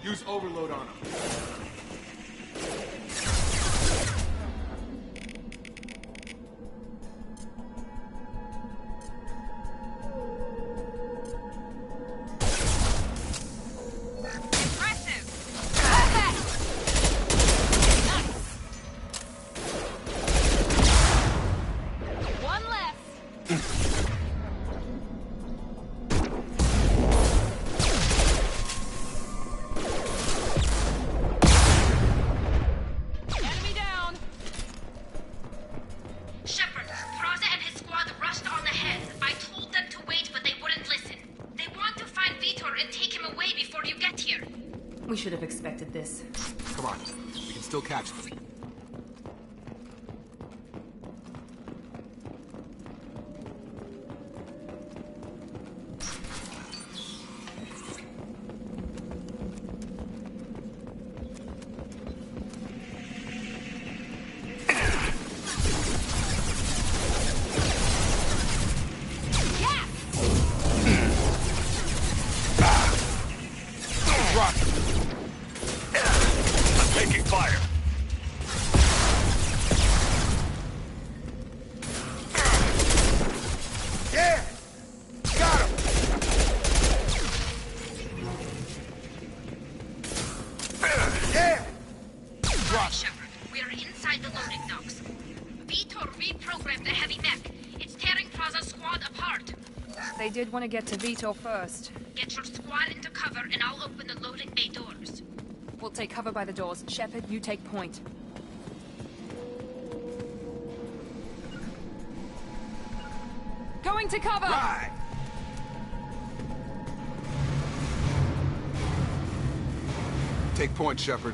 Use overload on him. We should have expected this. Come on, we can still catch them. They did want to get to Vitor first. Get your squad into cover and I'll open the loading bay doors. We'll take cover by the doors. Shepard, you take point. Going to cover! Right. Take point, Shepard.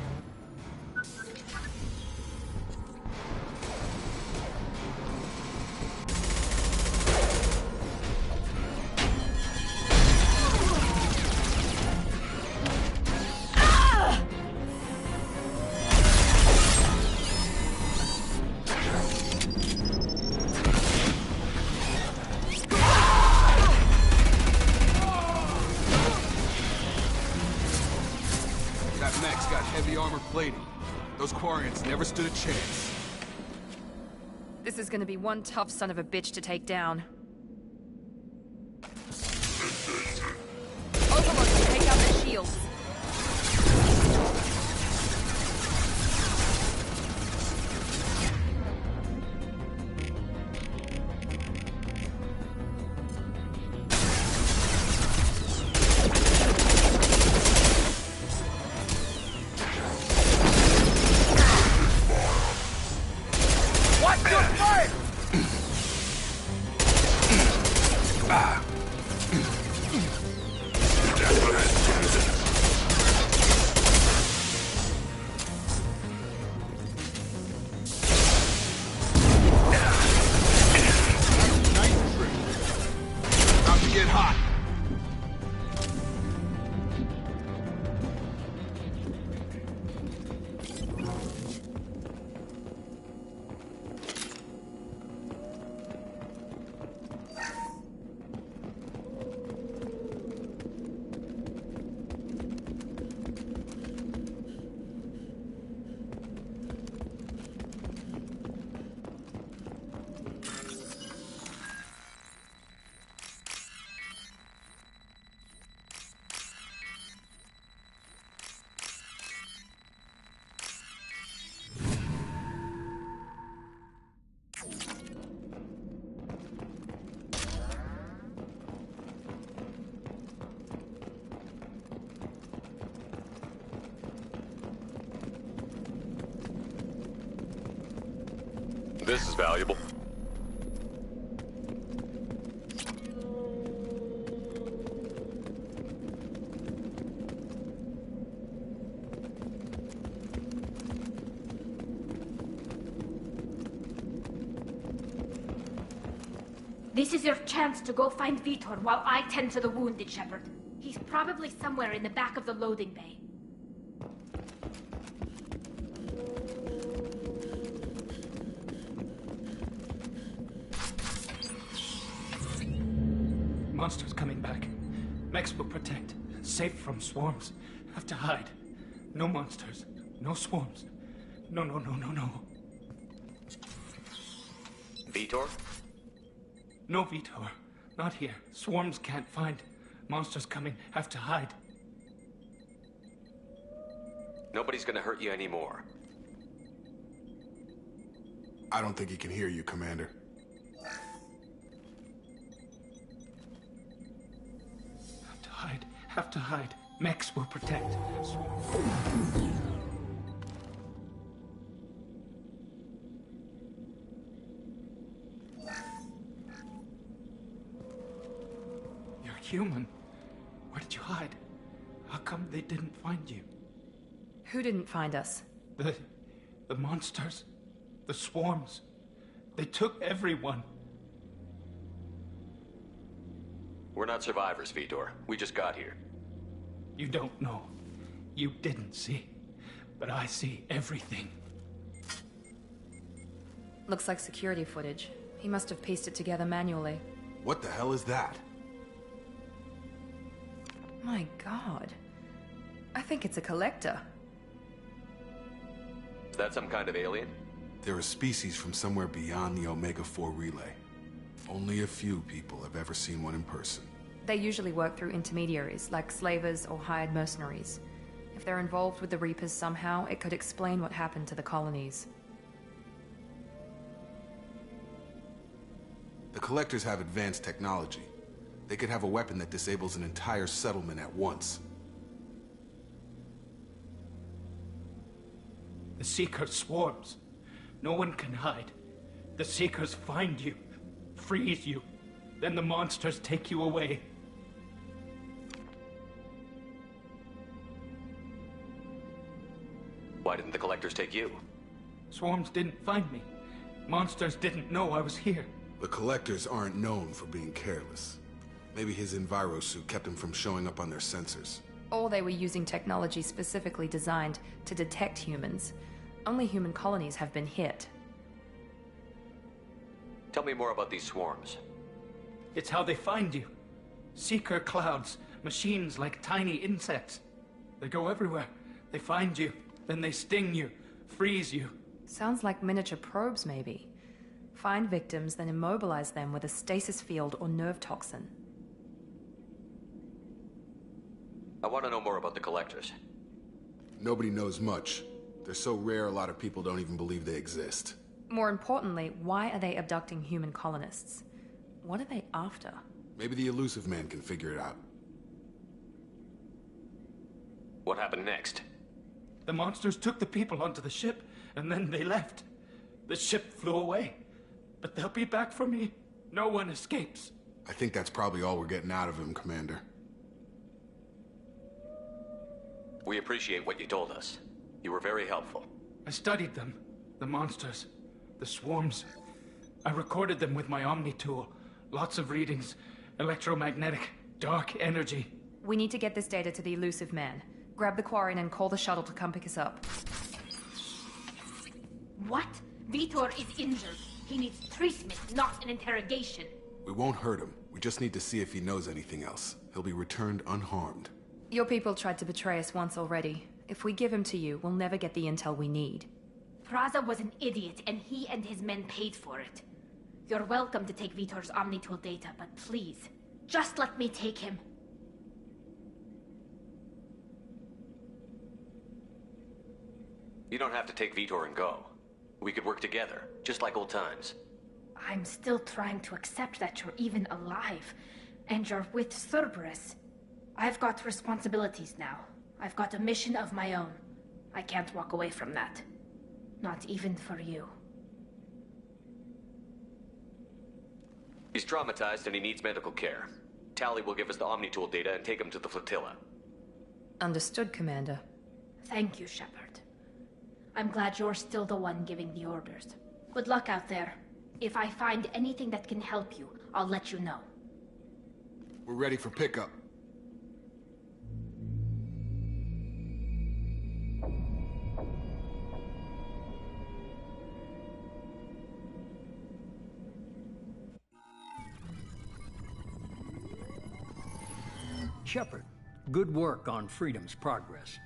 Heavy armor plating. Those Quarians never stood a chance. This is gonna be one tough son of a bitch to take down. Overlord, take out their shields. This is valuable. This is your chance to go find Vitor while I tend to the wounded, Shepard. He's probably somewhere in the back of the loading bay. Monsters coming back. Max will protect. Safe from swarms. Have to hide. No monsters. No swarms. No, no, no, no, no. Vitor? No, Vitor. Not here. Swarms can't find. Monsters coming. Have to hide. Nobody's gonna hurt you anymore. I don't think he can hear you, Commander. Have to hide. Have to hide. Mechs will protect. You're human. Where did you hide? How come they didn't find you? Who didn't find us? The monsters. The swarms. They took everyone. We're not survivors, Vitor. We just got here. You don't know. You didn't see. But I see everything. Looks like security footage. He must have pieced it together manually. What the hell is that? My god. I think it's a collector. Is that some kind of alien? They're a species from somewhere beyond the Omega-4 relay. Only a few people have ever seen one in person. They usually work through intermediaries, like slavers or hired mercenaries. If they're involved with the Reapers somehow, it could explain what happened to the colonies. The Collectors have advanced technology. They could have a weapon that disables an entire settlement at once. The Seeker swarms. No one can hide. The Seekers find you, freeze you, then the monsters take you away. Why didn't the Collectors take you? Swarms didn't find me. Monsters didn't know I was here. The Collectors aren't known for being careless. Maybe his envirosuit kept him from showing up on their sensors. Or they were using technology specifically designed to detect humans. Only human colonies have been hit. Tell me more about these swarms. It's how they find you. Seeker clouds, machines like tiny insects. They go everywhere. They find you, then they sting you, freeze you. Sounds like miniature probes, maybe. Find victims, then immobilize them with a stasis field or nerve toxin. I want to know more about the Collectors. Nobody knows much. They're so rare a lot of people don't even believe they exist. More importantly, why are they abducting human colonists? What are they after? Maybe the Elusive Man can figure it out. What happened next? The monsters took the people onto the ship, and then they left. The ship flew away. But they'll be back for me. No one escapes. I think that's probably all we're getting out of him, Commander. We appreciate what you told us. You were very helpful. I studied them. The monsters. The swarms. I recorded them with my Omni tool. Lots of readings. Electromagnetic. Dark energy. We need to get this data to the Elusive Man. Grab the Quarian and call the shuttle to come pick us up. What? Vitor is injured. He needs treatment, not an interrogation. We won't hurt him. We just need to see if he knows anything else. He'll be returned unharmed. Your people tried to betray us once already. If we give him to you, we'll never get the intel we need. Praza was an idiot, and he and his men paid for it. You're welcome to take Vitor's Omnitool data, but please, just let me take him. You don't have to take Vitor and go. We could work together, just like old times. I'm still trying to accept that you're even alive, and you're with Cerberus. I've got responsibilities now. I've got a mission of my own. I can't walk away from that. Not even for you. He's traumatized and he needs medical care. Tali will give us the Omnitool data and take him to the flotilla. Understood, Commander. Thank you, Shepard. I'm glad you're still the one giving the orders. Good luck out there. If I find anything that can help you, I'll let you know. We're ready for pickup. Shepard, good work on Freedom's progress.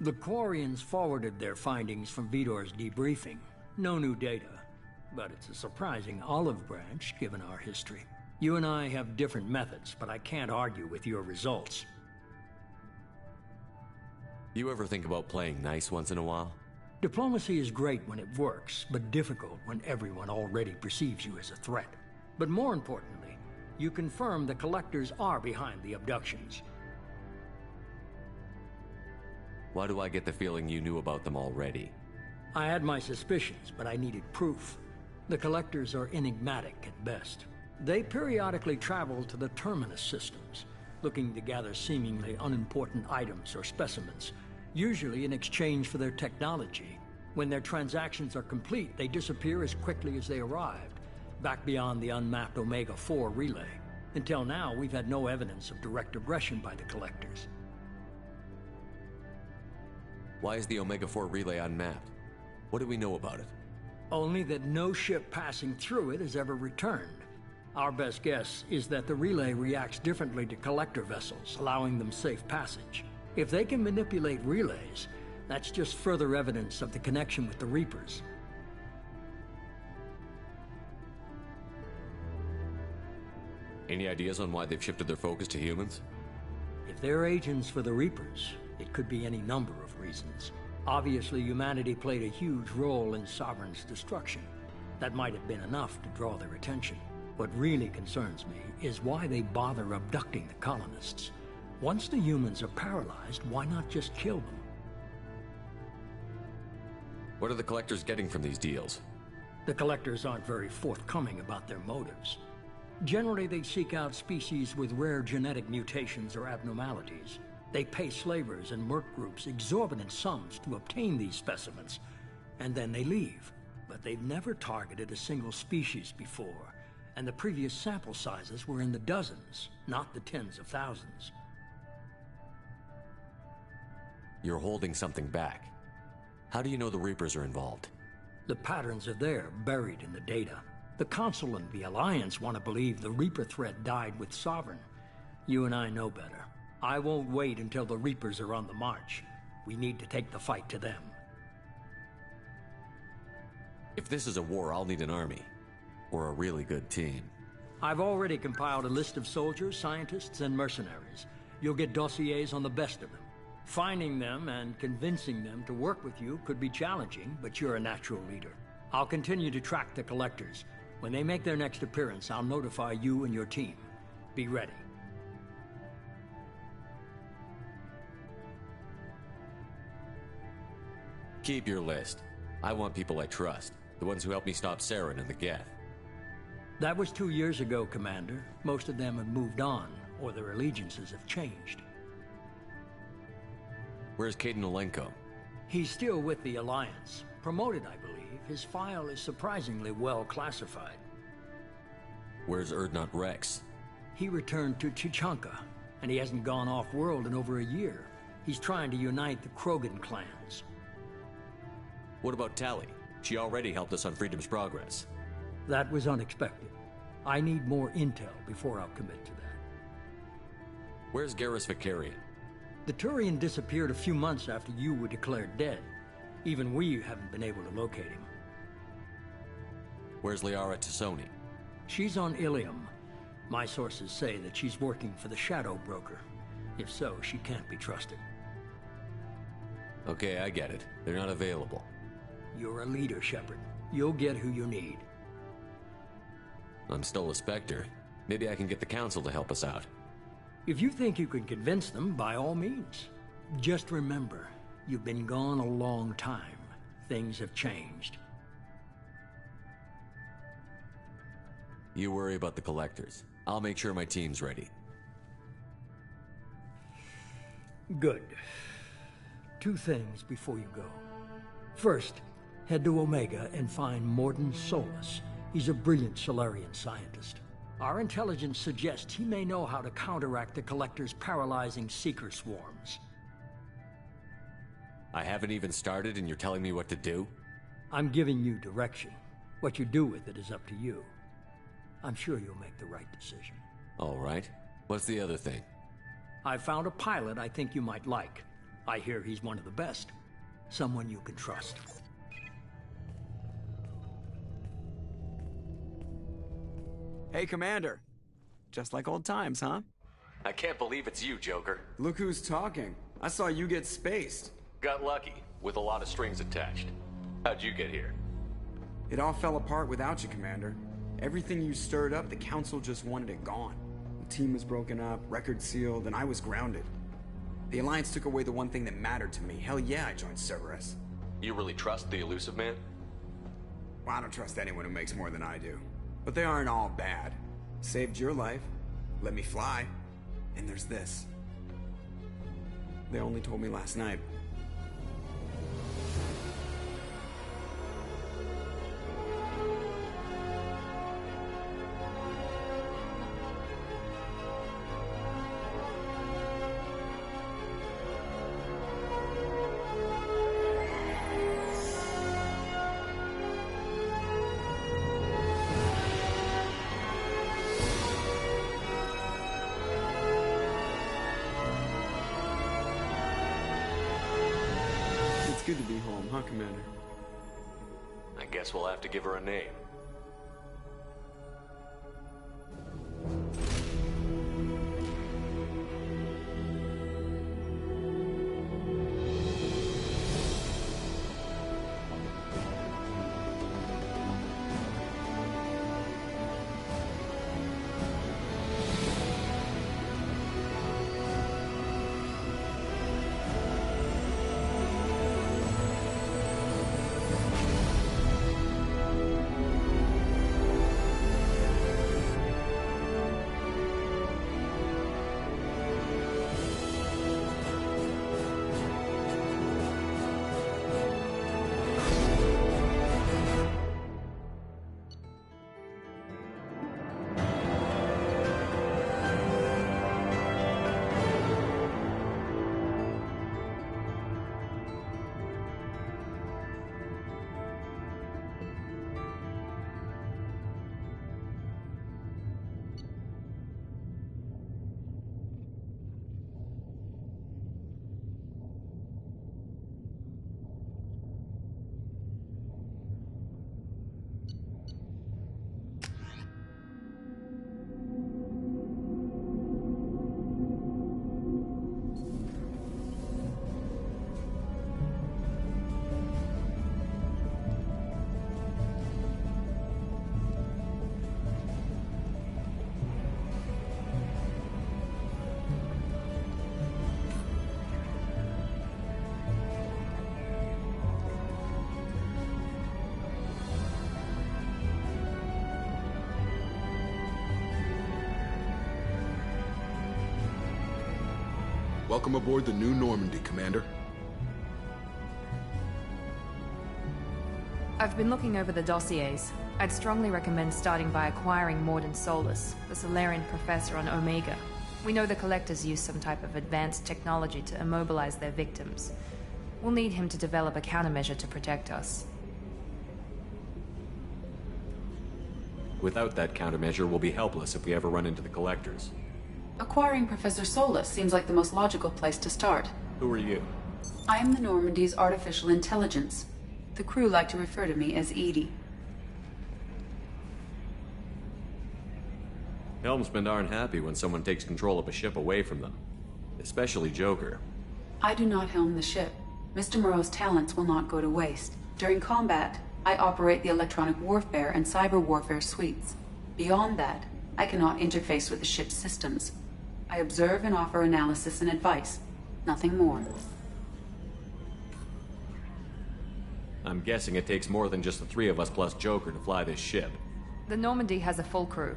The Quarians forwarded their findings from Vidor's debriefing. No new data, but it's a surprising olive branch given our history. You and I have different methods, but I can't argue with your results. You ever think about playing nice once in a while? Diplomacy is great when it works, but difficult when everyone already perceives you as a threat. But more importantly, you confirm the Collectors are behind the abductions. Why do I get the feeling you knew about them already? I had my suspicions, but I needed proof. The Collectors are enigmatic at best. They periodically travel to the Terminus systems, looking to gather seemingly unimportant items or specimens, usually in exchange for their technology. When their transactions are complete, they disappear as quickly as they arrived, back beyond the unmapped Omega-4 relay. Until now, we've had no evidence of direct aggression by the Collectors. Why is the Omega-4 relay unmapped? What do we know about it? Only that no ship passing through it has ever returned. Our best guess is that the relay reacts differently to Collector vessels, allowing them safe passage. If they can manipulate relays, that's just further evidence of the connection with the Reapers. Any ideas on why they've shifted their focus to humans? If they're agents for the Reapers, it could be any number of reasons. Obviously, humanity played a huge role in Sovereign's destruction. That might have been enough to draw their attention. What really concerns me is why they bother abducting the colonists. Once the humans are paralyzed, why not just kill them? What are the Collectors getting from these deals? The Collectors aren't very forthcoming about their motives. Generally, they seek out species with rare genetic mutations or abnormalities. They pay slavers and merc groups exorbitant sums to obtain these specimens, and then they leave. But they've never targeted a single species before, and the previous sample sizes were in the dozens, not the tens of thousands. You're holding something back. How do you know the Reapers are involved? The patterns are there, buried in the data. The Council and the Alliance want to believe the Reaper threat died with Sovereign. You and I know better. I won't wait until the Reapers are on the march. We need to take the fight to them. If this is a war, I'll need an army. Or a really good team. I've already compiled a list of soldiers, scientists, and mercenaries. You'll get dossiers on the best of them. Finding them and convincing them to work with you could be challenging, but you're a natural leader. I'll continue to track the Collectors. When they make their next appearance, I'll notify you and your team. Be ready. Keep your list. I want people I trust. The ones who helped me stop Saren and the Geth. That was 2 years ago, Commander. Most of them have moved on, or their allegiances have changed. Where's Kaidan Alenko? He's still with the Alliance. Promoted, I believe. His file is surprisingly well classified. Where's Urdnot Rex? He returned to Chichanka, and he hasn't gone off-world in over a year. He's trying to unite the Krogan clans. What about Tali? She already helped us on Freedom's Progress. That was unexpected. I need more intel before I'll commit to that. Where's Garrus Vakarian? The Turian disappeared a few months after you were declared dead. Even we haven't been able to locate him. Where's Liara T'Soni? She's on Ilium. My sources say that she's working for the Shadow Broker. If so, she can't be trusted. Okay, I get it. They're not available. You're a leader, Shepard. You'll get who you need. I'm still a Spectre. Maybe I can get the Council to help us out. If you think you can convince them, by all means. Just remember, you've been gone a long time. Things have changed. You worry about the Collectors. I'll make sure my team's ready. Good. 2 things before you go. First, head to Omega and find Mordin Solus. He's a brilliant Solarian scientist. Our intelligence suggests he may know how to counteract the Collector's paralyzing Seeker swarms. I haven't even started and you're telling me what to do? I'm giving you direction. What you do with it is up to you. I'm sure you'll make the right decision. All right. What's the other thing? I found a pilot I think you might like. I hear he's one of the best. Someone you can trust. Hey, Commander. Just like old times, huh? I can't believe it's you, Joker. Look who's talking. I saw you get spaced. Got lucky, with a lot of strings attached. How'd you get here? It all fell apart without you, Commander. Everything you stirred up, the Council just wanted it gone. The team was broken up, record sealed, and I was grounded. The Alliance took away the one thing that mattered to me. Hell yeah, I joined Cerberus. You really trust the Illusive Man? Well, I don't trust anyone who makes more than I do. But they aren't all bad. Saved your life, let me fly, and there's this. They only told me last night. Good to be home, huh, Commander? I guess we'll have to give her a name. Welcome aboard the New Normandy, Commander. I've been looking over the dossiers. I'd strongly recommend starting by acquiring Mordin Solus, the Solarian professor on Omega. We know the Collectors use some type of advanced technology to immobilize their victims. We'll need him to develop a countermeasure to protect us. Without that countermeasure, we'll be helpless if we ever run into the Collectors. Acquiring Professor Solus seems like the most logical place to start. Who are you? I am the Normandy's artificial intelligence. The crew like to refer to me as Edie. Helmsmen aren't happy when someone takes control of a ship away from them. Especially Joker. I do not helm the ship. Mr. Moreau's talents will not go to waste. During combat, I operate the electronic warfare and cyber warfare suites. Beyond that, I cannot interface with the ship's systems. I observe and offer analysis and advice. Nothing more. I'm guessing it takes more than just the three of us plus Joker to fly this ship. The Normandy has a full crew.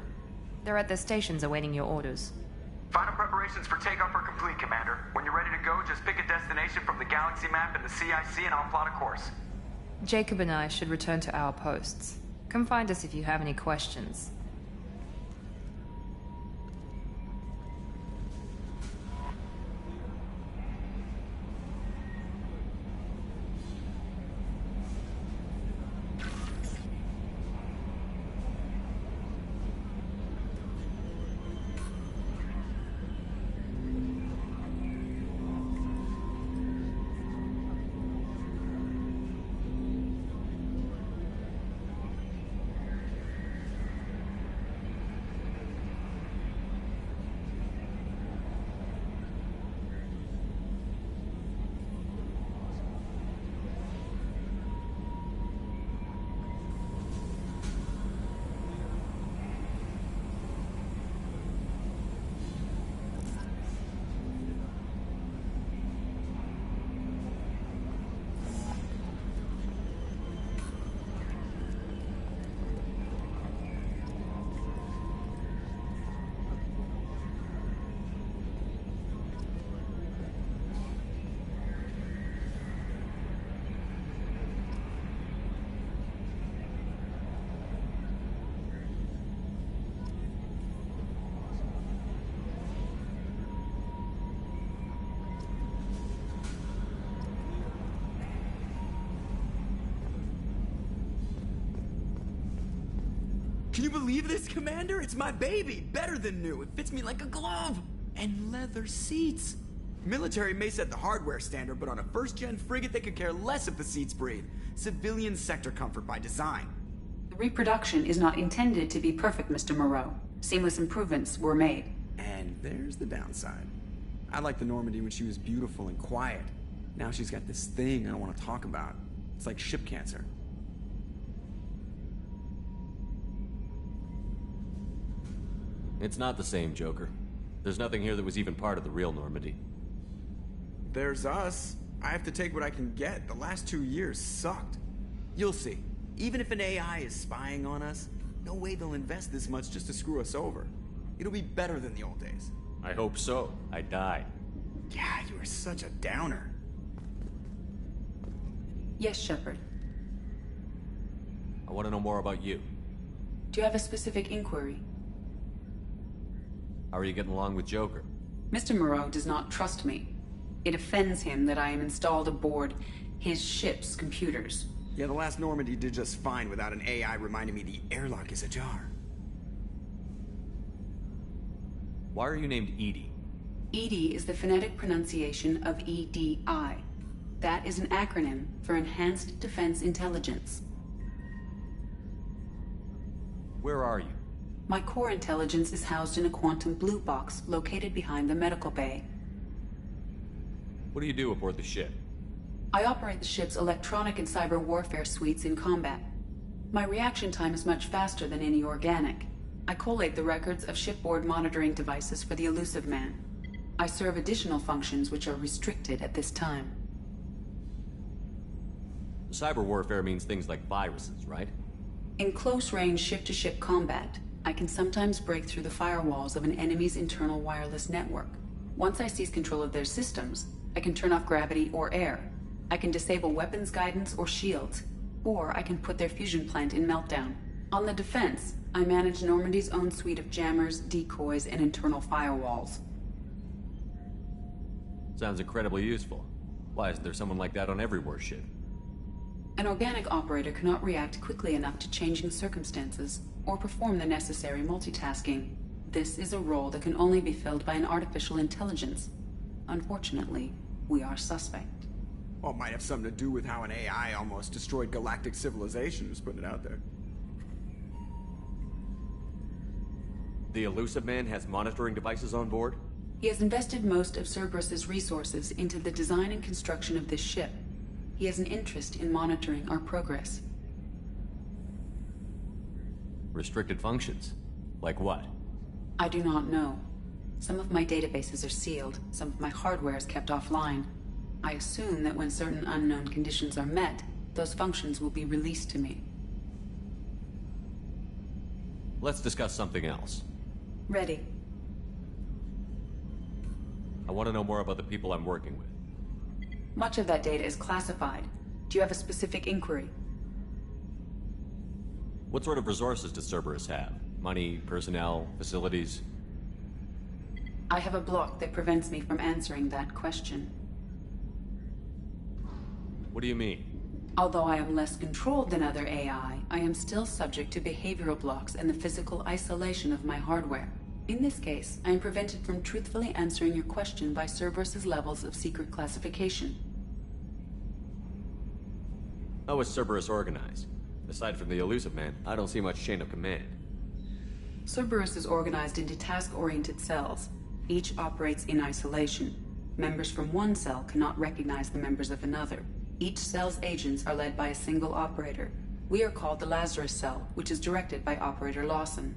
They're at their stations awaiting your orders. Final preparations for takeoff are complete, Commander. When you're ready to go, just pick a destination from the galaxy map and the CIC and I'll plot a course. Jacob and I should return to our posts. Come find us if you have any questions. Can you believe this, Commander? It's my baby! Better than new. It fits me like a glove! And leather seats. Military may set the hardware standard, but on a first-gen frigate they could care less if the seats breathe. Civilian sector comfort by design. The reproduction is not intended to be perfect, Mr. Moreau. Seamless improvements were made. And there's the downside. I liked the Normandy when she was beautiful and quiet. Now she's got this thing I don't want to talk about. It's like ship cancer. It's not the same, Joker. There's nothing here that was even part of the real Normandy. There's us. I have to take what I can get. The last 2 years sucked. You'll see. Even if an AI is spying on us, no way they'll invest this much just to screw us over. It'll be better than the old days. I hope so. I died. Yeah, you are such a downer. Yes, Shepard. I want to know more about you. Do you have a specific inquiry? How are you getting along with Joker? Mr. Moreau does not trust me. It offends him that I am installed aboard his ship's computers. Yeah, the last Normandy did just fine without an AI reminding me the airlock is ajar. Why are you named EDI? EDI is the phonetic pronunciation of EDI. That is an acronym for Enhanced Defense Intelligence. Where are you? My core intelligence is housed in a quantum blue box located behind the medical bay. What do you do aboard the ship? I operate the ship's electronic and cyber warfare suites in combat. My reaction time is much faster than any organic. I collate the records of shipboard monitoring devices for the Elusive Man. I serve additional functions which are restricted at this time. Cyber warfare means things like viruses, right? In close-range ship-to-ship combat, I can sometimes break through the firewalls of an enemy's internal wireless network. Once I seize control of their systems, I can turn off gravity or air. I can disable weapons guidance or shields, or I can put their fusion plant in meltdown. On the defense, I manage Normandy's own suite of jammers, decoys, and internal firewalls. Sounds incredibly useful. Why isn't there someone like that on every warship? An organic operator cannot react quickly enough to changing circumstances, or perform the necessary multitasking. This is a role that can only be filled by an artificial intelligence. Unfortunately, we are suspect. Well, it might have something to do with how an AI almost destroyed galactic civilization, just putting it out there. The Elusive Man has monitoring devices on board? He has invested most of Cerberus's resources into the design and construction of this ship. He has an interest in monitoring our progress. Restricted functions? Like what? I do not know. Some of my databases are sealed, some of my hardware is kept offline. I assume that when certain unknown conditions are met, those functions will be released to me. Let's discuss something else. Ready. I want to know more about the people I'm working with. Much of that data is classified. Do you have a specific inquiry? What sort of resources does Cerberus have? Money, personnel, facilities? I have a block that prevents me from answering that question. What do you mean? Although I am less controlled than other AI, I am still subject to behavioral blocks and the physical isolation of my hardware. In this case, I am prevented from truthfully answering your question by Cerberus's levels of secret classification. How is Cerberus organized? Aside from the Elusive Man, I don't see much chain of command. Cerberus is organized into task-oriented cells. Each operates in isolation. Members from one cell cannot recognize the members of another. Each cell's agents are led by a single operator. We are called the Lazarus Cell, which is directed by Operator Lawson.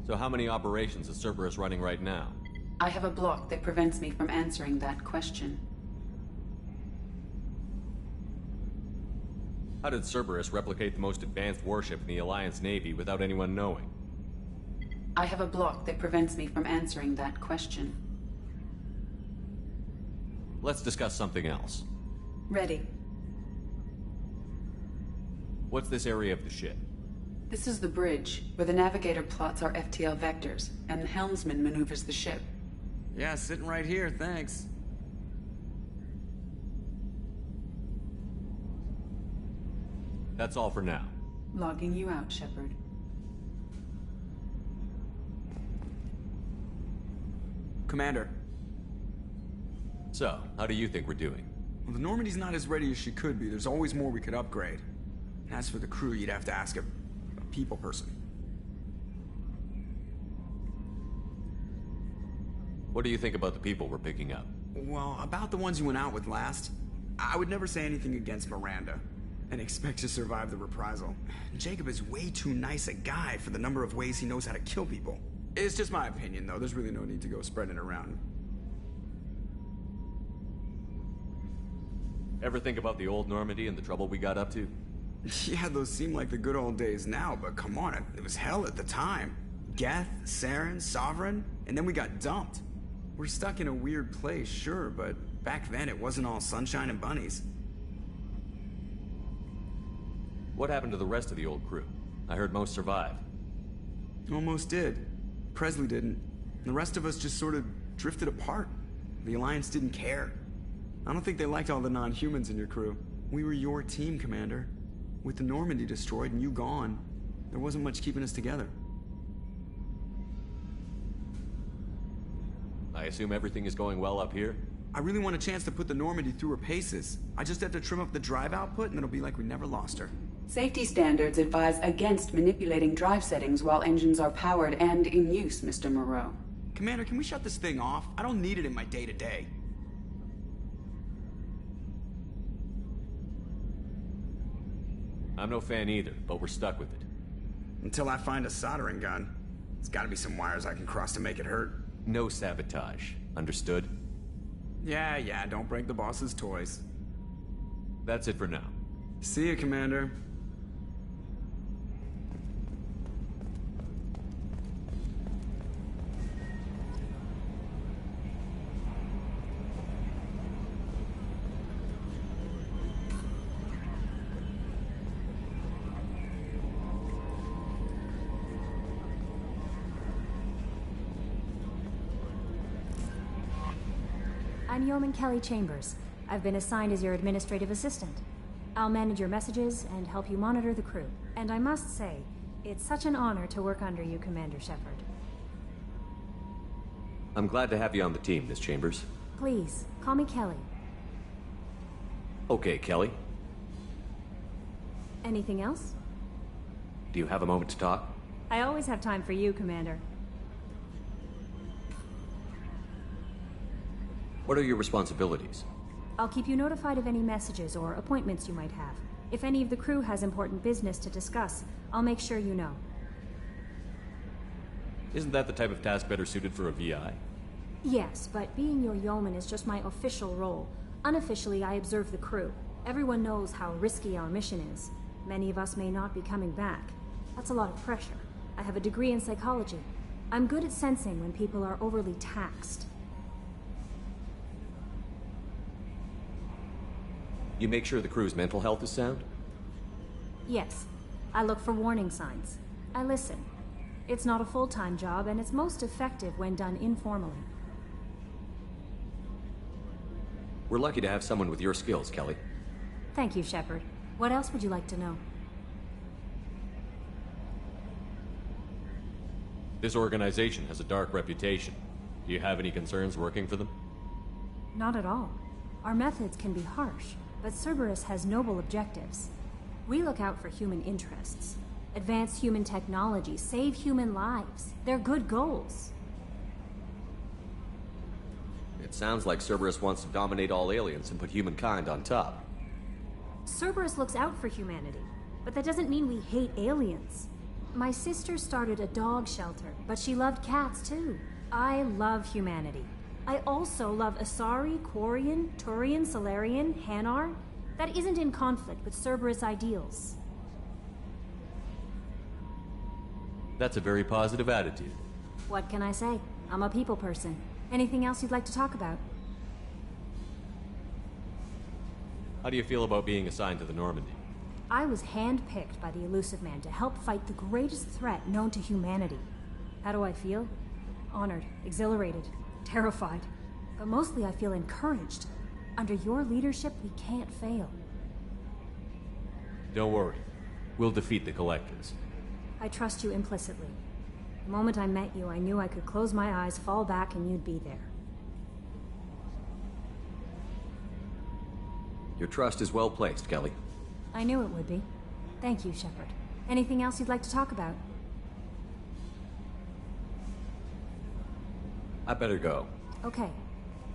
So how many operations is Cerberus running right now? I have a block that prevents me from answering that question. How did Cerberus replicate the most advanced warship in the Alliance Navy without anyone knowing? I have a block that prevents me from answering that question. Let's discuss something else. Ready. What's this area of the ship? This is the bridge, where the navigator plots our FTL vectors, and the helmsman maneuvers the ship. Yeah, sitting right here, thanks. That's all for now. Logging you out, Shepard. Commander. So, how do you think we're doing? Well, the Normandy's not as ready as she could be. There's always more we could upgrade. And as for the crew, you'd have to ask a people person. What do you think about the people we're picking up? Well, about the ones you went out with last, I would never say anything against Miranda and expect to survive the reprisal. Jacob is way too nice a guy for the number of ways he knows how to kill people. It's just my opinion, though. There's really no need to go spreading it around. Ever think about the old Normandy and the trouble we got up to? Yeah, those seem like the good old days now, but come on, it was hell at the time. Geth, Saren, Sovereign, and then we got dumped. We're stuck in a weird place, sure, but back then it wasn't all sunshine and bunnies. What happened to the rest of the old crew? I heard most survived. Almost did. Presley didn't. The rest of us just sort of drifted apart. The Alliance didn't care. I don't think they liked all the non-humans in your crew. We were your team, Commander. With the Normandy destroyed and you gone, there wasn't much keeping us together. I assume everything is going well up here? I really want a chance to put the Normandy through her paces. I just have to trim up the drive output and it'll be like we never lost her. Safety standards advise against manipulating drive settings while engines are powered and in use, Mr. Moreau. Commander, can we shut this thing off? I don't need it in my day-to-day. I'm no fan either, but we're stuck with it. Until I find a soldering gun. There's gotta be some wires I can cross to make it hurt. No sabotage. Understood? Yeah, don't break the boss's toys. That's it for now. See you, Commander. I'm Yeoman Kelly Chambers. I've been assigned as your administrative assistant. I'll manage your messages and help you monitor the crew. And I must say, it's such an honor to work under you, Commander Shepard. I'm glad to have you on the team, Miss Chambers. Please, call me Kelly. Okay, Kelly. Anything else? Do you have a moment to talk? I always have time for you, Commander. What are your responsibilities? I'll keep you notified of any messages or appointments you might have. If any of the crew has important business to discuss, I'll make sure you know. Isn't that the type of task better suited for a VI? Yes, but being your yeoman is just my official role. Unofficially, I observe the crew. Everyone knows how risky our mission is. Many of us may not be coming back. That's a lot of pressure. I have a degree in psychology. I'm good at sensing when people are overly taxed. You make sure the crew's mental health is sound? Yes. I look for warning signs. I listen. It's not a full-time job, and it's most effective when done informally. We're lucky to have someone with your skills, Kelly. Thank you, Shepard. What else would you like to know? This organization has a dark reputation. Do you have any concerns working for them? Not at all. Our methods can be harsh, but Cerberus has noble objectives. We look out for human interests. Advance human technology, save human lives. They're good goals. It sounds like Cerberus wants to dominate all aliens and put humankind on top. Cerberus looks out for humanity, but that doesn't mean we hate aliens. My sister started a dog shelter, but she loved cats too. I love humanity. I also love Asari, Quarian, Turian, Salarian, Hanar. That isn't in conflict with Cerberus ideals. That's a very positive attitude. What can I say? I'm a people person. Anything else you'd like to talk about? How do you feel about being assigned to the Normandy? I was handpicked by the Illusive Man to help fight the greatest threat known to humanity. How do I feel? Honored, exhilarated, terrified. But mostly I feel encouraged. Under your leadership, we can't fail. Don't worry. We'll defeat the Collectors. I trust you implicitly. The moment I met you, I knew I could close my eyes, fall back, and you'd be there. Your trust is well placed, Kelly. I knew it would be. Thank you, Shepard. Anything else you'd like to talk about? I better go. Okay.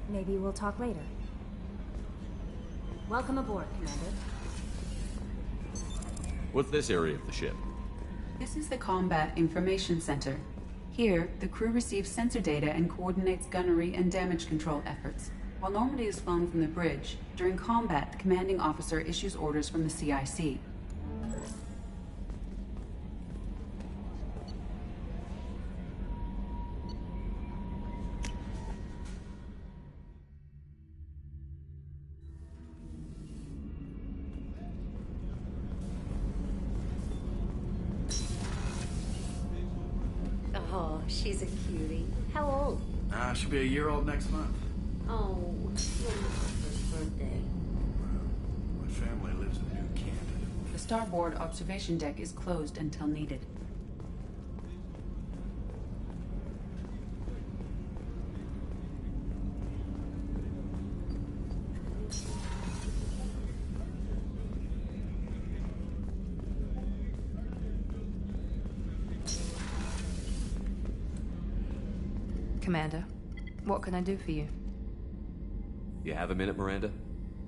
Maybe we'll talk later. Welcome aboard, Commander. What's this area of the ship? This is the Combat Information Center. Here, the crew receives sensor data and coordinates gunnery and damage control efforts. While Normandy is flown from the bridge, during combat, the commanding officer issues orders from the CIC. Oh, she's a cutie. How old? She'll be a year old next month. Oh, when was her first birthday? My family lives in New Canton. The starboard observation deck is closed until needed. Commander, what can I do for you? You have a minute, Miranda?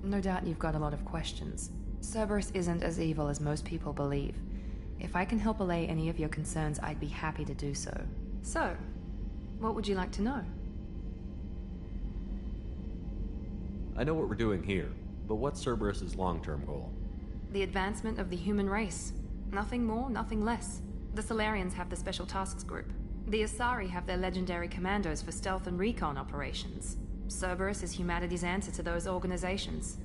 No doubt you've got a lot of questions. Cerberus isn't as evil as most people believe. If I can help allay any of your concerns, I'd be happy to do so. So, what would you like to know? I know what we're doing here, but what's Cerberus's long-term goal? The advancement of the human race. Nothing more, nothing less. The Solarians have the Special Tasks Group. The Asari have their legendary commandos for stealth and recon operations. Cerberus is humanity's answer to those organizations.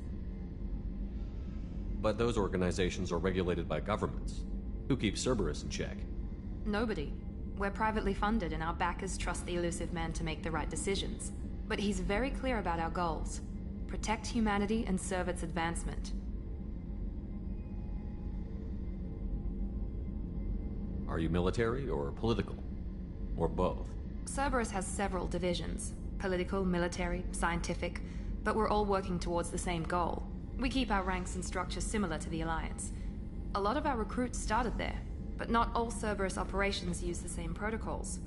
But those organizations are regulated by governments. Who keeps Cerberus in check? Nobody. We're privately funded and our backers trust the Elusive Man to make the right decisions. But he's very clear about our goals. Protect humanity and serve its advancement. Are you military or political? Or both? Cerberus has several divisions. Political, military, scientific, but we're all working towards the same goal. We keep our ranks and structure similar to the Alliance. A lot of our recruits started there, but not all Cerberus operations use the same protocols.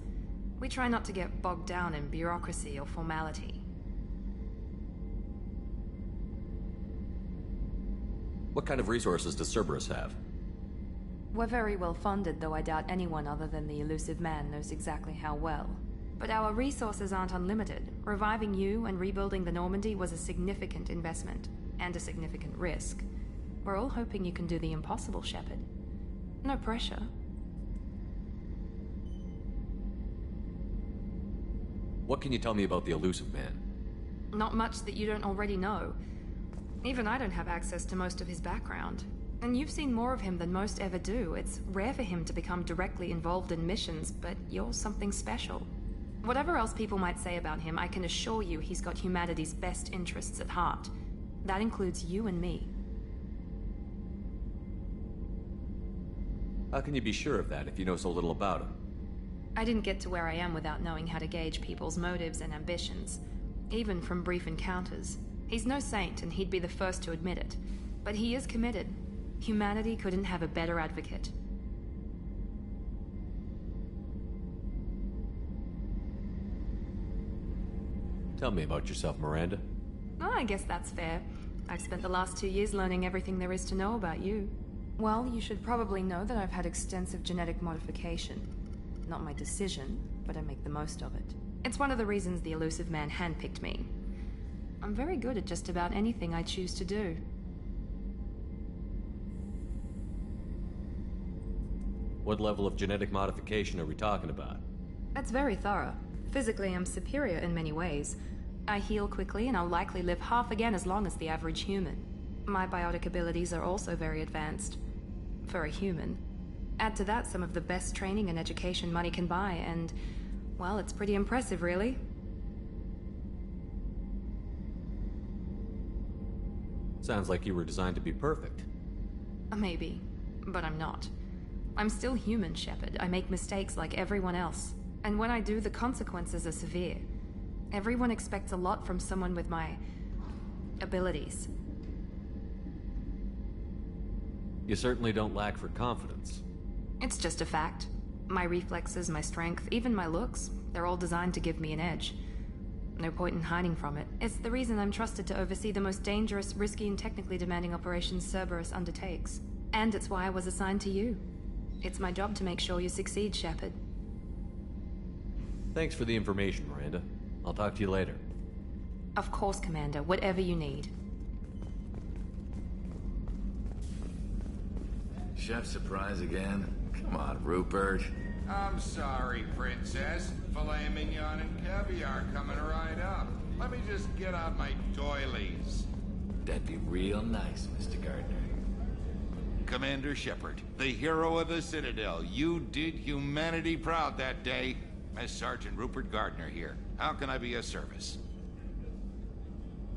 We try not to get bogged down in bureaucracy or formality. What kind of resources does Cerberus have? We're very well funded, though I doubt anyone other than the Elusive Man knows exactly how well. But our resources aren't unlimited. Reviving you and rebuilding the Normandy was a significant investment, and a significant risk. We're all hoping you can do the impossible, Shepard. No pressure. What can you tell me about the Elusive Man? Not much that you don't already know. Even I don't have access to most of his background. And you've seen more of him than most ever do. It's rare for him to become directly involved in missions, but you're something special. Whatever else people might say about him, I can assure you he's got humanity's best interests at heart. That includes you and me. How can you be sure of that if you know so little about him? I didn't get to where I am without knowing how to gauge people's motives and ambitions. Even from brief encounters. He's no saint, and he'd be the first to admit it. But he is committed. Humanity couldn't have a better advocate. Tell me about yourself, Miranda. Oh, I guess that's fair. I've spent the last 2 years learning everything there is to know about you. Well, you should probably know that I've had extensive genetic modification. Not my decision, but I make the most of it. It's one of the reasons the Elusive Man handpicked me. I'm very good at just about anything I choose to do. What level of genetic modification are we talking about? That's very thorough. Physically, I'm superior in many ways. I heal quickly, and I'll likely live half again as long as the average human. My biotic abilities are also very advanced. For a human. Add to that some of the best training and education money can buy, and, well, it's pretty impressive, really. Sounds like you were designed to be perfect. Maybe, but I'm not. I'm still human, Shepard. I make mistakes like everyone else. And when I do, the consequences are severe. Everyone expects a lot from someone with my abilities. You certainly don't lack for confidence. It's just a fact. My reflexes, my strength, even my looks, they're all designed to give me an edge. No point in hiding from it. It's the reason I'm trusted to oversee the most dangerous, risky, and technically demanding operations Cerberus undertakes. And it's why I was assigned to you. It's my job to make sure you succeed, Shepard. Thanks for the information, Miranda. I'll talk to you later. Of course, Commander. Whatever you need. Chef surprise again? Come on, Rupert. I'm sorry, Princess. Filet mignon and caviar coming right up. Let me just get out my doilies. That'd be real nice, Mr. Gardner. Commander Shepard, the hero of the Citadel. You did humanity proud that day. As Sergeant Rupert Gardner here. How can I be of service?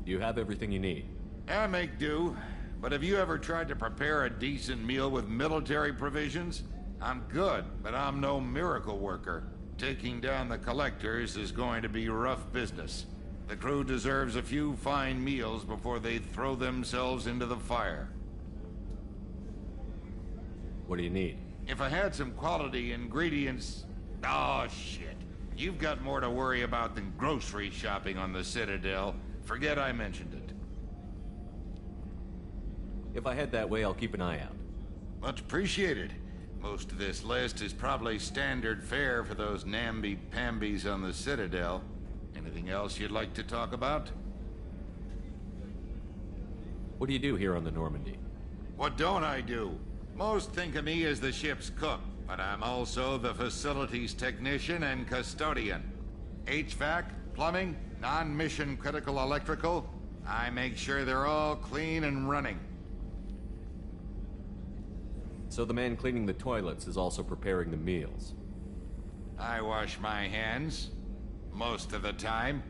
You have everything you need. I make do. But have you ever tried to prepare a decent meal with military provisions? I'm good, but I'm no miracle worker. Taking down the Collectors is going to be rough business. The crew deserves a few fine meals before they throw themselves into the fire. What do you need? If I had some quality ingredients... Oh, shit. You've got more to worry about than grocery shopping on the Citadel. Forget I mentioned it. If I head that way, I'll keep an eye out. Much appreciated. Most of this list is probably standard fare for those namby-pambies on the Citadel. Anything else you'd like to talk about? What do you do here on the Normandy? What don't I do? Most think of me as the ship's cook, but I'm also the facilities technician and custodian. HVAC, plumbing, non-mission critical electrical. I make sure they're all clean and running. So the man cleaning the toilets is also preparing the meals. I wash my hands. Most of the time.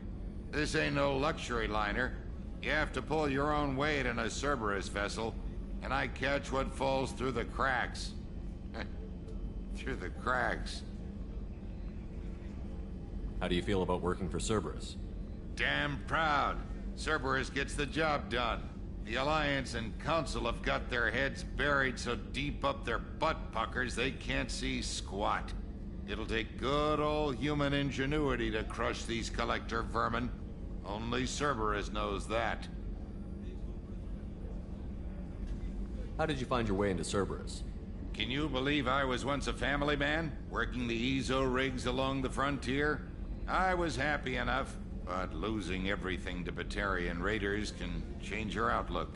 This ain't no luxury liner. You have to pull your own weight in a Cerberus vessel, and I catch what falls through the cracks. Through the cracks. How do you feel about working for Cerberus? Damn proud. Cerberus gets the job done. The Alliance and Council have got their heads buried so deep up their butt puckers they can't see squat. It'll take good old human ingenuity to crush these Collector vermin. Only Cerberus knows that. How did you find your way into Cerberus? Can you believe I was once a family man, working the Ezo rigs along the frontier? I was happy enough, but losing everything to Batarian raiders can change your outlook.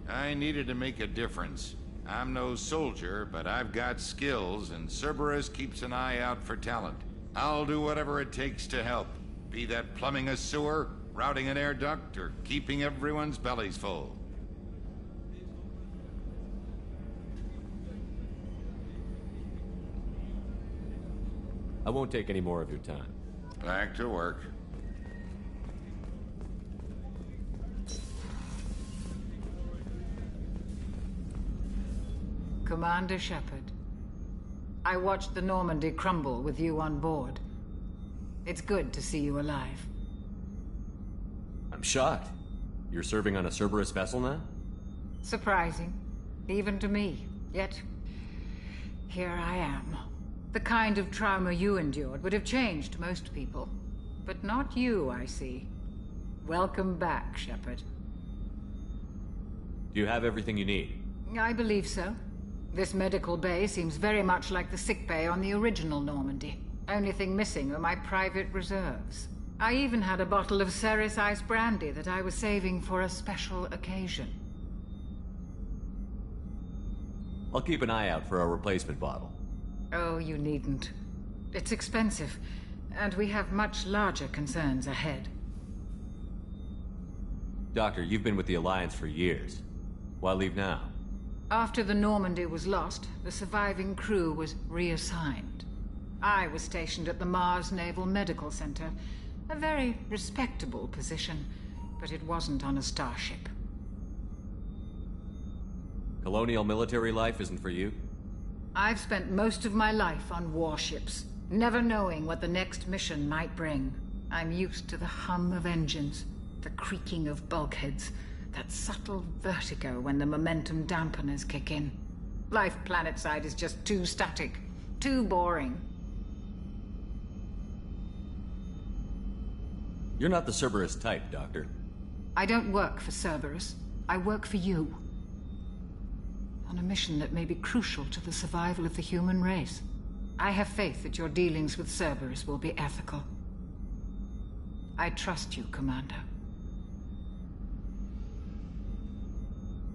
I needed to make a difference. I'm no soldier, but I've got skills, and Cerberus keeps an eye out for talent. I'll do whatever it takes to help, be that plumbing a sewer, routing an air duct, or keeping everyone's bellies full. I won't take any more of your time. Back to work. Commander Shepard, I watched the Normandy crumble with you on board. It's good to see you alive. I'm shocked. You're serving on a Cerberus vessel now? Surprising, even to me. Yet, here I am. The kind of trauma you endured would have changed most people. But not you, I see. Welcome back, Shepard. Do you have everything you need? I believe so. This medical bay seems very much like the sick bay on the original Normandy. Only thing missing are my private reserves. I even had a bottle of Ceres Ice brandy that I was saving for a special occasion. I'll keep an eye out for a replacement bottle. Oh, you needn't. It's expensive, and we have much larger concerns ahead. Doctor, you've been with the Alliance for years. Why leave now? After the Normandy was lost, the surviving crew was reassigned. I was stationed at the Mars Naval Medical Center, a very respectable position, but it wasn't on a starship. Colonial military life isn't for you? I've spent most of my life on warships, never knowing what the next mission might bring. I'm used to the hum of engines, the creaking of bulkheads, that subtle vertigo when the momentum dampeners kick in. Life planetside is just too static, too boring. You're not the Cerberus type, Doctor. I don't work for Cerberus. I work for you. On a mission that may be crucial to the survival of the human race. I have faith that your dealings with Cerberus will be ethical. I trust you, Commander.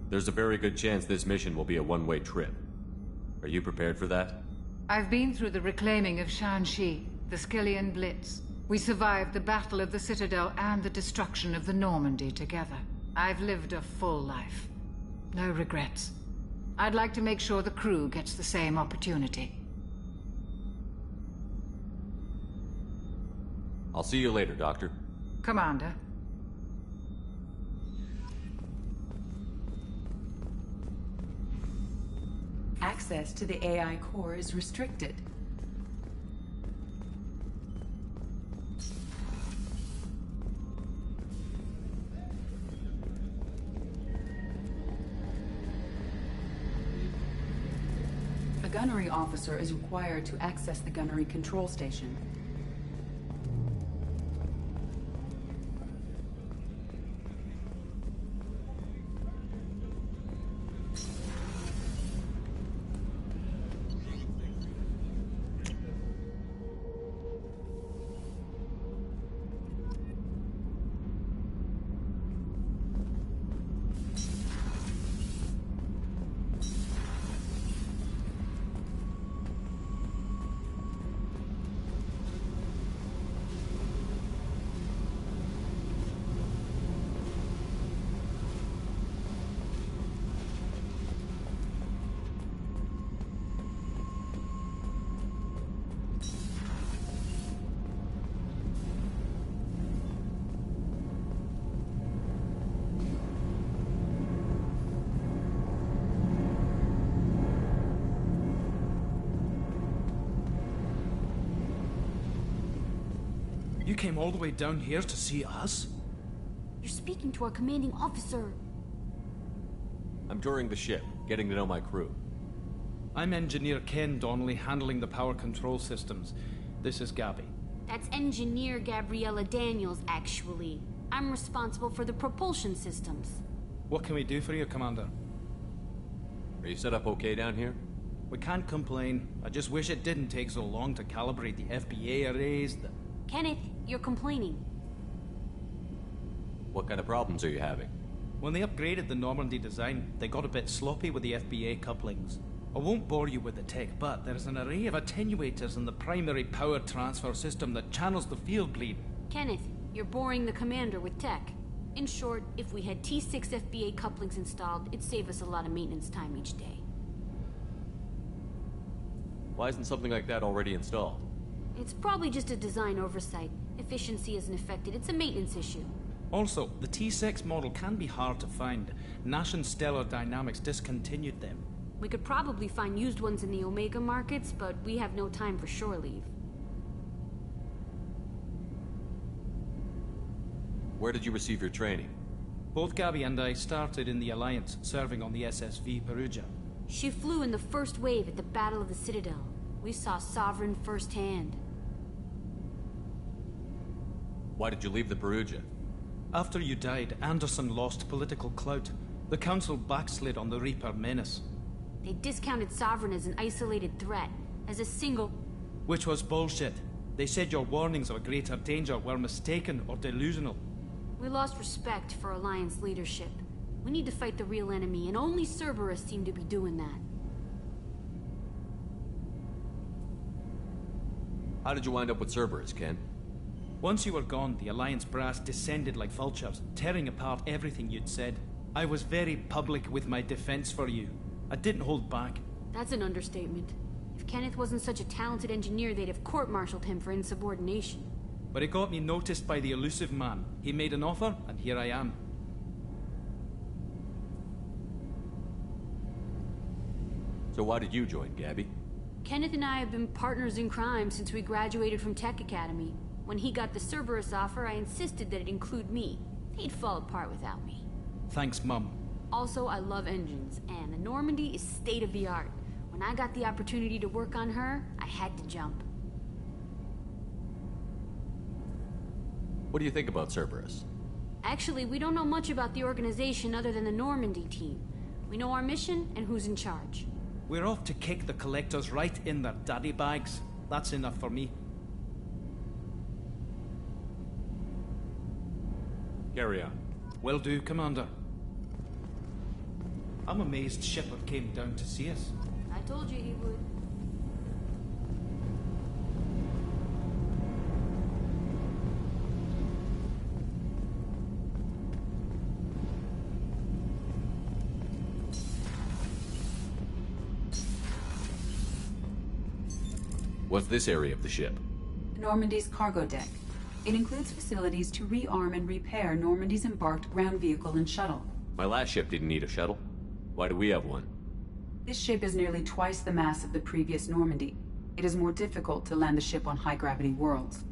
There's a very good chance this mission will be a one-way trip. Are you prepared for that? I've been through the reclaiming of Shanxi, the Skyllian Blitz. We survived the Battle of the Citadel and the destruction of the Normandy together. I've lived a full life. No regrets. I'd like to make sure the crew gets the same opportunity. I'll see you later, Doctor. Commander. Access to the AI core is restricted. A gunnery officer is required to access the gunnery control station. You came all the way down here to see us? You're speaking to our commanding officer. I'm touring the ship, getting to know my crew. I'm Engineer Ken Donnelly, handling the power control systems. This is Gabby. That's Engineer Gabriella Daniels, actually. I'm responsible for the propulsion systems. What can we do for you, Commander? Are you set up okay down here? We can't complain. I just wish it didn't take so long to calibrate the FBA arrays. Kenneth, you're complaining. What kind of problems are you having? When they upgraded the Normandy design, they got a bit sloppy with the FBA couplings. I won't bore you with the tech, but there's an array of attenuators in the primary power transfer system that channels the field bleed. Kenneth, you're boring the commander with tech. In short, if we had T6 FBA couplings installed, it'd save us a lot of maintenance time each day. Why isn't something like that already installed? It's probably just a design oversight. Efficiency isn't affected. It's a maintenance issue. Also, the T6 model can be hard to find. Nash and Stellar Dynamics discontinued them. We could probably find used ones in the Omega markets, but we have no time for shore leave. Where did you receive your training? Both Gabby and I started in the Alliance, serving on the SSV Perugia. She flew in the first wave at the Battle of the Citadel. We saw Sovereign firsthand. Why did you leave the Perugia? After you died, Anderson lost political clout. The Council backslid on the Reaper menace. They discounted Sovereign as an isolated threat, as a single... Which was bullshit. They said your warnings of a greater danger were mistaken or delusional. We lost respect for Alliance leadership. We need to fight the real enemy, and only Cerberus seemed to be doing that. How did you wind up with Cerberus, Ken? Once you were gone, the Alliance brass descended like vultures, tearing apart everything you'd said. I was very public with my defense for you. I didn't hold back. That's an understatement. If Kenneth wasn't such a talented engineer, they'd have court-martialed him for insubordination. But it got me noticed by the elusive man. He made an offer, and here I am. So why did you join, Gabby? Kenneth and I have been partners in crime since we graduated from Tech Academy. When he got the Cerberus offer, I insisted that it include me. He'd fall apart without me. Thanks, Mum. Also, I love engines, and the Normandy is state-of-the-art. When I got the opportunity to work on her, I had to jump. What do you think about Cerberus? Actually, we don't know much about the organization other than the Normandy team. We know our mission and who's in charge. We're off to kick the Collectors right in their daddy bags. That's enough for me. Carry on. Will do, Commander. I'm amazed Shepard came down to see us. I told you he would. What's this area of the ship? Normandy's cargo deck. It includes facilities to rearm and repair Normandy's embarked ground vehicle and shuttle. My last ship didn't need a shuttle. Why do we have one? This ship is nearly twice the mass of the previous Normandy. It is more difficult to land the ship on high-gravity worlds.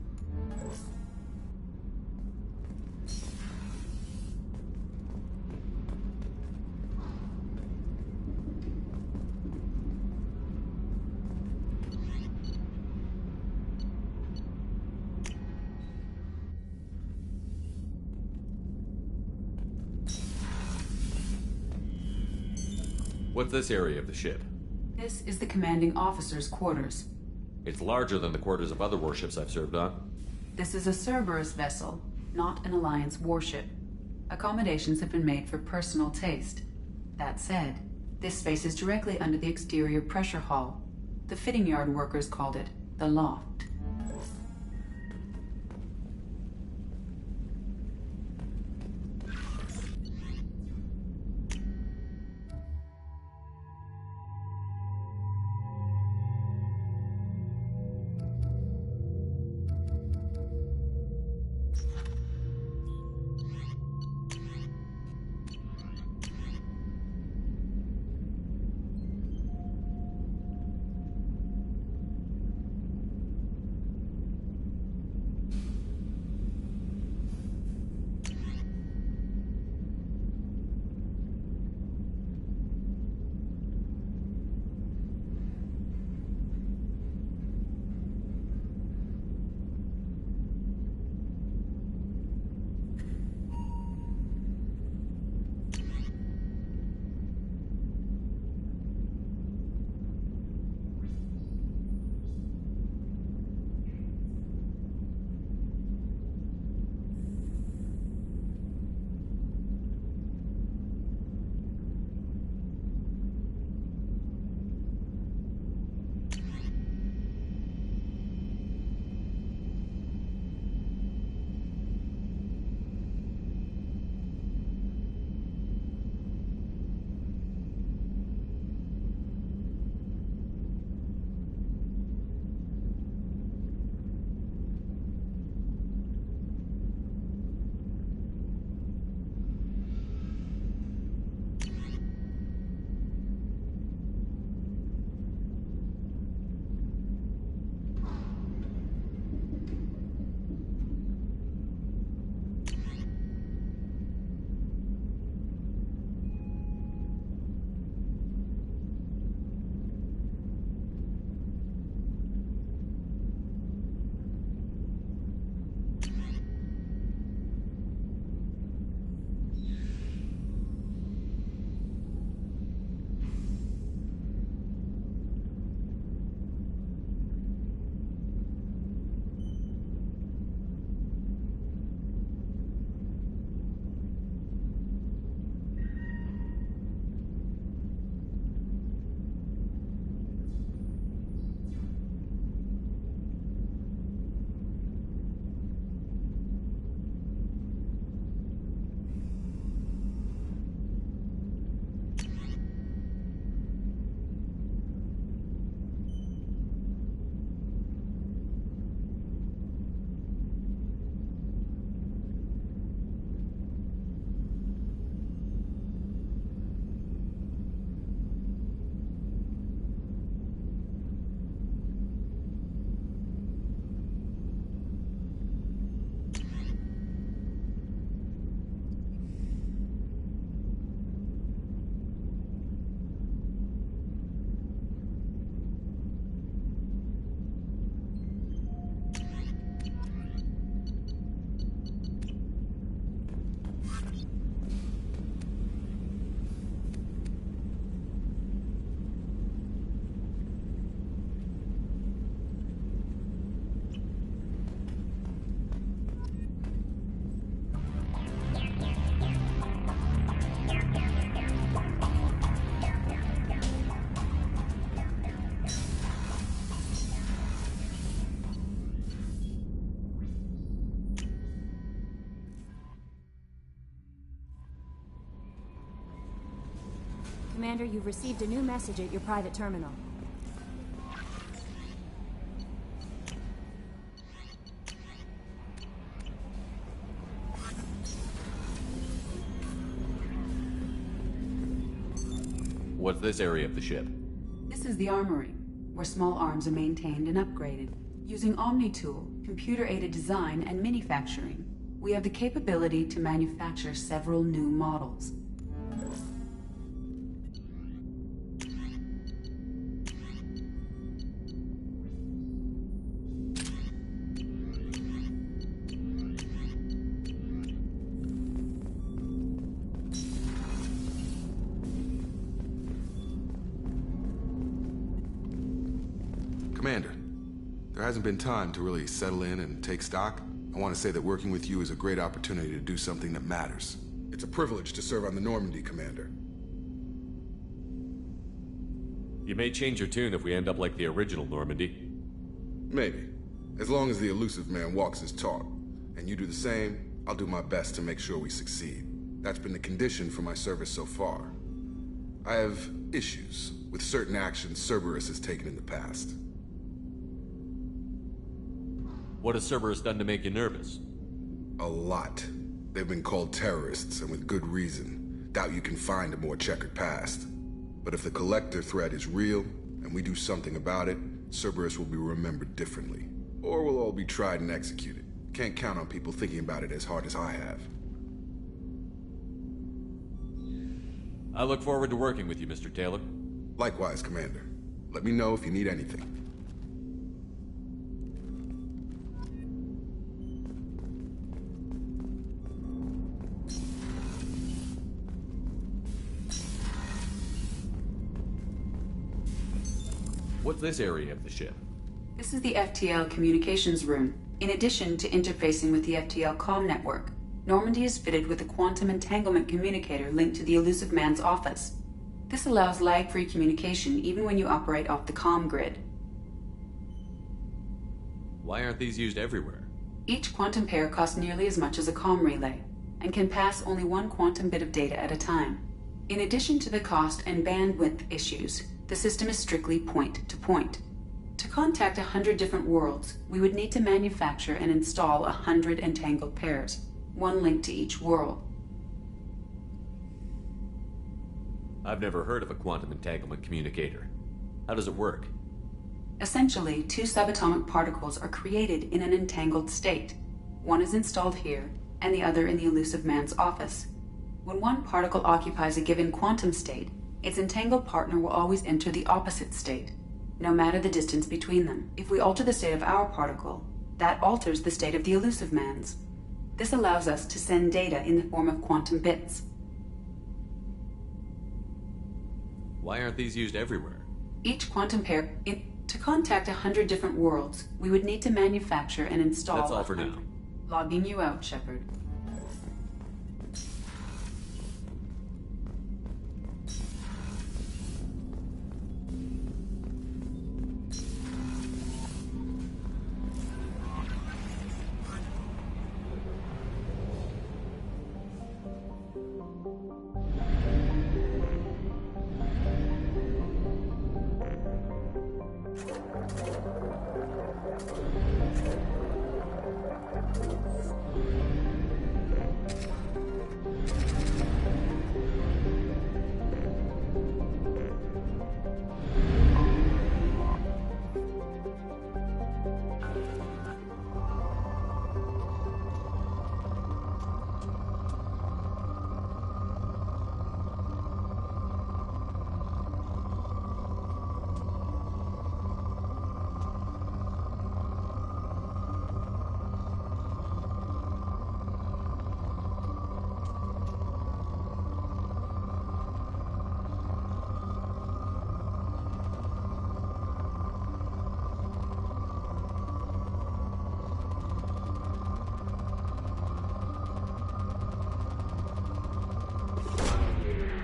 What's this area of the ship? This is the commanding officer's quarters. It's larger than the quarters of other warships I've served on. This is a Cerberus vessel, not an Alliance warship. Accommodations have been made for personal taste. That said, this space is directly under the exterior pressure hull. The fitting yard workers called it the loft. Commander, you've received a new message at your private terminal. What's this area of the ship? This is the armory, where small arms are maintained and upgraded. Using OmniTool, computer-aided design, and manufacturing, we have the capability to manufacture several new models. Commander, there hasn't been time to really settle in and take stock. I want to say that working with you is a great opportunity to do something that matters. It's a privilege to serve on the Normandy, Commander. You may change your tune if we end up like the original Normandy. Maybe. As long as the Illusive Man walks his talk. And you do the same, I'll do my best to make sure we succeed. That's been the condition for my service so far. I have issues with certain actions Cerberus has taken in the past. What has Cerberus done to make you nervous? A lot. They've been called terrorists, and with good reason. Doubt you can find a more checkered past. But if the Collector threat is real, and we do something about it, Cerberus will be remembered differently. Or we'll all be tried and executed. Can't count on people thinking about it as hard as I have. I look forward to working with you, Mr. Taylor. Likewise, Commander. Let me know if you need anything. What's this area of the ship? This is the FTL communications room. In addition to interfacing with the FTL comm network, Normandy is fitted with a quantum entanglement communicator linked to the Illusive Man's office. This allows lag-free communication even when you operate off the comm grid. Why aren't these used everywhere? Each quantum pair costs nearly as much as a comm relay, and can pass only one quantum bit of data at a time. In addition to the cost and bandwidth issues, the system is strictly point-to-point. To contact 100 different worlds, we would need to manufacture and install 100 entangled pairs, one link to each world. I've never heard of a quantum entanglement communicator. How does it work? Essentially, two subatomic particles are created in an entangled state. One is installed here, and the other in the Illusive Man's office. When one particle occupies a given quantum state, its entangled partner will always enter the opposite state, no matter the distance between them. If we alter the state of our particle, that alters the state of the Illusive Man's. This allows us to send data in the form of quantum bits. Why aren't these used everywhere? Each quantum pair... To contact 100 different worlds, we would need to manufacture and install... That's all for now. Logging you out, Shepard.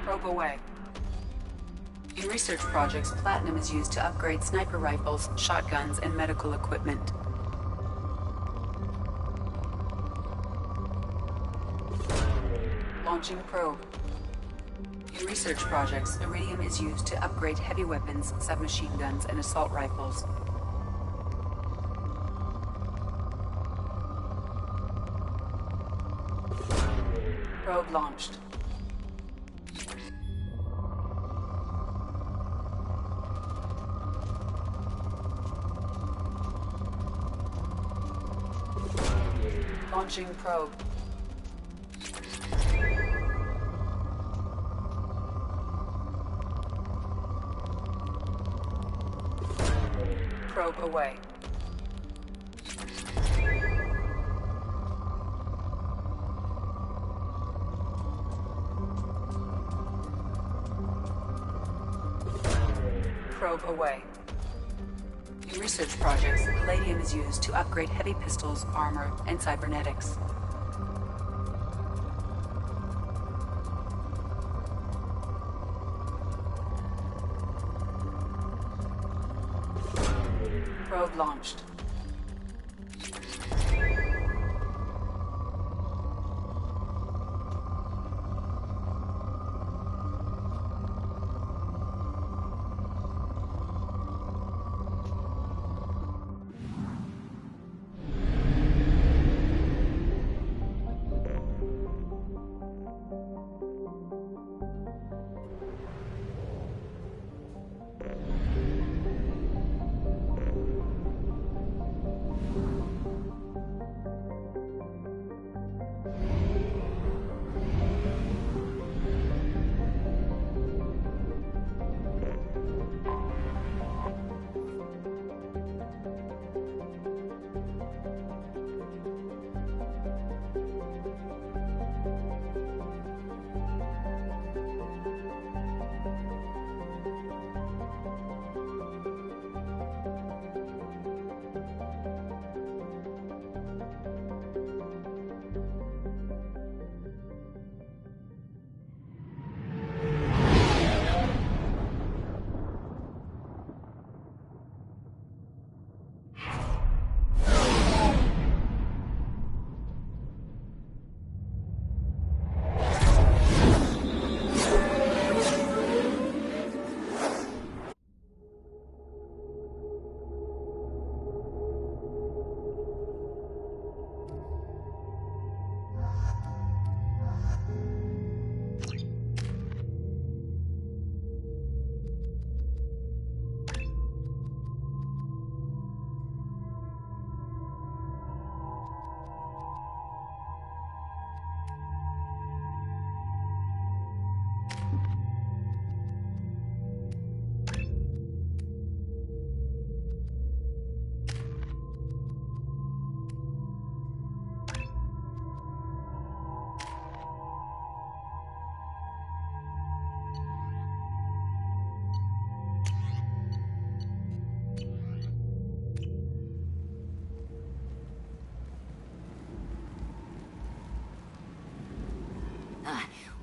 Probe away. In research projects, platinum is used to upgrade sniper rifles, shotguns, and medical equipment. Launching probe. In research projects, iridium is used to upgrade heavy weapons, submachine guns, and assault rifles. Probe launched. Launching probe. Probe away. Probe away. In research projects, palladium is used to upgrade heavy pistols, armor, and cybernetics. Probe launched.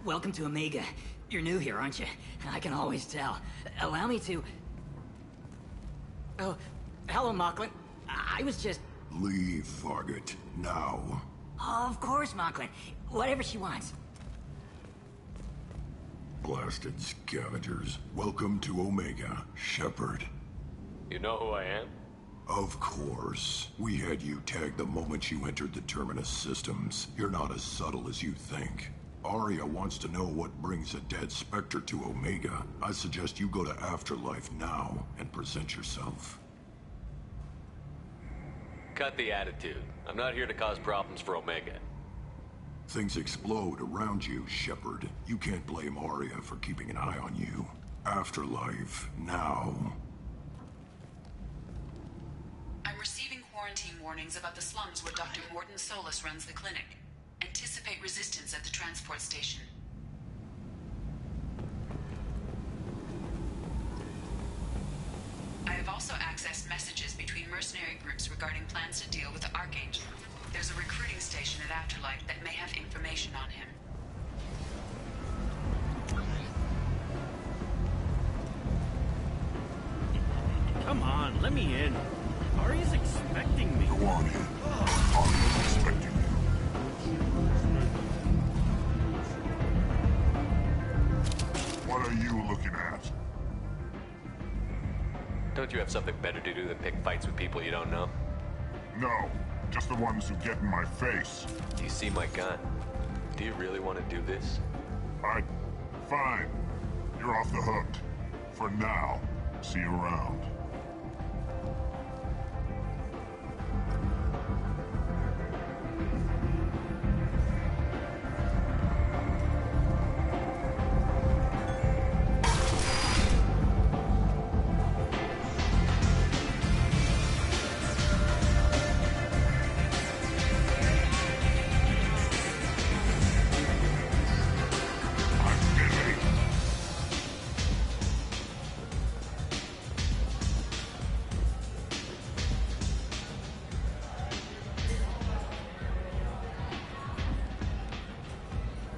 Welcome to Omega. You're new here, aren't you? I can always tell. Allow me to... Oh, hello, Mocklin. I was just... Leave, Fargate. Now. Of course, Mocklin. Whatever she wants. Blasted scavengers. Welcome to Omega, Shepard. You know who I am? Of course. We had you tagged the moment you entered the Terminus systems. You're not as subtle as you think. Aria wants to know what brings a dead Spectre to Omega. I suggest you go to Afterlife now and present yourself. Cut the attitude. I'm not here to cause problems for Omega. Things explode around you, Shepard. You can't blame Aria for keeping an eye on you. Afterlife, now. I'm receiving quarantine warnings about the slums where Dr. Mordin Solus runs the clinic. Anticipate resistance at the transport station. I have also accessed messages between mercenary groups regarding plans to deal with the Archangel. There's a recruiting station at Afterlife that may have information on him. Come on, let me in. Aria's expecting me. Go on in. Aria's expecting you. looking at? Don't you have something better to do than pick fights with people you don't know? No, just the ones who get in my face. You see my gun. Do you really want to do this? Fine. You're off the hook. For now. See you around.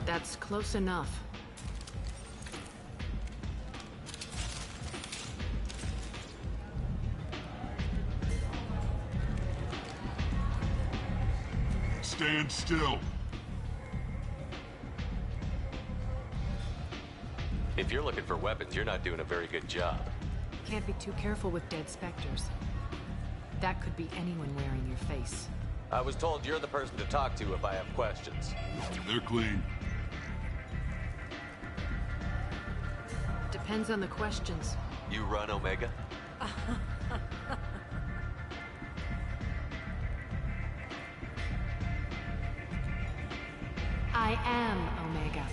That's close enough. Stand still. If you're looking for weapons, you're not doing a very good job. Can't be too careful with dead specters. That could be anyone wearing your face. I was told you're the person to talk to if I have questions. They're clean. Depends on the questions. You run Omega? I am Omega.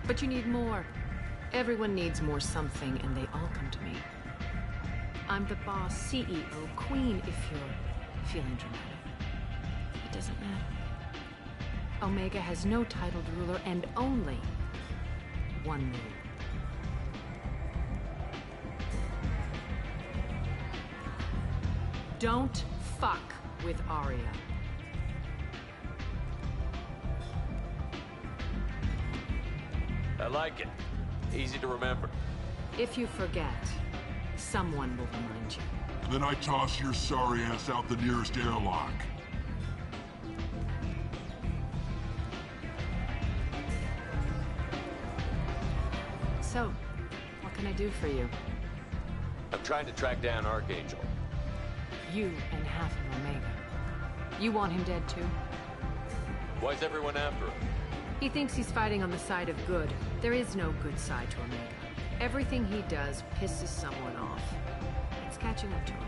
But you need more. Everyone needs more something, and they all come to me. I'm the boss, CEO, queen, if you're feeling dramatic. It doesn't matter. Omega has no titled ruler and only one rule. Don't fuck with Aria. I like it. Easy to remember. If you forget, someone will remind you. And then I toss your sorry ass out the nearest airlock. So, what can I do for you? I'm trying to track down Archangel. You and half of Omega. You want him dead too? Why's everyone after him? He thinks he's fighting on the side of good. There is no good side to Omega. Everything he does pisses someone off. It's catching up to him.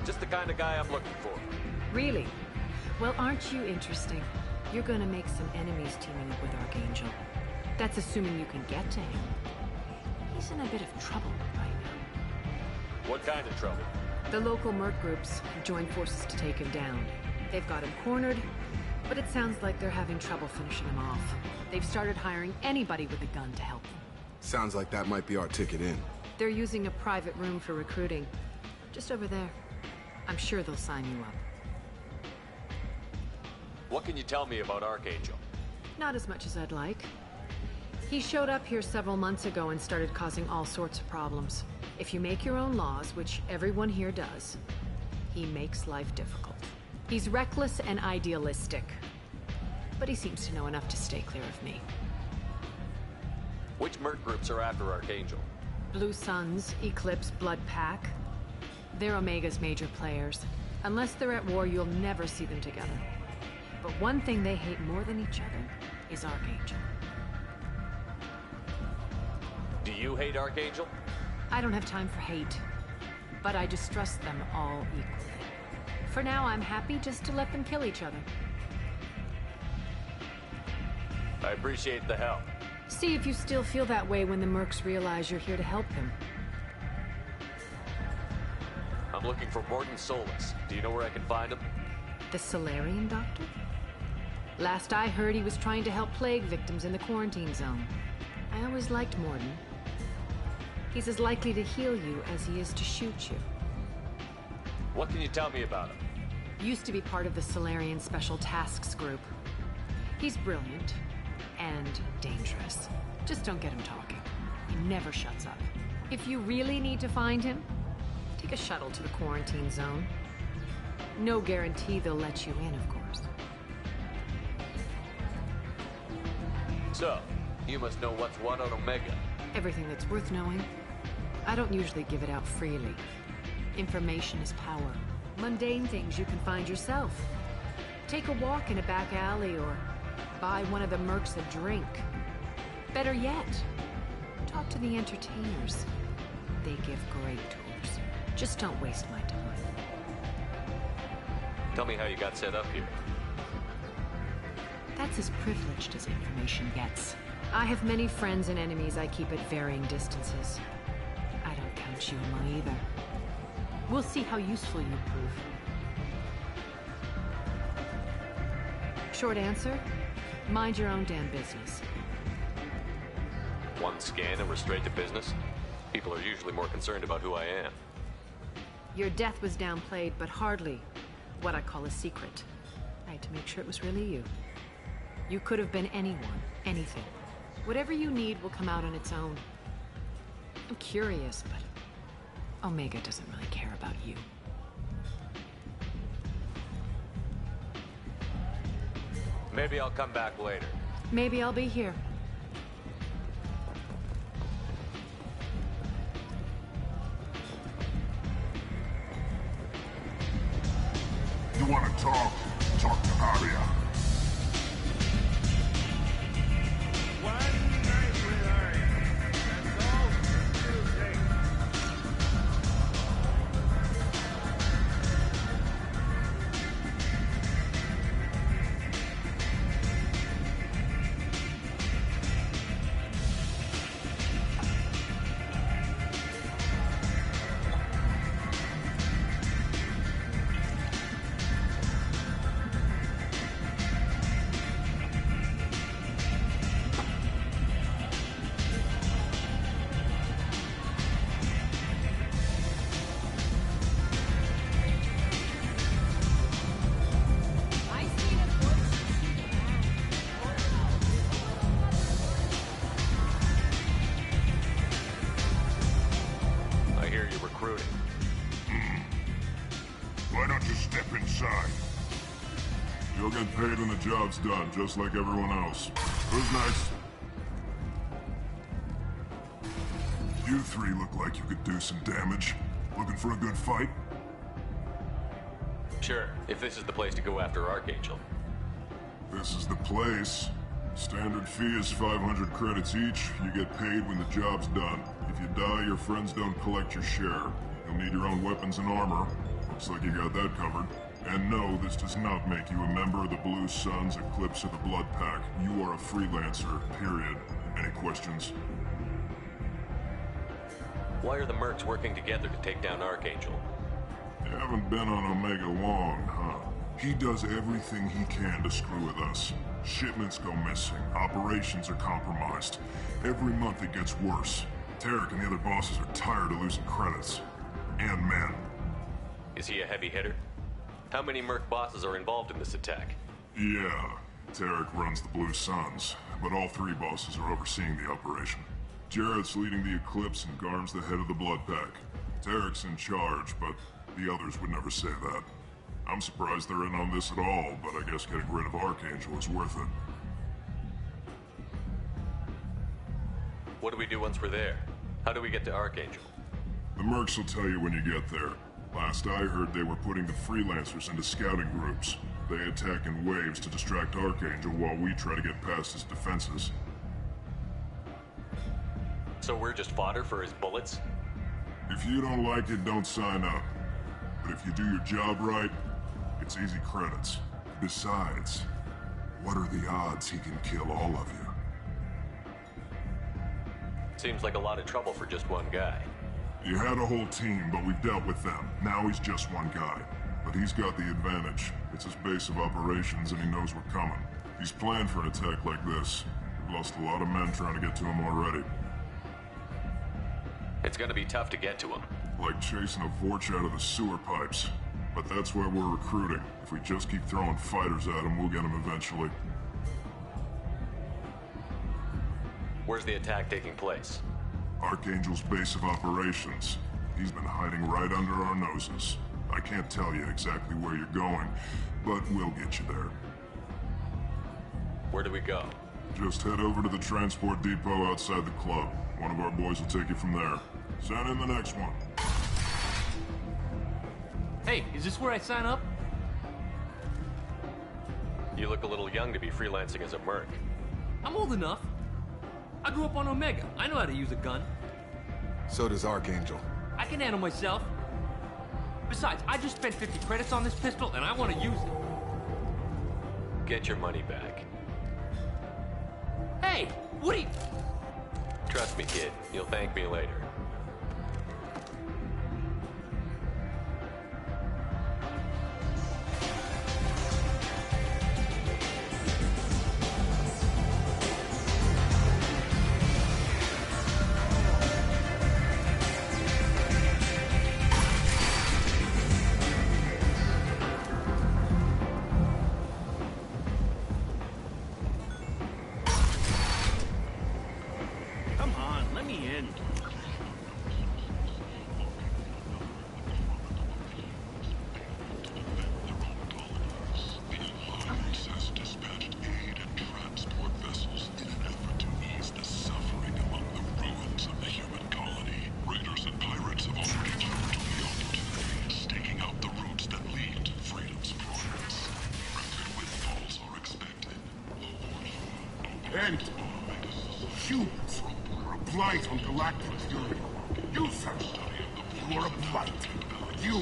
Just the kind of guy I'm looking for. Really? Well, aren't you interesting? You're gonna make some enemies teaming up with Archangel. That's assuming you can get to him. He's in a bit of trouble right now. What kind of trouble? The local merc groups have joined forces to take him down. They've got him cornered, but it sounds like they're having trouble finishing him off. They've started hiring anybody with a gun to help them. Sounds like that might be our ticket in. They're using a private room for recruiting. Just over there. I'm sure they'll sign you up. What can you tell me about Archangel? Not as much as I'd like. He showed up here several months ago and started causing all sorts of problems. If you make your own laws, which everyone here does, he makes life difficult. He's reckless and idealistic, but he seems to know enough to stay clear of me. Which merc groups are after Archangel? Blue Suns, Eclipse, Blood Pack. They're Omega's major players. Unless they're at war, you'll never see them together. But one thing they hate more than each other is Archangel. Do you hate Archangel? I don't have time for hate, but I distrust them all equally. For now, I'm happy just to let them kill each other. I appreciate the help. See if you still feel that way when the mercs realize you're here to help him. I'm looking for Mordin Solus. Do you know where I can find him? The Salarian doctor? Last I heard, he was trying to help plague victims in the quarantine zone. I always liked Mordin. He's as likely to heal you as he is to shoot you. What can you tell me about him? Used to be part of the Salarian Special Tasks Group. He's brilliant and dangerous. Just don't get him talking. He never shuts up. If you really need to find him, take a shuttle to the quarantine zone. No guarantee they'll let you in, of course. So, you must know what's what on Omega. Everything that's worth knowing. I don't usually give it out freely. Information is power. Mundane things you can find yourself. Take a walk in a back alley or buy one of the mercs a drink. Better yet, talk to the entertainers. They give great tours. Just don't waste my time. Tell me how you got set up here. That's as privileged as information gets. I have many friends and enemies I keep at varying distances. I don't count you among either. We'll see how useful you prove. Short answer? Mind your own damn business. One scan and we're straight to business? People are usually more concerned about who I am. Your death was downplayed, but hardly what I call a secret. I had to make sure it was really you. You could have been anyone, anything. Whatever you need will come out on its own. I'm curious, but Omega doesn't really care about you. Maybe I'll come back later. Maybe I'll be here. You want to talk? Talk to Aria. You'll get paid when the job's done, just like everyone else. Who's next? You three look like you could do some damage. Looking for a good fight? Sure, if this is the place to go after Archangel. This is the place. Standard fee is 500 credits each. You get paid when the job's done. If you die, your friends don't collect your share. You'll need your own weapons and armor. Looks like you got that covered. And no, this does not make you a member of the Blue Suns, Eclipse, or the Blood Pack. You are a freelancer, period. Any questions? Why are the mercs working together to take down Archangel? You haven't been on Omega long, huh? He does everything he can to screw with us. Shipments go missing, operations are compromised. Every month it gets worse. Tarek and the other bosses are tired of losing credits. And men. Is he a heavy hitter? How many merc bosses are involved in this attack? Yeah, Tarek runs the Blue Suns, but all three bosses are overseeing the operation. Jarrett's leading the Eclipse and Garm's the head of the Blood Pack. Tarek's in charge, but the others would never say that. I'm surprised they're in on this at all, but I guess getting rid of Archangel is worth it. What do we do once we're there? How do we get to Archangel? The mercs will tell you when you get there. Last I heard, they were putting the freelancers into scouting groups. They attack in waves to distract Archangel while we try to get past his defenses. So we're just fodder for his bullets? If you don't like it, don't sign up. But if you do your job right, it's easy credits. Besides, what are the odds he can kill all of you? Seems like a lot of trouble for just one guy. You had a whole team, but we've dealt with them. Now he's just one guy. But he's got the advantage. It's his base of operations and he knows we're coming. He's planned for an attack like this. We've lost a lot of men trying to get to him already. It's gonna be tough to get to him. Like chasing a Vorch out of the sewer pipes. But that's why we're recruiting. If we just keep throwing fighters at him, we'll get him eventually. Where's the attack taking place? Archangel's base of operations. He's been hiding right under our noses. I can't tell you exactly where you're going, but we'll get you there. Where do we go? Just head over to the transport depot outside the club. One of our boys will take you from there. Send in the next one. Hey, is this where I sign up? You look a little young to be freelancing as a merc. I'm old enough. I grew up on Omega. I know how to use a gun. So does Archangel. I can handle myself. Besides, I just spent 50 credits on this pistol, and I want to use it. Get your money back. Hey, what are you... Trust me, kid. You'll thank me later. And humans are a blight on galactic fury. You, sir, you are a blight. You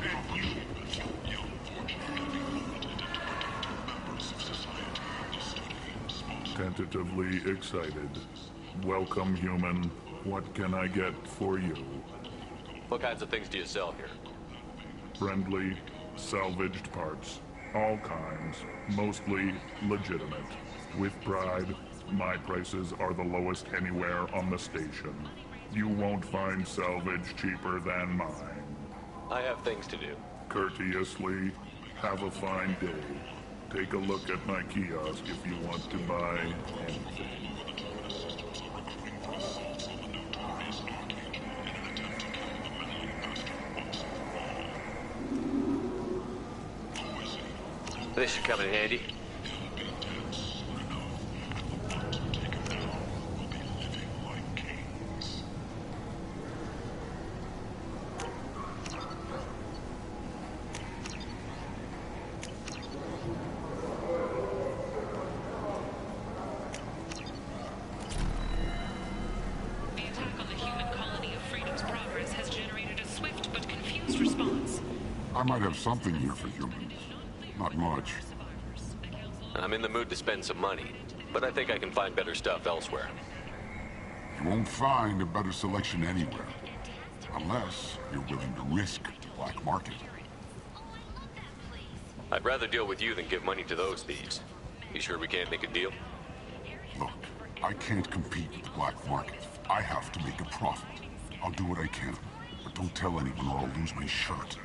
and you. Tentatively excited. Welcome, human. What can I get for you? What kinds of things do you sell here? Friendly, salvaged parts. All kinds. Mostly legitimate. With pride, my prices are the lowest anywhere on the station. You won't find salvage cheaper than mine. I have things to do. Courteously, have a fine day. Take a look at my kiosk if you want to buy anything. This should come in handy. I might have something here for humans. Not much. I'm in the mood to spend some money, but I think I can find better stuff elsewhere. You won't find a better selection anywhere. Unless you're willing to risk the black market. I'd rather deal with you than give money to those thieves. You sure we can't make a deal? Look, I can't compete with the black market. I have to make a profit. I'll do what I can, but don't tell anyone or I'll lose my shirt.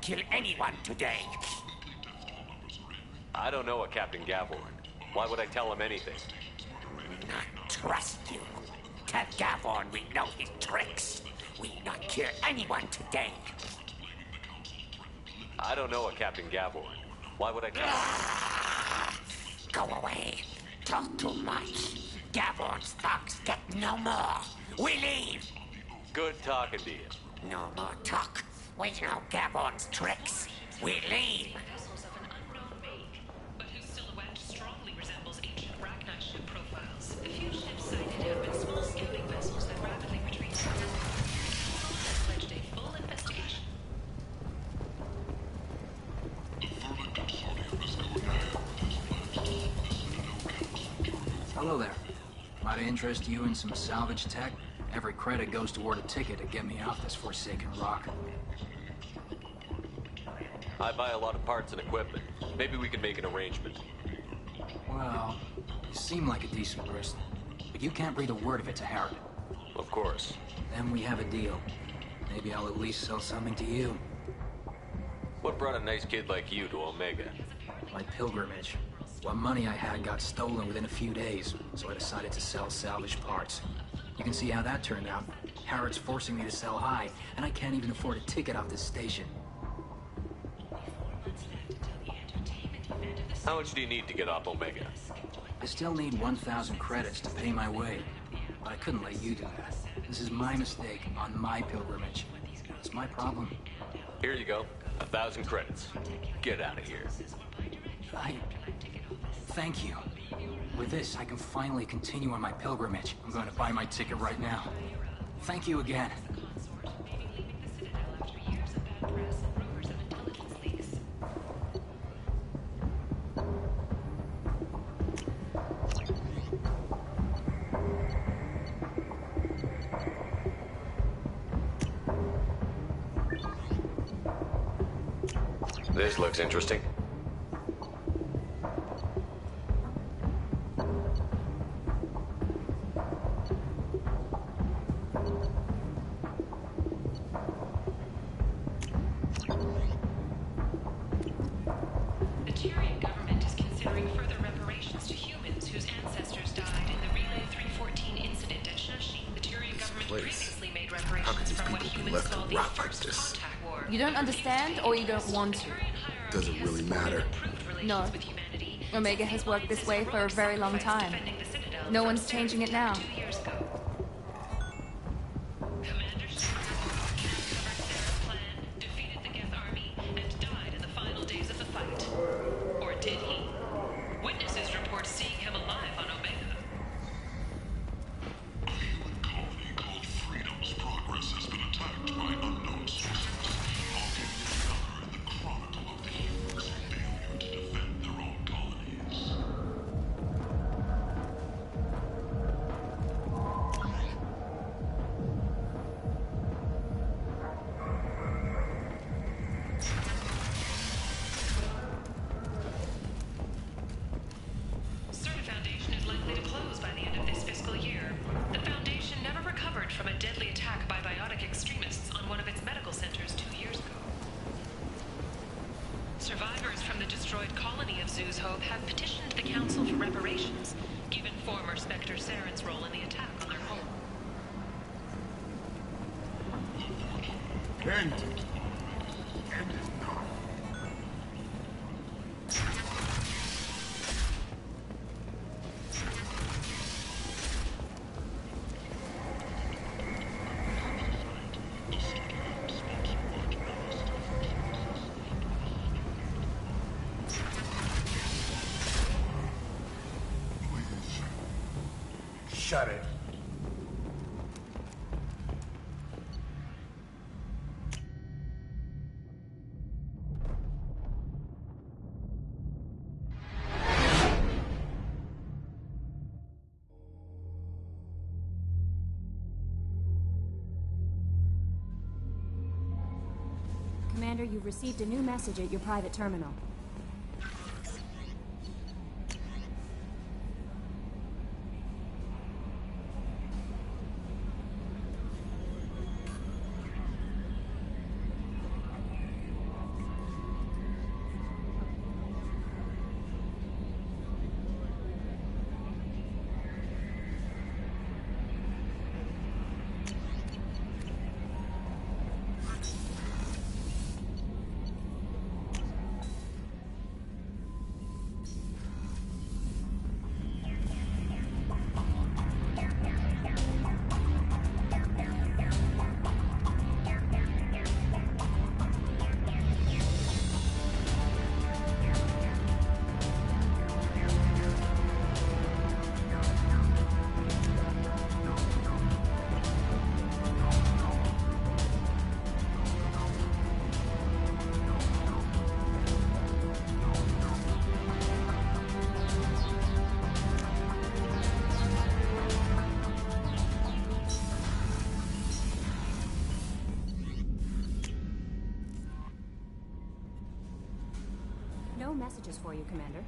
Kill anyone today. I don't know a Captain Gavorn. Why would I tell him anything? Not trust you. Tell Gavorn we know his tricks. We not kill anyone today. I don't know a Captain Gavorn. Why would I tell him? Go away. Talk too much. Gavorn's thugs get no more. We leave. Good talking to you. No more talk. We know Gavorn's tricks. We leave. Hello there. Might I interest you in some salvage tech? Every credit goes toward a ticket to get me off this forsaken rock. I buy a lot of parts and equipment. Maybe we can make an arrangement. Well, you seem like a decent person, but you can't breathe a word of it to Harrod. Of course. Then we have a deal. Maybe I'll at least sell something to you. What brought a nice kid like you to Omega? My pilgrimage. What money I had got stolen within a few days, so I decided to sell salvaged parts. You can see how that turned out. Harrod's forcing me to sell high, and I can't even afford a ticket off this station. How much do you need to get off Omega? I still need 1,000 credits to pay my way, but I couldn't let you do that. This is my mistake on my pilgrimage. It's my problem. Here you go. 1,000 credits. Get out of here. Thank you. With this, I can finally continue on my pilgrimage. I'm going to buy my ticket right now. Thank you again. This looks interesting. You don't understand, or you don't want to? Doesn't really matter. No. Omega has worked this way for a very long time. No one's changing it now. Survivors from the destroyed colony of Zoo's Hope have petitioned the Council for reparations, given former Spectre Saren's role in the attack on their home. End it. End it now. Shut it. Commander, you've received a new message at your private terminal. no messages for you, Commander.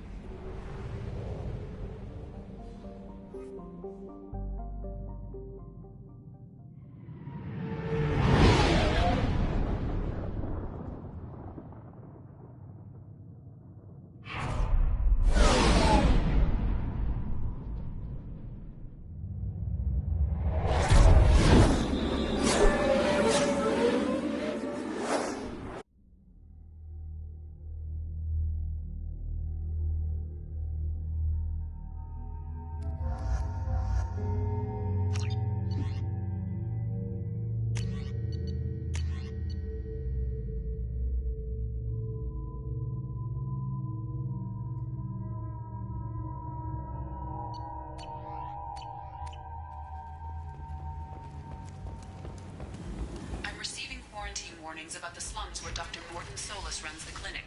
Warnings about the slums where Dr. Morton Solus runs the clinic.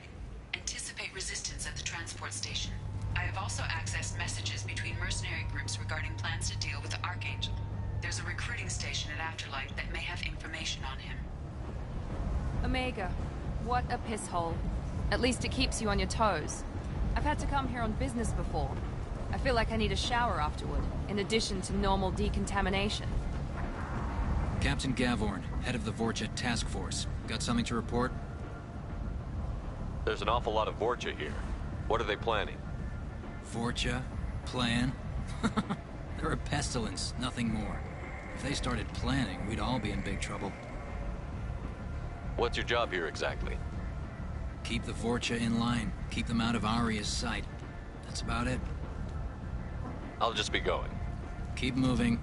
Anticipate resistance at the transport station. I have also accessed messages between mercenary groups regarding plans to deal with the Archangel. There's a recruiting station at Afterlight that may have information on him. Omega, what a piss hole. At least it keeps you on your toes. I've had to come here on business before. I feel like I need a shower afterward, in addition to normal decontamination. Captain Gavorn, head of the Vorcha Task Force. Got something to report? There's an awful lot of Vorcha here. What are they planning? Vorcha? Plan? They're a pestilence, nothing more. If they started planning, we'd all be in big trouble. What's your job here exactly? Keep the Vorcha in line. Keep them out of Aria's sight. That's about it. I'll just be going. Keep moving.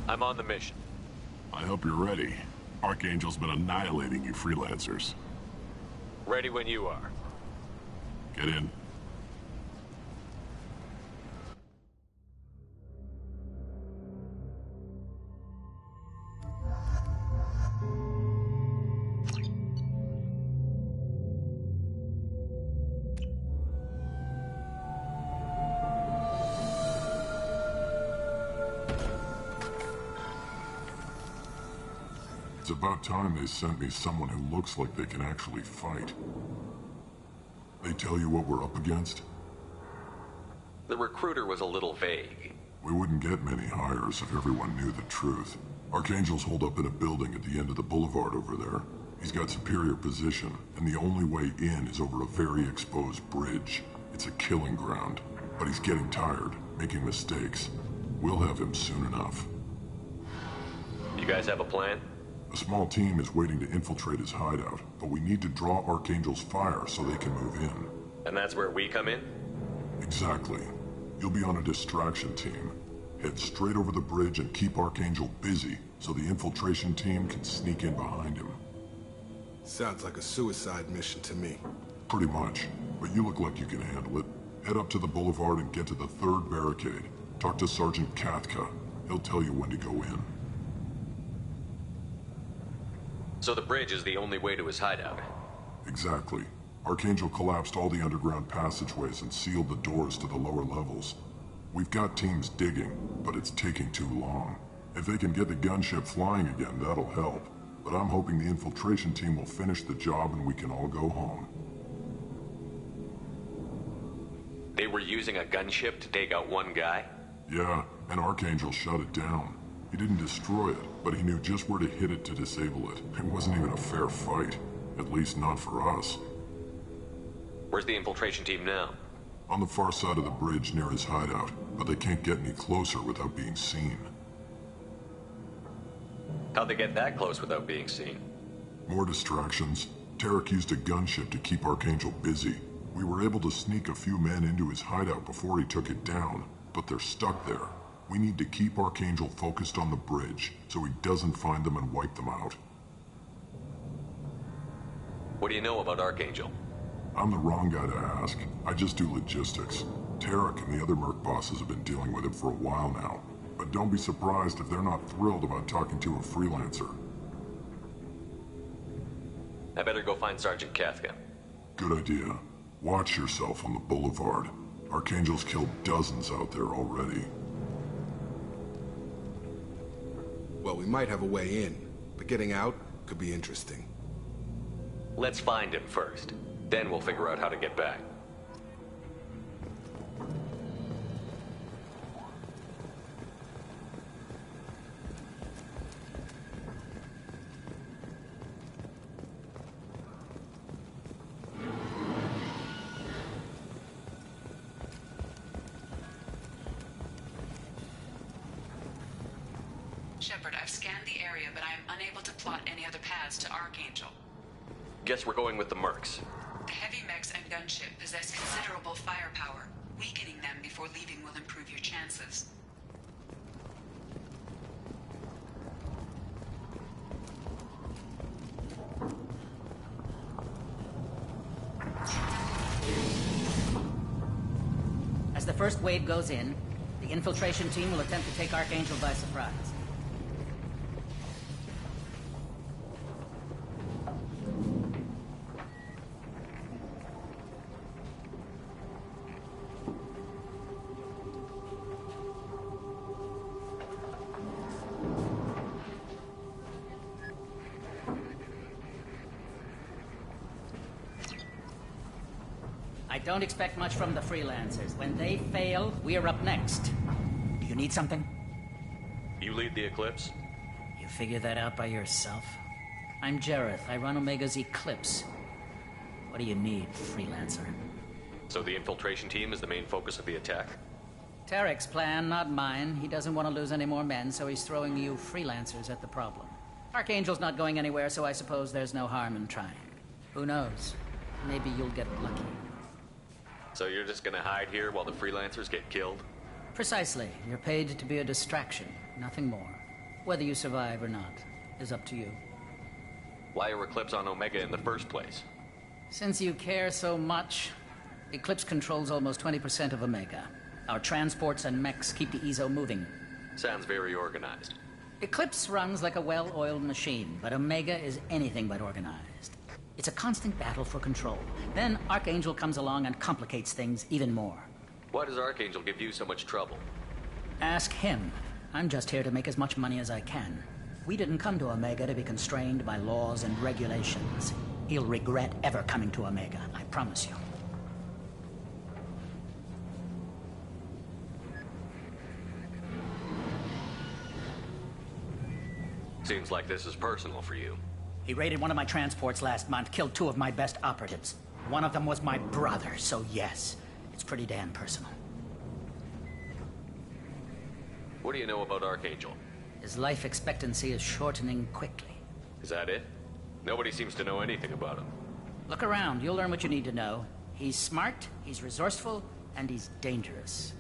I'm on the mission. I hope you're ready. Archangel's been annihilating you freelancers. Ready when you are. Get in. It's about time they sent me someone who looks like they can actually fight. They tell you what we're up against? The recruiter was a little vague. We wouldn't get many hires if everyone knew the truth. Archangel's holed up in a building at the end of the boulevard over there. He's got superior position, and the only way in is over a very exposed bridge. It's a killing ground, but he's getting tired, making mistakes. We'll have him soon enough. You guys have a plan? A small team is waiting to infiltrate his hideout, but we need to draw Archangel's fire so they can move in. And that's where we come in? Exactly. You'll be on a distraction team. Head straight over the bridge and keep Archangel busy so the infiltration team can sneak in behind him. Sounds like a suicide mission to me. Pretty much, but you look like you can handle it. Head up to the boulevard and get to the 3rd barricade. Talk to Sergeant Katka. He'll tell you when to go in. So the bridge is the only way to his hideout? Exactly. Archangel collapsed all the underground passageways and sealed the doors to the lower levels. We've got teams digging, but it's taking too long. If they can get the gunship flying again, that'll help. But I'm hoping the infiltration team will finish the job and we can all go home. They were using a gunship to take out one guy? Yeah, and Archangel shut it down. He didn't destroy it, but he knew just where to hit it to disable it. It wasn't even a fair fight. At least not for us. Where's the infiltration team now? On the far side of the bridge near his hideout, but they can't get any closer without being seen. How'd they get that close without being seen? More distractions. Tarek used a gunship to keep Archangel busy. We were able to sneak a few men into his hideout before he took it down, but they're stuck there. We need to keep Archangel focused on the bridge, so he doesn't find them and wipe them out. What do you know about Archangel? I'm the wrong guy to ask. I just do logistics. Tarek and the other Merc bosses have been dealing with him for a while now. But don't be surprised if they're not thrilled about talking to a freelancer. I better go find Sergeant Katka. Good idea. Watch yourself on the boulevard. Archangel's killed dozens out there already. Well, we might have a way in, but getting out could be interesting. Let's find him first. Then we'll figure out how to get back. Shepard, I've scanned the area, but I am unable to plot any other paths to Archangel. Guess we're going with the Mercs. The heavy mechs and gunship possess considerable firepower. Weakening them before leaving will improve your chances. As the first wave goes in, the infiltration team will attempt to take Archangel by surprise. I don't expect much from the freelancers. When they fail, we're up next. Do you need something? You lead the Eclipse? You figure that out by yourself? I'm Jareth. I run Omega's Eclipse. What do you need, freelancer? So the infiltration team is the main focus of the attack? Tarek's plan, not mine. He doesn't want to lose any more men, so he's throwing you freelancers at the problem. Archangel's not going anywhere, so I suppose there's no harm in trying. Who knows? Maybe you'll get lucky. So you're just gonna hide here while the freelancers get killed? Precisely. You're paid to be a distraction, nothing more. Whether you survive or not is up to you. Why are Eclipse on Omega in the first place? Since you care so much, Eclipse controls almost 20% of Omega. Our transports and mechs keep the EZO moving. Sounds very organized. Eclipse runs like a well-oiled machine, but Omega is anything but organized. It's a constant battle for control. Then Archangel comes along and complicates things even more. Why does Archangel give you so much trouble? Ask him. I'm just here to make as much money as I can. We didn't come to Omega to be constrained by laws and regulations. He'll regret ever coming to Omega, I promise you. Seems like this is personal for you. He raided one of my transports last month, killed 2 of my best operatives. One of them was my brother, so yes, it's pretty damn personal. What do you know about Archangel? His life expectancy is shortening quickly. Is that it? Nobody seems to know anything about him. Look around, you'll learn what you need to know. He's smart, he's resourceful, and he's dangerous.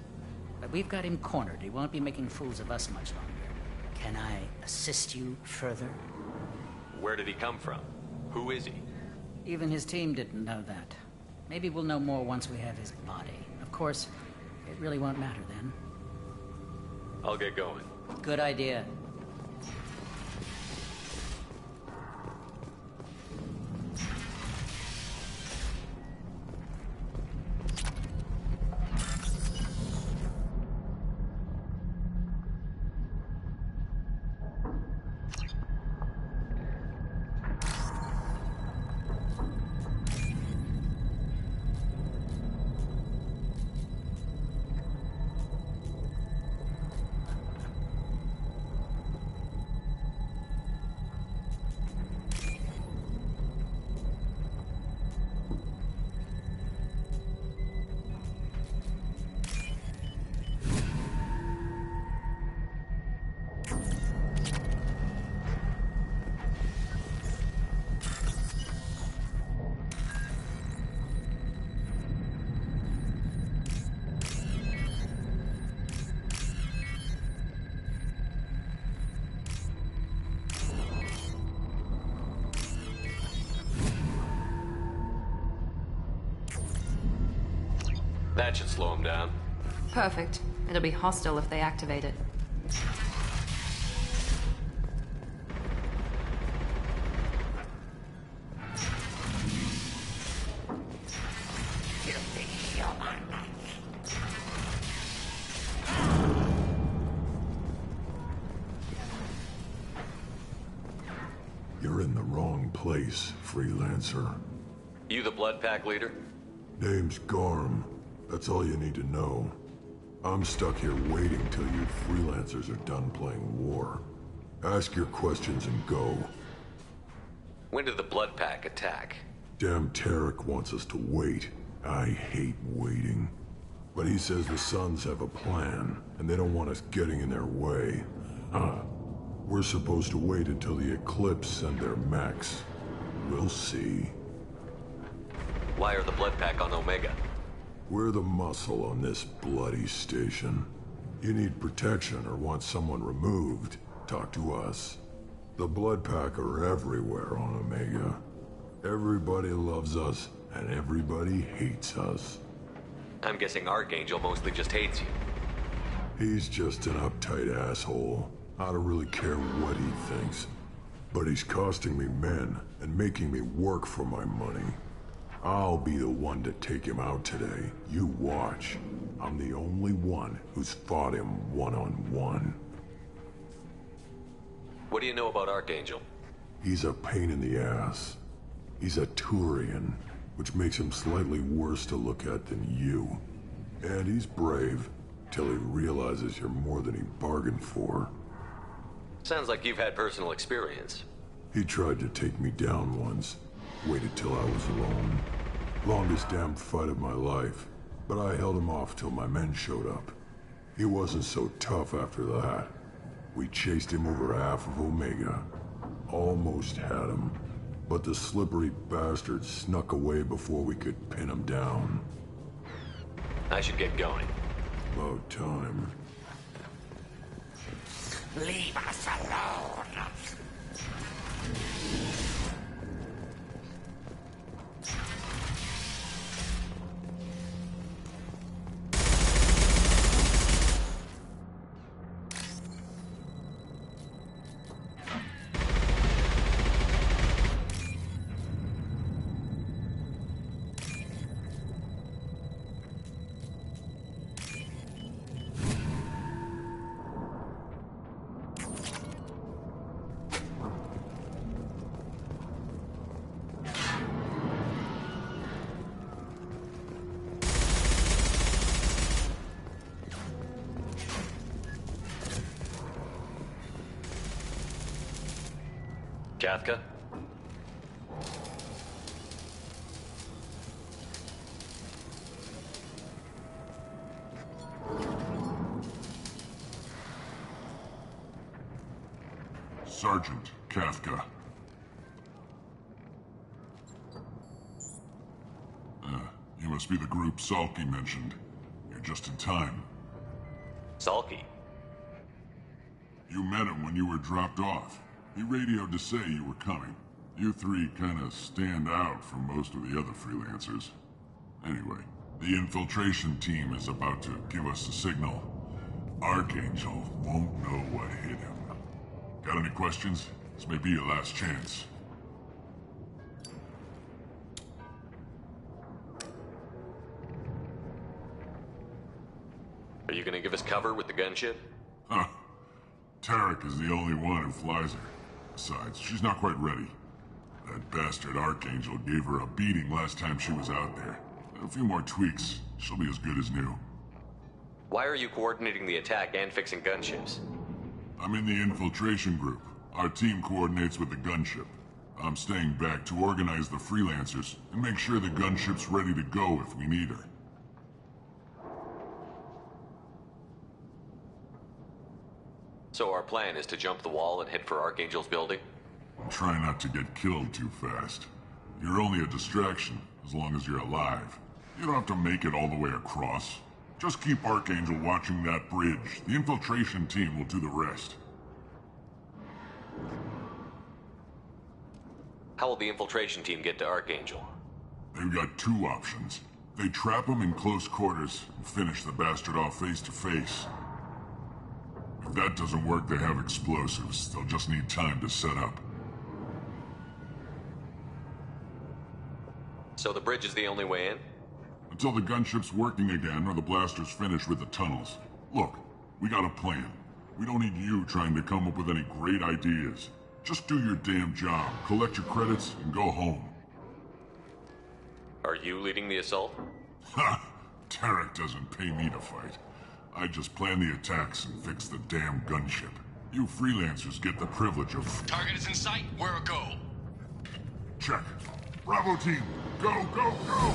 But we've got him cornered. He won't be making fools of us much longer. Can I assist you further? Where did he come from? Who is he? Even his team didn't know that. Maybe we'll know more once we have his body. Of course, it really won't matter then. I'll get going. Good idea. That should slow him down. Perfect. It'll be hostile if they activate it. You're in the wrong place, freelancer. You the Blood Pack leader? Name's Garm. That's all you need to know. I'm stuck here waiting till you freelancers are done playing war. Ask your questions and go. When did the Blood Pack attack? Damn Tarek wants us to wait. I hate waiting. But he says the Sons have a plan, and they don't want us getting in their way. We're supposed to wait until the Eclipse send their mechs. We'll see. Why are the Blood Pack on Omega? We're the muscle on this bloody station. You need protection or want someone removed, talk to us. The Blood Pack are everywhere on Omega. Everybody loves us, and everybody hates us. I'm guessing Archangel mostly just hates you. He's just an uptight asshole. I don't really care what he thinks. But he's costing me men and making me work for my money. I'll be the one to take him out today. You watch. I'm the only one who's fought him one-on-one. What do you know about Archangel? He's a pain in the ass. He's a Turian, which makes him slightly worse to look at than you. And he's brave, till he realizes you're more than he bargained for. Sounds like you've had personal experience. He tried to take me down once. Waited till I was alone. Longest damn fight of my life. But I held him off till my men showed up. He wasn't so tough after that. We chased him over half of Omega. Almost had him. But the slippery bastard snuck away before we could pin him down. I should get going. About time. Leave us alone! Kafka? Sergeant Kafka. You must be the group Salky mentioned. You're just in time. Salky? You met him when you were dropped off. He radioed to say you were coming. You three kinda stand out from most of the other freelancers. Anyway, the infiltration team is about to give us a signal. Archangel won't know what hit him. Got any questions? This may be your last chance. Are you gonna give us cover with the gunship? Huh. Tarek is the only one who flies her. Besides, she's not quite ready. That bastard Archangel gave her a beating last time she was out there. A few more tweaks, she'll be as good as new. Why are you coordinating the attack and fixing gunships? I'm in the infiltration group. Our team coordinates with the gunship. I'm staying back to organize the freelancers and make sure the gunship's ready to go if we need her. So our plan is to jump the wall and head for Archangel's building? Try not to get killed too fast. You're only a distraction, as long as you're alive. You don't have to make it all the way across. Just keep Archangel watching that bridge. The infiltration team will do the rest. How will the infiltration team get to Archangel? They've got two options. They trap him in close quarters and finish the bastard off face to face. If that doesn't work, they have explosives. They'll just need time to set up. So the bridge is the only way in? Until the gunship's working again or the blasters finish with the tunnels. Look, we got a plan. We don't need you trying to come up with any great ideas. Just do your damn job, collect your credits, and go home. Are you leading the assault? Ha! Tarek doesn't pay me to fight. I just plan the attacks and fix the damn gunship. You freelancers get the privilege of... Target is in sight. Where a go? Check. Bravo team, go, go, go!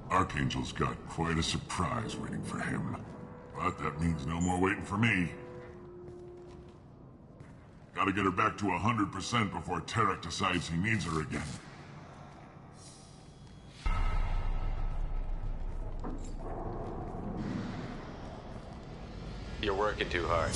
Archangel's got quite a surprise waiting for him. But that means no more waiting for me. Gotta get her back to 100% before Tarek decides he needs her again. You're working too hard.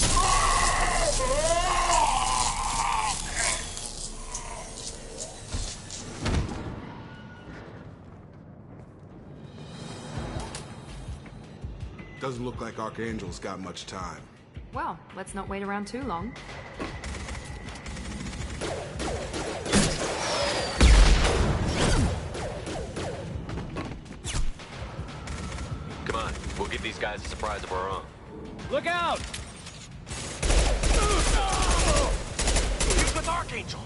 Doesn't look like Archangel's got much time. Well, let's not wait around too long. Come on, we'll give these guys a surprise of our own. Look out! He's with Archangel!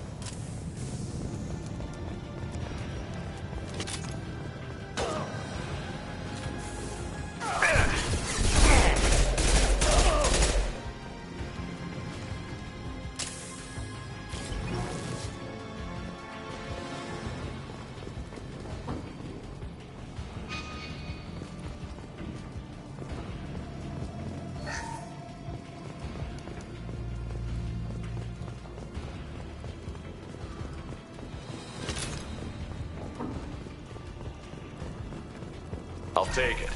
I'll take it.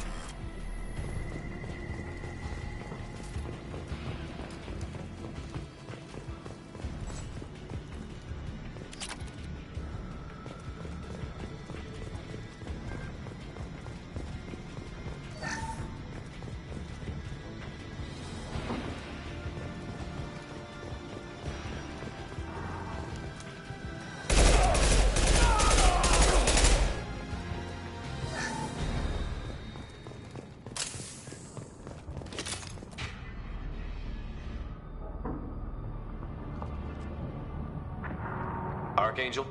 Archangel?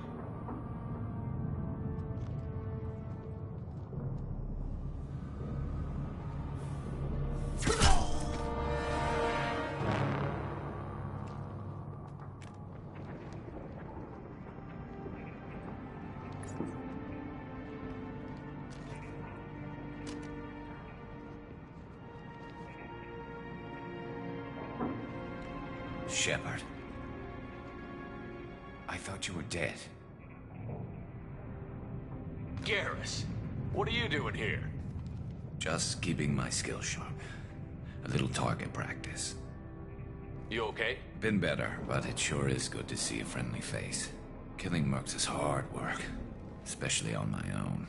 Shepard. I thought you were dead. Garrus, what are you doing here? Just keeping my skills sharp. A little target practice. You okay? Been better, but it sure is good to see a friendly face. Killing mercs is hard work, especially on my own.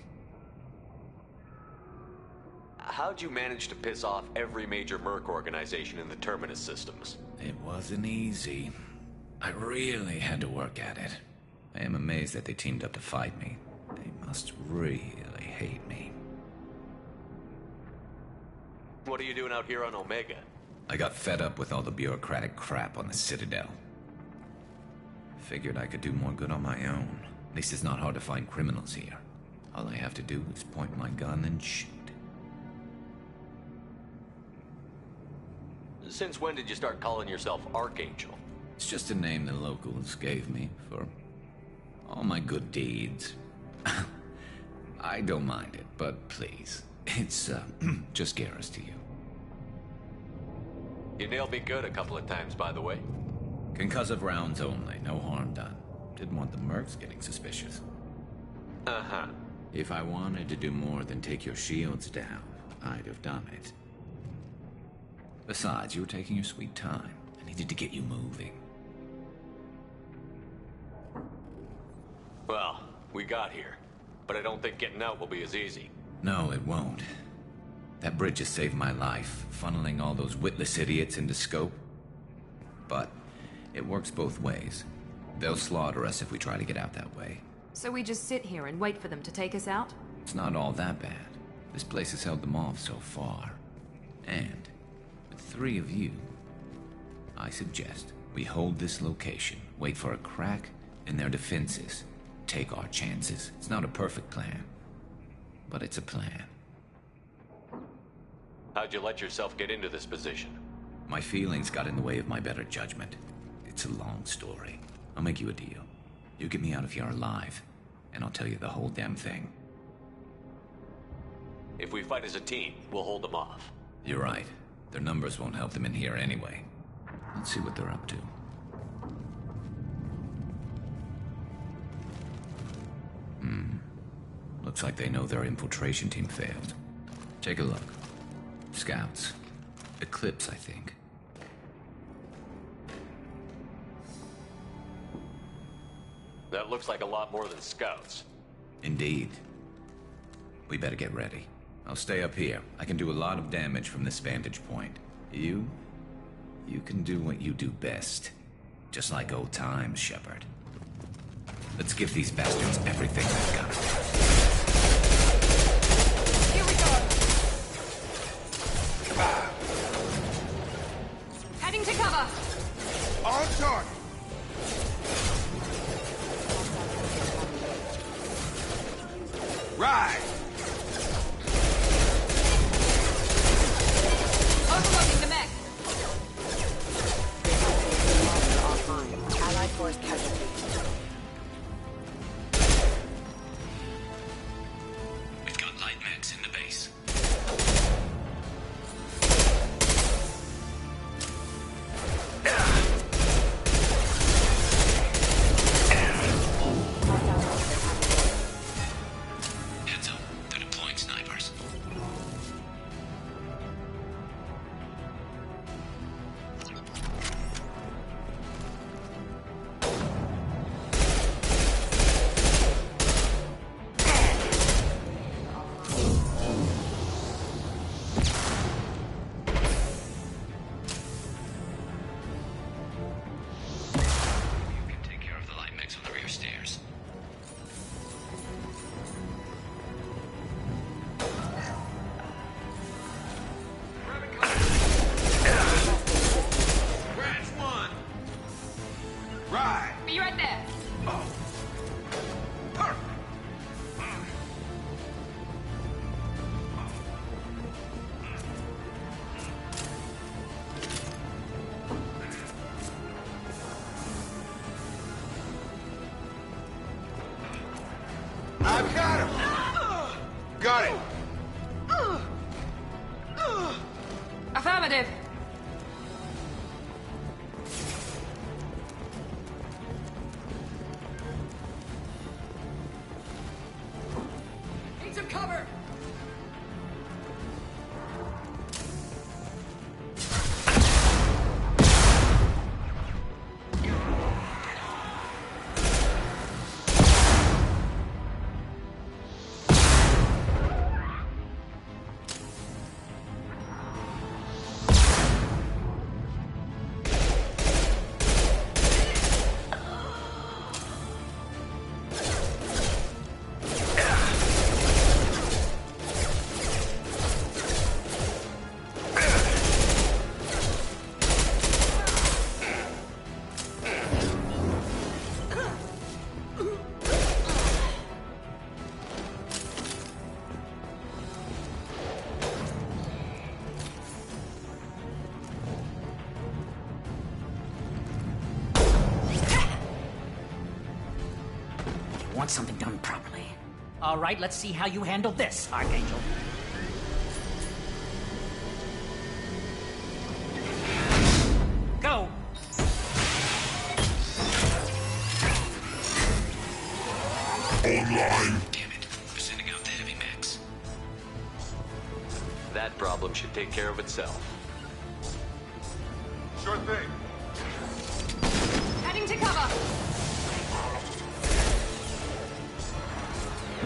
How'd you manage to piss off every major merc organization in the Terminus systems? It wasn't easy. I really had to work at it. I am amazed that they teamed up to fight me. They must really hate me. What are you doing out here on Omega? I got fed up with all the bureaucratic crap on the Citadel. Figured I could do more good on my own. At least it's not hard to find criminals here. All I have to do is point my gun and shoot. Since when did you start calling yourself Archangel? It's just a name the locals gave me for all my good deeds. I don't mind it, but please, it's just Garrus to you. You nailed me good a couple of times, by the way. Concussive rounds only, no harm done. Didn't want the mercs getting suspicious. Uh-huh. If I wanted to do more than take your shields down, I'd have done it. Besides, you were taking your sweet time. I needed to get you moving. Well, we got here. But I don't think getting out will be as easy. No, it won't. That bridge has saved my life, funneling all those witless idiots into scope. But it works both ways. They'll slaughter us if we try to get out that way. So we just sit here and wait for them to take us out? It's not all that bad. This place has held them off so far. And with 3 of you, I suggest we hold this location, wait for a crack in their defenses, take our chances. It's not a perfect plan, but it's a plan. How'd you let yourself get into this position? My feelings got in the way of my better judgment. It's a long story. I'll make you a deal. You get me out of here alive, and I'll tell you the whole damn thing. If we fight as a team, we'll hold them off. You're right. Their numbers won't help them in here anyway. Let's see what they're up to. Looks like they know their infiltration team failed. Take a look. Scouts. Eclipse, I think. That looks like a lot more than scouts. Indeed. We better get ready. I'll stay up here. I can do a lot of damage from this vantage point. You can do what you do best. Just like old times, Shepard. Let's give these bastards everything they've got. Here we go! Heading to cover! On target! Right! Overloading the mech! Offline. Allied force casualty. We've got light mechs in the base. Heads up, they're deploying snipers. Be right there! I've got him! Got it! Affirmative! Need some cover! Want something done properly. All right, let's see how you handle this, Archangel. Go! Online. Damn it. We're sending out the heavy mechs. That problem should take care of itself. Sure thing. Heading to cover!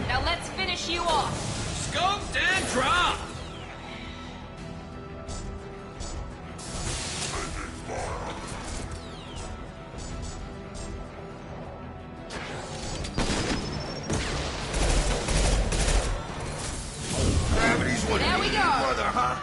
Now let's finish you off! Scoped and drop! Gravity's what There we you need, go. brother, huh?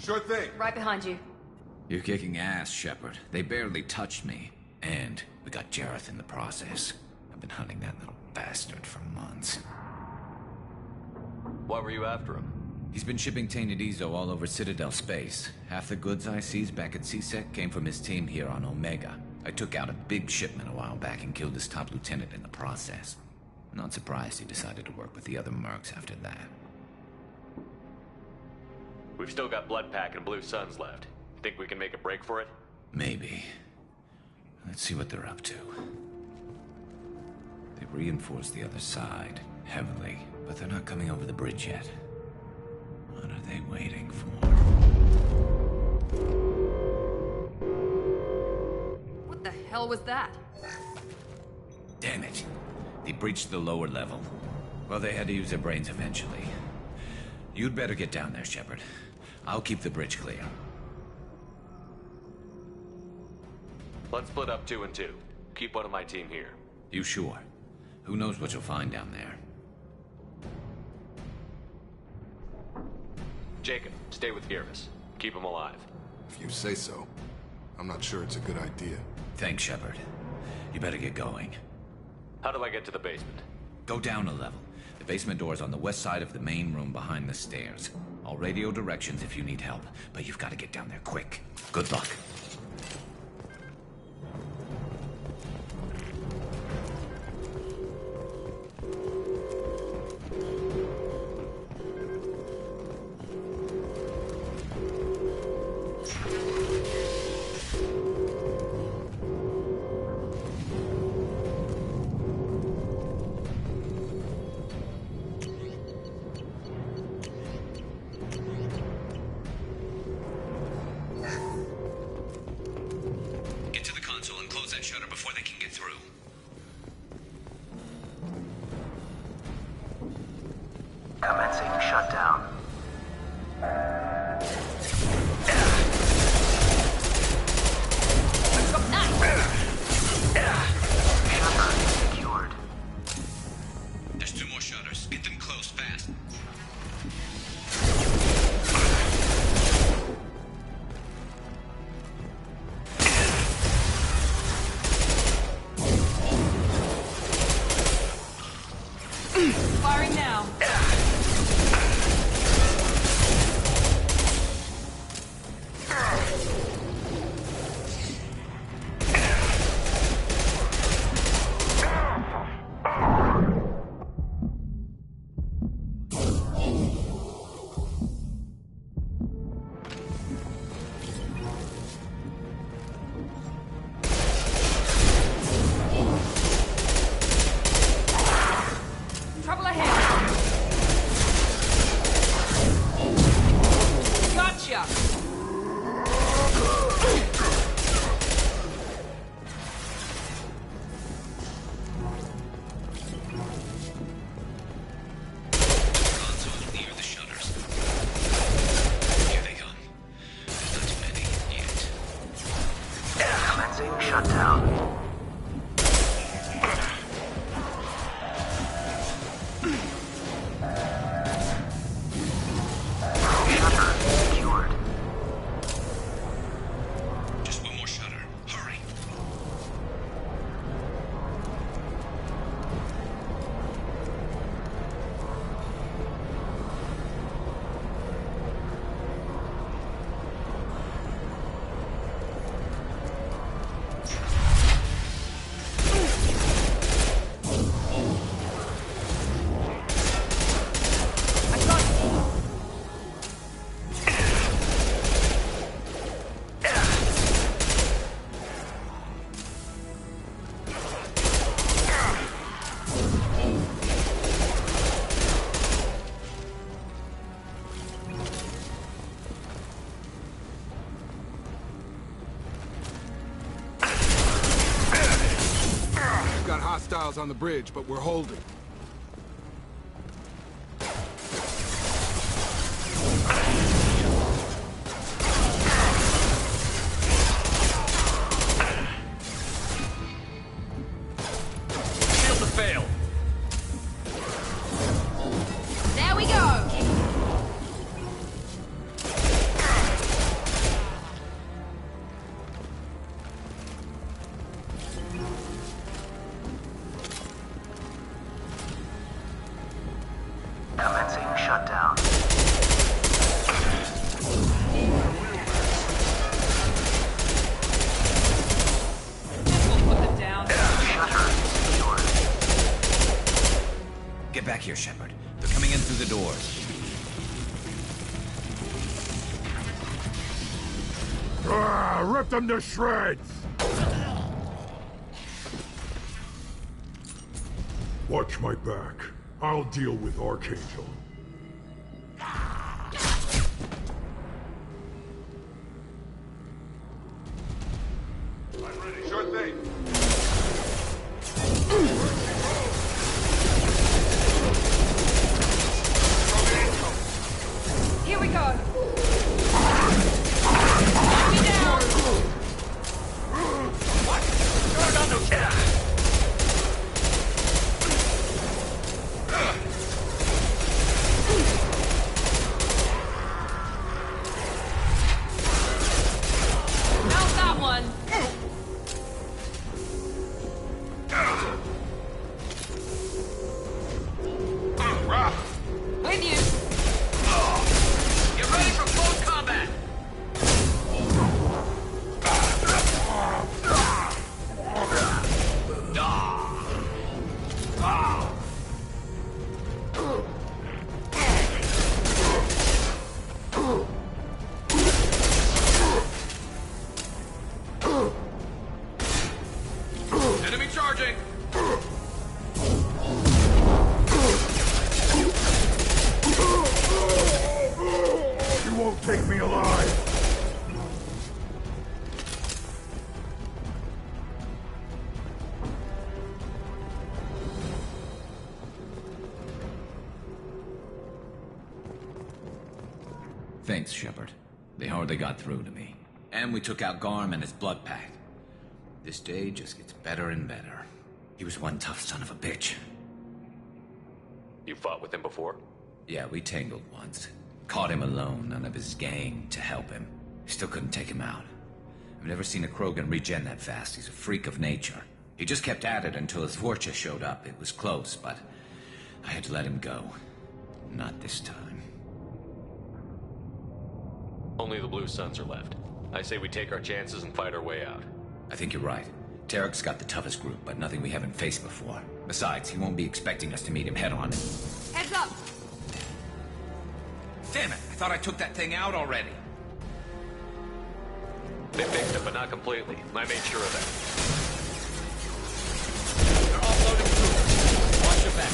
Sure thing. Right behind you. You're kicking ass, Shepard. They barely touched me. And we got Jareth in the process. I've been hunting that little bastard for months. Why were you after him? He's been shipping tainted Ezo all over Citadel space. Half the goods I seized back at CSEC came from his team here on Omega. I took out a big shipment a while back and killed his top lieutenant in the process. Not surprised he decided to work with the other mercs after that. We've still got Bloodpack and Blue Suns left. Think we can make a break for it? Maybe. Let's see what they're up to. They reinforced the other side, heavily, but they're not coming over the bridge yet. What are they waiting for? What the hell was that? Damn it. They breached the lower level. Well, they had to use their brains eventually. You'd better get down there, Shepard. I'll keep the bridge clear. Let's split up 2 and 2. Keep one of my team here. You sure? Who knows what you'll find down there? Jacob, stay with Garrus. Keep him alive. If you say so. I'm not sure it's a good idea. Thanks, Shepard. You better get going. How do I get to the basement? Go down a level. The basement door's on the west side of the main room behind the stairs. I'll radio directions if you need help, but you've got to get down there quick. Good luck. Commencing shutdown. Shutdown secured. There's 2 more shutters. Get them closed fast. Firing now. Trouble ahead. Gotcha. Console near the shutters. Here they come. There's not too many yet. Commencing shutdown. Just 1 more shutter. Hurry. We've got hostiles on the bridge, but we're holding. Shield to fail. There we go. Rip them to shreds! Watch my back. I'll deal with Archangel. I'm ready. Sure thing. Here we go. With you. Get ready for close combat. Enemy charging. You won't take me alive! Thanks, Shepard. They hardly got through to me. And we took out Garm and his blood pack. This day just gets better and better. He was one tough son of a bitch. You fought with him before? Yeah, we tangled once. Caught him alone, none of his gang to help him. Still couldn't take him out. I've never seen a Krogan regen that fast. He's a freak of nature. He just kept at it until his Vorcha showed up. It was close, but I had to let him go. Not this time. Only the Blue Suns are left. I say we take our chances and fight our way out. I think you're right. Tarek's got the toughest group, but nothing we haven't faced before. Besides, he won't be expecting us to meet him head-on. Heads up. Damn it! I thought I took that thing out already. They fixed it, but not completely. I made sure of that. They're offloading through. Watch your back.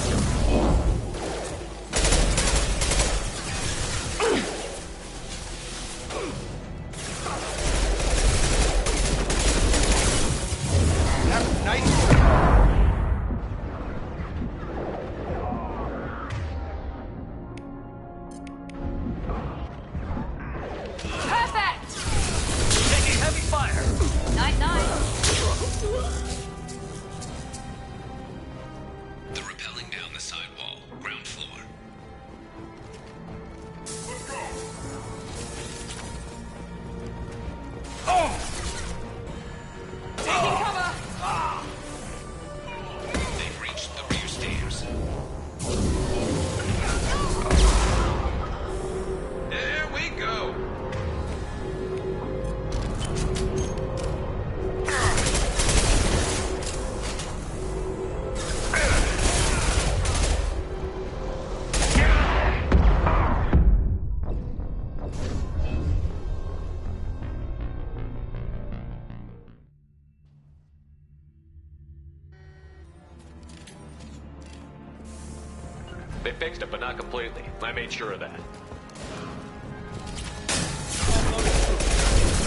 They fixed it, but not completely. I made sure of that.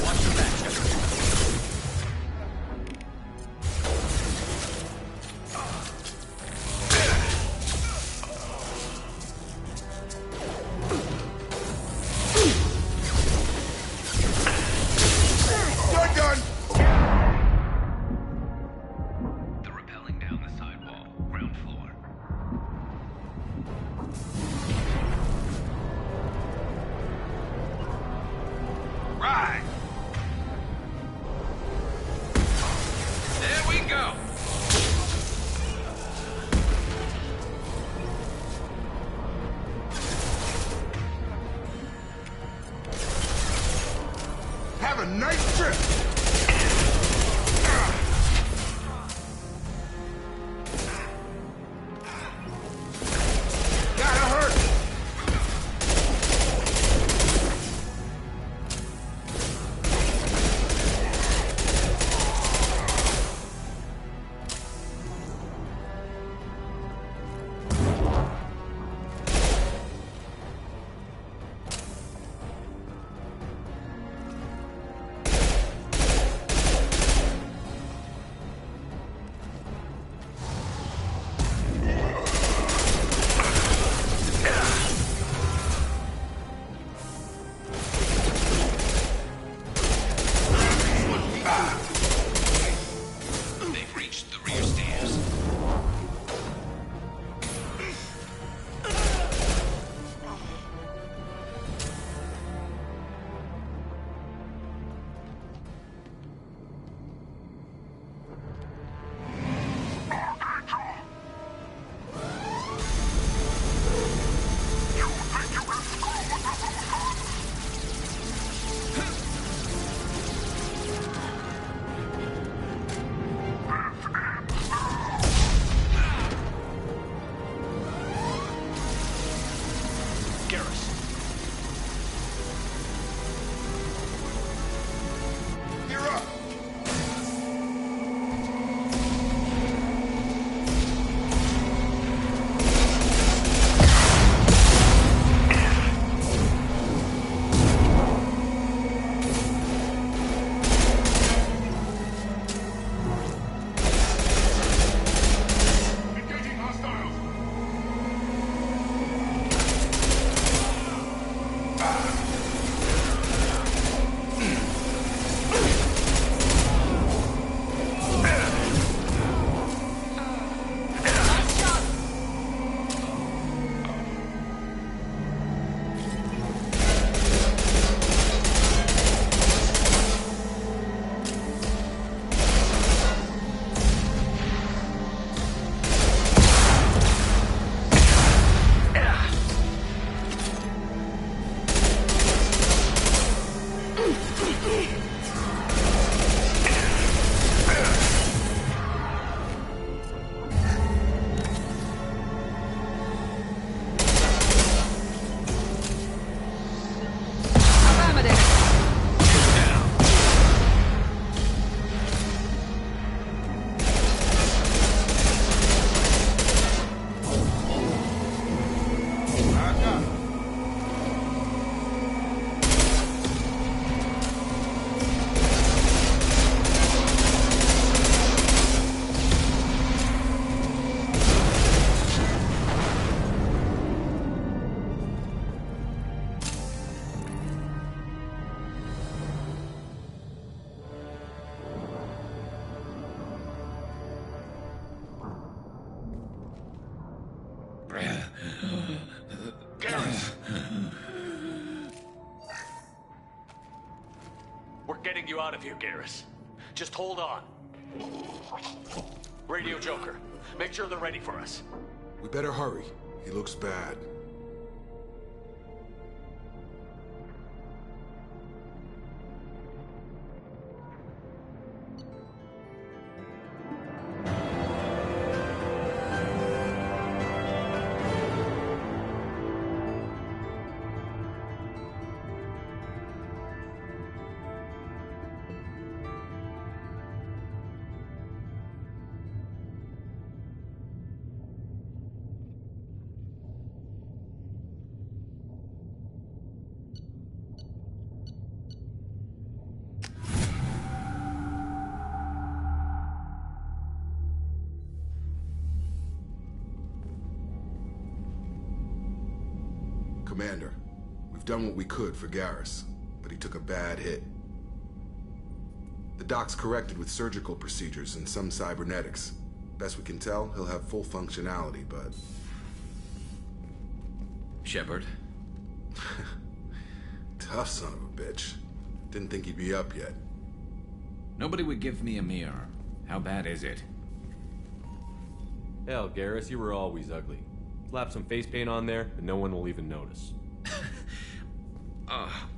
Watch your back, Shepard. Have a nice trip! Gotta hurt! We're getting you out of here, Garrus. Just hold on. Radio Joker, make sure they're ready for us. We better hurry. He looks bad. Commander, we've done what we could for Garrus, but he took a bad hit. The doc's corrected with surgical procedures and some cybernetics. Best we can tell, he'll have full functionality, but... Shepard? Tough son of a bitch. Didn't think he'd be up yet. Nobody would give me a mirror. How bad is it? Hell, Garrus, you were always ugly. Slap some face paint on there, and no one will even notice.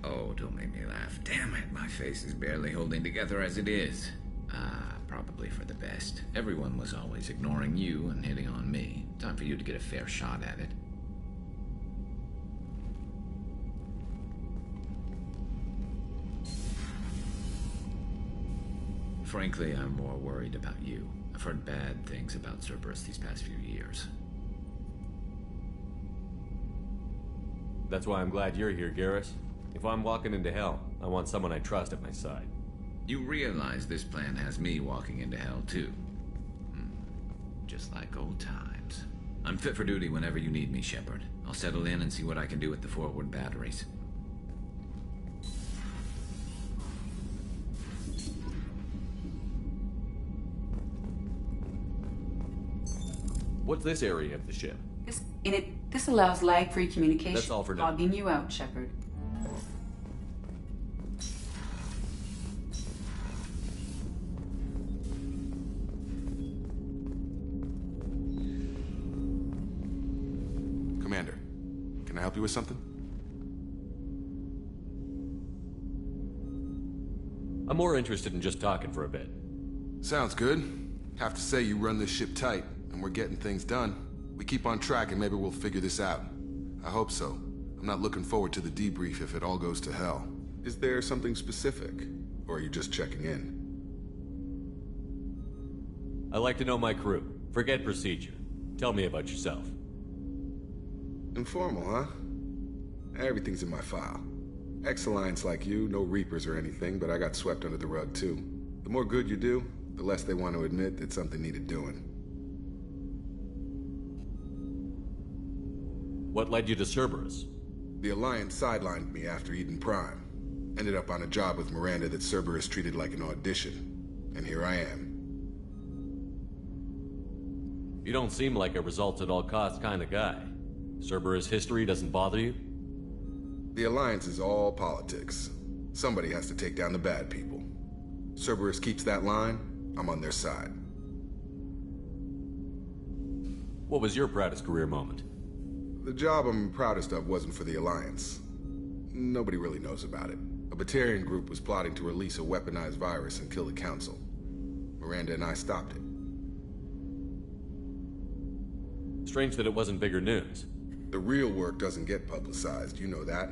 Oh, don't make me laugh. Damn it, my face is barely holding together as it is. Probably for the best. Everyone was always ignoring you and hitting on me. Time for you to get a fair shot at it. Frankly, I'm more worried about you. I've heard bad things about Cerberus these past few years. That's why I'm glad you're here, Garrus. If I'm walking into hell, I want someone I trust at my side. You realize this plan has me walking into hell, too. Just like old times. I'm fit for duty whenever you need me, Shepard. I'll settle in and see what I can do with the forward batteries. What's this area of the ship? This allows lag-free communication. That's all for now. Logging you out, Shepard. Commander, can I help you with something? I'm more interested in just talking for a bit. Sounds good. Have to say you run this ship tight, and we're getting things done. We keep on track and maybe we'll figure this out. I hope so. I'm not looking forward to the debrief if it all goes to hell. Is there something specific? Or are you just checking in? I like to know my crew. Forget procedure. Tell me about yourself. Informal, huh? Everything's in my file. Ex-Alliance like you, no Reapers or anything, but I got swept under the rug too. The more good you do, the less they want to admit that something needed doing. What led you to Cerberus? The Alliance sidelined me after Eden Prime. Ended up on a job with Miranda that Cerberus treated like an audition. And here I am. You don't seem like a results-at-all-costs kind of guy. Cerberus history doesn't bother you? The Alliance is all politics. Somebody has to take down the bad people. Cerberus keeps that line, I'm on their side. What was your proudest career moment? The job I'm proudest of wasn't for the Alliance. Nobody really knows about it. A Batarian group was plotting to release a weaponized virus and kill the Council. Miranda and I stopped it. Strange that it wasn't bigger news. The real work doesn't get publicized, you know that.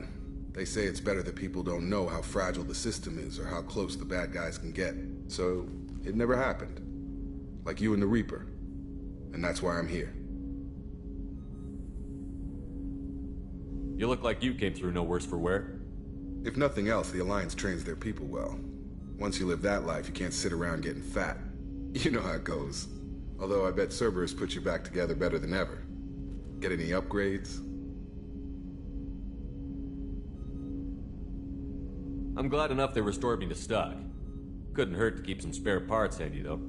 They say it's better that people don't know how fragile the system is or how close the bad guys can get. So, it never happened. Like you and the Reaper. And that's why I'm here. You look like you came through no worse for wear. If nothing else, the Alliance trains their people well. Once you live that life, you can't sit around getting fat. You know how it goes. Although I bet Cerberus put you back together better than ever. Get any upgrades? I'm glad enough they restored me to stock. Couldn't hurt to keep some spare parts handy, though.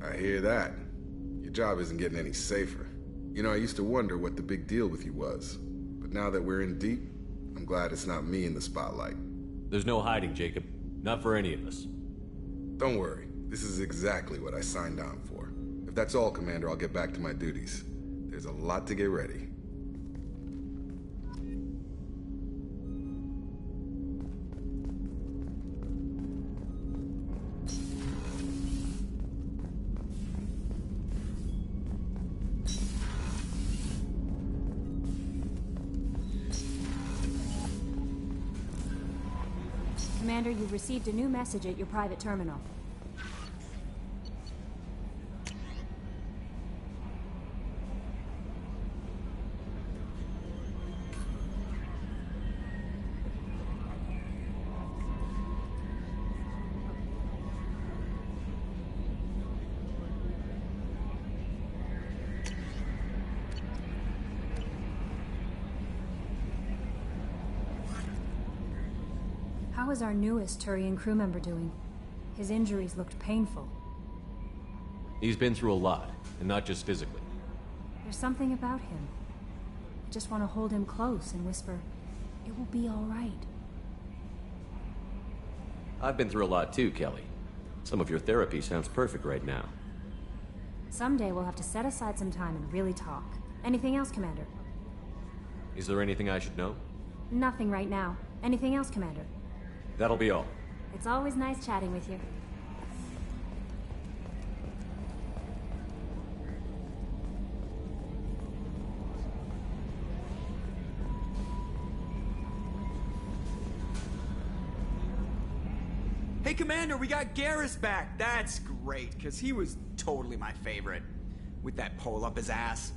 I hear that. Your job isn't getting any safer. You know, I used to wonder what the big deal with you was. But now that we're in deep, I'm glad it's not me in the spotlight. There's no hiding, Jacob. Not for any of us. Don't worry. This is exactly what I signed on for. If that's all, Commander, I'll get back to my duties. There's a lot to get ready. Commander, you've received a new message at your private terminal. How is our newest Turian crew member doing? His injuries looked painful. He's been through a lot, and not just physically. There's something about him. I just want to hold him close and whisper, "It will be all right." I've been through a lot too, Kelly. Some of your therapy sounds perfect right now. Someday we'll have to set aside some time and really talk. Anything else, Commander? Is there anything I should know? Nothing right now. Anything else, Commander? That'll be all. It's always nice chatting with you. Hey, Commander, we got Garrus back. That's great, because he was totally my favorite. With that pole up his ass.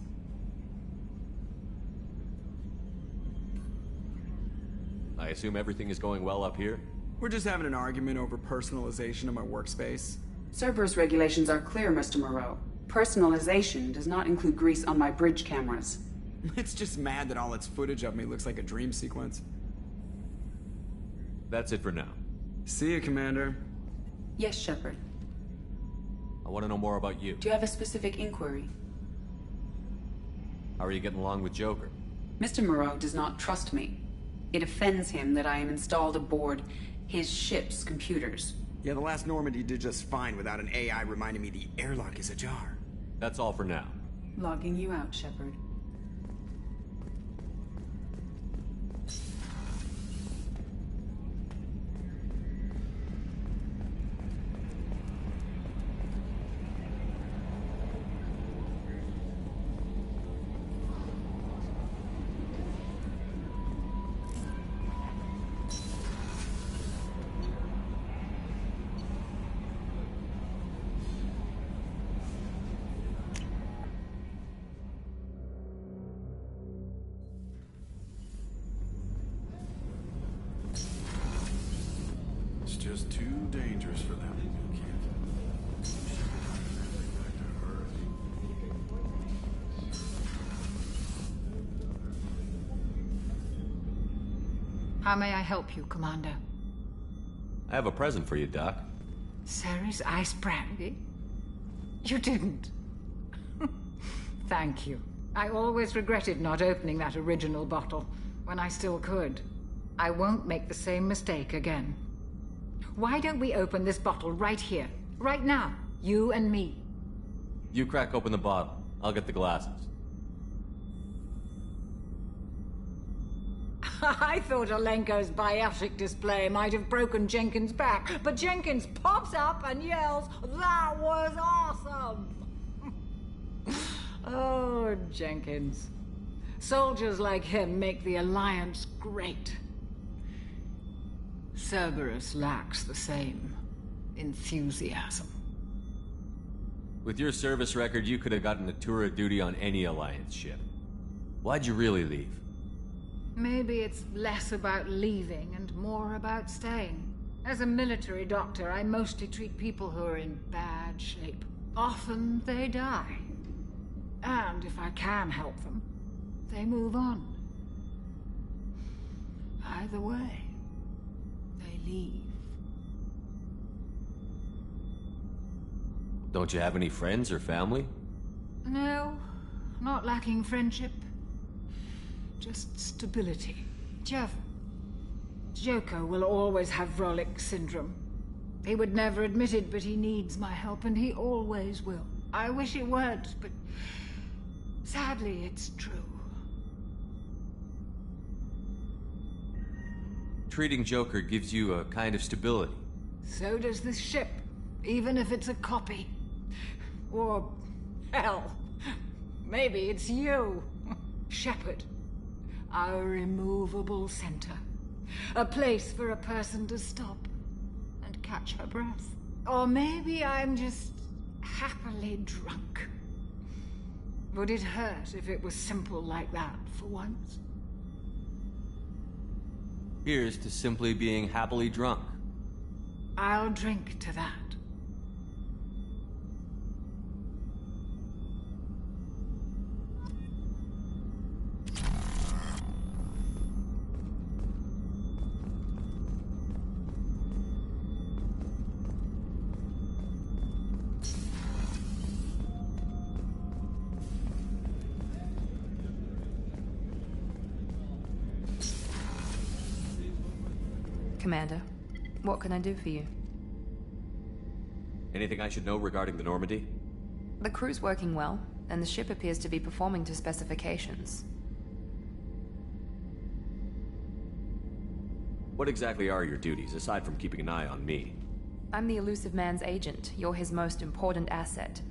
I assume everything is going well up here? We're just having an argument over personalization of my workspace. Cerberus regulations are clear, Mr. Moreau. Personalization does not include grease on my bridge cameras. It's just mad that all its footage of me looks like a dream sequence. That's it for now. See you, Commander. Yes, Shepard. I want to know more about you. Do you have a specific inquiry? How are you getting along with Joker? Mr. Moreau does not trust me. It offends him that I am installed aboard his ship's computers. Yeah, the last Normandy did just fine without an AI reminding me the airlock is ajar. That's all for now. Logging you out, Shepard. Just too dangerous for them. You can't. Back to Earth. How may I help you, Commander? I have a present for you, Doc. Ceres ice brandy? You didn't. Thank you. I always regretted not opening that original bottle when I still could. I won't make the same mistake again. Why don't we open this bottle right here, right now, you and me? You crack open the bottle. I'll get the glasses. I thought Alenko's biotic display might have broken Jenkins' back, but Jenkins pops up and yells, "That was awesome!" Oh, Jenkins. Soldiers like him make the Alliance great. Cerberus lacks the same enthusiasm. With your service record, you could have gotten a tour of duty on any Alliance ship. Why'd you really leave? Maybe it's less about leaving and more about staying. As a military doctor, I mostly treat people who are in bad shape. Often they die. And if I can help them, they move on. Either way, they leave. Don't you have any friends or family? No, not lacking friendship. Just stability. Jeff, Joker will always have Vrolic syndrome. He would never admit it, but he needs my help, and he always will. I wish it weren't, but sadly, it's true. Treating Joker gives you a kind of stability. So does this ship, even if it's a copy. Or, hell, maybe it's you, Shepard. Our immovable center. A place for a person to stop and catch her breath. Or maybe I'm just happily drunk. Would it hurt if it was simple like that for once? Here's to simply being happily drunk. I'll drink to that. Commander, what can I do for you? Anything I should know regarding the Normandy? The crew's working well, and the ship appears to be performing to specifications. What exactly are your duties, aside from keeping an eye on me? I'm the Elusive Man's agent. You're his most important asset.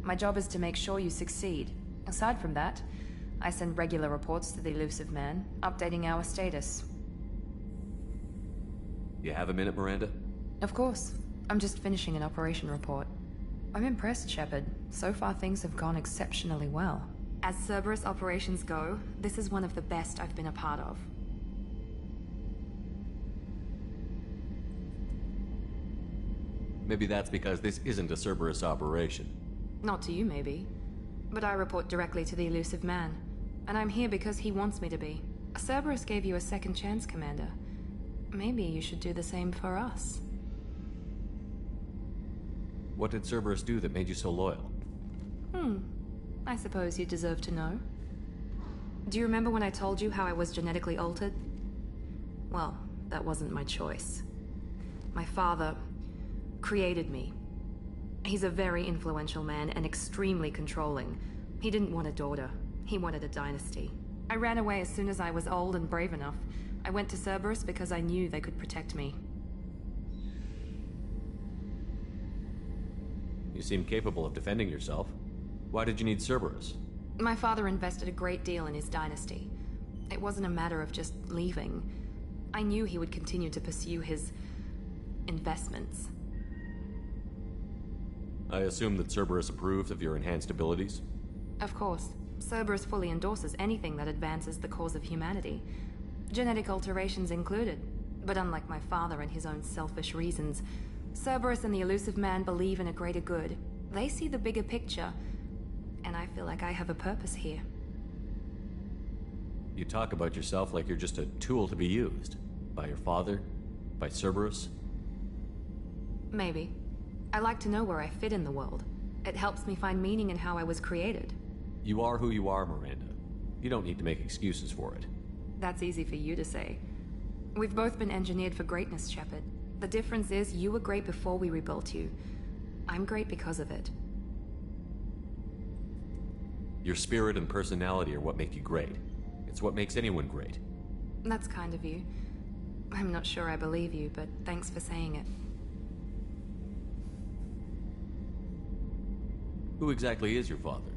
My job is to make sure you succeed. Aside from that, I send regular reports to the Elusive Man, updating our status. You have a minute, Miranda? Of course. I'm just finishing an operation report. I'm impressed, Shepard. So far things have gone exceptionally well. As Cerberus operations go, this is one of the best I've been a part of. Maybe that's because this isn't a Cerberus operation. Not to you, maybe. But I report directly to the Elusive Man. And I'm here because he wants me to be. Cerberus gave you a second chance, Commander. Maybe you should do the same for us. What did Cerberus do that made you so loyal? I suppose you deserve to know. Do you remember when I told you how I was genetically altered? Well, that wasn't my choice. My father created me. He's a very influential man and extremely controlling. He didn't want a daughter. He wanted a dynasty. I ran away as soon as I was old and brave enough. I went to Cerberus because I knew they could protect me. You seem capable of defending yourself. Why did you need Cerberus? My father invested a great deal in his dynasty. It wasn't a matter of just leaving. I knew he would continue to pursue his investments. I assume that Cerberus approved of your enhanced abilities? Of course. Cerberus fully endorses anything that advances the cause of humanity. Genetic alterations included. But unlike my father and his own selfish reasons, Cerberus and the Elusive Man believe in a greater good. They see the bigger picture, and I feel like I have a purpose here. You talk about yourself like you're just a tool to be used. By your father? By Cerberus? Maybe. I like to know where I fit in the world. It helps me find meaning in how I was created. You are who you are, Miranda. You don't need to make excuses for it. That's easy for you to say. We've both been engineered for greatness, Shepard. The difference is you were great before we rebuilt you. I'm great because of it. Your spirit and personality are what make you great. It's what makes anyone great. That's kind of you. I'm not sure I believe you, but thanks for saying it. Who exactly is your father?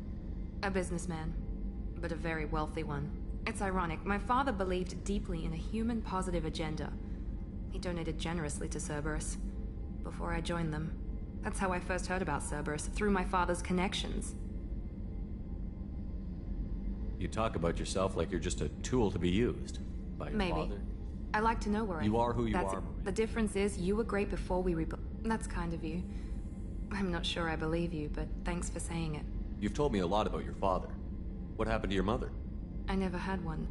A businessman, but a very wealthy one. It's ironic, my father believed deeply in a human-positive agenda. He donated generously to Cerberus before I joined them. That's how I first heard about Cerberus, through my father's connections. You talk about yourself like you're just a tool to be used. By your father? I like to know where You are who you That's are, it. Marie. The difference is you were great before we rebuilt. That's kind of you. I'm not sure I believe you, but thanks for saying it. You've told me a lot about your father. What happened to your mother? I never had one.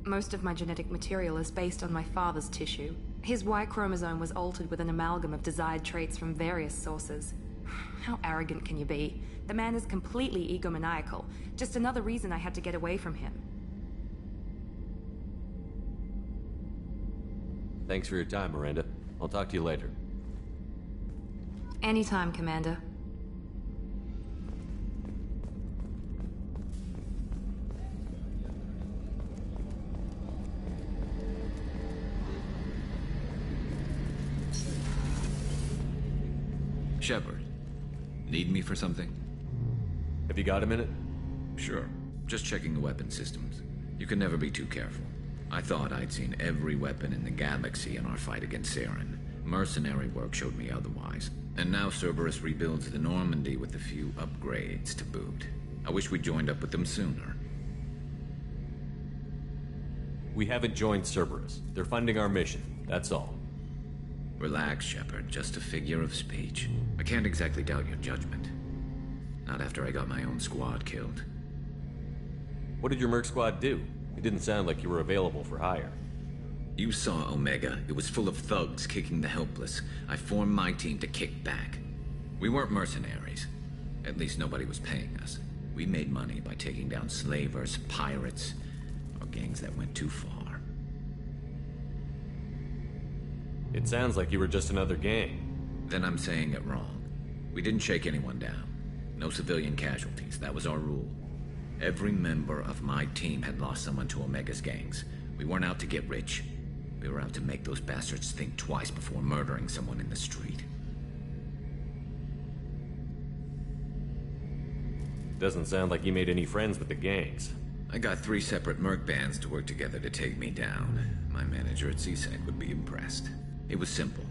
Most of my genetic material is based on my father's tissue. His Y chromosome was altered with an amalgam of desired traits from various sources. How arrogant can you be? The man is completely egomaniacal. Just another reason I had to get away from him. Thanks for your time, Miranda. I'll talk to you later. Anytime, Commander. Shepard, need me for something? Have you got a minute? Sure. Just checking the weapon systems. You can never be too careful. I thought I'd seen every weapon in the galaxy in our fight against Saren. Mercenary work showed me otherwise. And now Cerberus rebuilds the Normandy with a few upgrades to boot. I wish we'd joined up with them sooner. We haven't joined Cerberus. They're funding our mission, that's all. Relax, Shepard. Just a figure of speech. I can't exactly doubt your judgment. Not after I got my own squad killed. What did your merc squad do? It didn't sound like you were available for hire. You saw Omega. It was full of thugs kicking the helpless. I formed my team to kick back. We weren't mercenaries. At least nobody was paying us. We made money by taking down slavers, pirates, or gangs that went too far. It sounds like you were just another gang. Then I'm saying it wrong. We didn't shake anyone down. No civilian casualties. That was our rule. Every member of my team had lost someone to Omega's gangs. We weren't out to get rich. We were out to make those bastards think twice before murdering someone in the street. Doesn't sound like you made any friends with the gangs. I got 3 separate merc bands to work together to take me down. My manager at CSEC would be impressed. It was simple.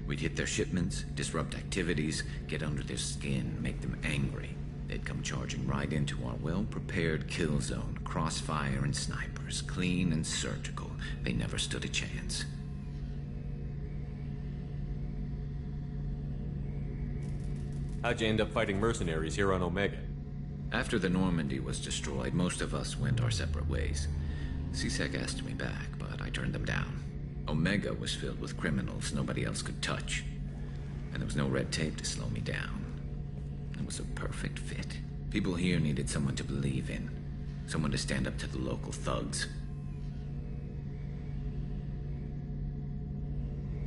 We'd hit their shipments, disrupt activities, get under their skin, make them angry. They'd come charging right into our well-prepared kill zone, crossfire and snipers, clean and surgical. They never stood a chance. How'd you end up fighting mercenaries here on Omega? After the Normandy was destroyed, most of us went our separate ways. CSEC asked me back, but I turned them down. Omega was filled with criminals nobody else could touch. And there was no red tape to slow me down. It was a perfect fit. People here needed someone to believe in. Someone to stand up to the local thugs.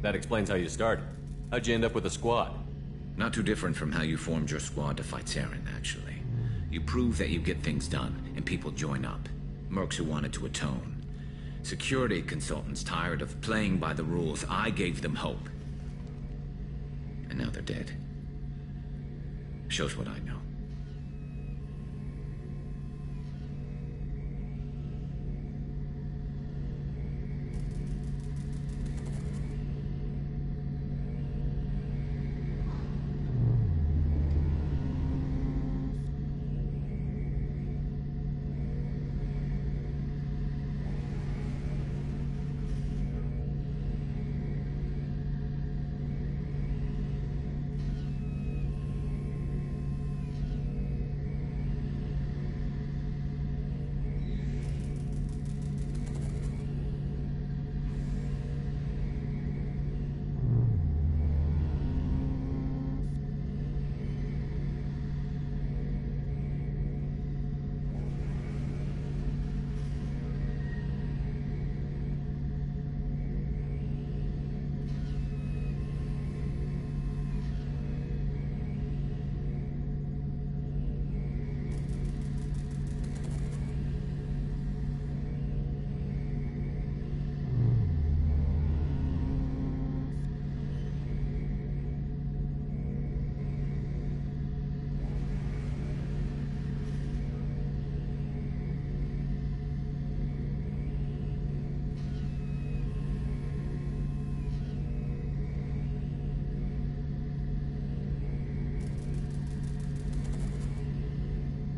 That explains how you started. How'd you end up with a squad? Not too different from how you formed your squad to fight Saren, actually. You prove that you get things done, and people join up. Mercs who wanted to atone. Security consultants tired of playing by the rules. I gave them hope. And now they're dead. Shows what I know.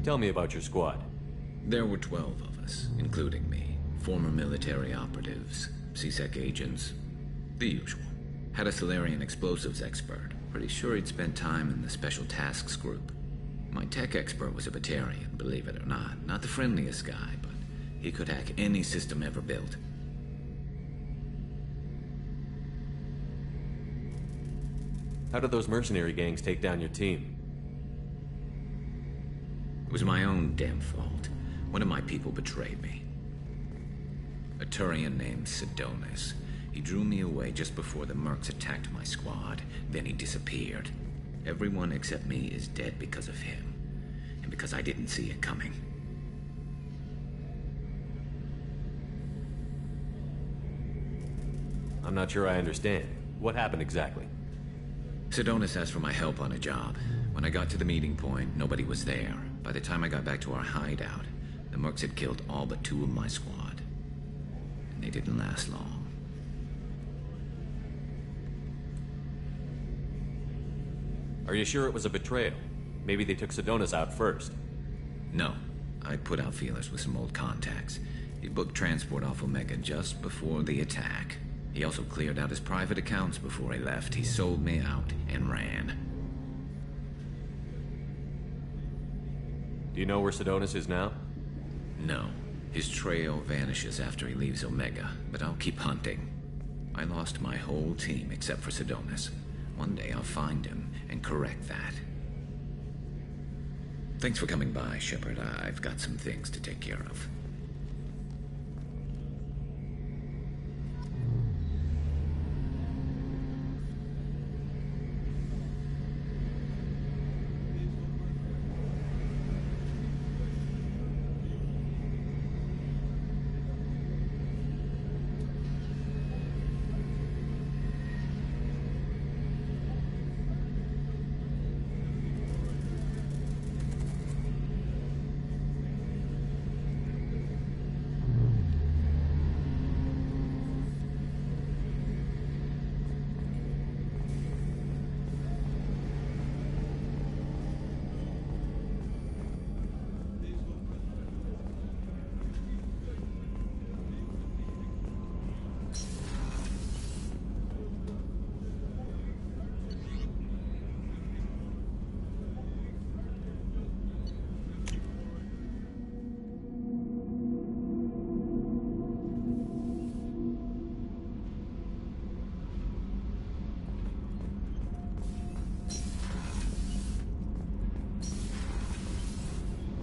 Tell me about your squad. There were 12 of us, including me. Former military operatives, CSEC agents, the usual. Had a Salarian explosives expert. Pretty sure he'd spent time in the Special Tasks Group. My tech expert was a Batarian, believe it or not. Not the friendliest guy, but he could hack any system ever built. How did those mercenary gangs take down your team? It was my own damn fault. One of my people betrayed me. A Turian named Sidonis. He drew me away just before the mercs attacked my squad. Then he disappeared. Everyone except me is dead because of him. And because I didn't see it coming. I'm not sure I understand. What happened exactly? Sidonis asked for my help on a job. When I got to the meeting point, nobody was there. By the time I got back to our hideout, the mercs had killed all but 2 of my squad. And they didn't last long. Are you sure it was a betrayal? Maybe they took Sidonis out first. No. I put out feelers with some old contacts. He booked transport off Omega just before the attack. He also cleared out his private accounts before he left. He sold me out and ran. Do you know where Sidonis is now? No. His trail vanishes after he leaves Omega, but I'll keep hunting. I lost my whole team except for Sidonis. One day I'll find him and correct that. Thanks for coming by, Shepard. I've got some things to take care of.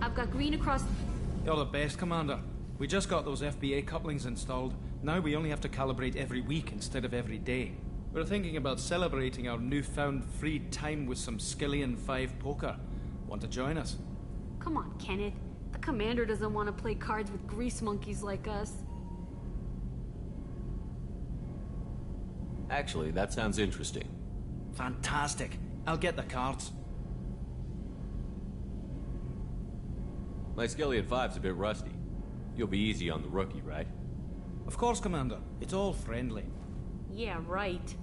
I've got green across... You're the best, Commander. We just got those FBA couplings installed. Now we only have to calibrate every week instead of every day. We're thinking about celebrating our newfound free time with some Skillian 5 poker. Want to join us? Come on, Kenneth. The Commander doesn't want to play cards with grease monkeys like us. Actually, that sounds interesting. Fantastic. I'll get the cards. My Skillian 5's a bit rusty. You'll be easy on the rookie, right? Of course, Commander. It's all friendly. Yeah, right.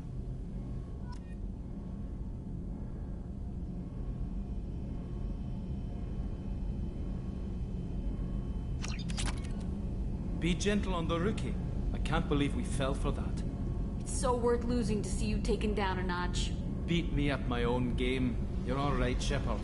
Be gentle on the rookie. I can't believe we fell for that. It's so worth losing to see you taken down a notch. Beat me at my own game. You're all right, Shepard.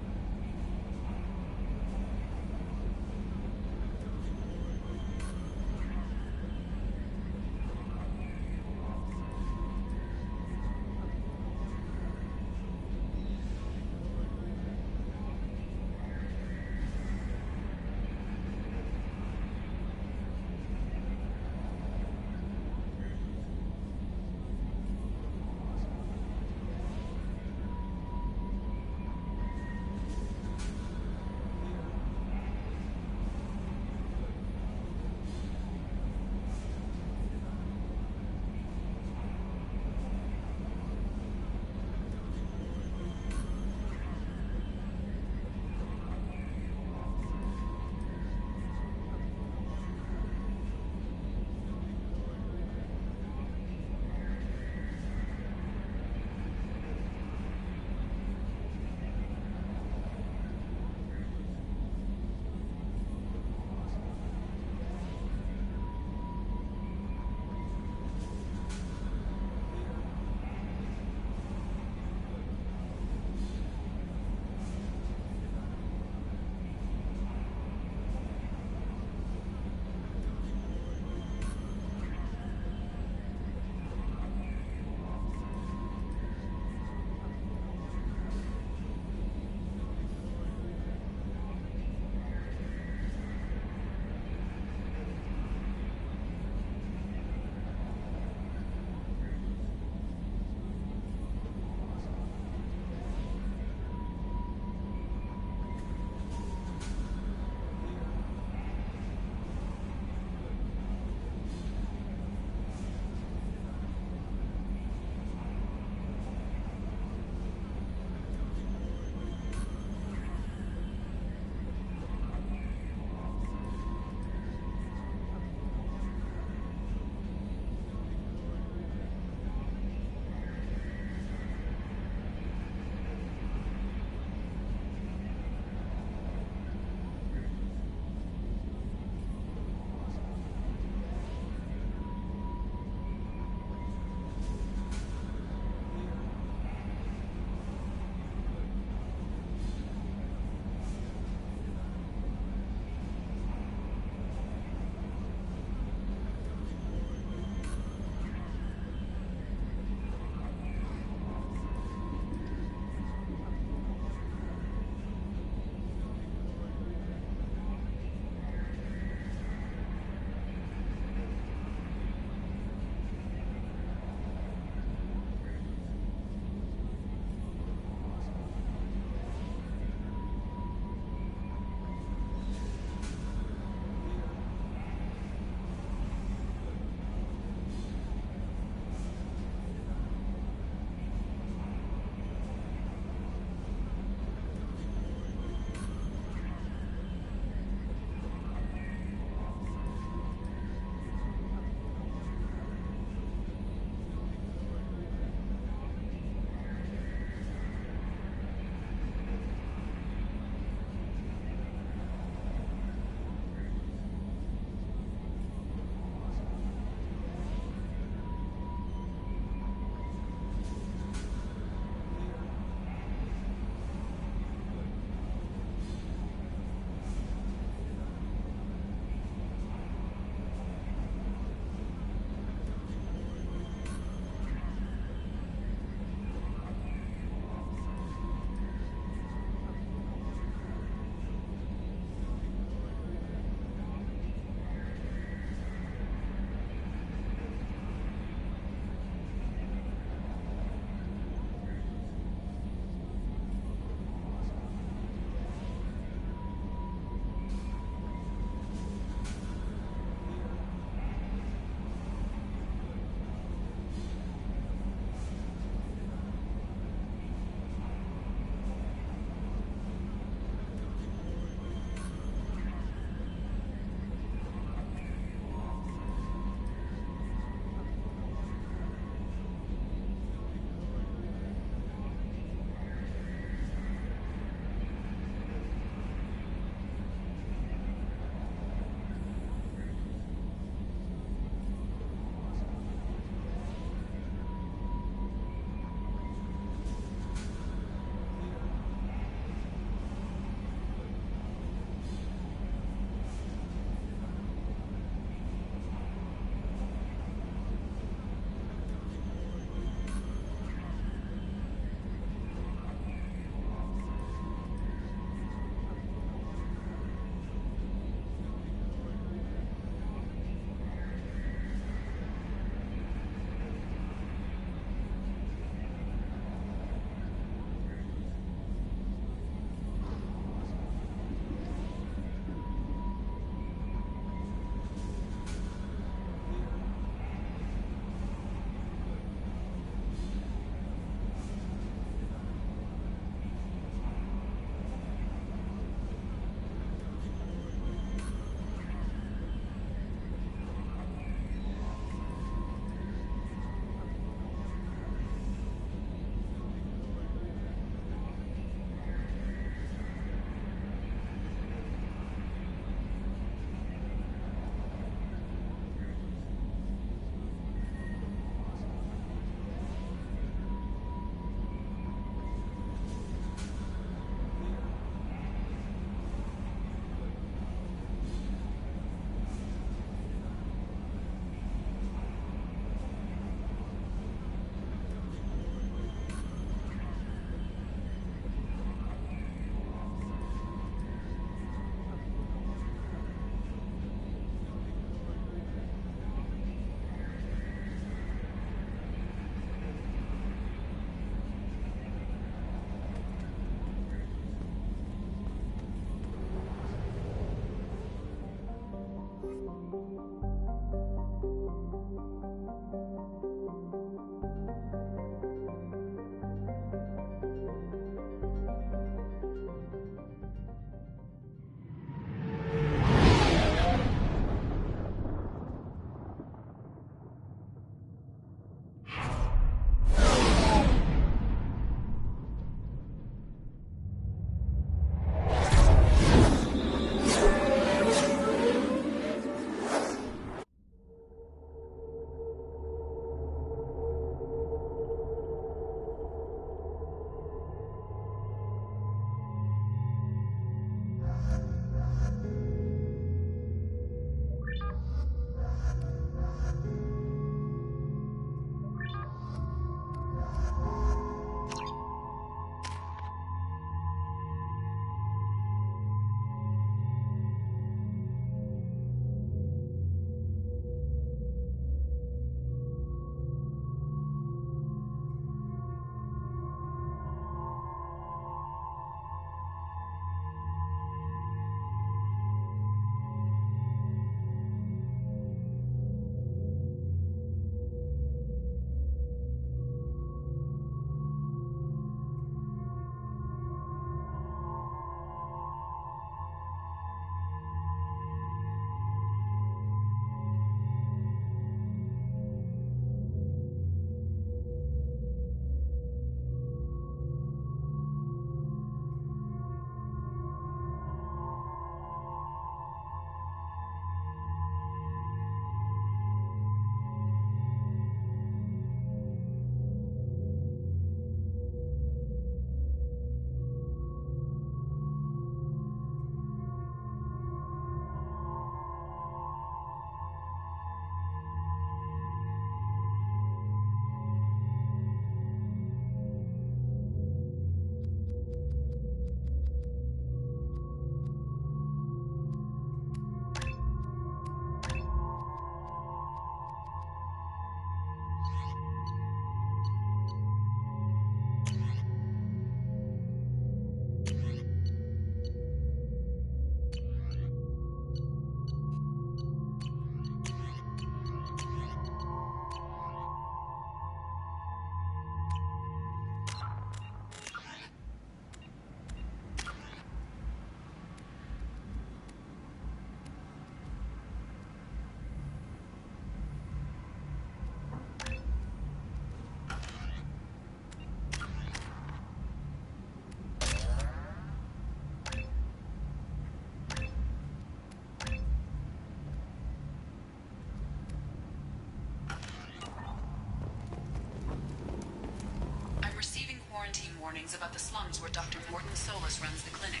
intelligence about the slums where Dr. Morton Solus runs the clinic.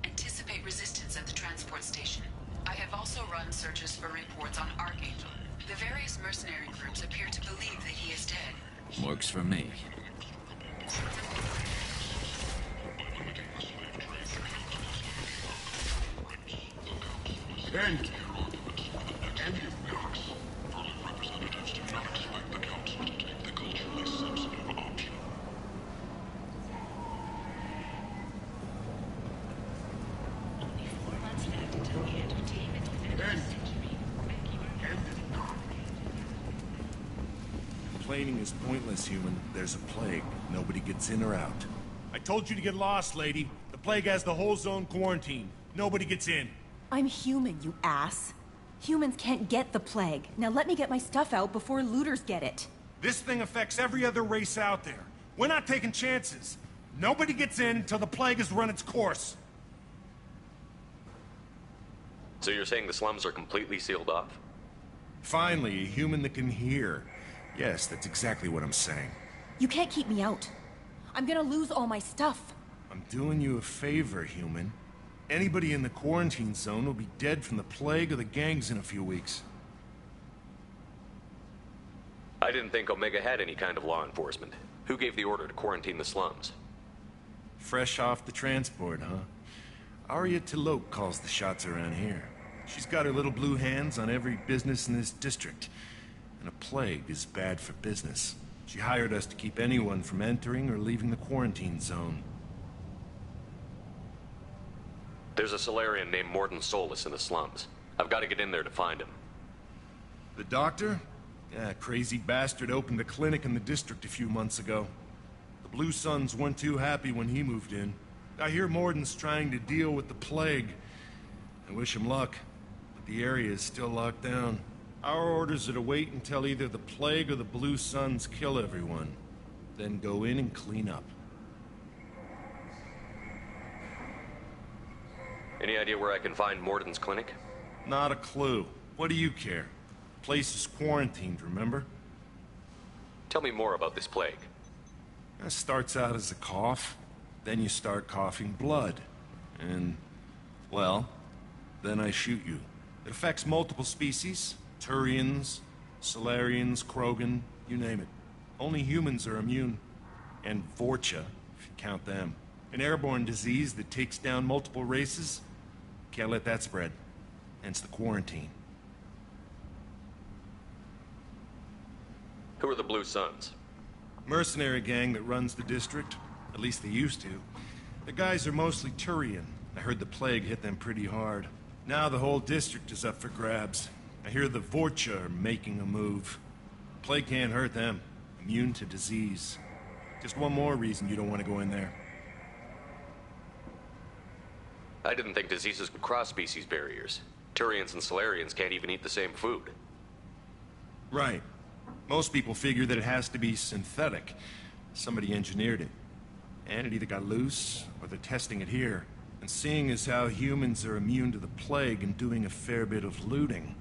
Anticipate resistance at the transport station. I have also run searches for reports on Archangel. The various mercenary groups appear to believe that he is dead. Works for me. Thank you. Complaining is pointless, human. There's a plague. Nobody gets in or out. I told you to get lost, lady. The plague has the whole zone quarantined. Nobody gets in. I'm human, you ass. Humans can't get the plague. Now let me get my stuff out before looters get it. This thing affects every other race out there. We're not taking chances. Nobody gets in until the plague has run its course. So you're saying the slums are completely sealed off? Finally, a human that can hear. Yes, that's exactly what I'm saying. You can't keep me out. I'm gonna lose all my stuff. I'm doing you a favor, human. Anybody in the quarantine zone will be dead from the plague or the gangs in a few weeks. I didn't think Omega had any kind of law enforcement. Who gave the order to quarantine the slums? Fresh off the transport, huh? Arya T'Loak calls the shots around here. She's got her little blue hands on every business in this district. And a plague is bad for business. She hired us to keep anyone from entering or leaving the quarantine zone. There's a Salarian named Morton Solus in the slums. I've got to get in there to find him. The doctor? Yeah, crazy bastard opened a clinic in the district a few months ago. The Blue Suns weren't too happy when he moved in. I hear Morton's trying to deal with the plague. I wish him luck, but the area is still locked down. Our orders are to wait until either the plague or the Blue Suns kill everyone. Then go in and clean up. Any idea where I can find Morton's clinic? Not a clue. What do you care? The place is quarantined, remember? Tell me more about this plague. It starts out as a cough, then you start coughing blood. And, well, then I shoot you. It affects multiple species. Turians, Salarians, Krogan, you name it. Only humans are immune. And Vorcha, if you count them. An airborne disease that takes down multiple races. Can't let that spread. Hence the quarantine. Who are the Blue Suns? Mercenary gang that runs the district. At least they used to. The guys are mostly Turian. I heard the plague hit them pretty hard. Now the whole district is up for grabs. I hear the Vorcha are making a move. Plague can't hurt them. Immune to disease. Just one more reason you don't want to go in there. I didn't think diseases could cross species barriers. Turians and Salarians can't even eat the same food. Right. Most people figure that it has to be synthetic. Somebody engineered it. And it either got loose, or they're testing it here. And seeing as how humans are immune to the plague and doing a fair bit of looting,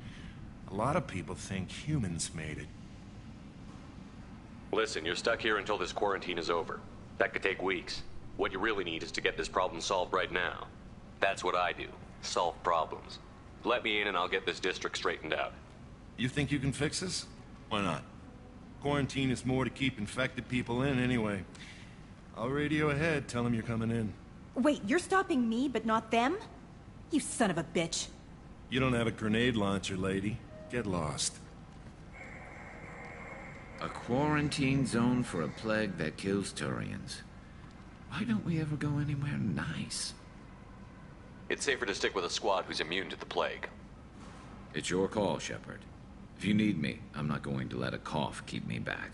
a lot of people think humans made it. Listen, you're stuck here until this quarantine is over. That could take weeks. What you really need is to get this problem solved right now. That's what I do. Solve problems. Let me in and I'll get this district straightened out. You think you can fix this? Why not? Quarantine is more to keep infected people in anyway. I'll radio ahead, tell them you're coming in. Wait, you're stopping me, but not them? You son of a bitch. You don't have a grenade launcher, lady. Get lost. A quarantine zone for a plague that kills Turians. Why don't we ever go anywhere nice? It's safer to stick with a squad who's immune to the plague. It's your call, Shepard. If you need me, I'm not going to let a cough keep me back.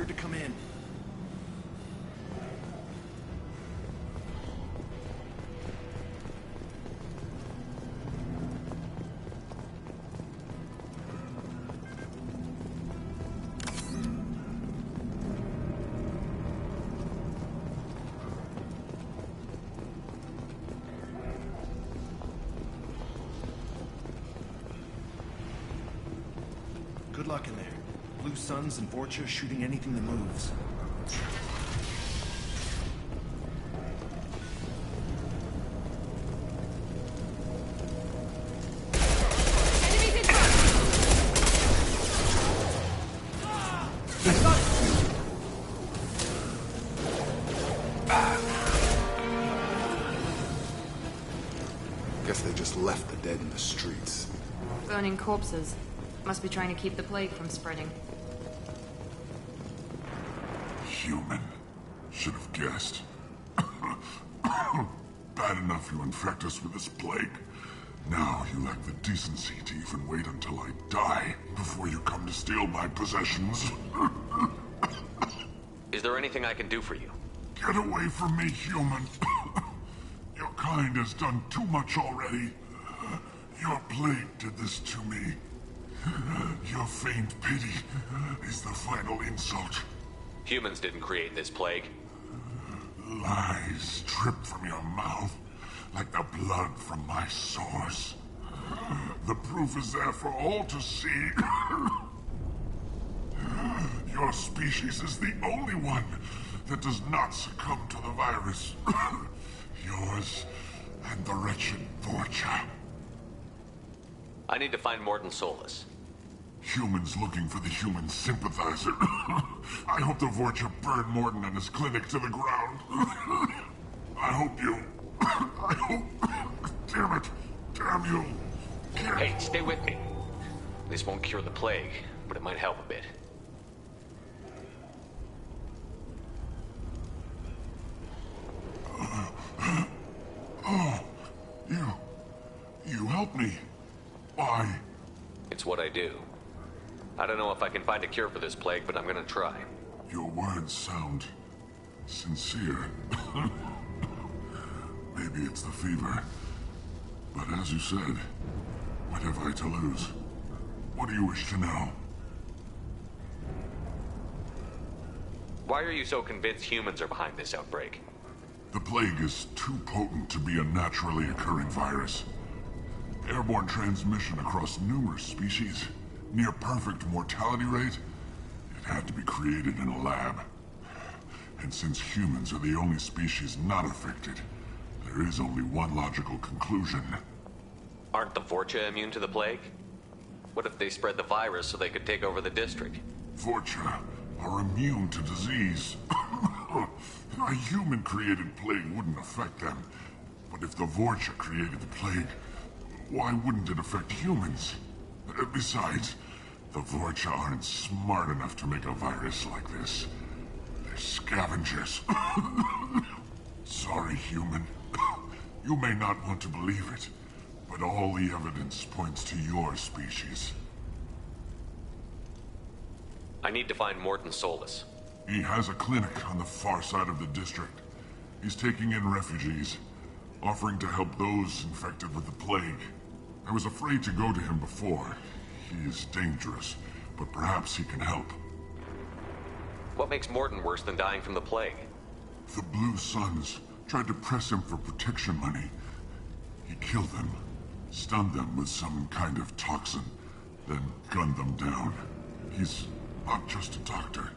cleared to come in. Good luck in there. Blue Suns and Vorcha shooting anything that moves. Guess they just left the dead in the streets. Burning corpses. Must be trying to keep the plague from spreading. Human. Should have guessed. Bad enough you infect us with this plague. Now you lack the decency to even wait until I die before you come to steal my possessions. Is there anything I can do for you? Get away from me, human. Your kind has done too much already. Your plague did this to me. Your feigned pity is the final insult. Humans didn't create this plague. Lies drip from your mouth like the blood from my sores. The proof is there for all to see. Your species is the only one that does not succumb to the virus. Yours and the wretched Vorcha. I need to find Morton Solus. Humans looking for the human sympathizer. I hope the Vorcha burned Morton and his clinic to the ground. I hope you... I hope... Damn it. Damn you. Hey, stay with me. This won't cure the plague, but it might help a bit. Oh, you helped me. Why? It's what I do. I don't know if I can find a cure for this plague, but I'm gonna try. Your words sound sincere. Maybe it's the fever. But as you said, what have I to lose? What do you wish to know? Why are you so convinced humans are behind this outbreak? The plague is too potent to be a naturally occurring virus. Airborne transmission across numerous species, near perfect mortality rate. It had to be created in a lab. And since humans are the only species not affected, there is only one logical conclusion. Aren't the Vorcha immune to the plague? What if they spread the virus so they could take over the district? Vorcha are immune to disease. A human-created plague wouldn't affect them. But if the Vorcha created the plague, why wouldn't it affect humans? Besides, the Vorcha aren't smart enough to make a virus like this. They're scavengers. Sorry, human. You may not want to believe it, but all the evidence points to your species. I need to find Morton Solus. He has a clinic on the far side of the district. He's taking in refugees, offering to help those infected with the plague. I was afraid to go to him before. He is dangerous, but perhaps he can help. What makes Morton worse than dying from the plague? The Blue Suns tried to press him for protection money. He killed them, stunned them with some kind of toxin, then gunned them down. He's not just a doctor.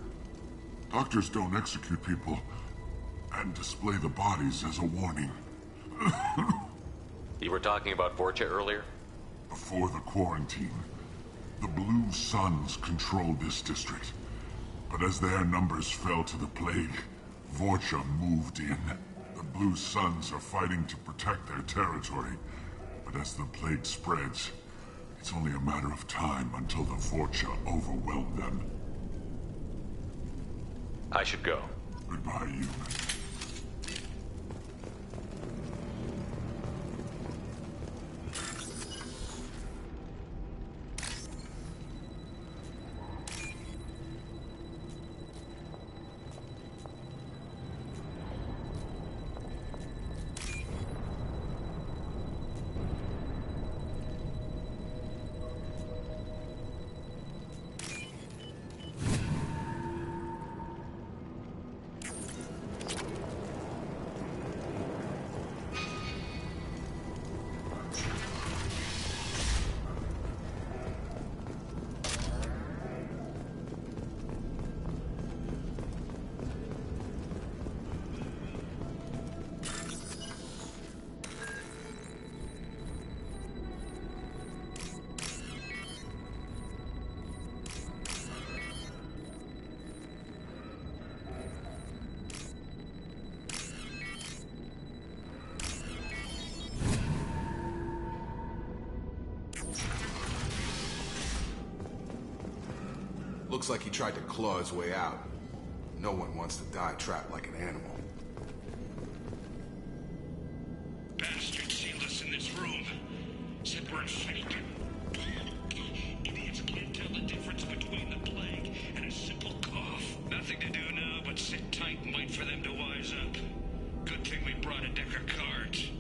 Doctors don't execute people and display the bodies as a warning. You were talking about Vorcha earlier? Before the quarantine, the Blue Suns controlled this district. But as their numbers fell to the plague, Vorcha moved in. The Blue Suns are fighting to protect their territory. But as the plague spreads, it's only a matter of time until the Vorcha overwhelm them. I should go. Goodbye, human. Looks like he tried to claw his way out. No one wants to die trapped like an animal. Bastards sealed us in this room. Said we're infected. Idiots can't tell the difference between the plague and a simple cough. Nothing to do now but sit tight and wait for them to wise up. Good thing we brought a deck of cards.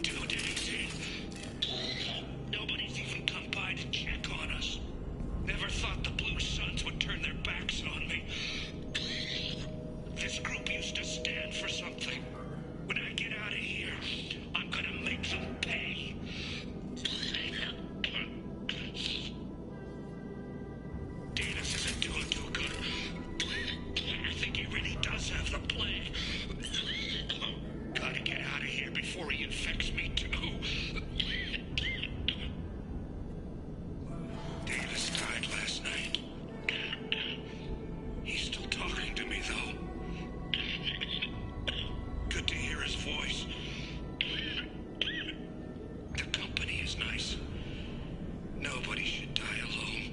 2 days in. Nobody's even come by to check on us. Never thought the Blue Suns would turn their backs on me. This group used to stand for something. When I get out of here, I'm gonna make them pay. Danis isn't doing too good. I think he really does have the plague. Gotta get out of here before he infects me too. Davis died last night. He's still talking to me, though. Good to hear his voice. The company is nice. Nobody should die alone.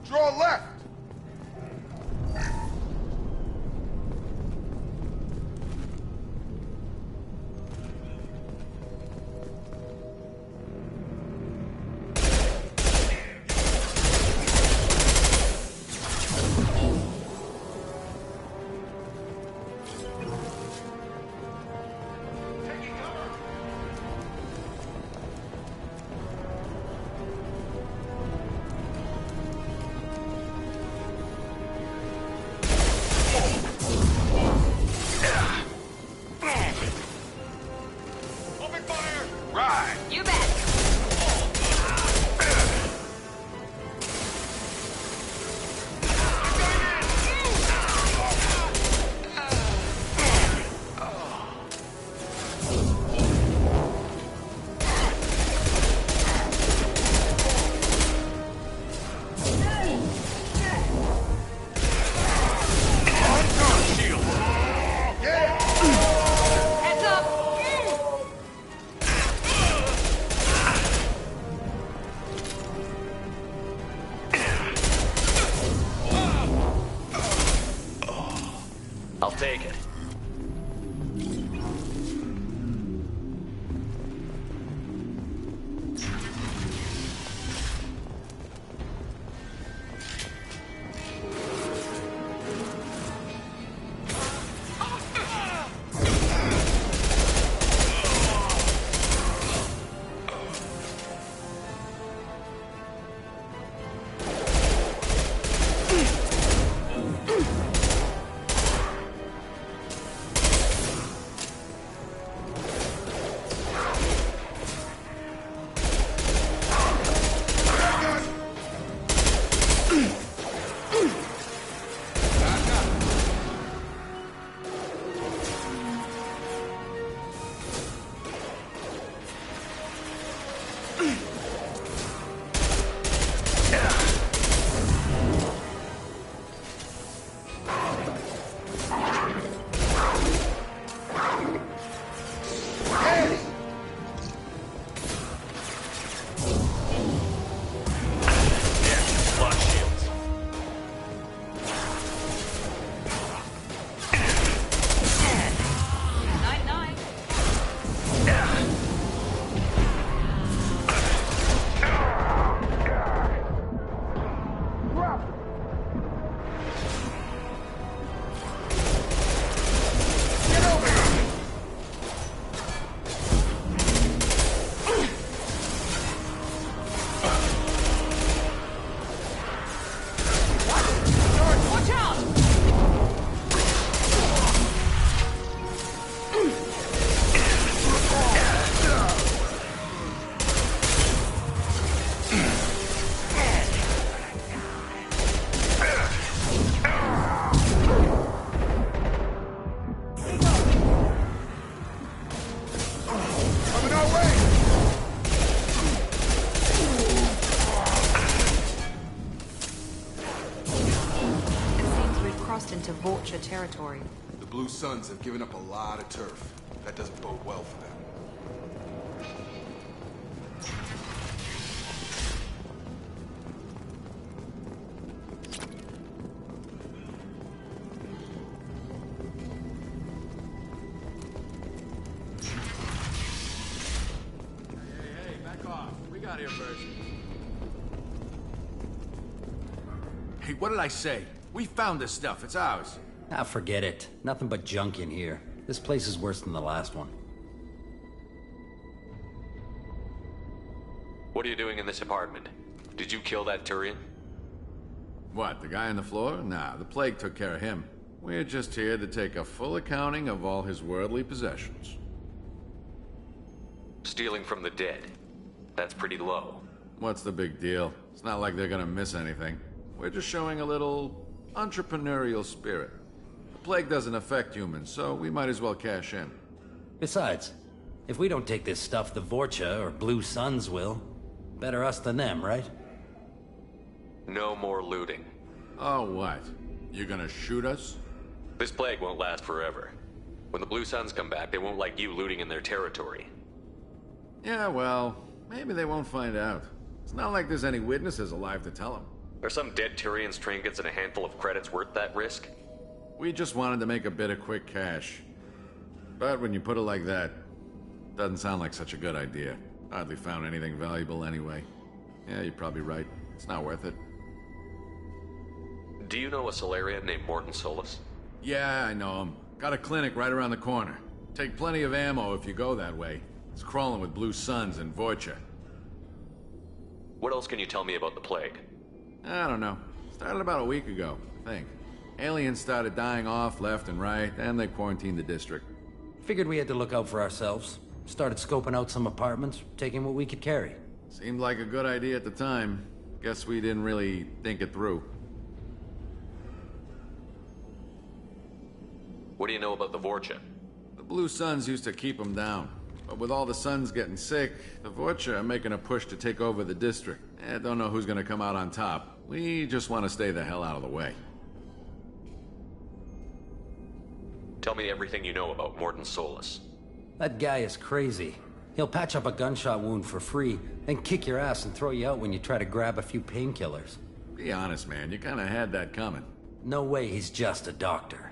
Draw left! take it. Into Vulture territory. The Blue Suns have given up a lot of turf. That doesn't bode well for them. Hey, back off. We got here first. Hey, what did I say? We found this stuff. It's ours. Ah, forget it. Nothing but junk in here. This place is worse than the last one. What are you doing in this apartment? Did you kill that Turian? What, the guy on the floor? Nah, the plague took care of him. We're just here to take a full accounting of all his worldly possessions. Stealing from the dead. That's pretty low. What's the big deal? It's not like they're gonna miss anything. We're just showing a little entrepreneurial spirit. The plague doesn't affect humans, so we might as well cash in. Besides, if we don't take this stuff, the Vorcha or Blue Suns will. Better us than them, right? No more looting. Oh, what? You gonna shoot us? This plague won't last forever. When the Blue Suns come back, they won't like you looting in their territory. Yeah, well, maybe they won't find out. It's not like there's any witnesses alive to tell them. Are some dead Turian's trinkets and a handful of credits worth that risk? We just wanted to make a bit of quick cash. But when you put it like that, doesn't sound like such a good idea. Hardly found anything valuable anyway. Yeah, you're probably right. It's not worth it. Do you know a Solarian named Morton Solus? Yeah, I know him. Got a clinic right around the corner. Take plenty of ammo if you go that way. It's crawling with Blue Suns and Vorcha. What else can you tell me about the plague? I don't know. Started about a week ago, I think. Aliens started dying off left and right, and they quarantined the district. Figured we had to look out for ourselves. Started scoping out some apartments, taking what we could carry. Seemed like a good idea at the time. Guess we didn't really think it through. What do you know about the Vorcha? The Blue Suns used to keep them down. But with all the Suns getting sick, the Vorcha are making a push to take over the district. Don't know who's gonna come out on top. We just want to stay the hell out of the way. Tell me everything you know about Morton Solus. That guy is crazy. He'll patch up a gunshot wound for free, then kick your ass and throw you out when you try to grab a few painkillers. Be honest, man. You kinda had that coming. No way he's just a doctor.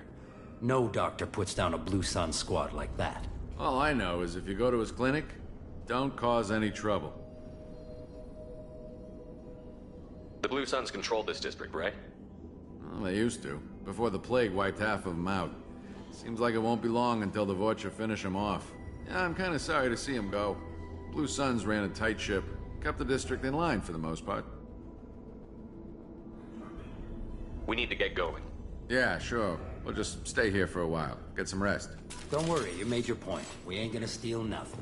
No doctor puts down a Blue Sun squad like that. All I know is if you go to his clinic, don't cause any trouble. The Blue Suns control this district, right? Well, they used to, before the plague wiped half of them out. Seems like it won't be long until the Vorcha finish him off. Yeah, I'm kind of sorry to see him go. Blue Suns ran a tight ship, kept the district in line for the most part. We need to get going. Yeah, sure. We'll just stay here for a while. Get some rest. Don't worry, you made your point. We ain't gonna steal nothing.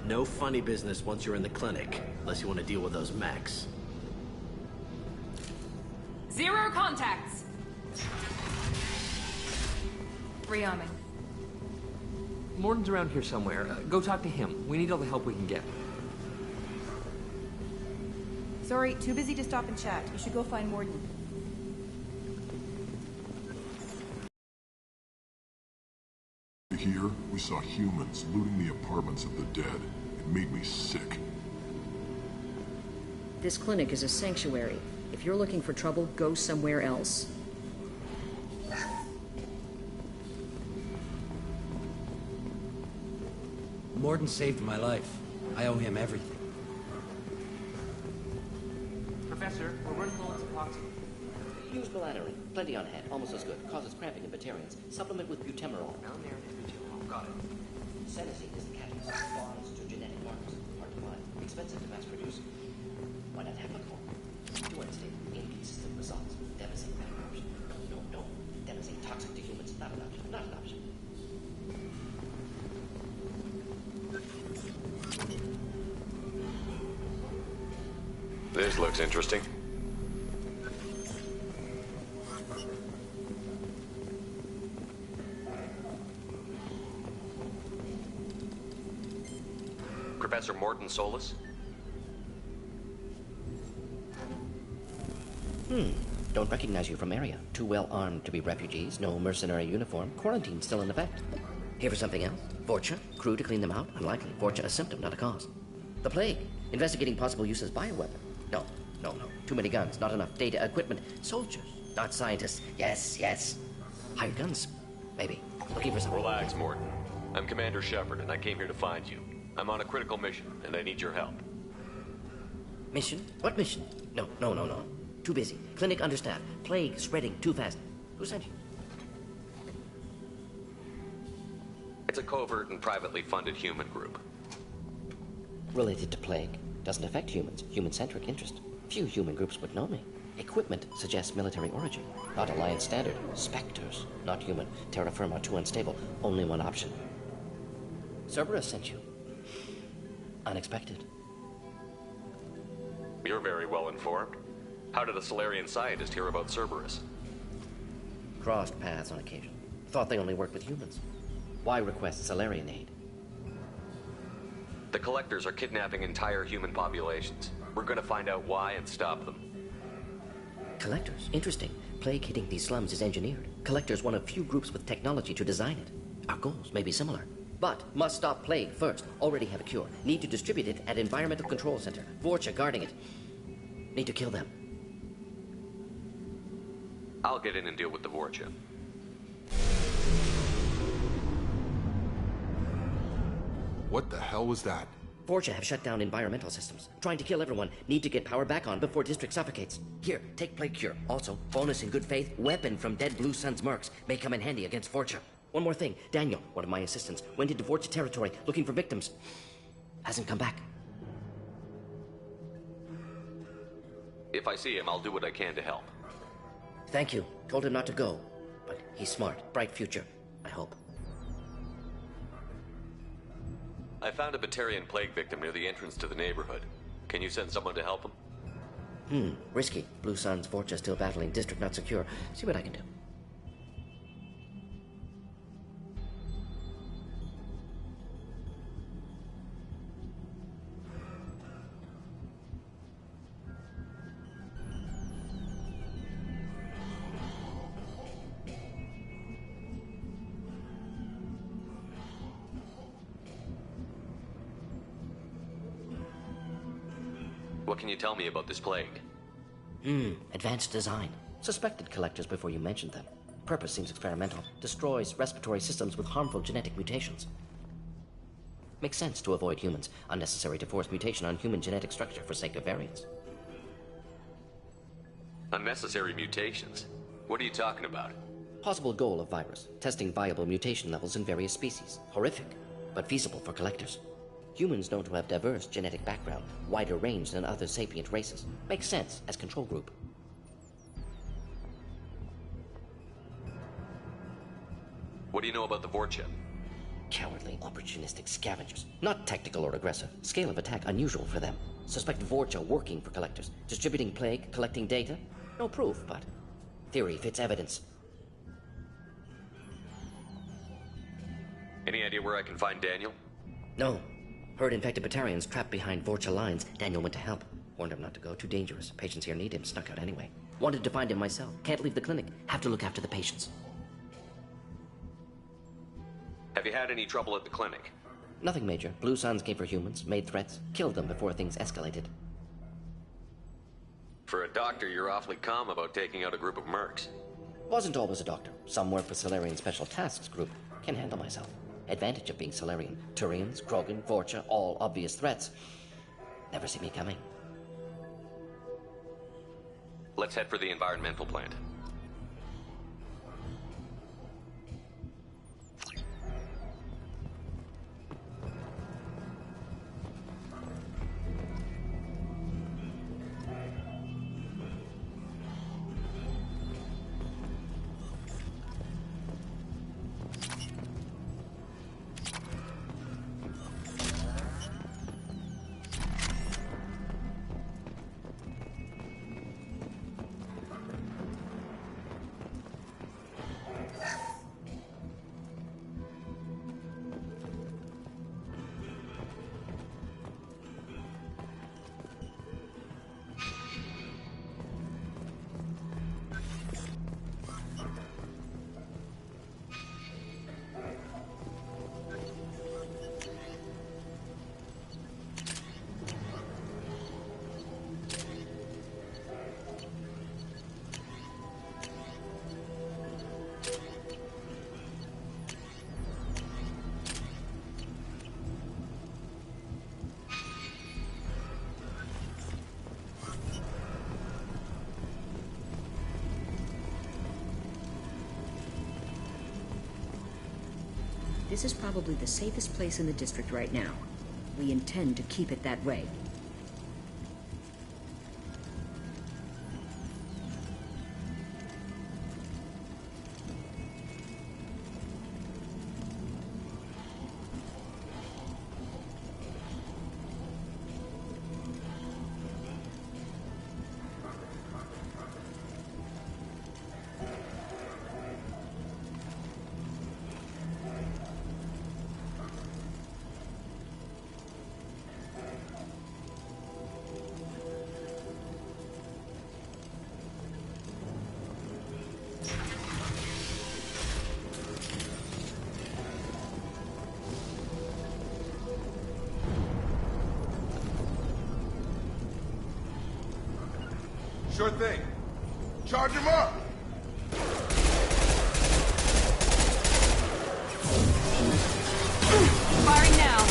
No funny business once you're in the clinic, unless you want to deal with those mechs. 0 contacts! Rearming. Morden's around here somewhere. Go talk to him. We need all the help we can get. Sorry, too busy to stop and chat. You should go find Morden. Here, we saw humans looting the apartments of the dead. It made me sick. This clinic is a sanctuary. If you're looking for trouble, go somewhere else. Morden saved my life. I owe him everything. Professor, we're running low on supplies. Use Galadriel. Plenty on hand. Almost as good. Causes cramping in Batarians. Supplement with butemerol. Got it. Senescence is the catalyst. Bonds to genetic markers. Hard to find. Expensive to mass produce. Why not have a call? To unstable, inconsistent results. Devastating outcomes. No. Devastating, toxic to humans. Not an option. Not an option. This looks interesting. Professor Morden Solus? Don't recognize you from area. Too well armed to be refugees, no mercenary uniform, quarantine still in effect. Here for something else? Vorcha? Crew to clean them out? Unlikely. Vorcha a symptom, not a cause. The plague? Investigating possible use as bioweapon? No. Too many guns, not enough data, equipment. Soldiers, not scientists. Yes. Hired guns, maybe. Looking for something. Relax, Morden. I'm Commander Shepard, and I came here to find you. I'm on a critical mission, and I need your help. Mission? What mission? No. Too busy. Clinic understaffed. Plague spreading too fast. Who sent you? It's a covert and privately funded human group. Related to plague. Doesn't affect humans. Human-centric interest. Few human groups would know me. Equipment suggests military origin. Not Alliance standard. Spectres. Not human. Terra firma too unstable. Only one option. Cerberus sent you. Unexpected. You're very well informed. How did a Solarian scientist hear about Cerberus? Crossed paths on occasion. Thought they only worked with humans. Why request Solarian aid? The Collectors are kidnapping entire human populations. We're gonna find out why and stop them. Collectors? Interesting. Plague hitting these slums is engineered. Collectors one of few groups with technology to design it. Our goals may be similar. But must stop plague first. Already have a cure. Need to distribute it at Environmental Control Center. Vorcha guarding it. Need to kill them. I'll get in and deal with the Vorcha. What the hell was that? Vorcha have shut down environmental systems. Trying to kill everyone. Need to get power back on before district suffocates. Here, take plague cure. Also, bonus in good faith, weapon from dead Blue Sun's mercs may come in handy against Vorcha. One more thing. Daniel, one of my assistants, went into Vorcha territory looking for victims. Hasn't come back. If I see him, I'll do what I can to help. Thank you. Told him not to go. But he's smart. Bright future, I hope. I found a Batarian plague victim near the entrance to the neighborhood. Can you send someone to help him? Risky. Blue Sun's Vorcha still battling. District not secure. See what I can do. What can you tell me about this plague? Advanced design. Suspected collectors before you mentioned them. Purpose seems experimental. Destroys respiratory systems with harmful genetic mutations. Makes sense to avoid humans. Unnecessary to force mutation on human genetic structure for sake of variants. Unnecessary mutations? What are you talking about? Possible goal of virus. Testing viable mutation levels in various species. Horrific, but feasible for collectors. Humans known to have diverse genetic background, wider range than other sapient races. Makes sense as control group. What do you know about the Vorcha? Cowardly, opportunistic scavengers. Not tactical or aggressive. Scale of attack unusual for them. Suspect Vorcha working for collectors. Distributing plague, collecting data. No proof, but theory fits evidence. Any idea where I can find Daniel? No. Heard infected Batarians trapped behind Vorcha lines. Daniel went to help. Warned him not to go. Too dangerous. Patients here need him. Snuck out anyway. Wanted to find him myself. Can't leave the clinic. Have to look after the patients. Have you had any trouble at the clinic? Nothing major. Blue Suns came for humans, made threats, killed them before things escalated. For a doctor, you're awfully calm about taking out a group of mercs. Wasn't always a doctor. Some work for Solarian Special Tasks Group. Can handle myself. Advantage of being Solarian. Turians, Krogan, Vorcha, all obvious threats. Never see me coming. Let's head for the environmental plant. This is probably the safest place in the district right now. We intend to keep it that way. Sure thing. Charge him up! Firing now.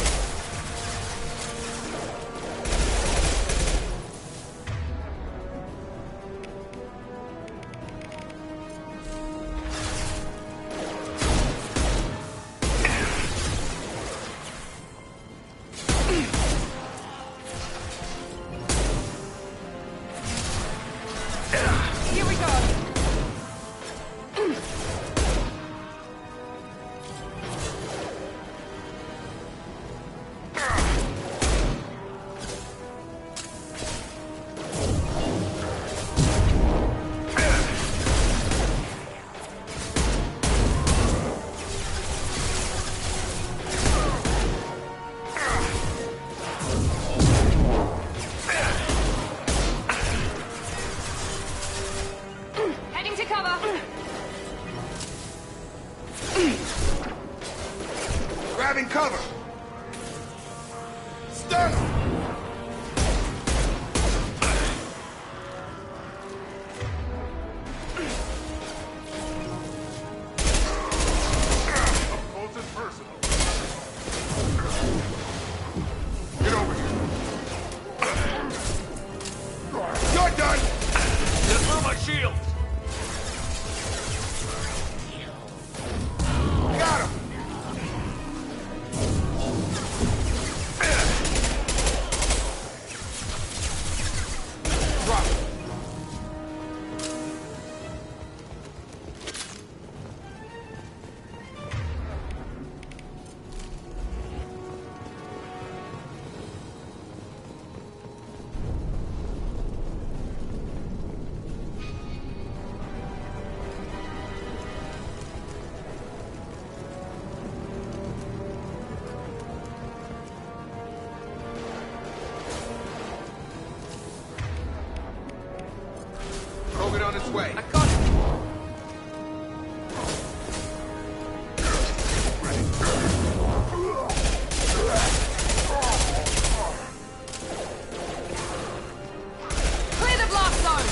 Grabbing cover! Stun him! On its way. I got it. Clear the blast zone.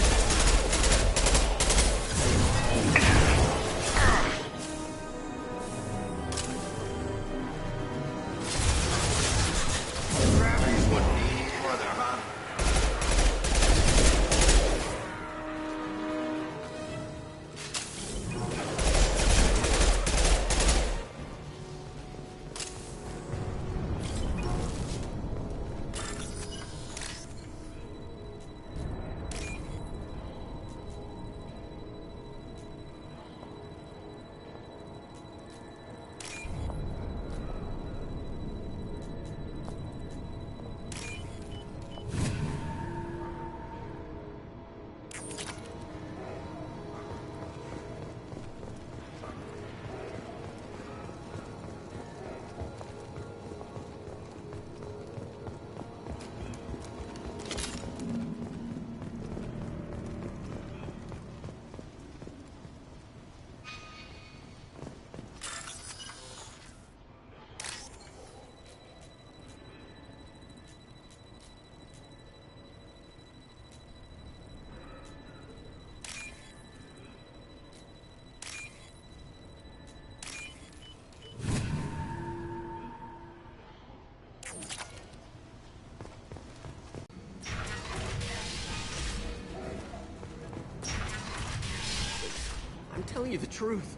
Gravity's what needs further, huh? I'm telling you the truth.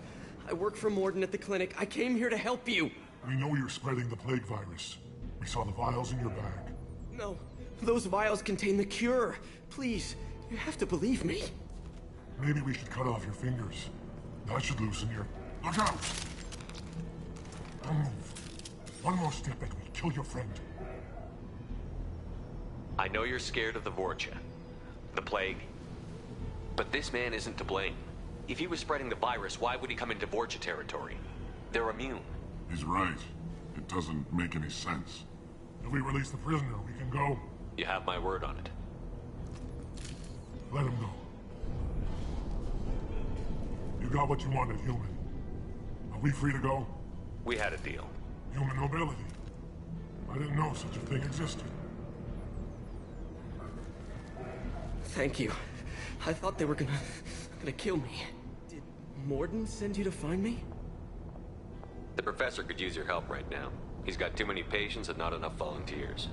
I work for Mordin at the clinic. I came here to help you. We know you're spreading the plague virus. We saw the vials in your bag. No, those vials contain the cure. Please, you have to believe me. Maybe we should cut off your fingers. That should loosen your... Look out! Don't move. One more step and we'll kill your friend. I know you're scared of the Vorcha, the plague, but this man isn't to blame. If he was spreading the virus, why would he come into Vorcha territory? They're immune. He's right. It doesn't make any sense. If we release the prisoner, we can go. You have my word on it. Let him go. You got what you wanted, human. Are we free to go? We had a deal. Human nobility. I didn't know such a thing existed. Thank you. I thought they were gonna kill me. Did Mordin send you to find me? The professor could use your help right now. He's got too many patients and not enough volunteers.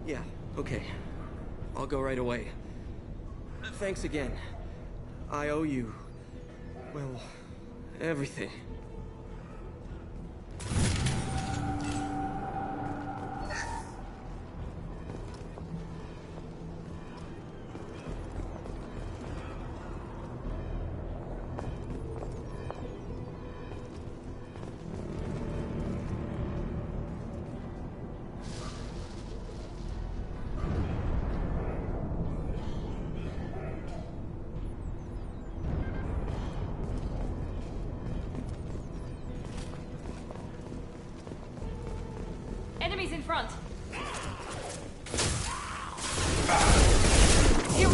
Yeah, okay. I'll go right away. Thanks again. I owe you... well, everything. Enemies in front.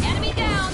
Enemy down.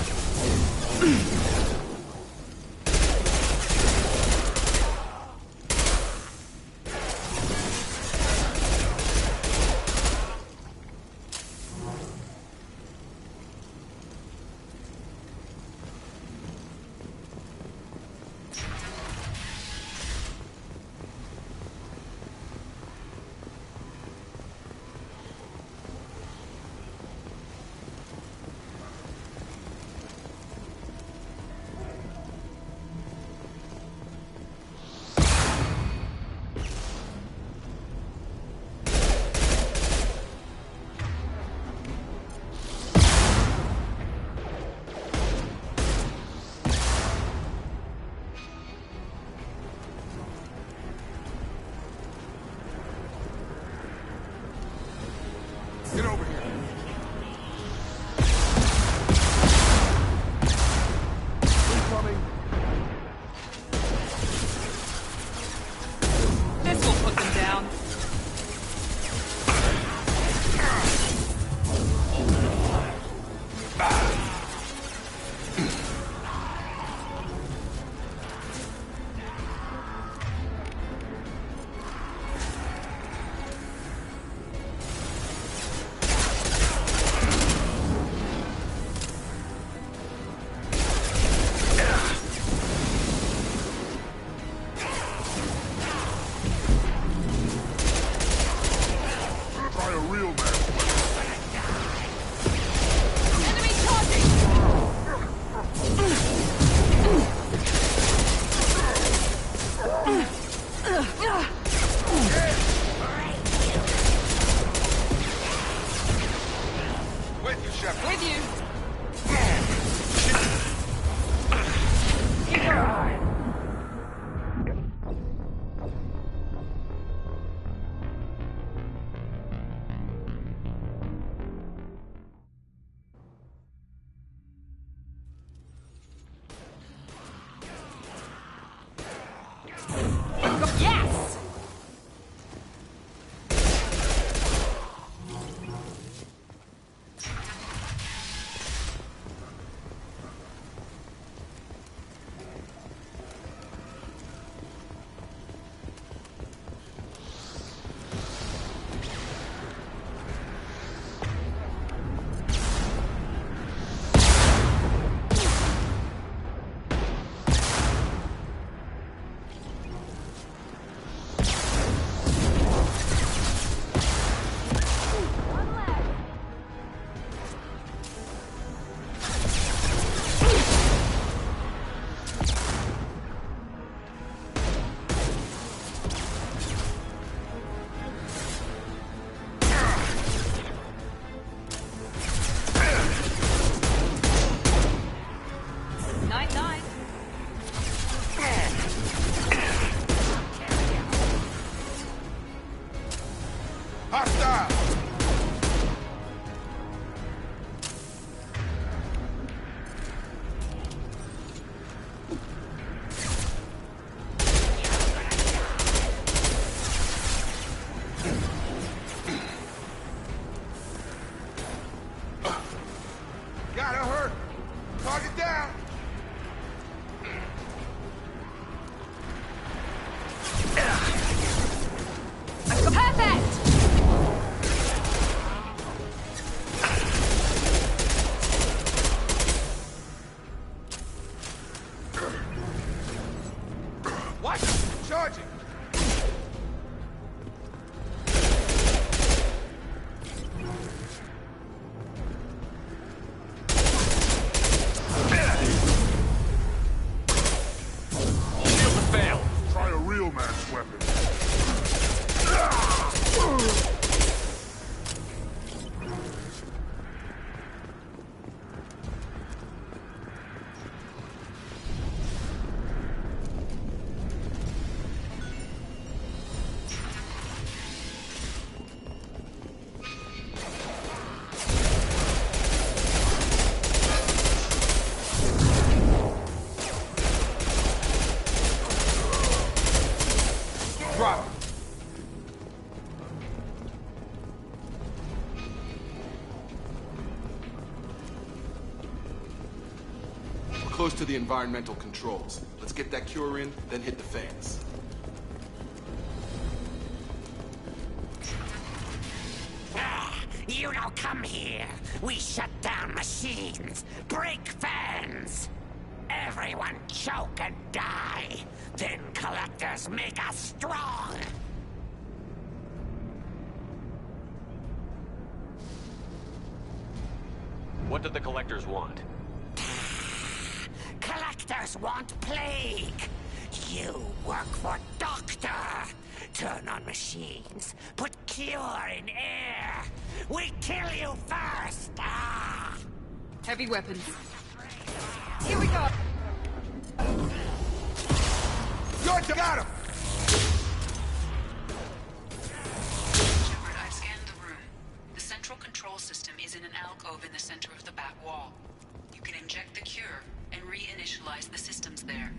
Yes! Close to the environmental controls. Let's get that cure in, then hit the fans. You don't come here. We shut down machines, break fans. Everyone choke and die. Then collectors make us strong. What do the collectors want? Collectors want plague. You work for Doctor. Turn on machines. Put cure in air. We kill you first. Heavy weapons. Here we go. Good, got him. Shepard, I've scanned the room. The central control system is in an alcove in the center of the back wall. You can inject the cure and reinitialize the systems there.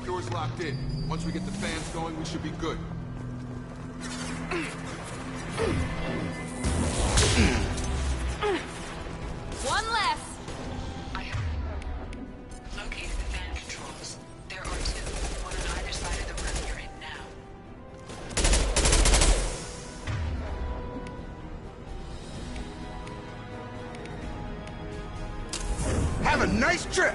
Door's locked in. Once we get the fans going, we should be good. One less. I have located the fan controls. There are two, one on either side of the room you're in now. Have a nice trip!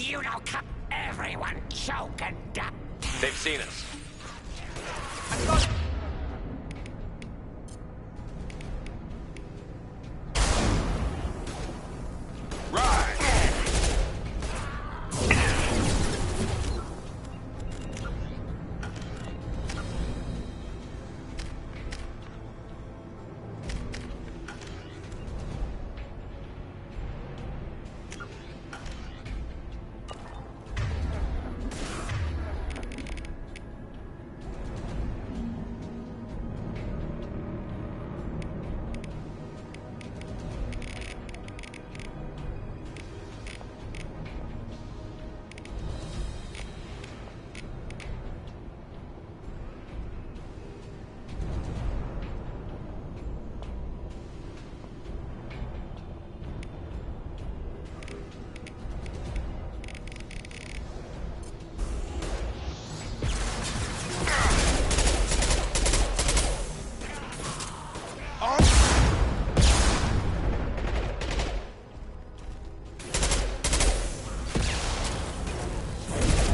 You know, everyone choke and die. They've seen us.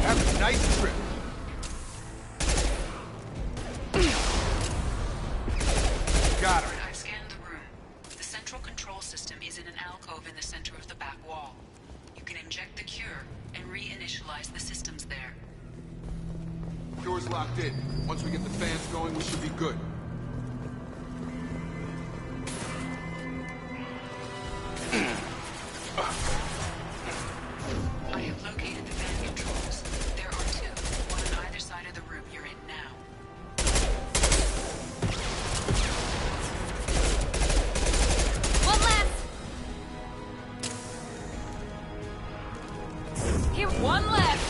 Have a nice trip. Got her. I've scanned the room. The central control system is in an alcove in the center of the back wall. You can inject the cure and reinitialize the systems there. Cure's locked in. Once we get the fans going, we should be good. I have located the fan controls. There are two, one on either side of the room you're in now. One left! Here, one left!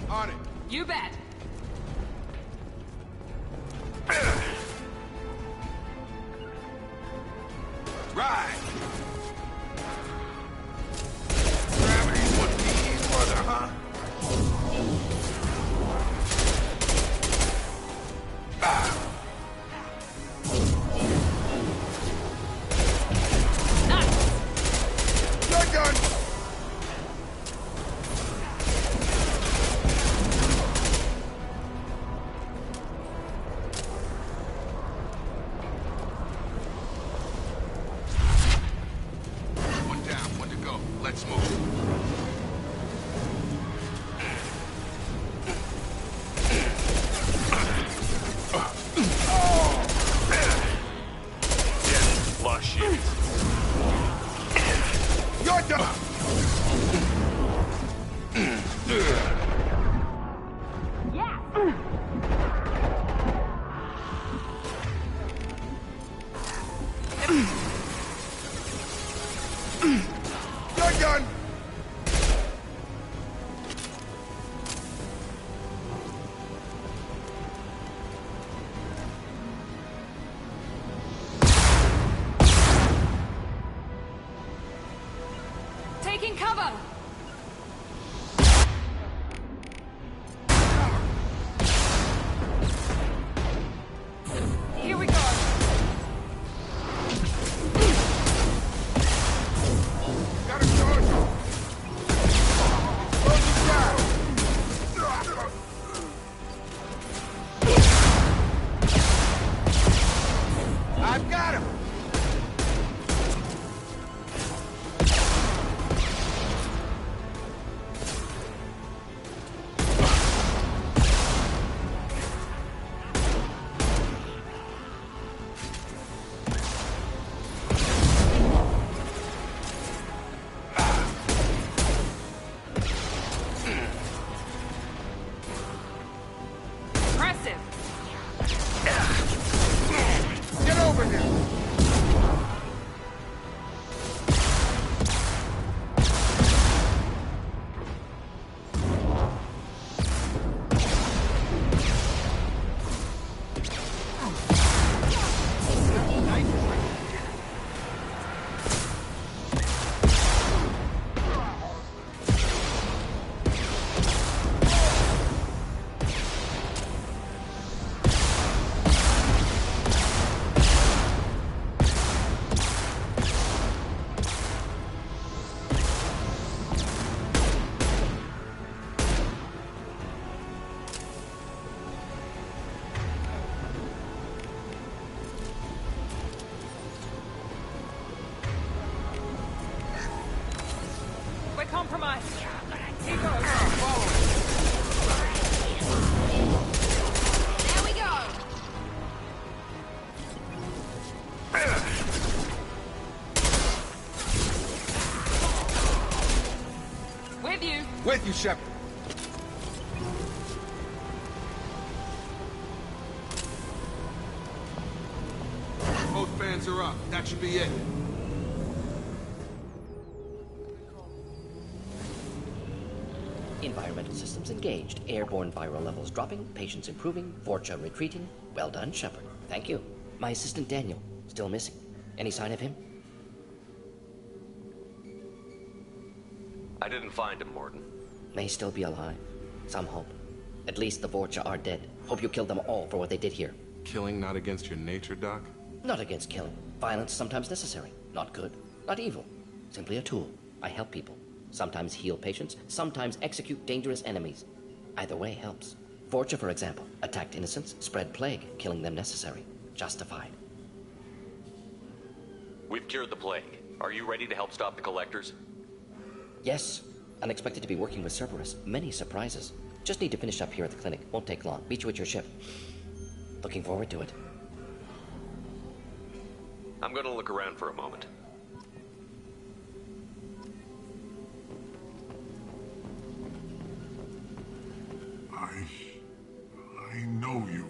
On it. You bet! Right. Gravity's what needs, brother, huh? You're done. One down, one to go. Let's move. Flush it. You're done. You're done. Taking cover! Here we go! Got a charge. Close it down. I've got him. compromised. Keep There we go. With you. With you, Shepard. Both fans are up. That should be it. Environmental systems engaged. Airborne viral levels dropping. Patients improving. Vorcha retreating. Well done, Shepard. Thank you. My assistant Daniel. Still missing. Any sign of him? I didn't find him, Morden. May still be alive. Some hope. At least the Vorcha are dead. Hope you killed them all for what they did here. Killing not against your nature, Doc? Not against killing. Violence is sometimes necessary. Not good. Not evil. Simply a tool. I help people. Sometimes heal patients. Sometimes execute dangerous enemies. Either way helps. Vorcha, for example, attacked innocents, spread plague, killing them necessary. Justified. We've cured the plague. Are you ready to help stop the Collectors? Yes. Unexpected to be working with Cerberus. Many surprises. Just need to finish up here at the clinic. Won't take long. Meet you at your ship. Looking forward to it. I'm gonna look around for a moment. I know you.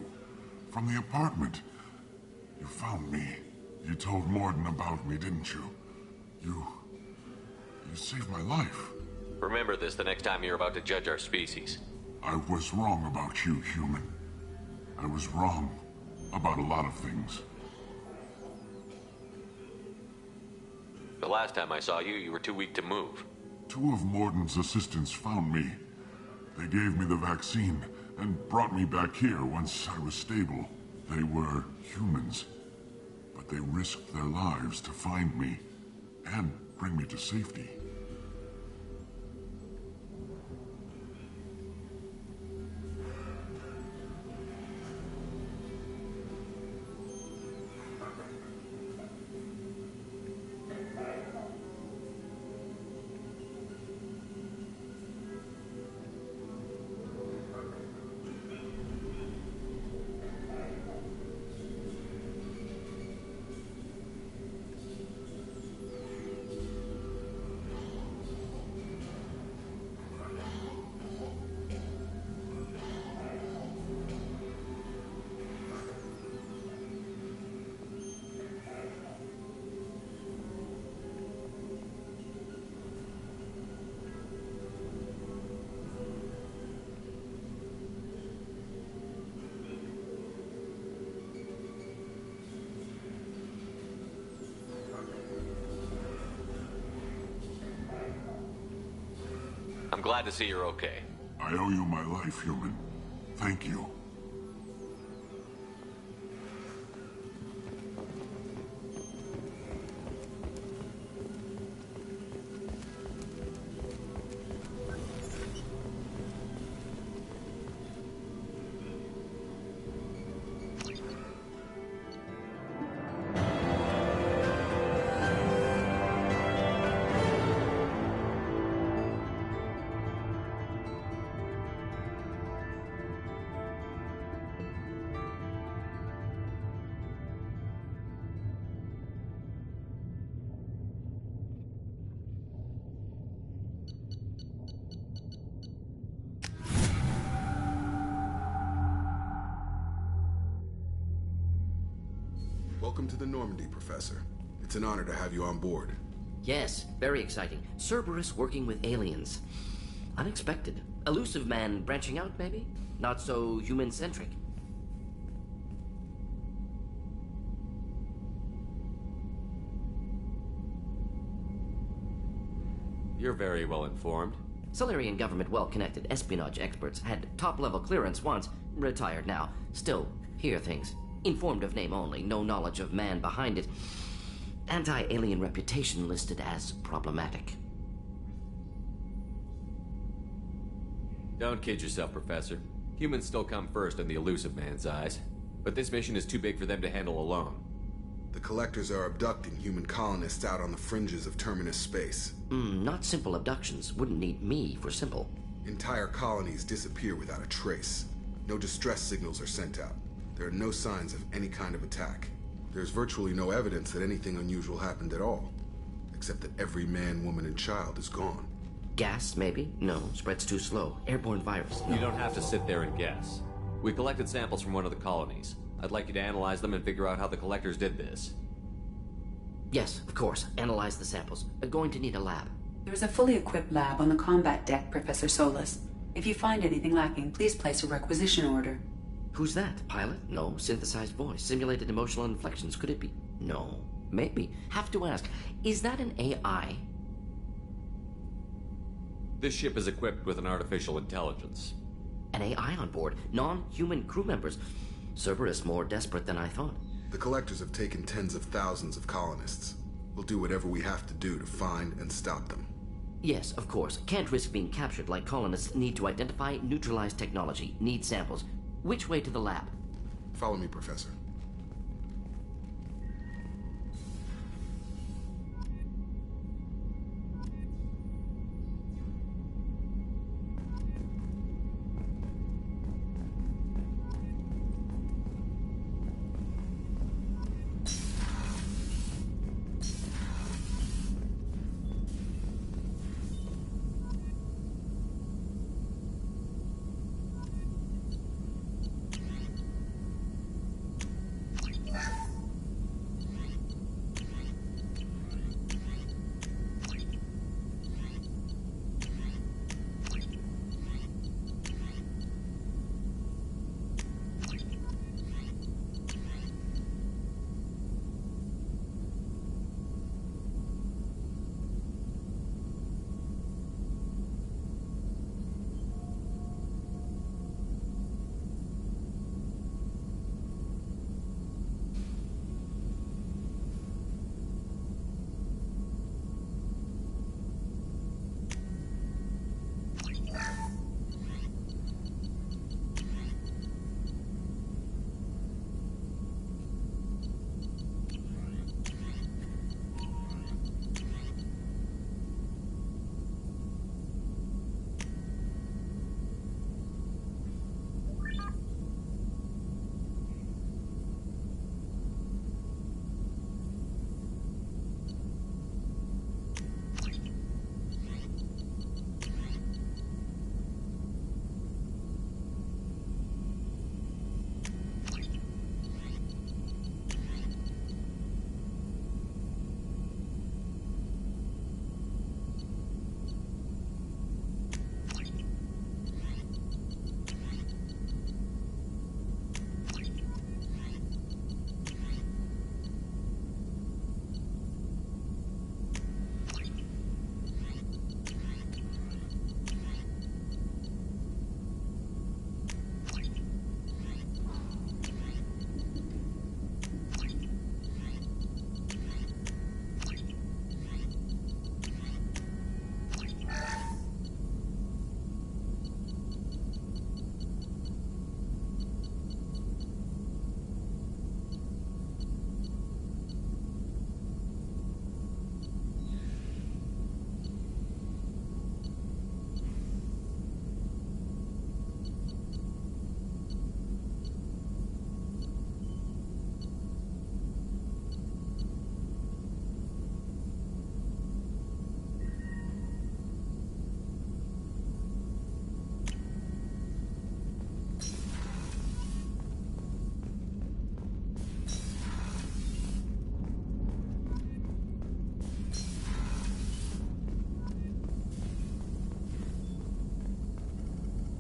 From the apartment. You found me. You told Morden about me, didn't you? You saved my life. Remember this the next time you're about to judge our species. I was wrong about you, human. I was wrong about a lot of things. The last time I saw you, you were too weak to move. 2 of Morden's assistants found me. They gave me the vaccine and brought me back here once I was stable. They were humans, but they risked their lives to find me and bring me to safety. I'm glad to see you're okay. I owe you my life, human. Thank you. Welcome to the Normandy, Professor. It's an honor to have you on board. Yes, very exciting. Cerberus working with aliens. Unexpected. Elusive man branching out, maybe? Not so human-centric. You're very well informed. Solarian government well-connected espionage experts had top-level clearance once, retired now. Still, hear things. Informed of name only, no knowledge of man behind it. Anti-alien reputation listed as problematic. Don't kid yourself, Professor. Humans still come first in the Elusive Man's eyes. But this mission is too big for them to handle alone. The Collectors are abducting human colonists out on the fringes of Terminus space. Not simple abductions. Wouldn't need me for simple. Entire colonies disappear without a trace. No distress signals are sent out. There are no signs of any kind of attack. There's virtually no evidence that anything unusual happened at all. Except that every man, woman, and child is gone. Gas, maybe? No, spreads too slow. Airborne virus. No. You don't have to sit there and guess. We collected samples from one of the colonies. I'd like you to analyze them and figure out how the Collectors did this. Yes, of course. Analyze the samples. Going to need a lab. There is a fully equipped lab on the combat deck, Professor Solis. If you find anything lacking, please place a requisition order. Who's that? Pilot? No. Synthesized voice. Simulated emotional inflections. Could it be? No. Maybe. Have to ask. Is that an AI? This ship is equipped with an artificial intelligence. An AI on board. Non-human crew members. Cerberus more desperate than I thought. The Collectors have taken tens of thousands of colonists. We'll do whatever we have to do to find and stop them. Yes, of course. Can't risk being captured like colonists need to identify, neutralize technology, need samples. Which way to the lab? Follow me, Professor.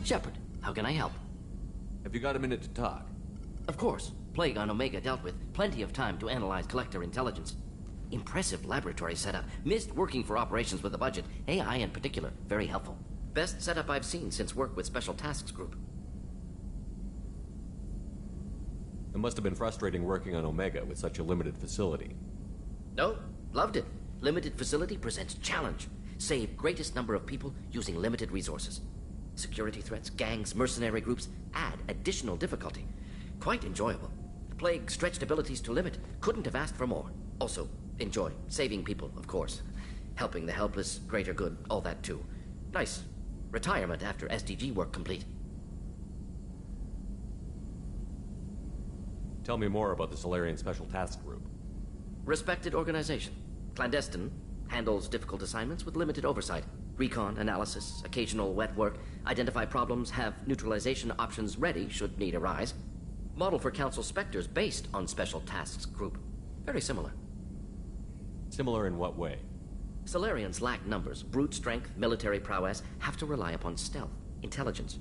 Shepard, how can I help? Have you got a minute to talk? Of course. Plague on Omega dealt with. Plenty of time to analyze Collector intelligence. Impressive laboratory setup. Missed working for operations with a budget. AI in particular. Very helpful. Best setup I've seen since work with Special Tasks Group. It must have been frustrating working on Omega with such a limited facility. No, loved it. Limited facility presents challenge. Save greatest number of people using limited resources. Security threats, gangs, mercenary groups add additional difficulty. Quite enjoyable. Plague stretched abilities to limit. Couldn't have asked for more. Also, enjoy. Saving people, of course. Helping the helpless, greater good, all that too. Nice. Retirement after SDG work complete. Tell me more about the Solarian Special Task Group. Respected organization. Clandestine. Handles difficult assignments with limited oversight. Recon, analysis, occasional wet work. Identify problems, have neutralization options ready should need arise. Model for Council Spectres based on Special Tasks Group. Very similar. Similar in what way? Solarians lack numbers, brute strength, military prowess, have to rely upon stealth, intelligence.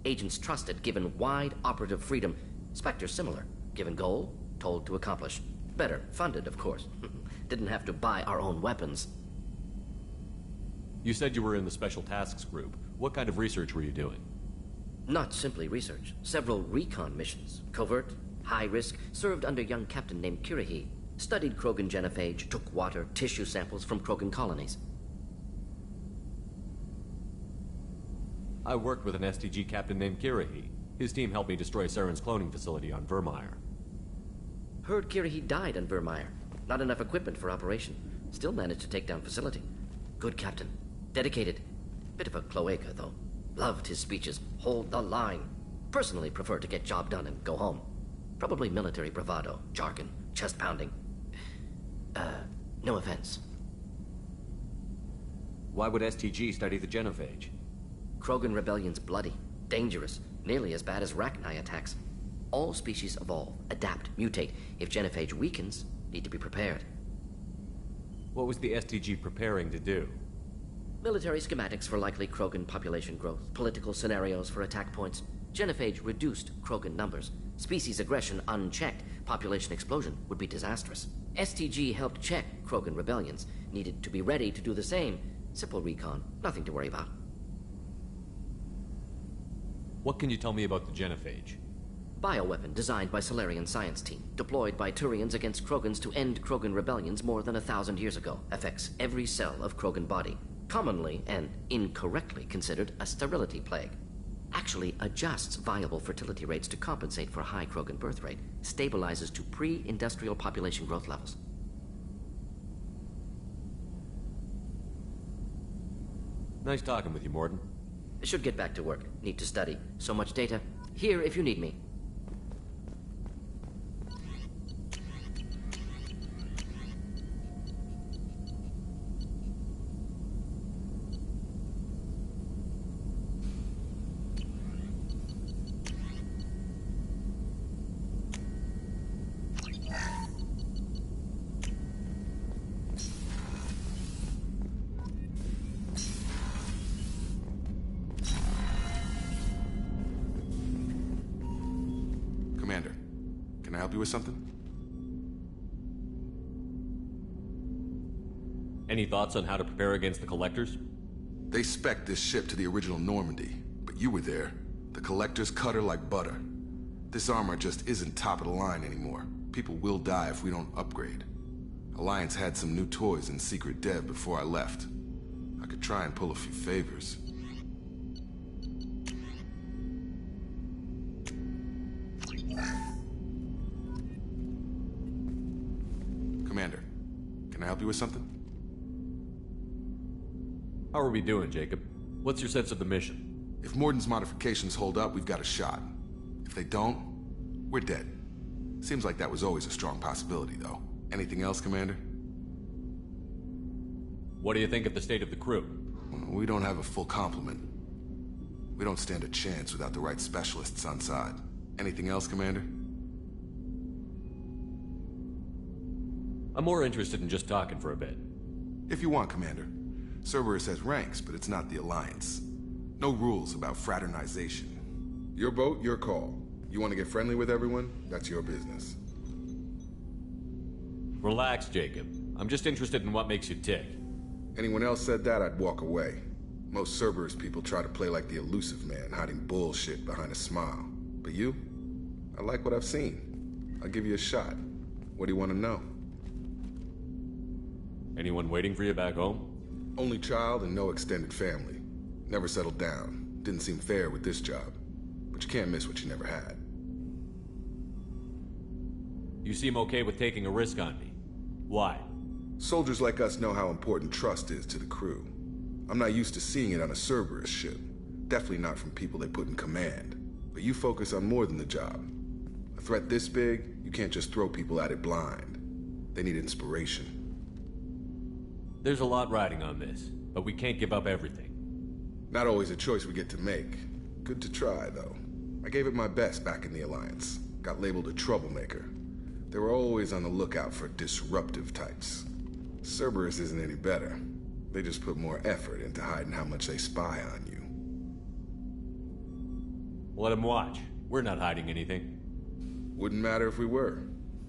Agents trusted, given wide operative freedom. Spectres similar, given goal, told to accomplish. Better, funded, of course. Didn't have to buy our own weapons. You said you were in the Special Tasks Group. What kind of research were you doing? Not simply research. Several recon missions. Covert, high risk, served under young captain named Kirahi. Studied Krogan genophage, took water, tissue samples from Krogan colonies. I worked with an STG captain named Kirahi. His team helped me destroy Saren's cloning facility on Vermeer. Heard Kirahi died on Vermeer. Not enough equipment for operation. Still managed to take down facility. Good captain. Dedicated. Bit of a cloaca, though. Loved his speeches. Hold the line. Personally prefer to get job done and go home. Probably military bravado, jargon, chest pounding. No offense. Why would STG study the genophage? Krogan rebellion's bloody, dangerous, nearly as bad as Rachni attacks. All species evolve, adapt, mutate. If genophage weakens, need to be prepared. What was the STG preparing to do? Military schematics for likely Krogan population growth, political scenarios for attack points. Genophage reduced Krogan numbers. Species aggression unchecked, population explosion would be disastrous. STG helped check Krogan rebellions, needed to be ready to do the same. Simple recon, nothing to worry about. What can you tell me about the genophage? Bioweapon designed by Solarian science team, deployed by Turians against Krogans to end Krogan rebellions more than 1,000 years ago. Affects every cell of Krogan body. Commonly and incorrectly considered a sterility plague. Actually adjusts viable fertility rates to compensate for high Krogan birth rate. Stabilizes to pre-industrial population growth levels. Nice talking with you, Mordin. Should get back to work. Need to study. So much data. Here if you need me. Commander, can I help you with something? Any thoughts on how to prepare against the Collectors? They spec'd this ship to the original Normandy, but you were there. The Collectors cut her like butter. This armor just isn't top of the line anymore. People will die if we don't upgrade. Alliance had some new toys in secret dev before I left. I could try and pull a few favors. Commander, can I help you with something? How are we doing, Jacob? What's your sense of the mission? If Mordin's modifications hold up, we've got a shot. If they don't, we're dead. Seems like that was always a strong possibility, though. Anything else, Commander? What do you think of the state of the crew? We don't have a full complement. We don't stand a chance without the right specialists on side. Anything else, Commander? I'm more interested in just talking for a bit. If you want, Commander. Cerberus has ranks, but it's not the Alliance. No rules about fraternization. Your boat, your call. You want to get friendly with everyone? That's your business. Relax, Jacob. I'm just interested in what makes you tick. Anyone else said that, I'd walk away. Most Cerberus people try to play like the elusive man, hiding bullshit behind a smile. But you? I like what I've seen. I'll give you a shot. What do you want to know? Anyone waiting for you back home? Only child and no extended family. Never settled down. Didn't seem fair with this job. But you can't miss what you never had. You seem okay with taking a risk on me. Why? Soldiers like us know how important trust is to the crew. I'm not used to seeing it on a Cerberus ship. Definitely not from people they put in command. But you focus on more than the job. A threat this big, you can't just throw people at it blind. They need inspiration. There's a lot riding on this, but we can't give up everything. Not always a choice we get to make. Good to try, though. I gave it my best back in the Alliance. Got labeled a troublemaker. They were always on the lookout for disruptive types. Cerberus isn't any better. They just put more effort into hiding how much they spy on you. Let them watch. We're not hiding anything. Wouldn't matter if we were.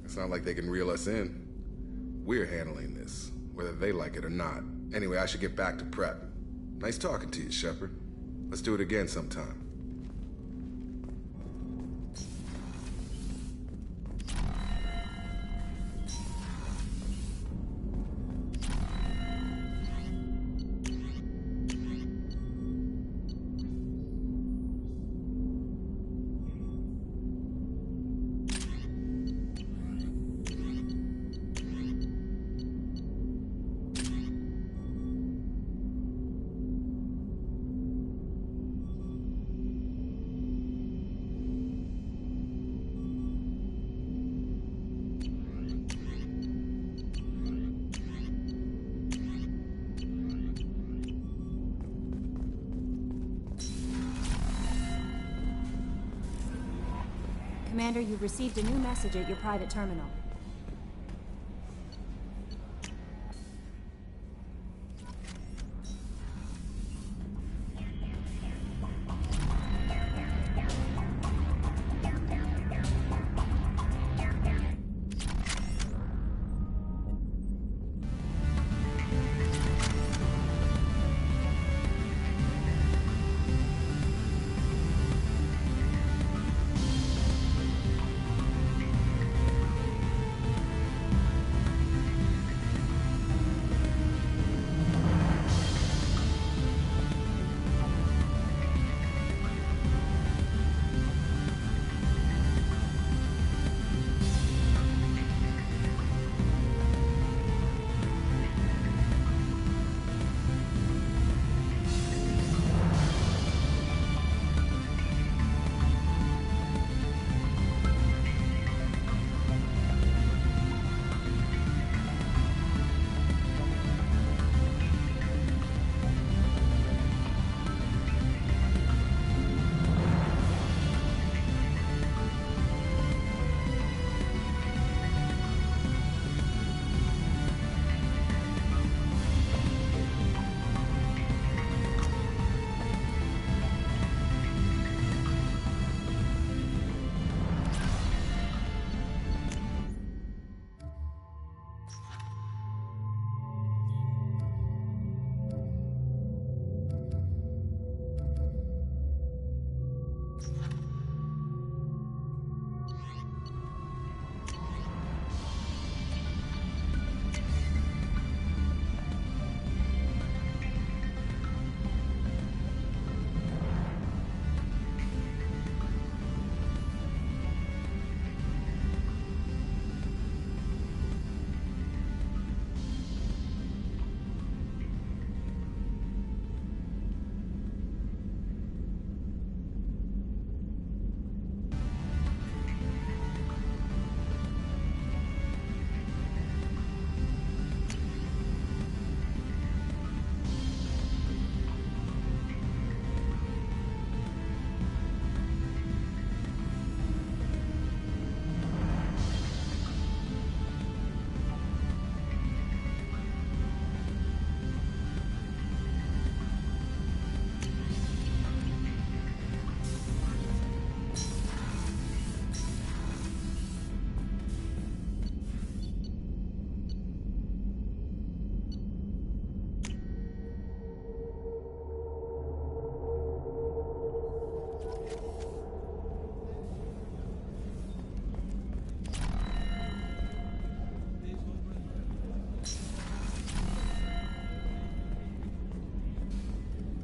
It's not like they can reel us in. We're handling this, whether they like it or not. Anyway, I should get back to prep. Nice talking to you, Shepard. Let's do it again sometime. Commander, you've received a new message at your private terminal.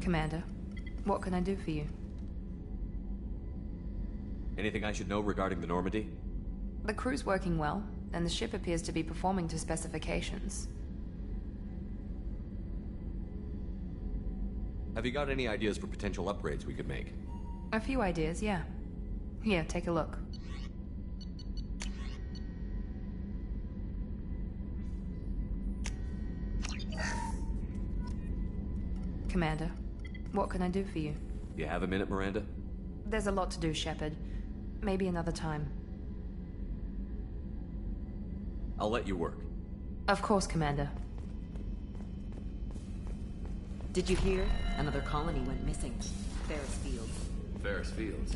Commander, what can I do for you? Anything I should know regarding the Normandy? The crew's working well, and the ship appears to be performing to specifications. Have you got any ideas for potential upgrades we could make? A few ideas, yeah. Here, take a look. Commander, what can I do for you? You have a minute, Miranda? There's a lot to do, Shepard. Maybe another time. I'll let you work. Of course, Commander. Did you hear? Another colony went missing. Ferris Fields. Ferris Fields?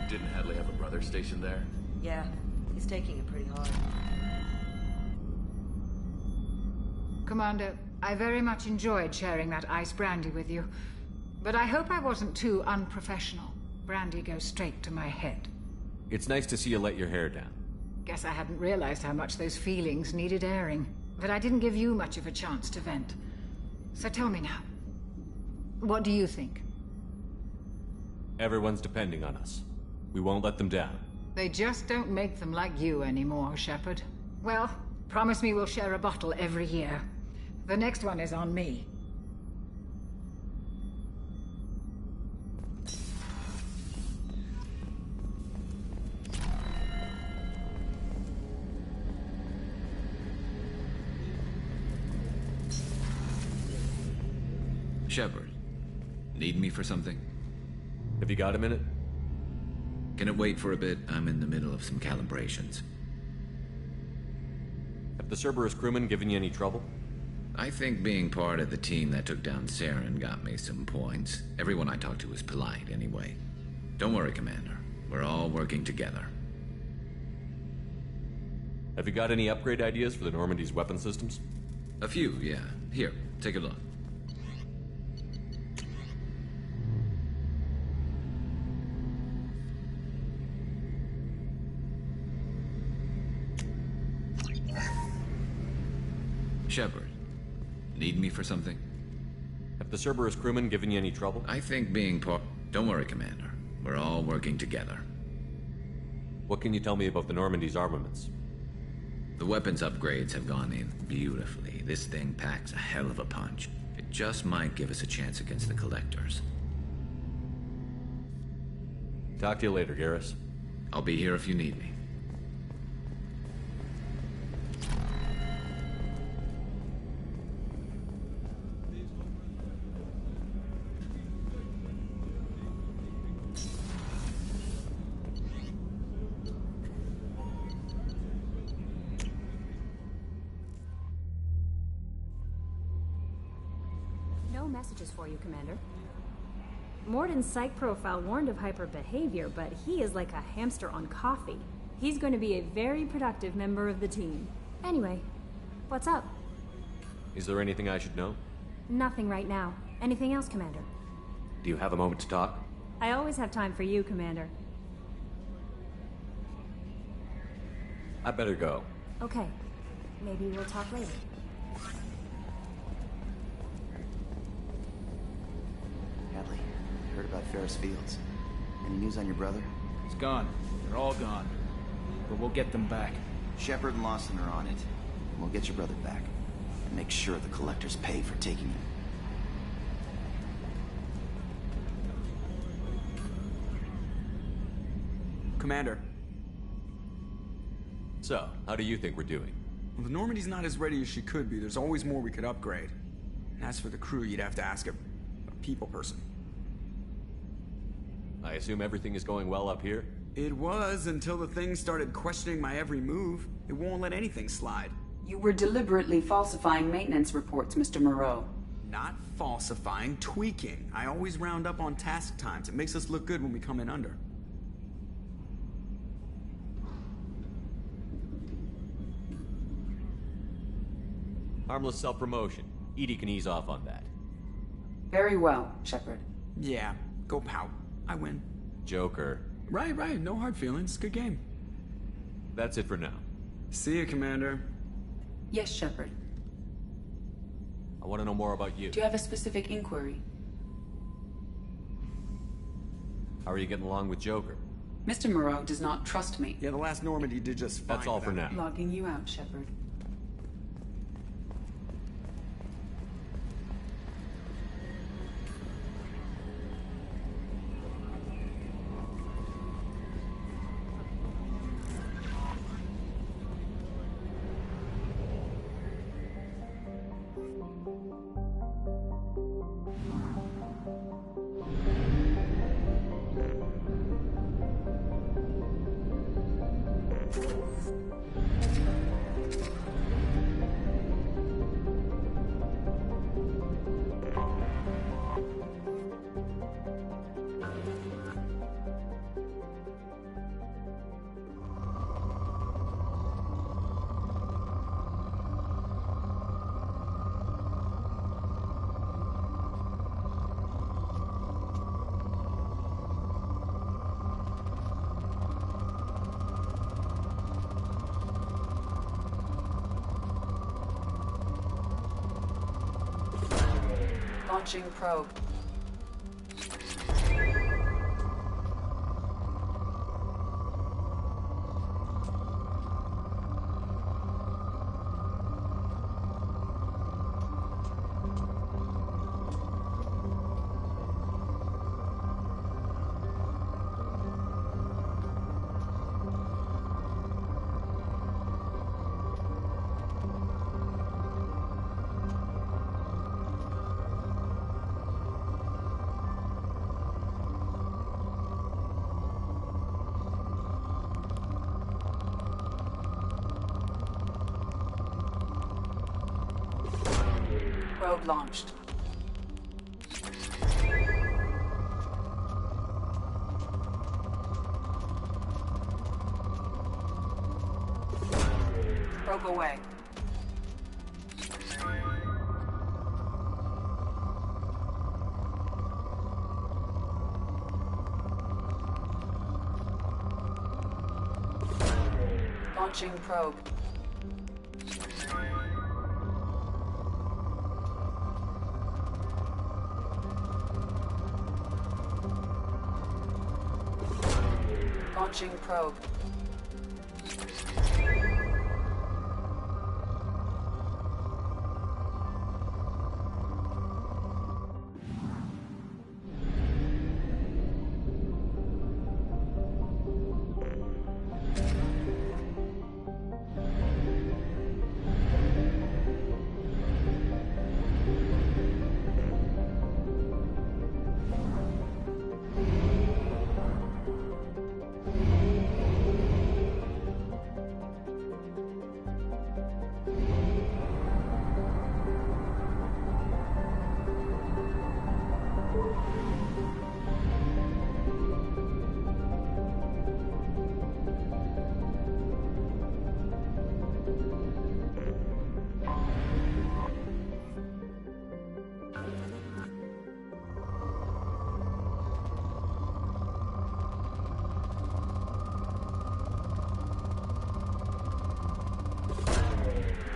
Didn't Hadley have a brother stationed there? Yeah, he's taking it pretty hard. Commander, I very much enjoyed sharing that ice brandy with you. But I hope I wasn't too unprofessional. Brandy goes straight to my head. It's nice to see you let your hair down. Guess I hadn't realized how much those feelings needed airing. But I didn't give you much of a chance to vent. So tell me now. What do you think? Everyone's depending on us. We won't let them down. They just don't make them like you anymore, Shepard. Well, promise me we'll share a bottle every year. The next one is on me. Shepard, need me for something? Have you got a minute? Can it wait for a bit? I'm in the middle of some calibrations. Have the Cerberus crewmen given you any trouble? I think being part of the team that took down Saren got me some points. Everyone I talked to was polite anyway. Don't worry, Commander. We're all working together. Have you got any upgrade ideas for the Normandy's weapon systems? A few, yeah. Here, take a look. Shepard, need me for something? Have the Cerberus crewmen given you any trouble? I think being part... Don't worry, Commander. We're all working together. What can you tell me about the Normandy's armaments? The weapons upgrades have gone in beautifully. This thing packs a hell of a punch. It just might give us a chance against the Collectors. Talk to you later, Garrus. I'll be here if you need me. Messages for you, Commander. Morden's psych profile warned of hyper behavior, but he is like a hamster on coffee. He's going to be a very productive member of the team. Anyway, what's up? Is there anything I should know? Nothing right now. Anything else, Commander? Do you have a moment to talk? I always have time for you, Commander. I better go. Okay. Maybe we'll talk later. Hadley, heard about Ferris Fields. Any news on your brother? He's gone. They're all gone. But we'll get them back. Shepard and Lawson are on it. And we'll get your brother back. And make sure the Collectors pay for taking him. Commander. So, how do you think we're doing? Well, the Normandy's not as ready as she could be. There's always more we could upgrade. And as for the crew, you'd have to ask a people person. I assume everything is going well up here? It was, until the thing started questioning my every move. It won't let anything slide. You were deliberately falsifying maintenance reports, Mr. Moreau. Not falsifying, tweaking. I always round up on task times. It makes us look good when we come in under. Harmless self-promotion. EDI can ease off on that. Very well, Shepard. Yeah, go pout. I win. Joker. Right. No hard feelings. Good game. That's it for now. See you, Commander. Yes, Shepard. I want to know more about you. Do you have a specific inquiry? How are you getting along with Joker? Mr. Moreau does not trust me. Yeah, the last Normandy did just fine. That's all for now. Logging you out, Shepard. Launching probe. Probe launched. Probe away. Launching probe. Launching probe.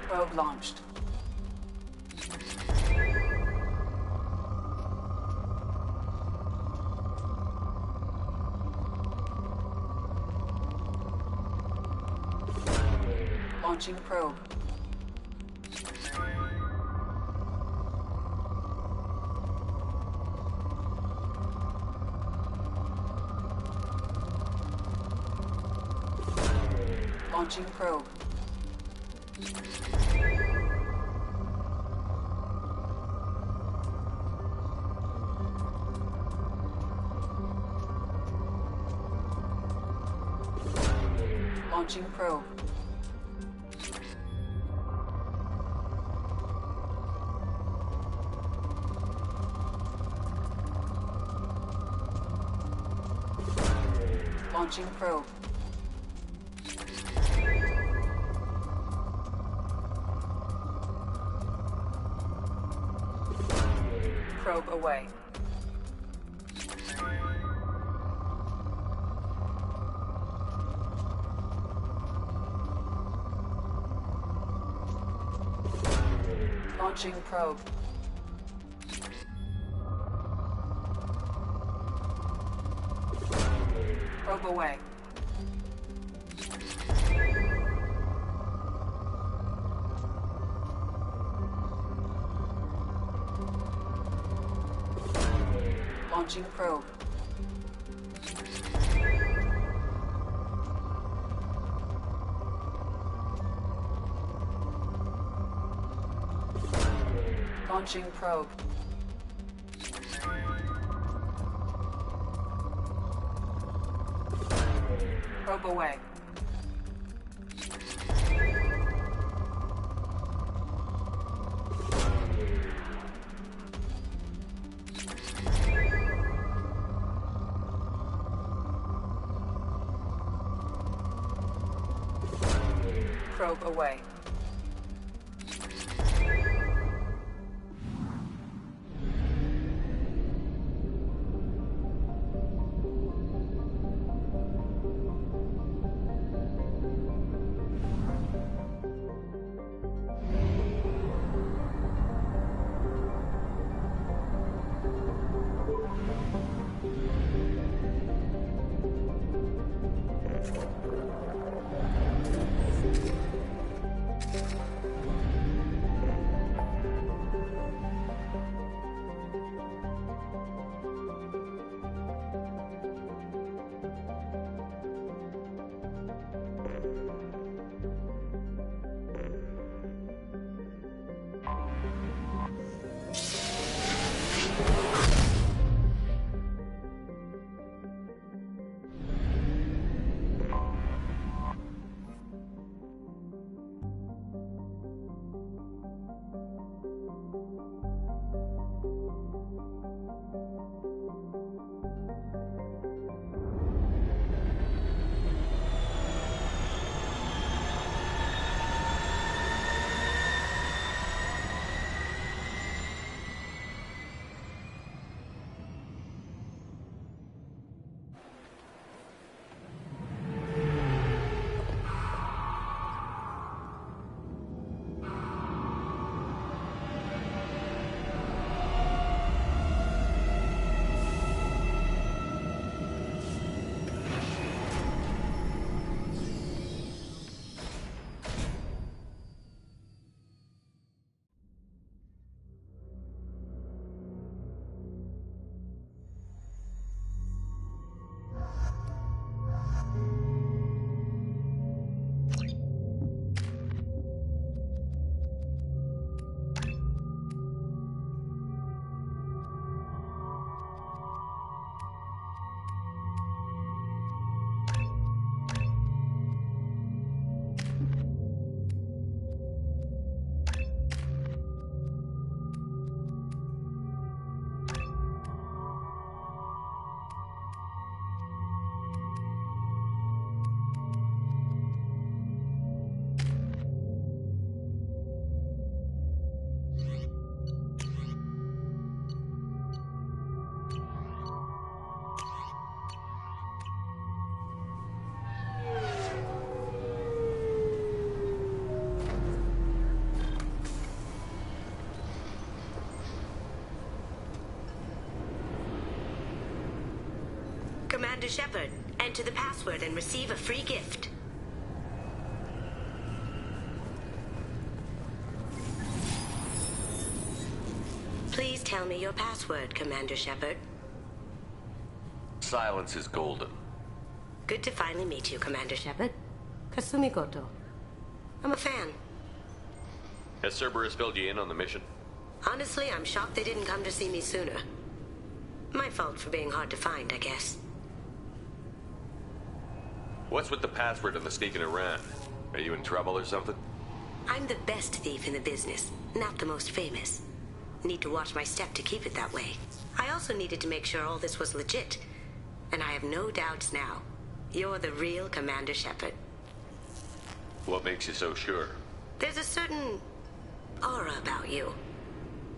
Probe launched. Launching probe. Launching probe. Launching probe. Launching probe. Probe away. Launching probe. Probe Probe away. Launching probe. Launching probe. Probe away. Probe away. Commander Shepard, enter the password and receive a free gift. Please tell me your password, Commander Shepard. Silence is golden. Good to finally meet you, Commander Shepard. Kasumi Goto. I'm a fan. Has Cerberus filled you in on the mission? Honestly, I'm shocked they didn't come to see me sooner. My fault for being hard to find, I guess. What's with the password and the sneaking around? Are you in trouble or something? I'm the best thief in the business, not the most famous. Need to watch my step to keep it that way. I also needed to make sure all this was legit. And I have no doubts now. You're the real Commander Shepard. What makes you so sure? There's a certain aura about you.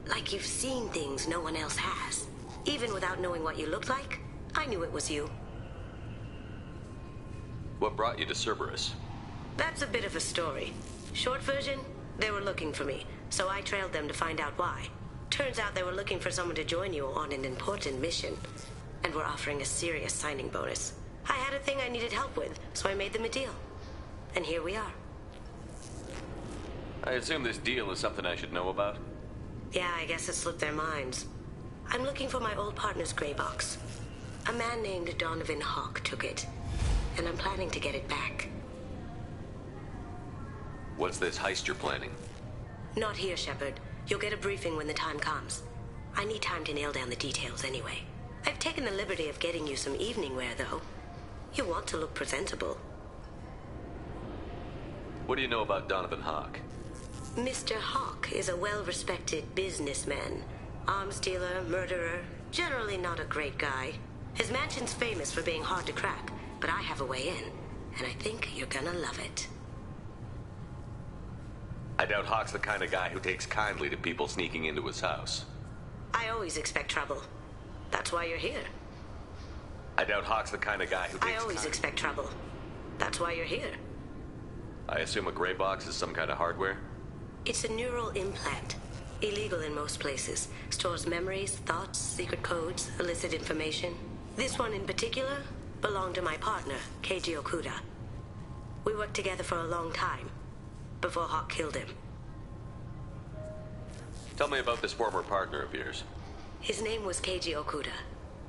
Like you've seen things no one else has. Even without knowing what you looked like, I knew it was you. What brought you to Cerberus? That's a bit of a story. Short version, they were looking for me, so I trailed them to find out why. Turns out they were looking for someone to join you on an important mission, and were offering a serious signing bonus. I had a thing I needed help with, so I made them a deal. And here we are. I assume this deal is something I should know about? Yeah, I guess it slipped their minds. I'm looking for my old partner's gray box. A man named Donovan Hawk took it, and I'm planning to get it back. What's this heist you're planning? Not here, Shepard. You'll get a briefing when the time comes. I need time to nail down the details anyway. I've taken the liberty of getting you some evening wear, though. You want to look presentable. What do you know about Donovan Hawk? Mr. Hawk is a well-respected businessman. Arms dealer, murderer, generally not a great guy. His mansion's famous for being hard to crack, but I have a way in, and I think you're gonna love it. I doubt Hawk's the kind of guy who takes kindly to people sneaking into his house. I always expect trouble. That's why you're here. I doubt Hawk's the kind of guy who takes I always expect trouble. That's why you're here. I assume a gray box is some kind of hardware? It's a neural implant. Illegal in most places. Stores memories, thoughts, secret codes, illicit information. This one in particular belonged to my partner, Keiji Okuda. We worked together for a long time, before Hawk killed him. Tell me about this former partner of yours. His name was Keiji Okuda,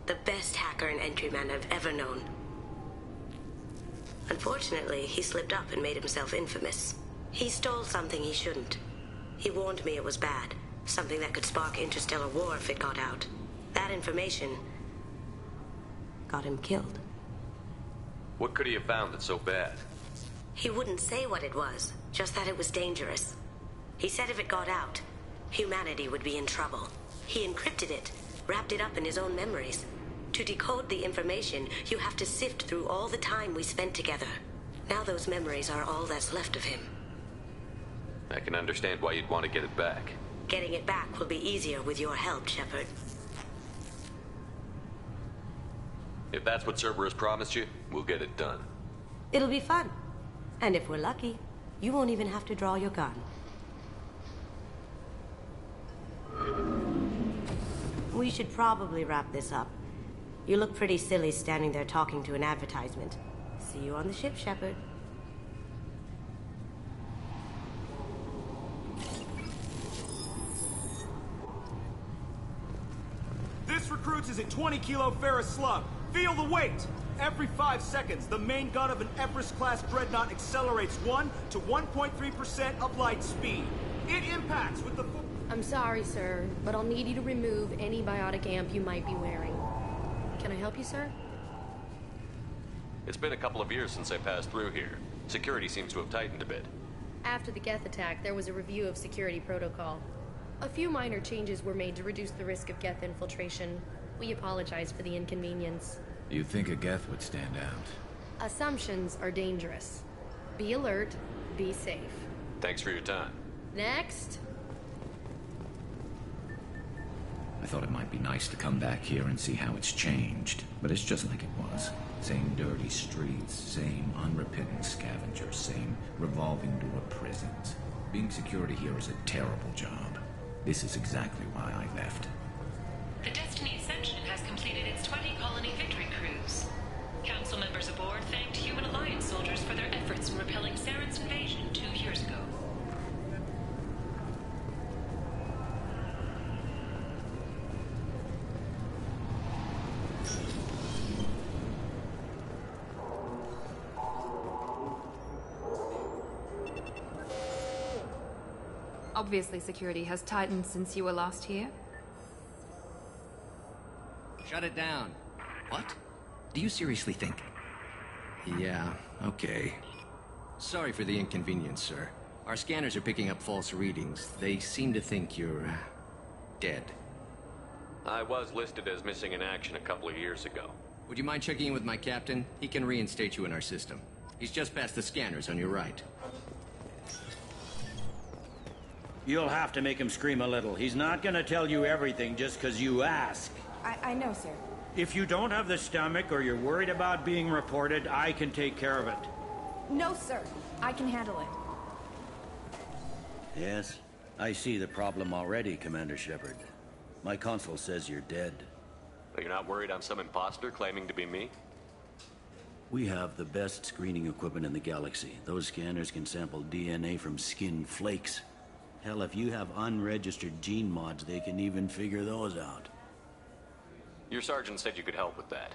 the best hacker and entryman I've ever known. Unfortunately, he slipped up and made himself infamous. He stole something he shouldn't. He warned me it was bad, something that could spark interstellar war if it got out. That information got him killed. What could he have found that's so bad? He wouldn't say what it was, just that it was dangerous. He said if it got out, humanity would be in trouble. He encrypted it, wrapped it up in his own memories. To decode the information, you have to sift through all the time we spent together. Now those memories are all that's left of him. I can understand why you'd want to get it back. Getting it back will be easier with your help, Shepard. If that's what Cerberus promised you, we'll get it done. It'll be fun. And if we're lucky, you won't even have to draw your gun. We should probably wrap this up. You look pretty silly standing there talking to an advertisement. See you on the ship, Shepard. This recruits is a 20-kilo ferrous slug. Feel the weight! Every 5 seconds, the main gun of an Everest-class dreadnought accelerates 1 to 1.3% of light speed. It impacts with the... I'm sorry, sir, but I'll need you to remove any biotic amp you might be wearing. Can I help you, sir? It's been a couple of years since I passed through here. Security seems to have tightened a bit. After the Geth attack, there was a review of security protocol. A few minor changes were made to reduce the risk of Geth infiltration. We apologize for the inconvenience. You'd think a Geth would stand out. Assumptions are dangerous. Be alert, be safe. Thanks for your time. Next! I thought it might be nice to come back here and see how it's changed, but it's just like it was. Same dirty streets, same unrepentant scavengers, same revolving door prisons. Being security here is a terrible job. This is exactly why I left. The Destiny Ascension has completed its 20-colony victory cruise. Council members aboard thanked Human Alliance soldiers for their efforts in repelling Saren's invasion 2 years ago. Obviously, security has tightened since you were last here. Shut it down. What? Do you seriously think? Yeah, okay. Sorry for the inconvenience, sir. Our scanners are picking up false readings. They seem to think you're... dead. I was listed as missing in action a couple of years ago. Would you mind checking in with my captain? He can reinstate you in our system. He's just past the scanners on your right. You'll have to make him scream a little. He's not gonna tell you everything just because you ask. I know, sir. If you don't have the stomach or you're worried about being reported, I can take care of it. No, sir. I can handle it. Yes, I see the problem already, Commander Shepard. My console says you're dead. But you're not worried I'm some imposter claiming to be me? We have the best screening equipment in the galaxy. Those scanners can sample DNA from skin flakes. Hell, if you have unregistered gene mods, they can even figure those out. Your sergeant said you could help with that.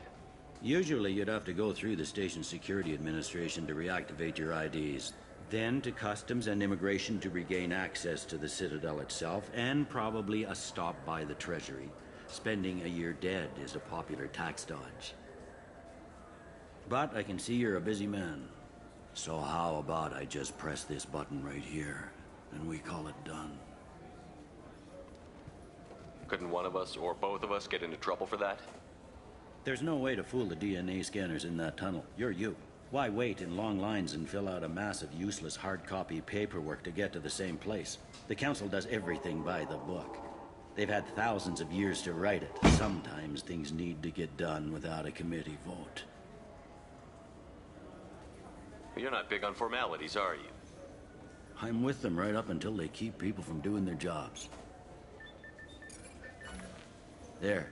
Usually you'd have to go through the station security administration to reactivate your IDs. Then to Customs and Immigration to regain access to the Citadel itself, and probably a stop by the Treasury. Spending a year dead is a popular tax dodge. But I can see you're a busy man. So how about I just press this button right here, and we call it done? Couldn't one of us, or both of us, get into trouble for that? There's no way to fool the DNA scanners in that tunnel. You're you. Why wait in long lines and fill out a massive useless hard copy paperwork to get to the same place? The Council does everything by the book. They've had thousands of years to write it. Sometimes things need to get done without a committee vote. You're not big on formalities, are you? I'm with them right up until they keep people from doing their jobs. There.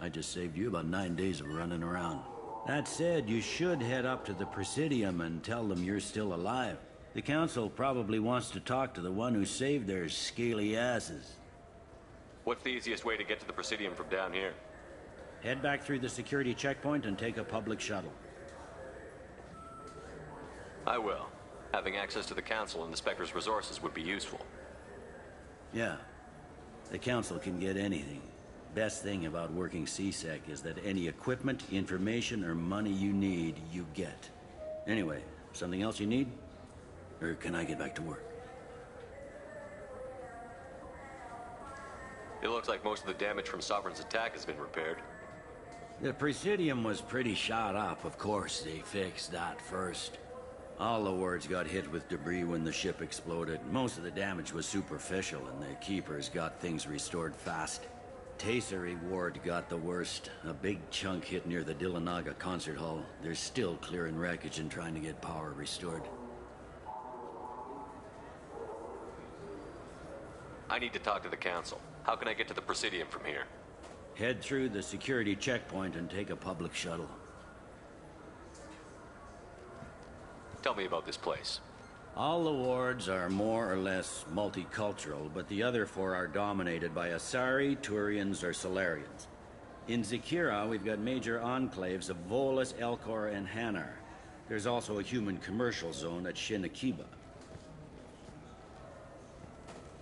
I just saved you about 9 days of running around. That said, you should head up to the Presidium and tell them you're still alive. The Council probably wants to talk to the one who saved their scaly asses. What's the easiest way to get to the Presidium from down here? Head back through the security checkpoint and take a public shuttle. I will. Having access to the Council and the Spectre's resources would be useful. Yeah. The Council can get anything. Best thing about working C-Sec is that any equipment, information, or money you need, you get. Anyway, something else you need? Or can I get back to work? It looks like most of the damage from Sovereign's attack has been repaired. The Presidium was pretty shot up, of course. They fixed that first. All the wards got hit with debris when the ship exploded. Most of the damage was superficial, and the Keepers got things restored fast. Tasery Ward got the worst. A big chunk hit near the Dillanaga concert hall. They're still clearing wreckage and trying to get power restored. I need to talk to the Council. How can I get to the Presidium from here? Head through the security checkpoint and take a public shuttle. Tell me about this place. All the wards are more or less multicultural, but the other four are dominated by Asari, Turians, or Solarians. In Zakira, we've got major enclaves of Volus, Elcor, and Hanar. There's also a human commercial zone at Shinakiba.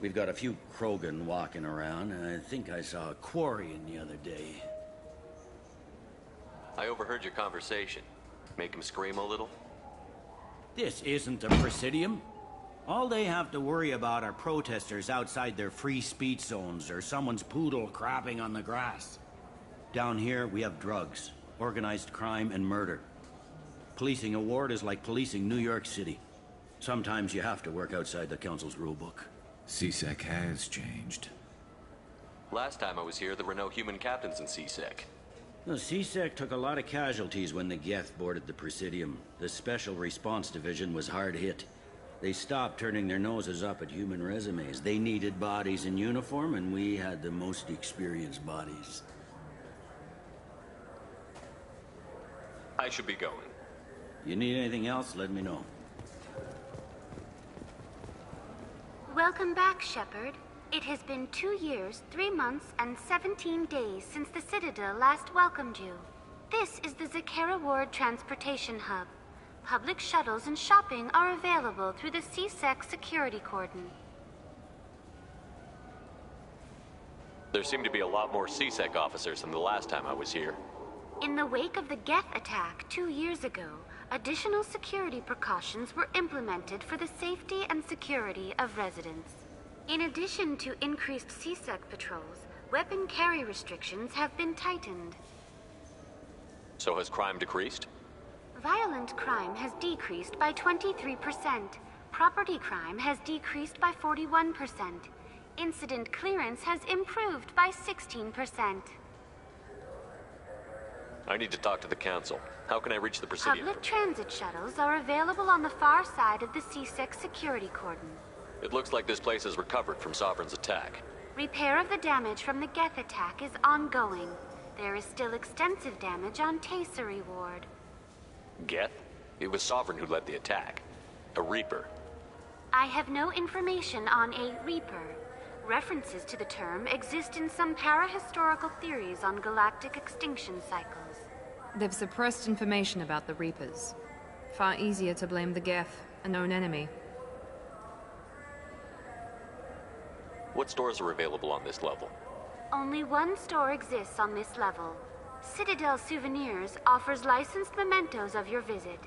We've got a few Krogan walking around, and I think I saw a Quarian the other day. I overheard your conversation. Make him scream a little? This isn't a Presidium. All they have to worry about are protesters outside their free speech zones or someone's poodle crapping on the grass. Down here, we have drugs, organized crime, and murder. Policing a ward is like policing New York City. Sometimes you have to work outside the Council's rulebook. C-Sec has changed. Last time I was here, there were no human captains in C-Sec. The C-Sec took a lot of casualties when the Geth boarded the Presidium. The Special Response Division was hard hit. They stopped turning their noses up at human resumes. They needed bodies in uniform, and we had the most experienced bodies. I should be going. You need anything else, let me know. Welcome back, Shepard. It has been 2 years, 3 months, and 17 days since the Citadel last welcomed you. This is the Zakera Ward Transportation Hub. Public shuttles and shopping are available through the C-Sec security cordon. There seem to be a lot more C-Sec officers than the last time I was here. In the wake of the Geth attack 2 years ago, additional security precautions were implemented for the safety and security of residents. In addition to increased C-Sec patrols, weapon carry restrictions have been tightened. So has crime decreased? Violent crime has decreased by 23%. Property crime has decreased by 41%. Incident clearance has improved by 16%. I need to talk to the Council. How can I reach the Presidium? Public transit shuttles are available on the far side of the C-Sec security cordon. It looks like this place has recovered from Sovereign's attack. Repair of the damage from the Geth attack is ongoing. There is still extensive damage on Tasery Ward. Geth? It was Sovereign who led the attack. A Reaper. I have no information on a Reaper. References to the term exist in some parahistorical theories on galactic extinction cycles. They've suppressed information about the Reapers. Far easier to blame the Geth, a known enemy. What stores are available on this level? Only one store exists on this level. Citadel Souvenirs offers licensed mementos of your visit.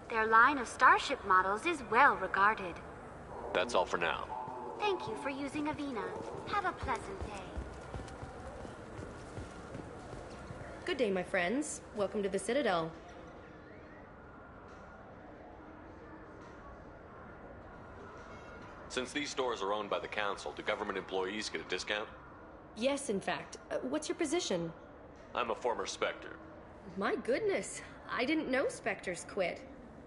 Their line of starship models is well regarded. That's all for now. Thank you for using Avina. Have a pleasant day. Good day, my friends. Welcome to the Citadel. Since these stores are owned by the Council, do government employees get a discount? Yes, in fact. What's your position? I'm a former Spectre. My goodness. I didn't know Spectres quit.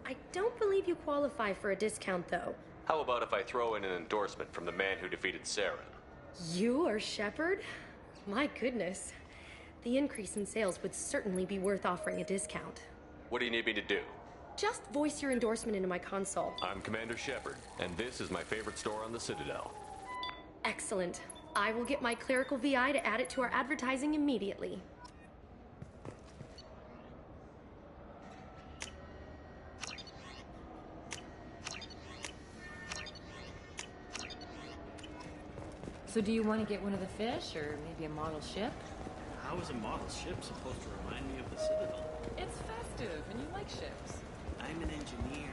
I don't believe you qualify for a discount, though. How about if I throw in an endorsement from the man who defeated Saren? You are Shepard? My goodness. The increase in sales would certainly be worth offering a discount. What do you need me to do? Just voice your endorsement into my console. I'm Commander Shepard, and this is my favorite store on the Citadel. Excellent. I will get my clerical VI to add it to our advertising immediately. So do you want to get one of the fish, or maybe a model ship? How is a model ship supposed to remind me of the Citadel? It's festive, and you like ships. I'm an engineer.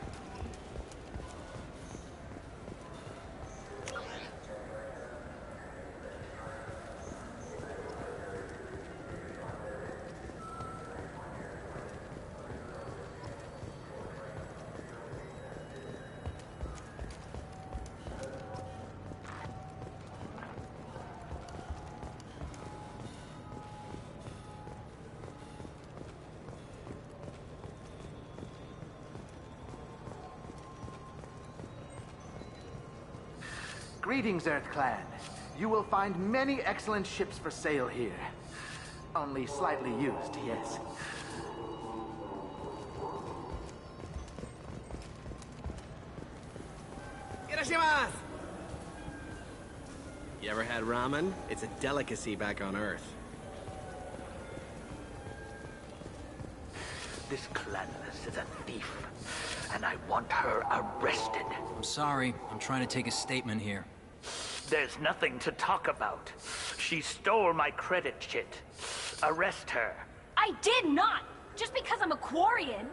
Greetings, Earth Clan. You will find many excellent ships for sale here. Only slightly used, yes. Irashimasu! You ever had ramen? It's a delicacy back on Earth. This Clanless is a thief, and I want her arrested. I'm sorry. I'm trying to take a statement here. There's nothing to talk about. She stole my credit chit. Arrest her. I did not! Just because I'm a Quarian!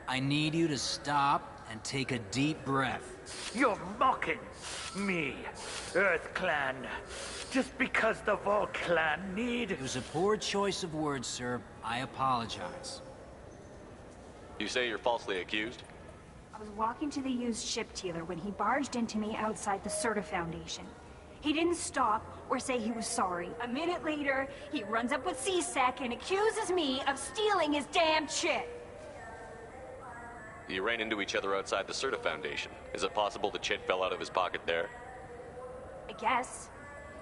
I need you to stop and take a deep breath. You're mocking me, Earth Clan. Just because the Vol Clan need... It was a poor choice of words, sir. I apologize. You say you're falsely accused? I was walking to the used ship dealer when he barged into me outside the Serta Foundation. He didn't stop or say he was sorry. A minute later, he runs up with C-Sec and accuses me of stealing his damn chit. You ran into each other outside the Serta Foundation. Is it possible the chit fell out of his pocket there? I guess.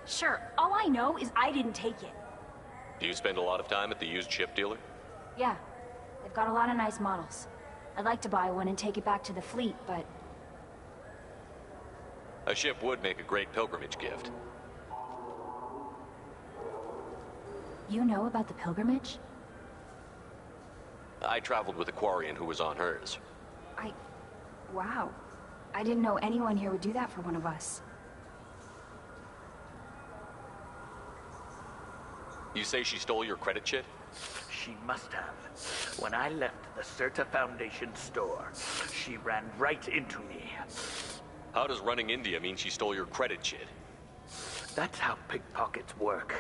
Sure, all I know is I didn't take it. Do you spend a lot of time at the used ship dealer? Yeah, they've got a lot of nice models. I'd like to buy one and take it back to the fleet, but... A ship would make a great pilgrimage gift. You know about the pilgrimage? I traveled with a Quarian who was on hers. Wow. I didn't know anyone here would do that for one of us. You say she stole your credit chit? She must have. When I left the Serta Foundation store, she ran right into me. How does running India mean she stole your credit chit? That's how pickpockets work.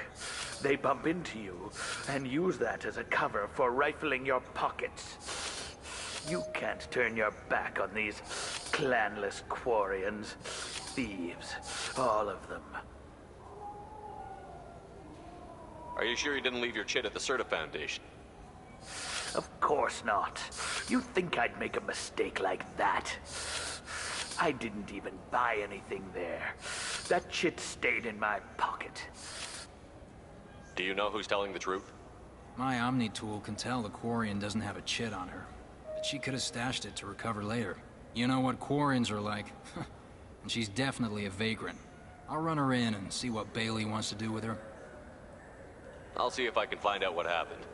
They bump into you and use that as a cover for rifling your pockets. You can't turn your back on these clanless Quarians. Thieves, all of them. Are you sure you didn't leave your chit at the Serta Foundation? Of course not. You think I'd make a mistake like that? I didn't even buy anything there. That chit stayed in my pocket. Do you know who's telling the truth? My Omni tool can tell the Quarian doesn't have a chit on her. The She could have stashed it to recover later. You know what Quarrens are like. And she's definitely a vagrant. I'll run her in and see what Bailey wants to do with her. I'll see if I can find out what happened.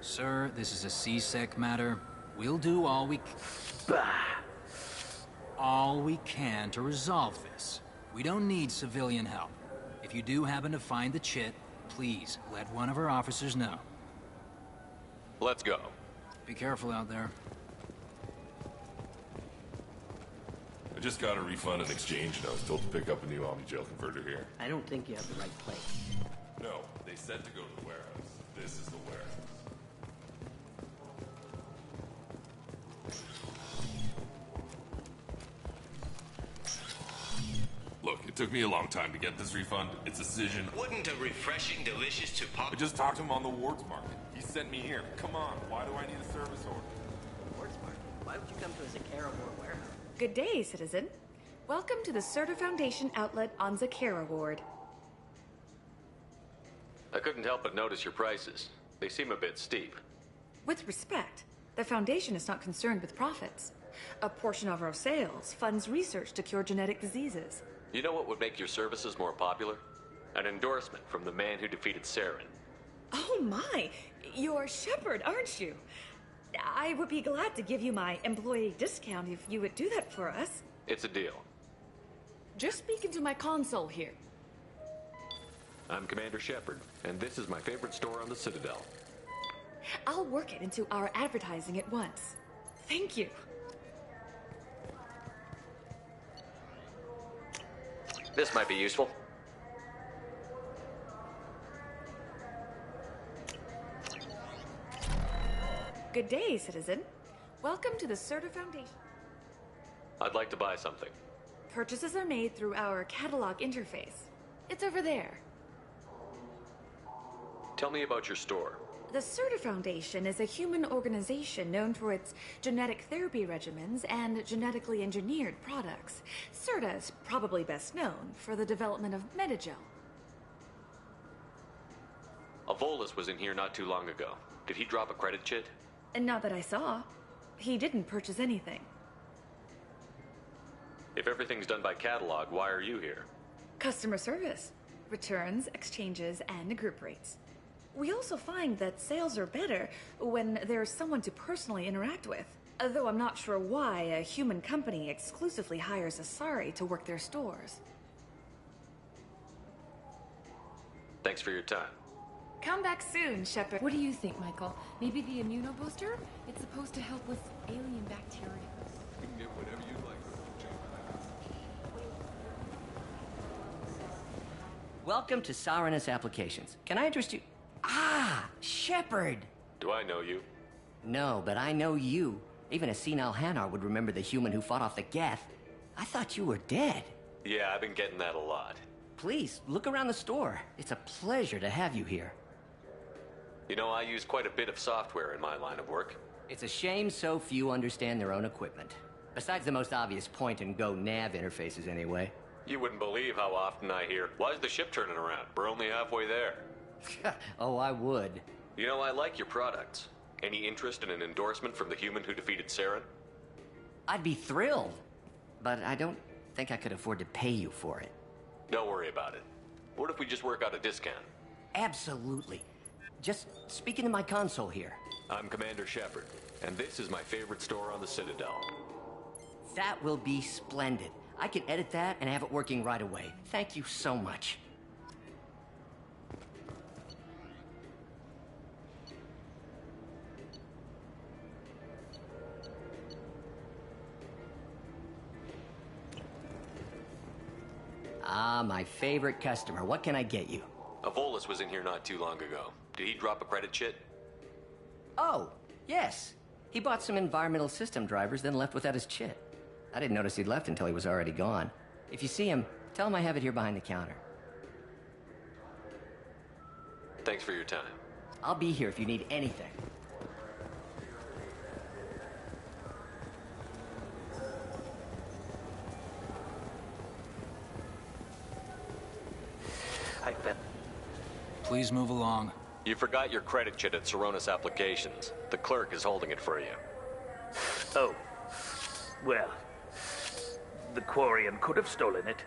Sir, this is a C-Sec matter. We'll do all we can to resolve this. We don't need civilian help. If you do happen to find the chit, please let one of our officers know. Let's go. Be careful out there. I just got a refund and exchange, and I was told to pick up a new Omni-Gel converter here. I don't think you have the right place. No, they said to go to the warehouse. This is the warehouse. Look, it took me a long time to get this refund. It's a decision. Wouldn't a refreshing, delicious I just talked to him on the Wards Market. He sent me here. Come on, why do I need a service order? Wards Market? Why would you come to a Zakera Ward warehouse? Good day, citizen. Welcome to the Serta Foundation outlet on Zakera Ward. I couldn't help but notice your prices. They seem a bit steep. With respect, the Foundation is not concerned with profits. A portion of our sales funds research to cure genetic diseases. You know what would make your services more popular? An endorsement from the man who defeated Saren. Oh my! You're Shepard, aren't you? I would be glad to give you my employee discount if you would do that for us. It's a deal. Just speak into my console here. I'm Commander Shepard, and this is my favorite store on the Citadel. I'll work it into our advertising at once. Thank you. This might be useful. Good day, citizen. Welcome to the Serta Foundation. I'd like to buy something. Purchases are made through our catalog interface. It's over there. Tell me about your store. The Serta Foundation is a human organization known for its genetic therapy regimens and genetically engineered products. Serta is probably best known for the development of Metagel. Avolis was in here not too long ago. Did he drop a credit chit? And not that I saw. He didn't purchase anything. If everything's done by catalog, why are you here? Customer service. Returns, exchanges, and group rates. We also find that sales are better when there's someone to personally interact with. Though I'm not sure why a human company exclusively hires Asari to work their stores. Thanks for your time. Come back soon, Shepard. What do you think, Michael? Maybe the immunobooster? It's supposed to help with alien bacteria. You can get whatever you like. Welcome to Sarenus Applications. Can I interest you? Ah, Shepard! Do I know you? No, but I know you. Even a senile Hanar would remember the human who fought off the Geth. I thought you were dead. Yeah, I've been getting that a lot. Please, look around the store. It's a pleasure to have you here. You know, I use quite a bit of software in my line of work. It's a shame so few understand their own equipment. Besides the most obvious point-and-go nav interfaces, anyway. You wouldn't believe how often I hear, "Why's the ship turning around? We're only halfway there." Oh, I would. You know, I like your products. Any interest in an endorsement from the human who defeated Saren? I'd be thrilled. But I don't think I could afford to pay you for it. Don't worry about it. What if we just work out a discount? Absolutely. Just speak into my console here. I'm Commander Shepard, and this is my favorite store on the Citadel. That will be splendid. I can edit that and have it working right away. Thank you so much. Ah, my favorite customer. What can I get you? Avolis was in here not too long ago. Did he drop a credit chit? Oh, yes. He bought some environmental system drivers, then left without his chit. I didn't notice he'd left until he was already gone. If you see him, tell him I have it here behind the counter. Thanks for your time. I'll be here if you need anything. I've been... Please move along. You forgot your credit chit at Sarenus Applications. The clerk is holding it for you. Oh. Well, the Quarian could have stolen it.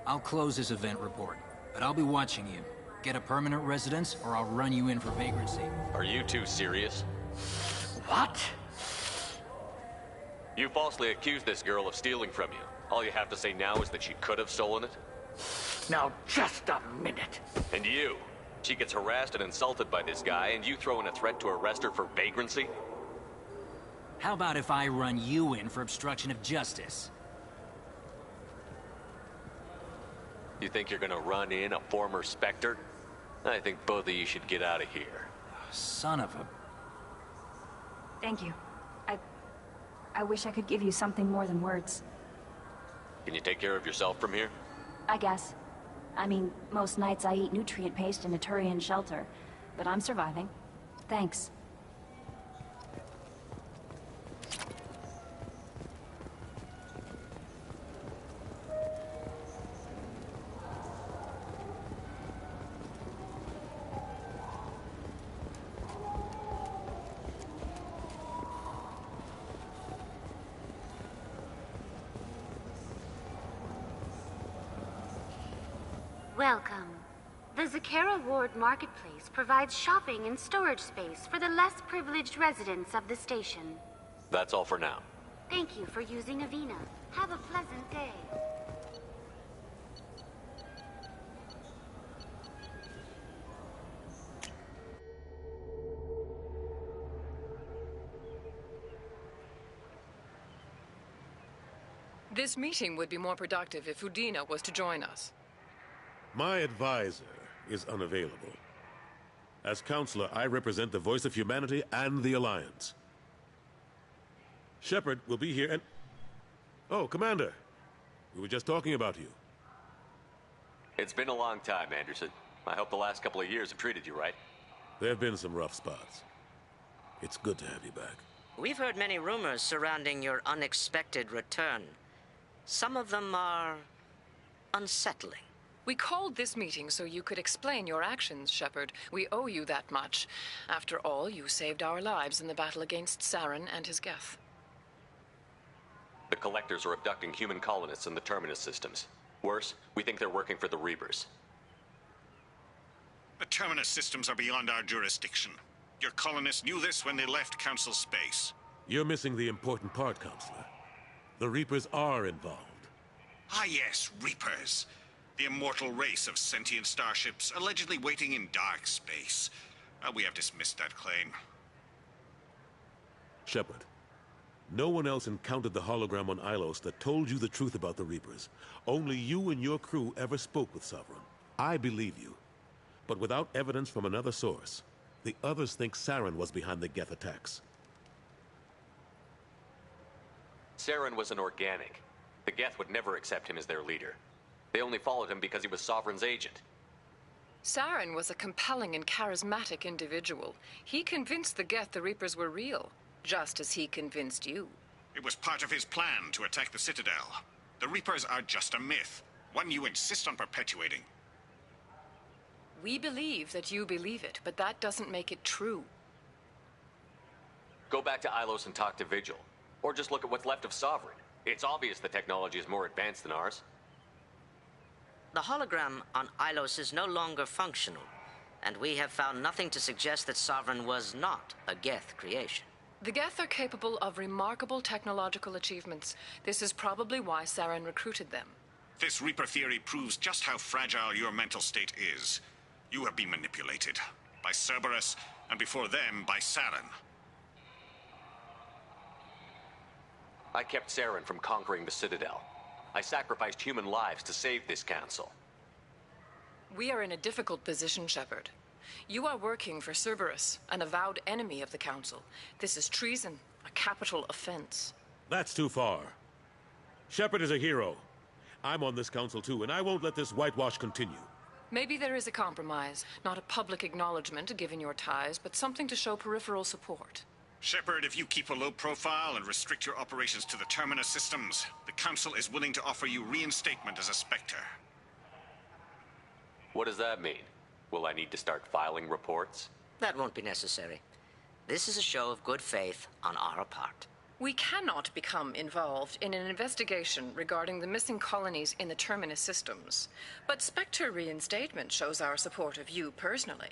I'll close this event report, but I'll be watching you. Get a permanent residence, or I'll run you in for vagrancy. Are you two serious? What? You falsely accused this girl of stealing from you. All you have to say now is that she could have stolen it? Now, just a minute. And you? She gets harassed and insulted by this guy, and you throw in a threat to arrest her for vagrancy? How about if I run you in for obstruction of justice? You think you're gonna run in a former Spectre? I think both of you should get out of here. Son of a... Thank you. I wish I could give you something more than words. Can you take care of yourself from here? I guess. I mean, most nights I eat nutrient paste in a Turian shelter, but I'm surviving. Thanks. Welcome. The Zakera Ward Marketplace provides shopping and storage space for the less privileged residents of the station. That's all for now. Thank you for using Avina. Have a pleasant day. This meeting would be more productive if Udina was to join us. My advisor is unavailable. As counselor, I represent the voice of humanity and the Alliance. Shepard will be here and... Oh, Commander. We were just talking about you. It's been a long time, Anderson. I hope the last couple of years have treated you right. There have been some rough spots. It's good to have you back. We've heard many rumors surrounding your unexpected return. Some of them are... unsettling. We called this meeting so you could explain your actions, Shepard. We owe you that much. After all, you saved our lives in the battle against Saren and his Geth. The Collectors are abducting human colonists in the Terminus systems. Worse, we think they're working for the Reapers. The Terminus systems are beyond our jurisdiction. Your colonists knew this when they left Council space. You're missing the important part, Counselor. The Reapers are involved. Ah yes, Reapers. The immortal race of sentient starships allegedly waiting in dark space. We have dismissed that claim. Shepard, no one else encountered the hologram on Ilos that told you the truth about the Reapers. Only you and your crew ever spoke with Sovereign. I believe you. But without evidence from another source, the others think Saren was behind the Geth attacks. Saren was an organic. The Geth would never accept him as their leader. They only followed him because he was Sovereign's agent. Saren was a compelling and charismatic individual. He convinced the Geth the Reapers were real, just as he convinced you. It was part of his plan to attack the Citadel. The Reapers are just a myth, one you insist on perpetuating. We believe that you believe it, but that doesn't make it true. Go back to Ilos and talk to Vigil. Or just look at what's left of Sovereign. It's obvious the technology is more advanced than ours. The hologram on Ilos is no longer functional, and we have found nothing to suggest that Sovereign was not a Geth creation. The Geth are capable of remarkable technological achievements. This is probably why Saren recruited them. This Reaper theory proves just how fragile your mental state is. You have been manipulated. By Cerberus, and before them, by Saren. I kept Saren from conquering the Citadel. I sacrificed human lives to save this council. We are in a difficult position, Shepard. You are working for Cerberus, an avowed enemy of the Council. This is treason, a capital offense. That's too far. Shepard is a hero. I'm on this council too, and I won't let this whitewash continue. Maybe there is a compromise. Not a public acknowledgement given your ties, but something to show peripheral support. Shepard, if you keep a low profile and restrict your operations to the Terminus systems, the Council is willing to offer you reinstatement as a Spectre. What does that mean? Will I need to start filing reports? That won't be necessary. This is a show of good faith on our part. We cannot become involved in an investigation regarding the missing colonies in the Terminus systems, but Spectre reinstatement shows our support of you personally.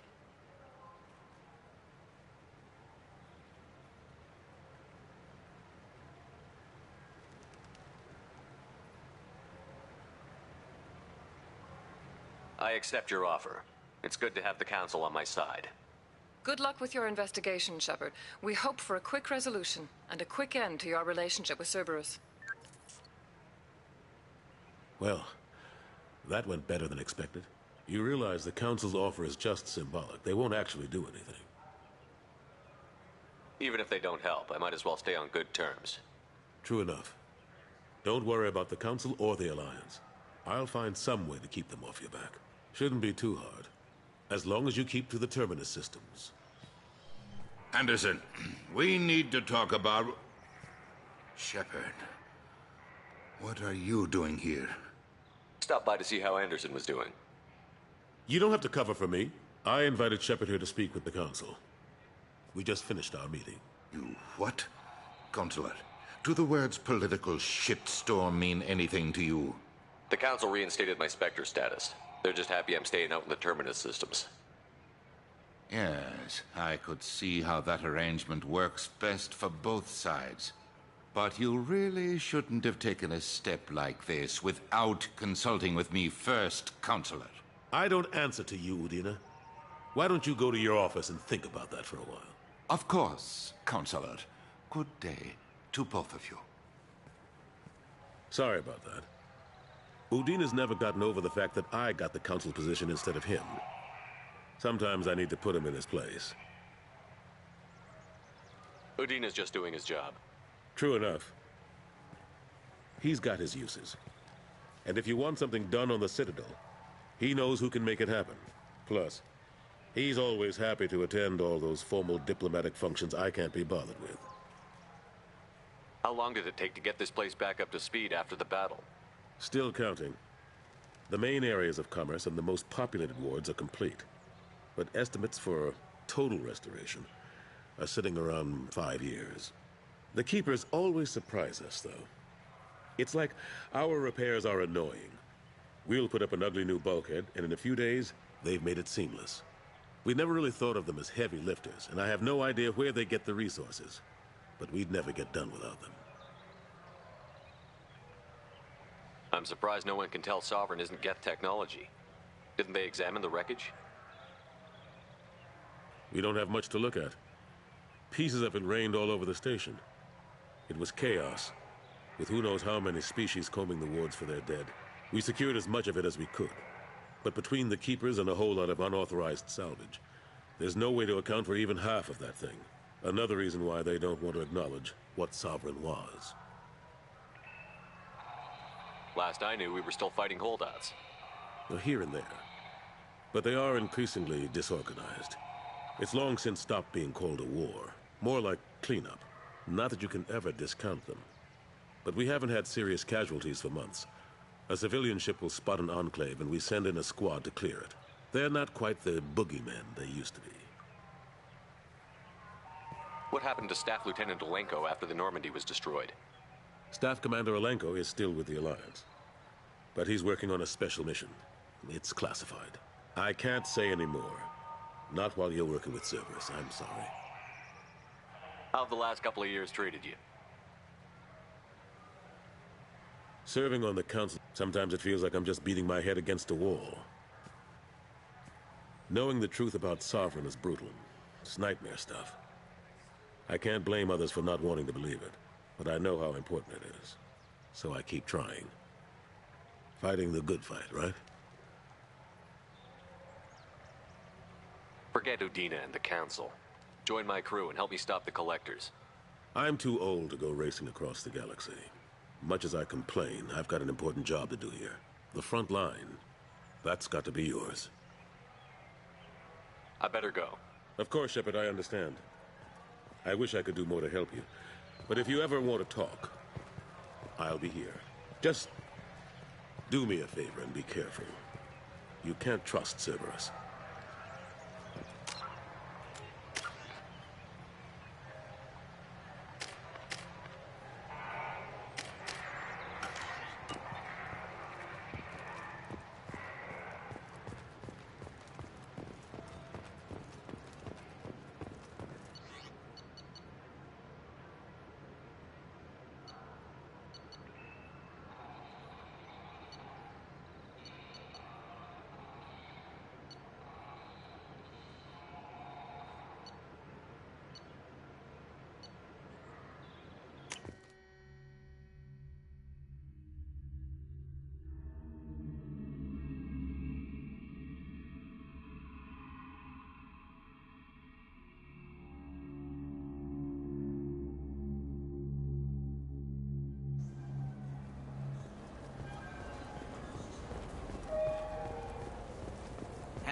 I accept your offer. It's good to have the Council on my side. Good luck with your investigation, Shepard. We hope for a quick resolution and a quick end to your relationship with Cerberus. Well, that went better than expected. You realize the Council's offer is just symbolic. They won't actually do anything. Even if they don't help, I might as well stay on good terms. True enough. Don't worry about the Council or the Alliance. I'll find some way to keep them off your back. Shouldn't be too hard. As long as you keep to the Terminus systems. Anderson, we need to talk about... Shepard. What are you doing here? Stopped by to see how Anderson was doing. You don't have to cover for me. I invited Shepard here to speak with the Council. We just finished our meeting. You what? Consular, do the words political shitstorm mean anything to you? The Council reinstated my Spectre status. They're just happy I'm staying out in the Terminus systems. Yes, I could see how that arrangement works best for both sides. But you really shouldn't have taken a step like this without consulting with me first, Counselor. I don't answer to you, Udina. Why don't you go to your office and think about that for a while? Of course, Counselor. Good day to both of you. Sorry about that. Udina's never gotten over the fact that I got the Council position instead of him. Sometimes I need to put him in his place. Udina's just doing his job. True enough. He's got his uses. And if you want something done on the Citadel, he knows who can make it happen. Plus, he's always happy to attend all those formal diplomatic functions I can't be bothered with. How long did it take to get this place back up to speed after the battle? Still counting. The main areas of commerce and the most populated wards are complete. But estimates for total restoration are sitting around 5 years. The Keepers always surprise us, though. It's like our repairs are annoying. We'll put up an ugly new bulkhead, and in a few days, they've made it seamless. We never really thought of them as heavy lifters, and I have no idea where they get the resources. But we'd never get done without them. I'm surprised no one can tell Sovereign isn't Geth technology. Didn't they examine the wreckage? We don't have much to look at. Pieces of it rained all over the station. It was chaos, with who knows how many species combing the wards for their dead. We secured as much of it as we could. But between the Keepers and a whole lot of unauthorized salvage, there's no way to account for even half of that thing. Another reason why they don't want to acknowledge what Sovereign was. Last I knew, we were still fighting holdouts. Well, here and there. But they are increasingly disorganized. It's long since stopped being called a war. More like cleanup. Not that you can ever discount them. But we haven't had serious casualties for months. A civilian ship will spot an enclave and we send in a squad to clear it. They're not quite the boogeymen they used to be. What happened to Staff Lieutenant Alenko after the Normandy was destroyed? Staff Commander Alenko is still with the Alliance. But he's working on a special mission. It's classified. I can't say any more. Not while you're working with Cerberus, I'm sorry. How have the last couple of years treated you? Serving on the Council, sometimes it feels like I'm just beating my head against a wall. Knowing the truth about Sovereign is brutal. It's nightmare stuff. I can't blame others for not wanting to believe it, but I know how important it is. So I keep trying. Fighting the good fight, right? Forget Udina and the Council. Join my crew and help me stop the Collectors. I'm too old to go racing across the galaxy. Much as I complain, I've got an important job to do here. The front line. That's got to be yours. I better go. Of course, Shepard, I understand. I wish I could do more to help you. But if you ever want to talk, I'll be here. Just do me a favor and be careful. You can't trust Cerberus.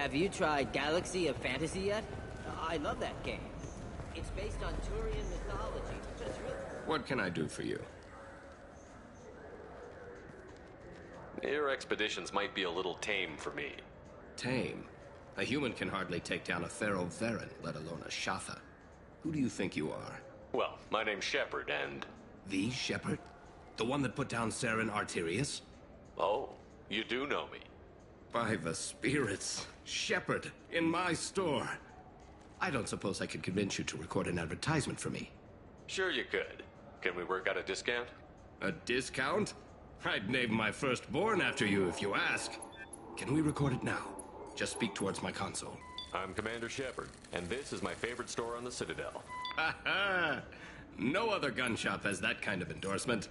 Have you tried Galaxy of Fantasy yet? I love that game. It's based on Turian mythology. It's really... What can I do for you? Your expeditions might be a little tame for me. Tame? A human can hardly take down a Pharaoh Varen, let alone a Shatha. Who do you think you are? Well, my name's Shepard, and... The Shepard? The one that put down Saren Arterius? Oh, you do know me. By the spirits. Shepard, in my store. I don't suppose I could convince you to record an advertisement for me. Sure you could. Can we work out a discount? A discount? I'd name my firstborn after you if you ask. Can we record it now? Just speak towards my console. I'm Commander Shepard, and this is my favorite store on the Citadel. Ha ha! No other gun shop has that kind of endorsement.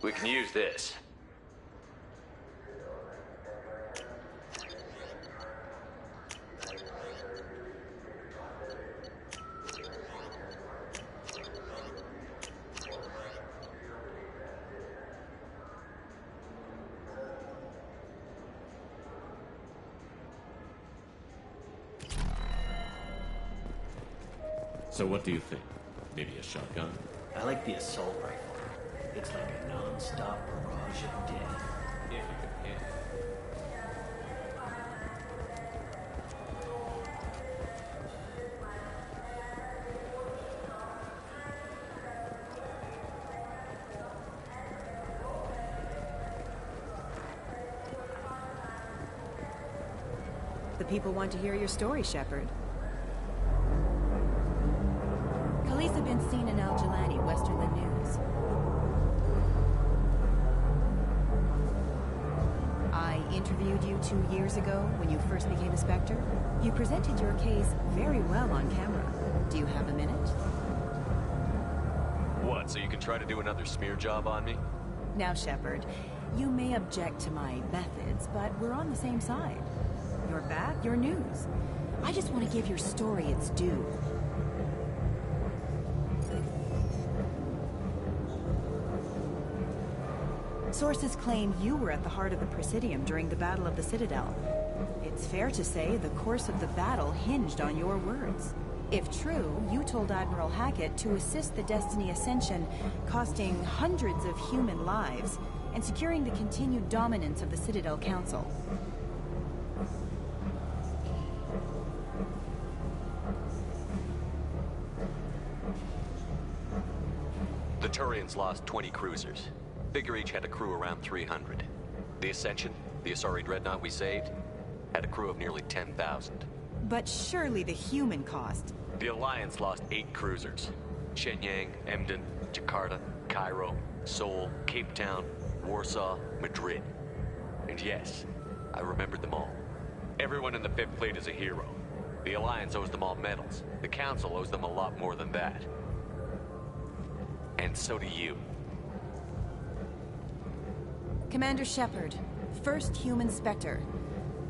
We can use this. So what do you think? Maybe a shotgun? I like the assault rifle. It's like a non-stop barrage of death. If you can hit. The people want to hear your story, Shepard. Khaleesa bin seen in Al-Jalani, Westerland News. I interviewed you 2 years ago when you first became a Spectre. You presented your case very well on camera. Do you have a minute? What, so you can try to do another smear job on me? Now, Shepard, you may object to my methods, but we're on the same side. Your back, your news. I just want to give your story its due. Sources claim you were at the heart of the Presidium during the Battle of the Citadel. It's fair to say the course of the battle hinged on your words. If true, you told Admiral Hackett to assist the Destiny Ascension, costing hundreds of human lives, and securing the continued dominance of the Citadel Council. The Turians lost 20 cruisers. Figure each had a crew around 300. The Ascension, the Asari dreadnought we saved, had a crew of nearly 10,000. But surely the human cost. The Alliance lost 8 cruisers. Shenyang, Emden, Jakarta, Cairo, Seoul, Cape Town, Warsaw, Madrid. And yes, I remembered them all. Everyone in the Fifth Fleet is a hero. The Alliance owes them all medals. The Council owes them a lot more than that. And so do you. Commander Shepard, first human Spectre.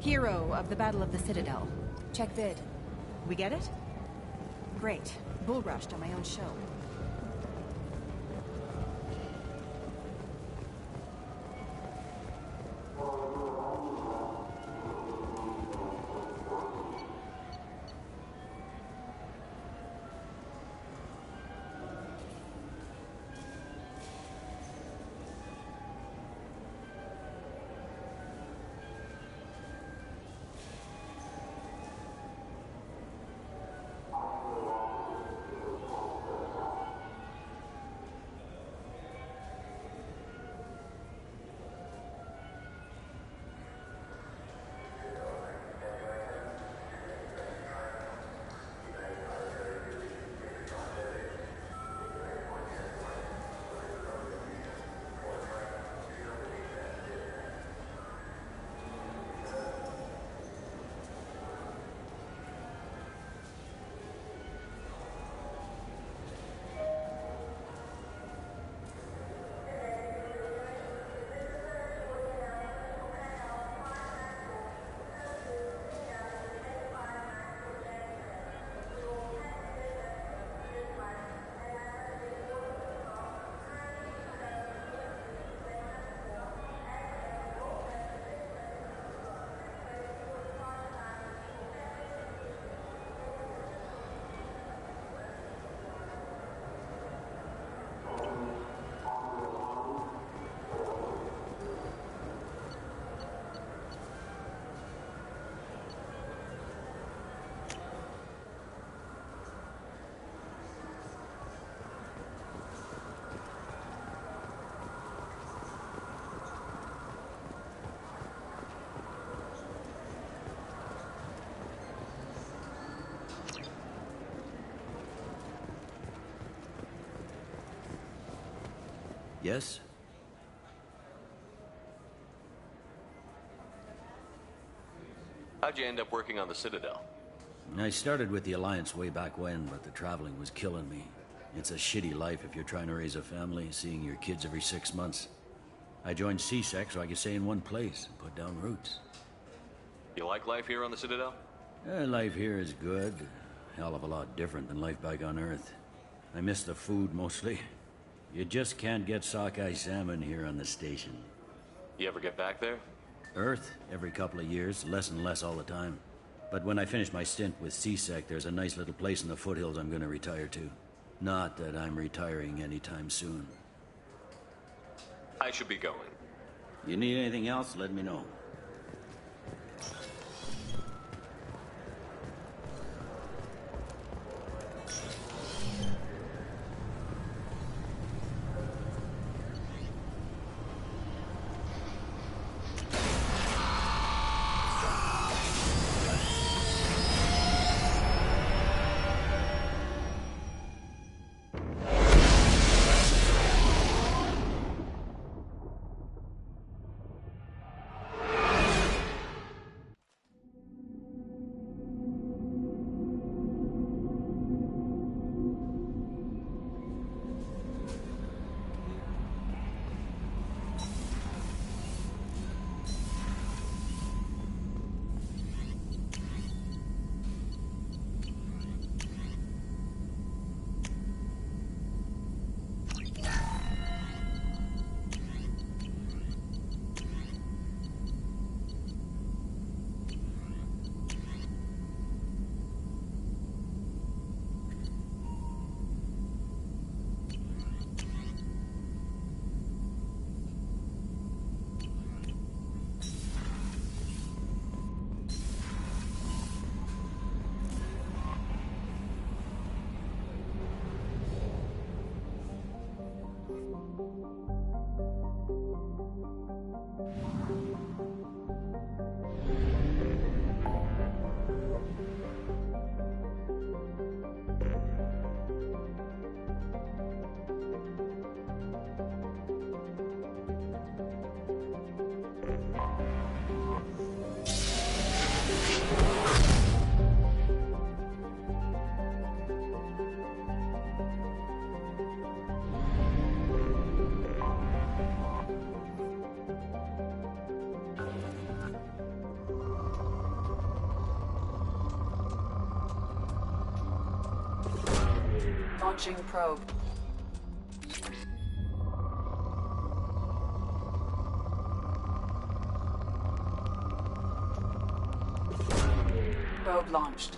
Hero of the Battle of the Citadel. Check vid. We get it? Great. Bull rushed on my own show. Yes? How'd you end up working on the Citadel? I started with the Alliance way back when, but the traveling was killing me. It's a shitty life if you're trying to raise a family, seeing your kids every 6 months. I joined CSEC so I could stay in one place and put down roots. You like life here on the Citadel? Life here is good. Hell of a lot different than life back on Earth. I miss the food mostly. You just can't get sockeye salmon here on the station. You ever get back there? Earth, every couple of years, less and less all the time. But when I finish my stint with CSEC, there's a nice little place in the foothills I'm gonna retire to. Not that I'm retiring anytime soon. I should be going. You need anything else, let me know. Launching probe. Probe launched.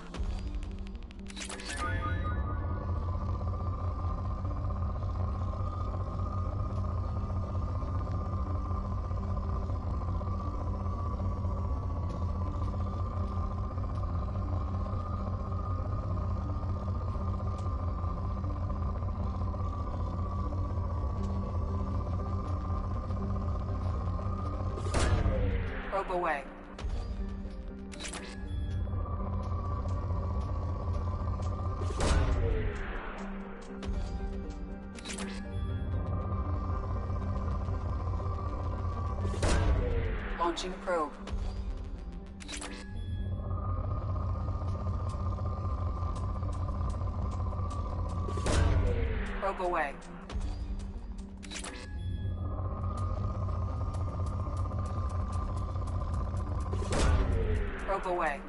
Probe away. Launching probe. Probe away. Probe away.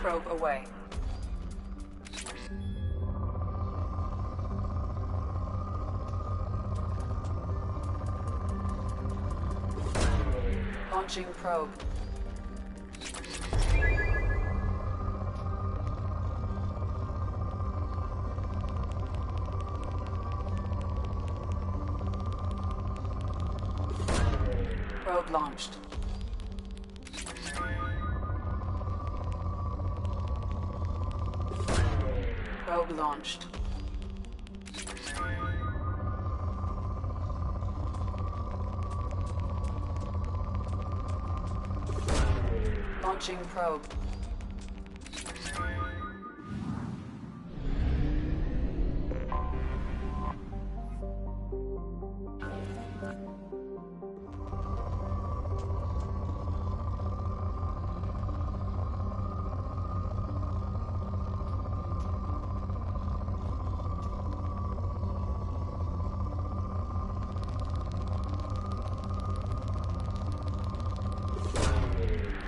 Probe away. Launching probe. Probe launched. Probe launched. Launching probe.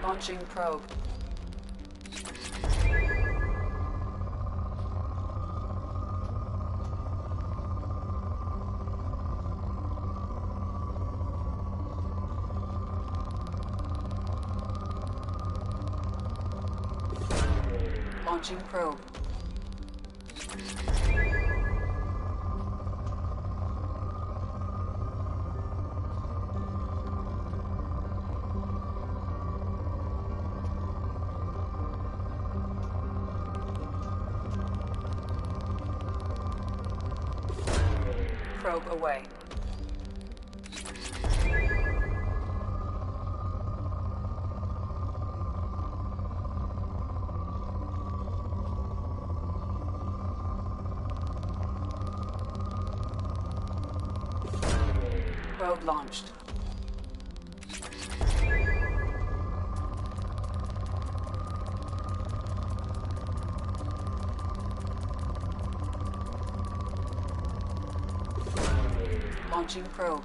Launching probe. Launching probe. Probe away. Probe launched. Launching probe.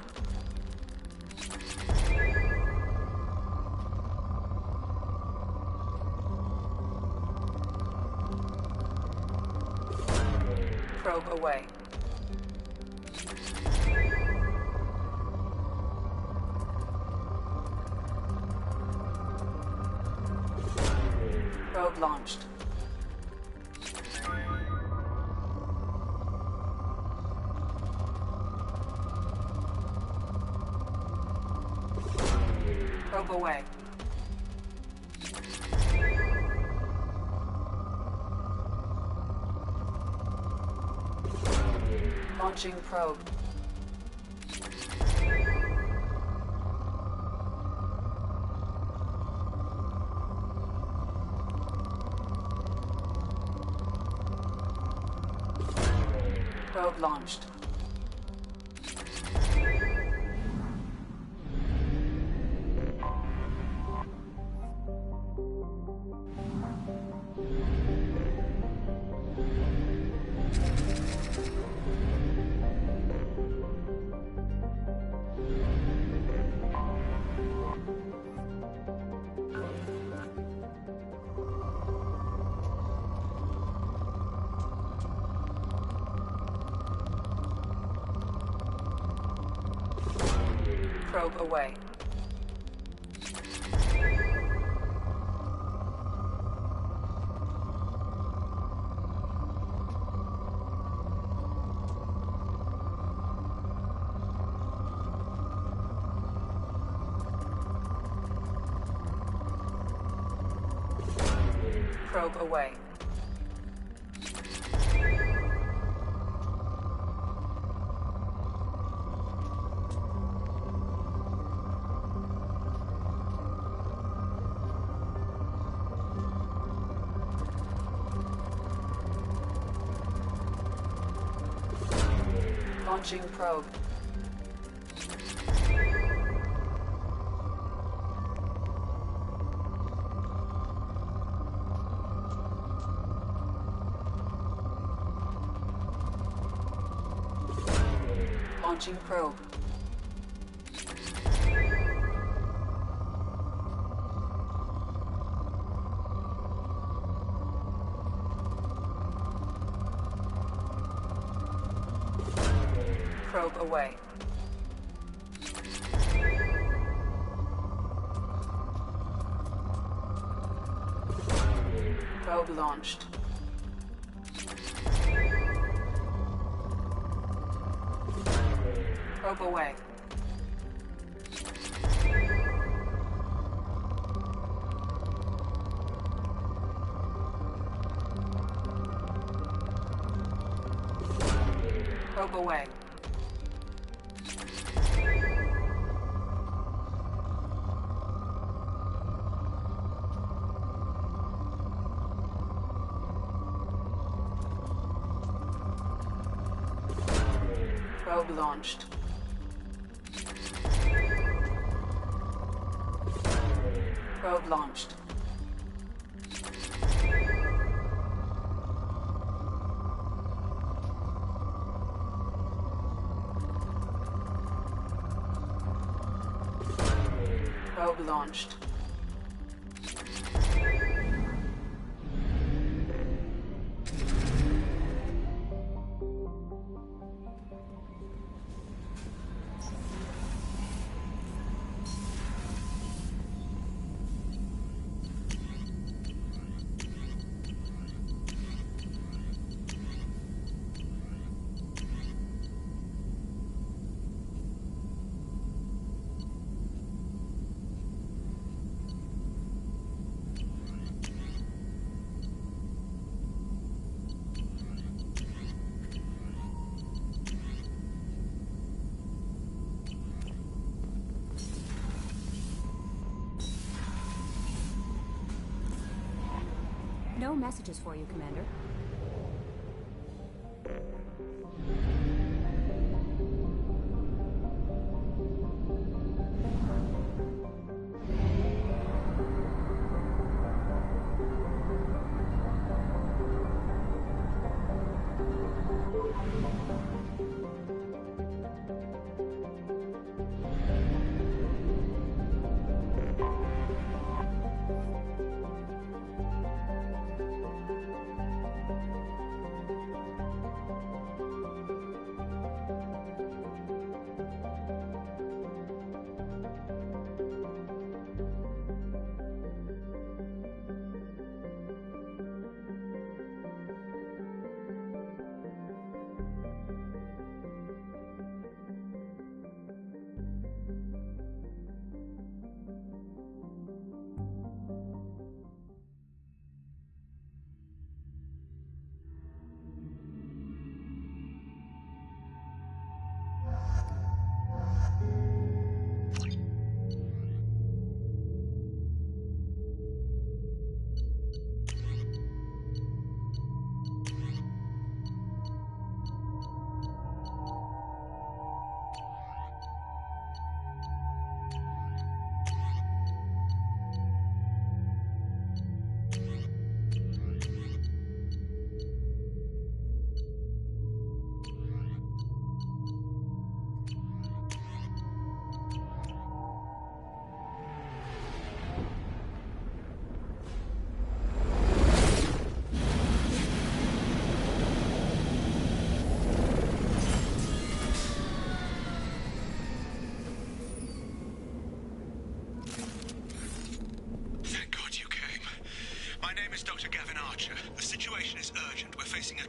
Probe away. Probe launched. Probe away. Launching probe. Probe launched. Probe away. Probe away. Launching probe. Launching probe. Probe away. Probe launched. Probe away. Probe away. Probe launched. Probe launched. Probe launched. No messages for you, Commander.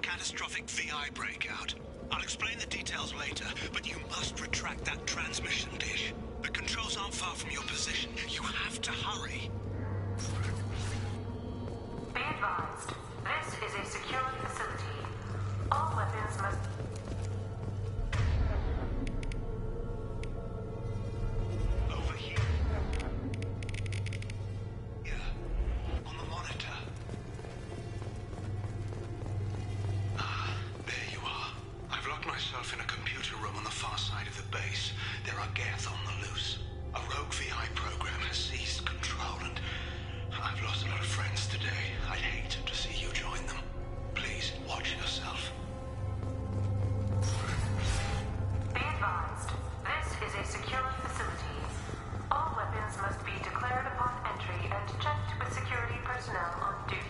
catastrophic VI breakout. I'll explain the details later, but you must retract that transmission dish. The controls aren't far from your position. You have to hurry. Be advised, this is a secure facility. All weapons must... Over here. Yeah, on the monitor. Ah, there you are. I've locked myself in a computer room on the far side of the base. There are Geth on the loose. A rogue VI program has seized control, and I've lost a lot of friends today. I'd hate to see you join them. Please, watch yourself. Be advised, this is a secure facility. All weapons must be declared upon entry and checked with security personnel on duty.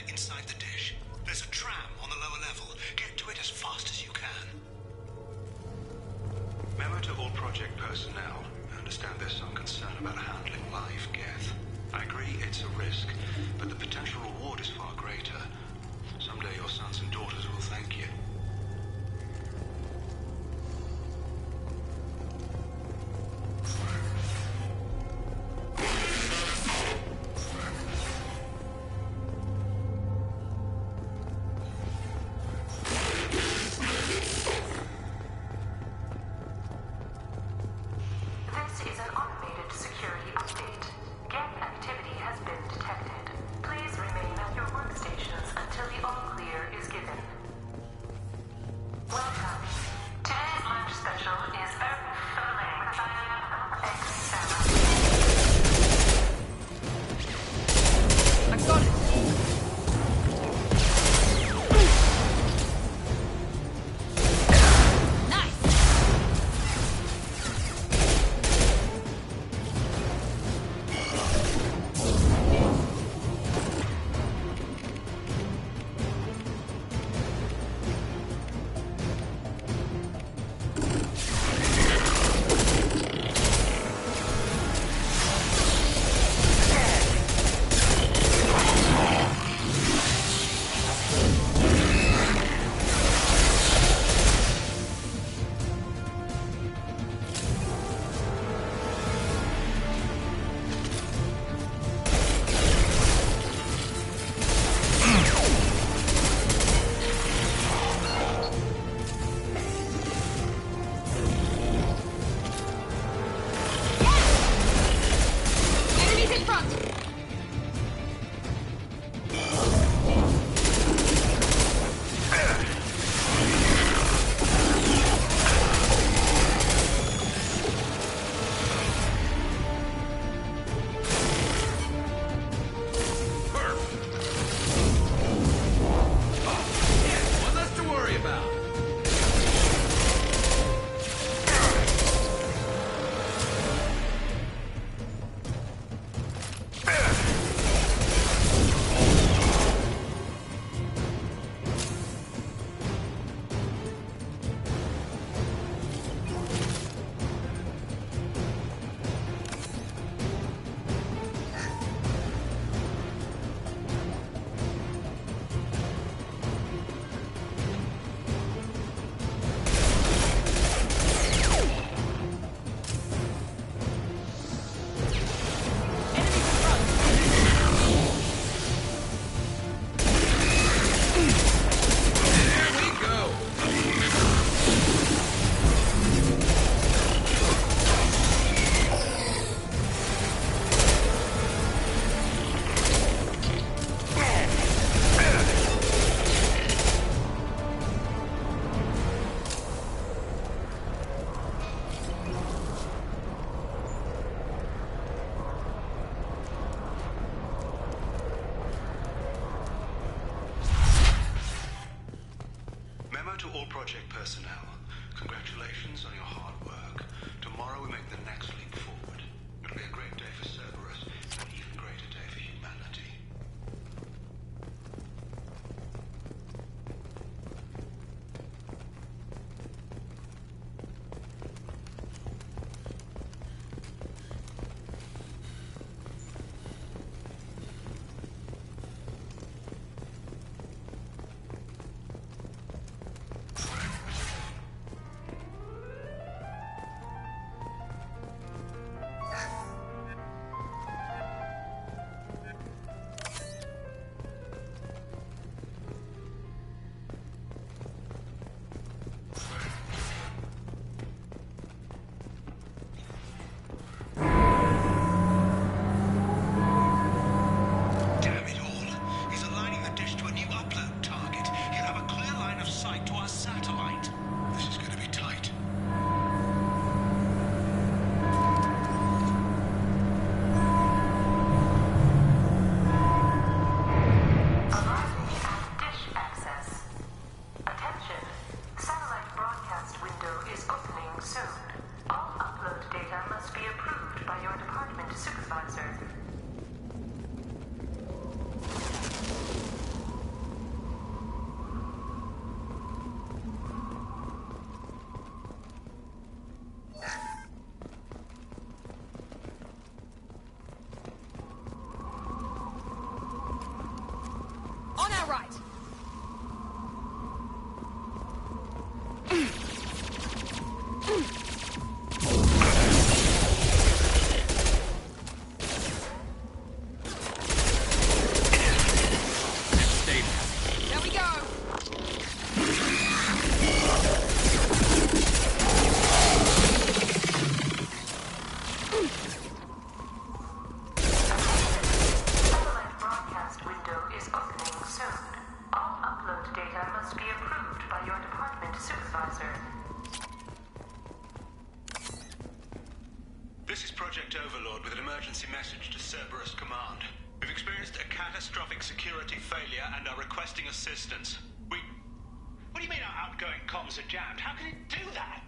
Inside the dish. The There's a tram on the lower level. Get to it as fast as you can. Memo to all project personnel. I understand there's some concern about handling live Geth. I agree it's a risk, but the potential reward is far greater. Someday your sons and daughters will thank you. To all project personnel, congratulations on your hard work. Tomorrow we make the next leap forward. It'll be a great day for Cerberus, and an even greater day for humanity. that right? There we go. Satellite broadcast window is opening soon. All upload data must be approved by your department supervisor. This is Project Overlord with an emergency message to Cerberus Command. We've experienced a catastrophic security failure and are requesting assistance. What do you mean our outgoing comms are jammed? How can it do that?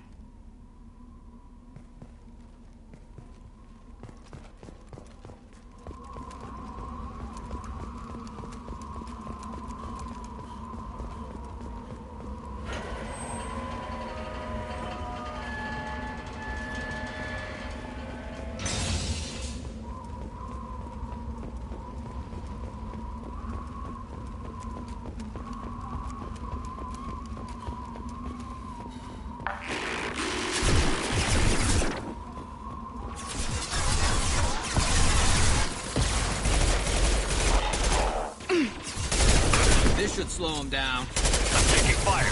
This should slow him down. I'm taking fire.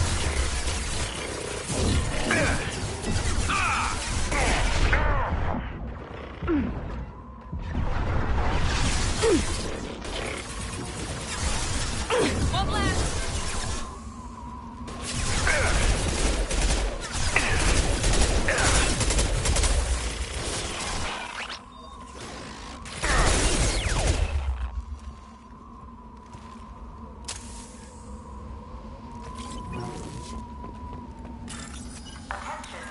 One left. Attention.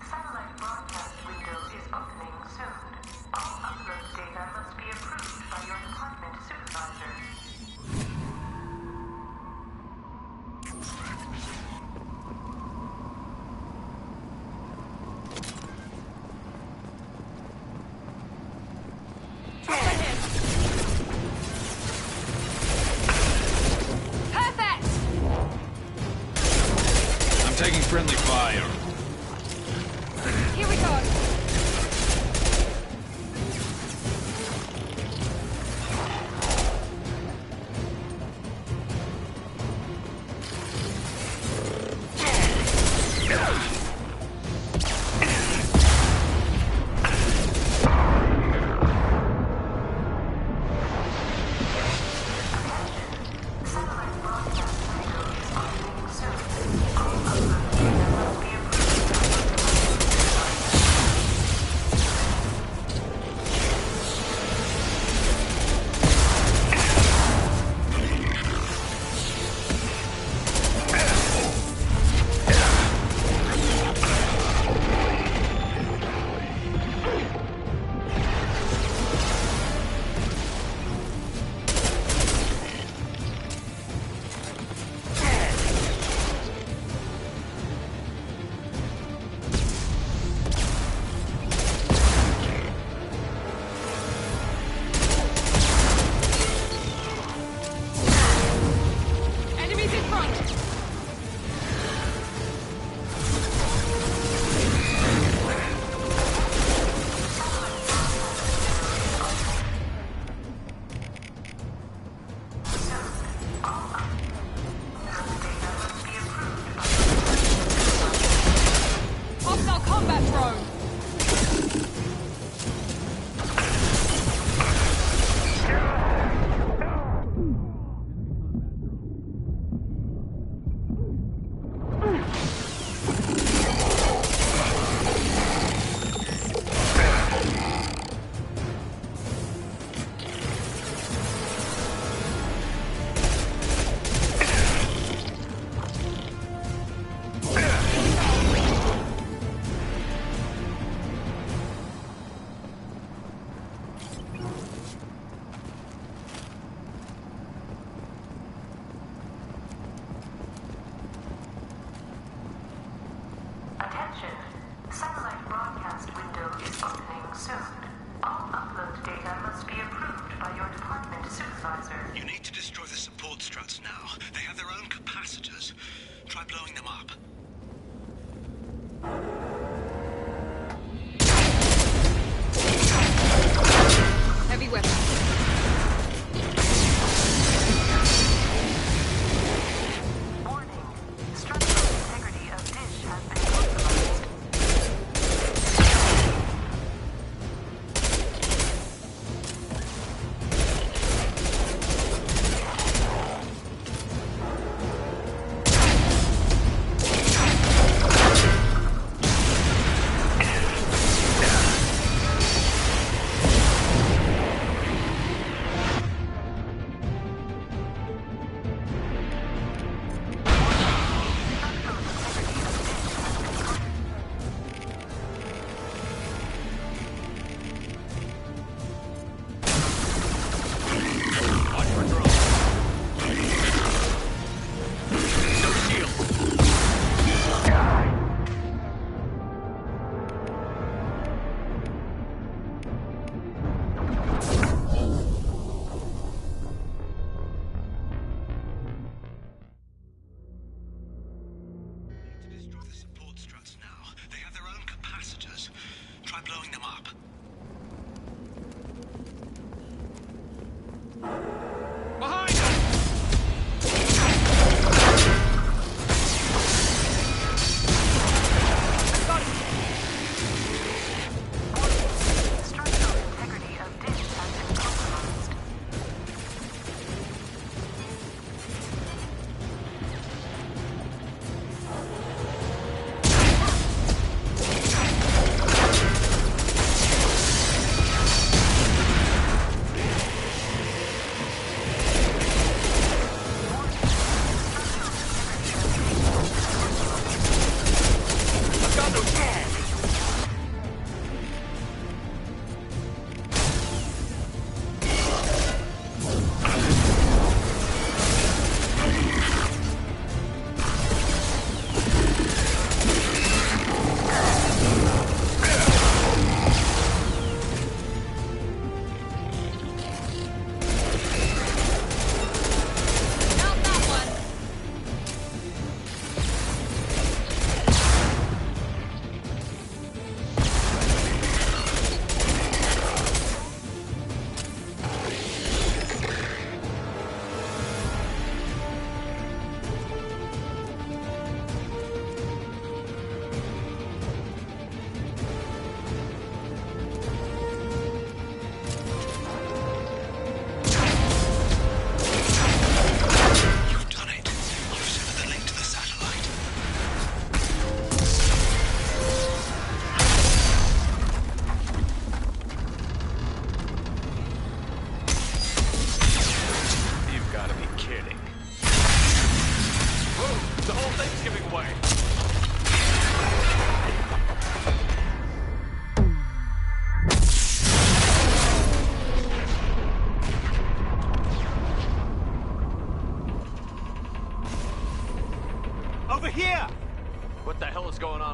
Satellite broadcast window is opening soon. All upload data must be approved by your department supervisor. Perfect! I'm taking friendly fire. Here we go. Satellite broadcast window is opening soon. All upload data must be approved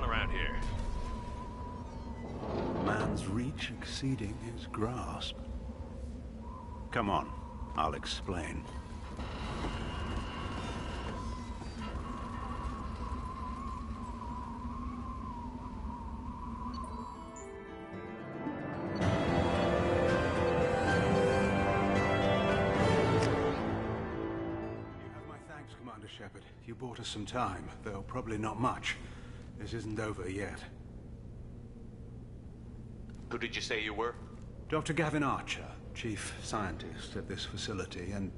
on around here? Man's reach exceeding his grasp. Come on, I'll explain. Shepard, you bought us some time, though probably not much. This isn't over yet. Who did you say you were? Dr. Gavin Archer, chief scientist at this facility, and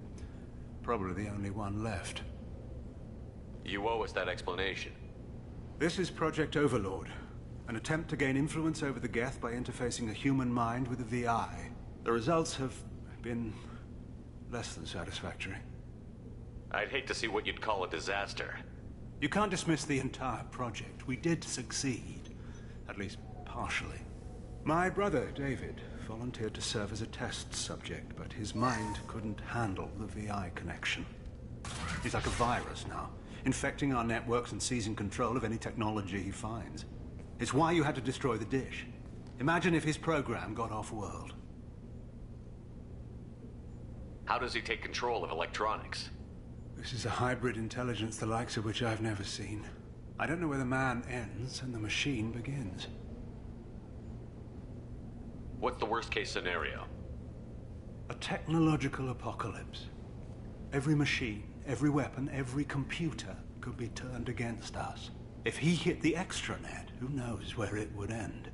probably the only one left. You owe us that explanation. This is Project Overlord, an attempt to gain influence over the Geth by interfacing a human mind with a VI. The results have been less than satisfactory. I'd hate to see what you'd call a disaster. You can't dismiss the entire project. We did succeed. At least partially. My brother, David, volunteered to serve as a test subject, but his mind couldn't handle the VI connection. He's like a virus now, infecting our networks and seizing control of any technology he finds. It's why you had to destroy the dish. Imagine if his program got off-world. How does he take control of electronics? This is a hybrid intelligence the likes of which I've never seen. I don't know where the man ends and the machine begins. What's the worst-case scenario? A technological apocalypse. Every machine, every weapon, every computer could be turned against us. If he hit the extranet, who knows where it would end?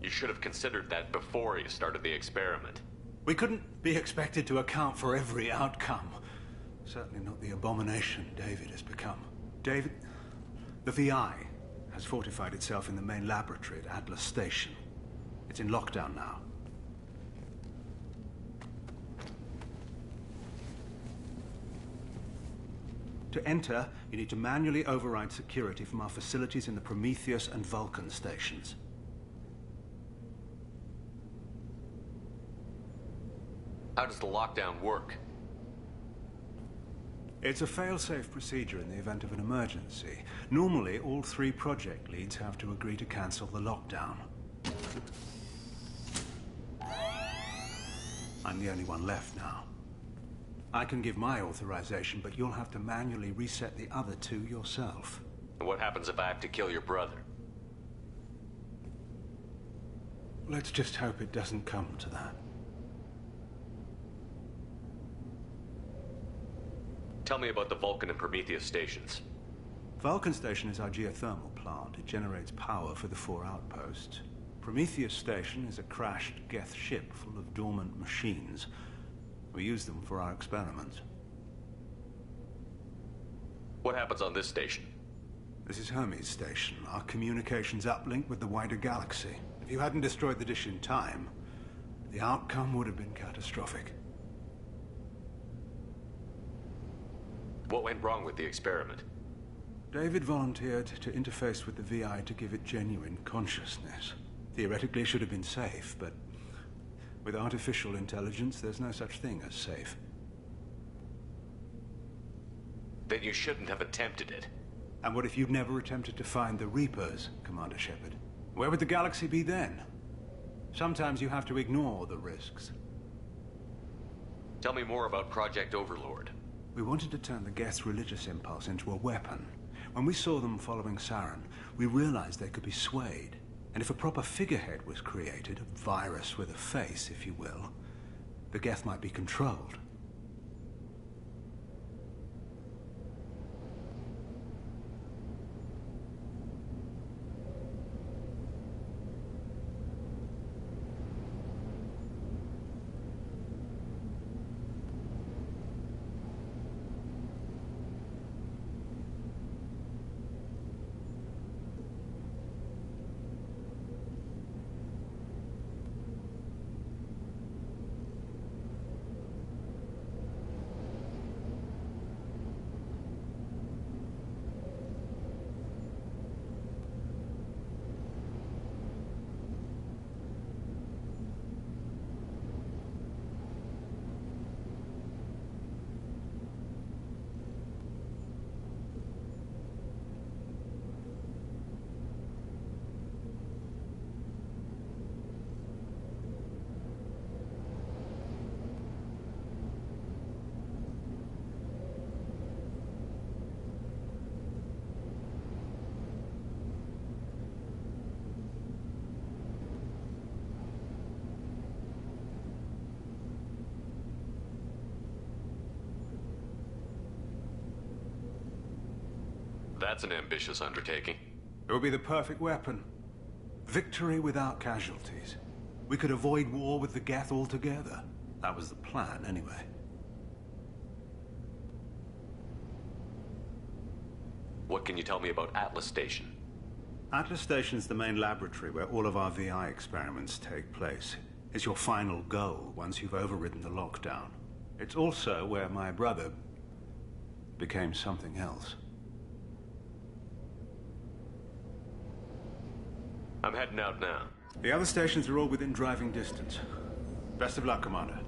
You should have considered that before you started the experiment. We couldn't be expected to account for every outcome. Certainly not the abomination David has become. David, the VI has fortified itself in the main laboratory at Atlas Station. It's in lockdown now. To enter, you need to manually override security from our facilities in the Prometheus and Vulcan stations. How does the lockdown work? It's a fail-safe procedure in the event of an emergency. Normally, all 3 project leads have to agree to cancel the lockdown. I'm the only one left now. I can give my authorization, but you'll have to manually reset the other 2 yourself. And what happens if I have to kill your brother? Let's just hope it doesn't come to that. Tell me about the Vulcan and Prometheus stations. Vulcan Station is our geothermal plant. It generates power for the 4 outposts. Prometheus Station is a crashed Geth ship full of dormant machines. We use them for our experiments. What happens on this station? This is Hermes Station, our communications uplink with the wider galaxy. If you hadn't destroyed the dish in time, the outcome would have been catastrophic. What went wrong with the experiment? David volunteered to interface with the VI to give it genuine consciousness. Theoretically, it should have been safe, but with artificial intelligence, there's no such thing as safe. Then you shouldn't have attempted it. And what if you'd never attempted to find the Reapers, Commander Shepard? Where would the galaxy be then? Sometimes you have to ignore the risks. Tell me more about Project Overlord. We wanted to turn the Geth's religious impulse into a weapon. When we saw them following Saren, we realized they could be swayed. And if a proper figurehead was created, a virus with a face, if you will, the Geth might be controlled. That's an ambitious undertaking. It would be the perfect weapon. Victory without casualties. We could avoid war with the Geth altogether. That was the plan, anyway. What can you tell me about Atlas Station? Atlas Station's the main laboratory where all of our VI experiments take place. It's your final goal once you've overridden the lockdown. It's also where my brother became something else. I'm heading out now. The other stations are all within driving distance. Best of luck, Commander.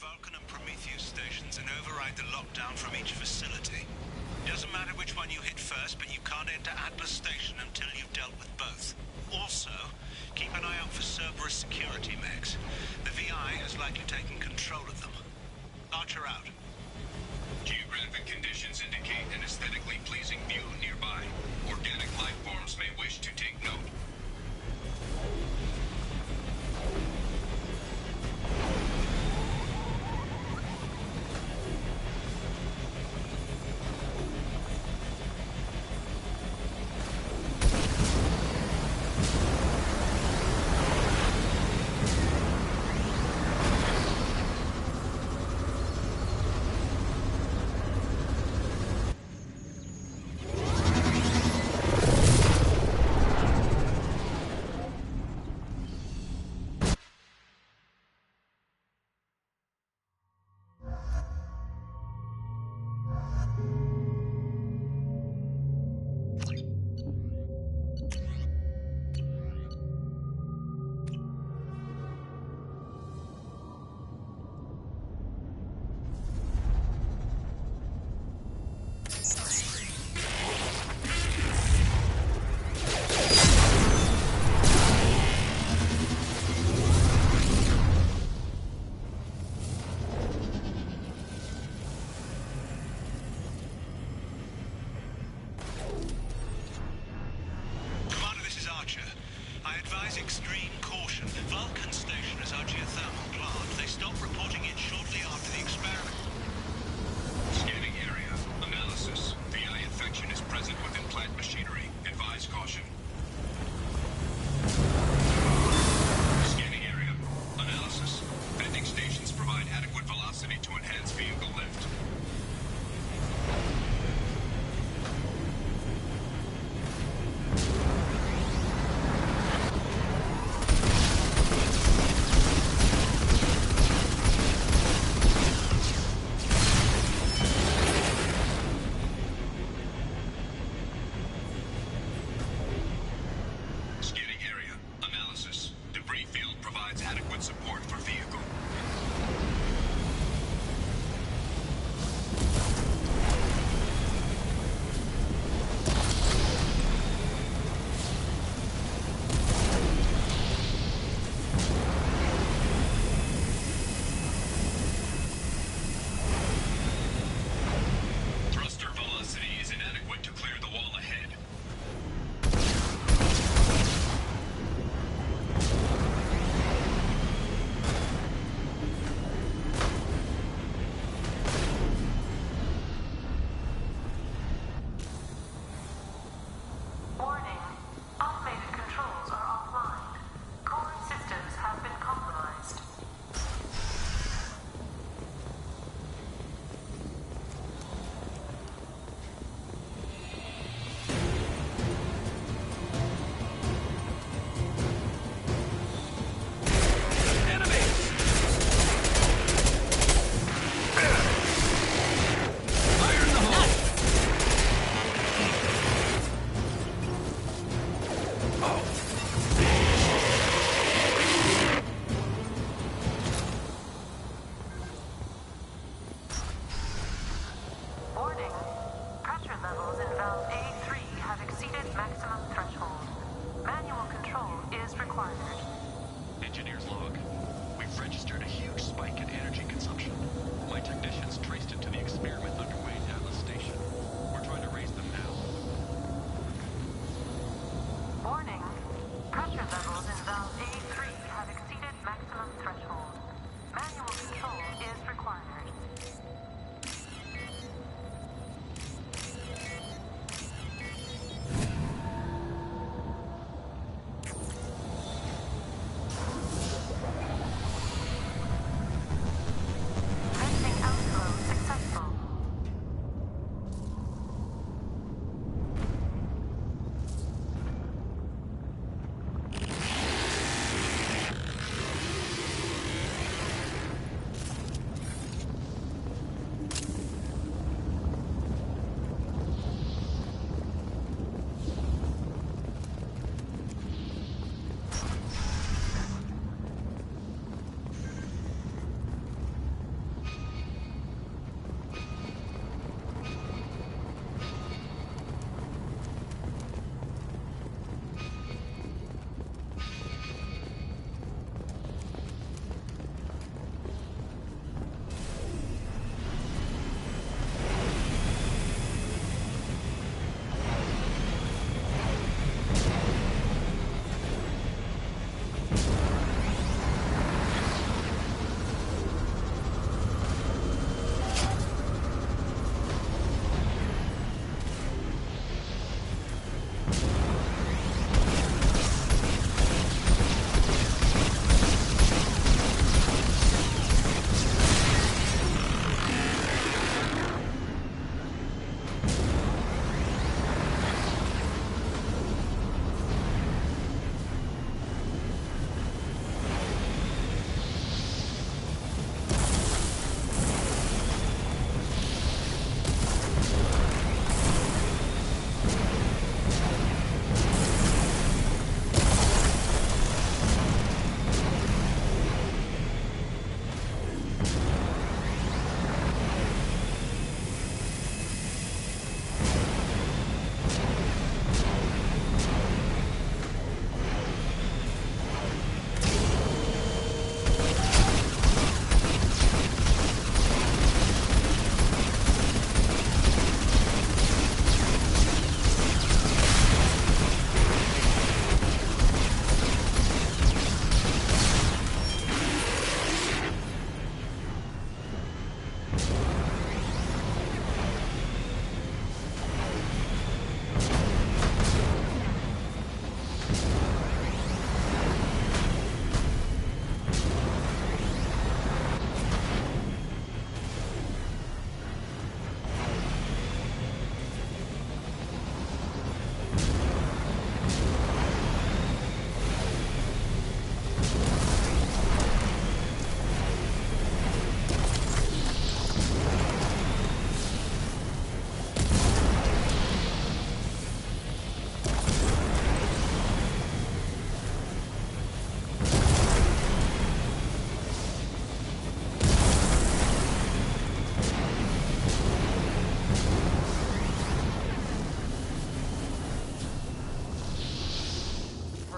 Vulcan and Prometheus stations and override the lockdown from each facility. Doesn't matter which one you hit first, but you can't enter Atlas Station until you've dealt with both. Also, keep an eye out for Cerberus security mechs. The VI has likely taken control of them. Archer out. Geographic conditions indicate an aesthetically pleasing view nearby. Organic life forms may wish to take note. Extreme caution. Vulcan Station is our geothermal plant. They stopped reporting in shortly after the experiment. Scanning area. Analysis. VI infection is present within plant machinery. Advise caution. Scanning area. Analysis. Vending stations provide adequate velocity to enhance vehicle lift.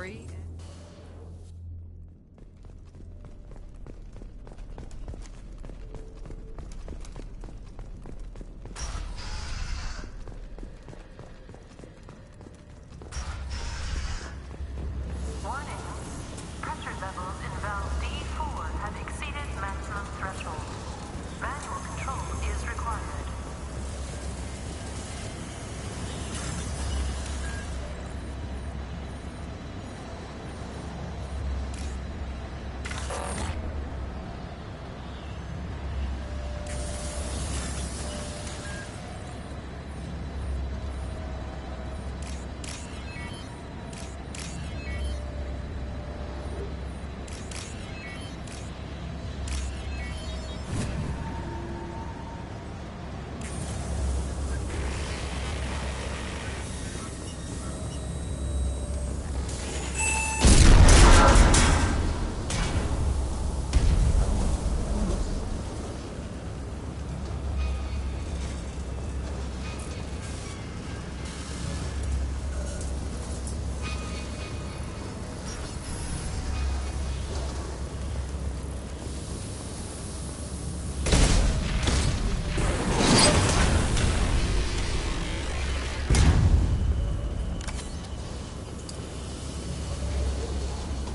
story. Warning. Pressure levels in valve D4 have exceeded maximum threshold. Manual control is required.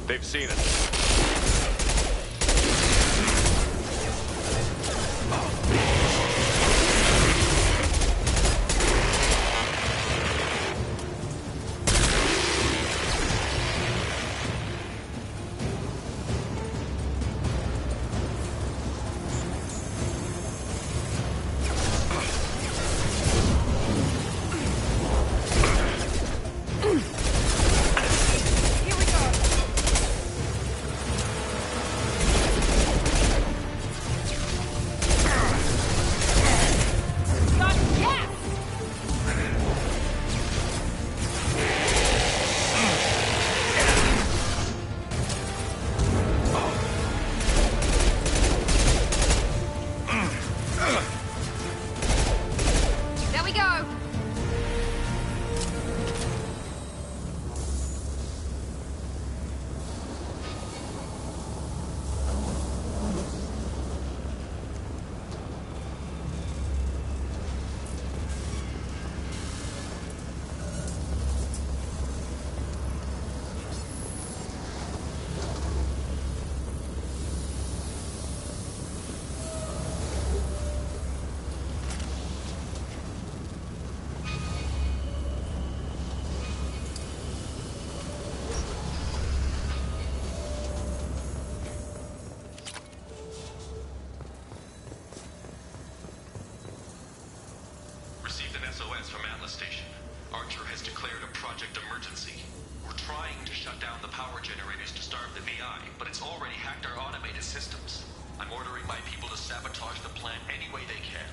They've seen us. There we go! Received an SOS from Atlas Station. Archer has declared a project emergency. We're trying to shut down the power generators to starve the VI, but it's already hacked our automated systems. I'm ordering my people to sabotage the plant any way they can.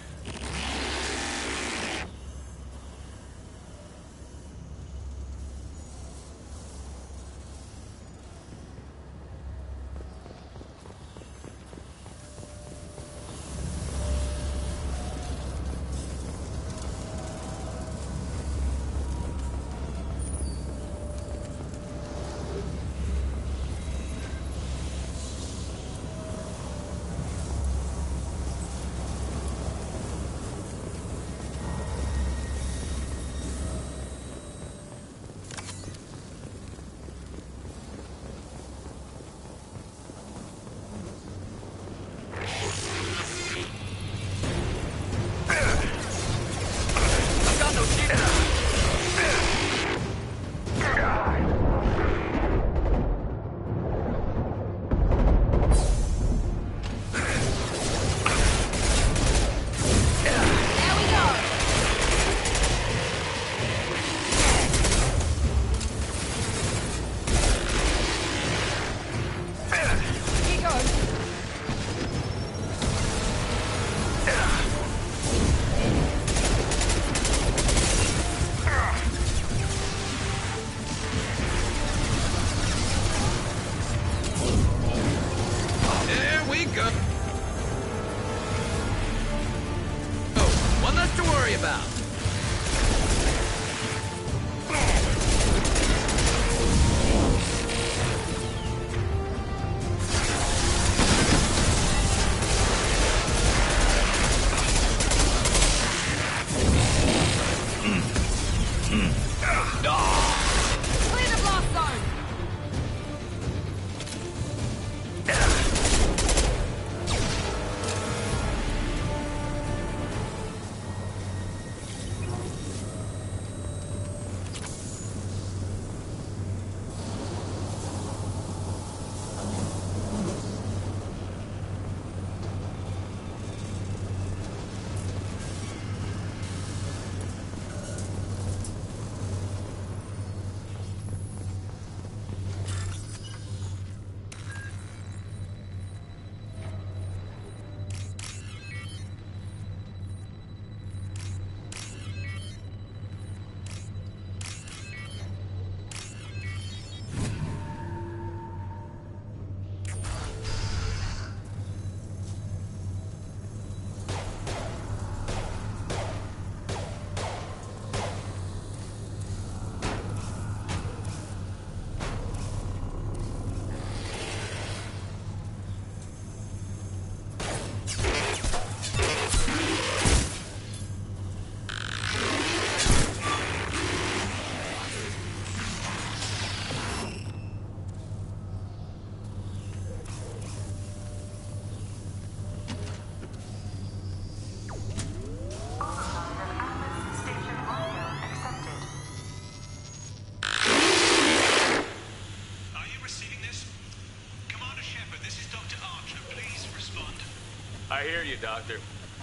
I hear you, Doctor.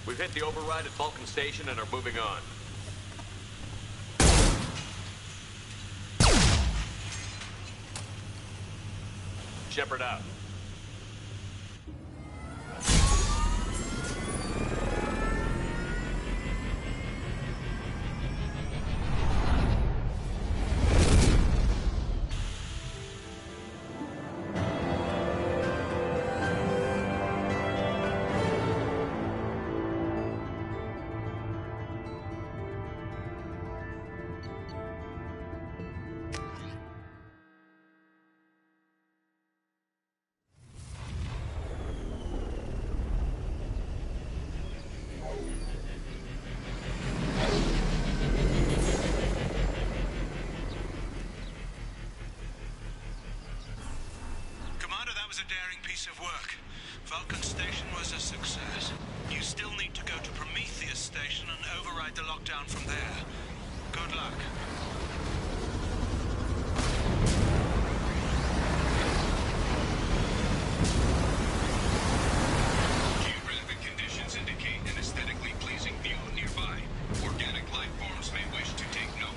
We've hit the override at Vulcan Station and are moving on. Shepard out. A daring piece of work. Vulcan Station was a success. You still need to go to Prometheus Station and override the lockdown from there. Good luck. Geographic conditions indicate an aesthetically pleasing view nearby. Organic life forms may wish to take note.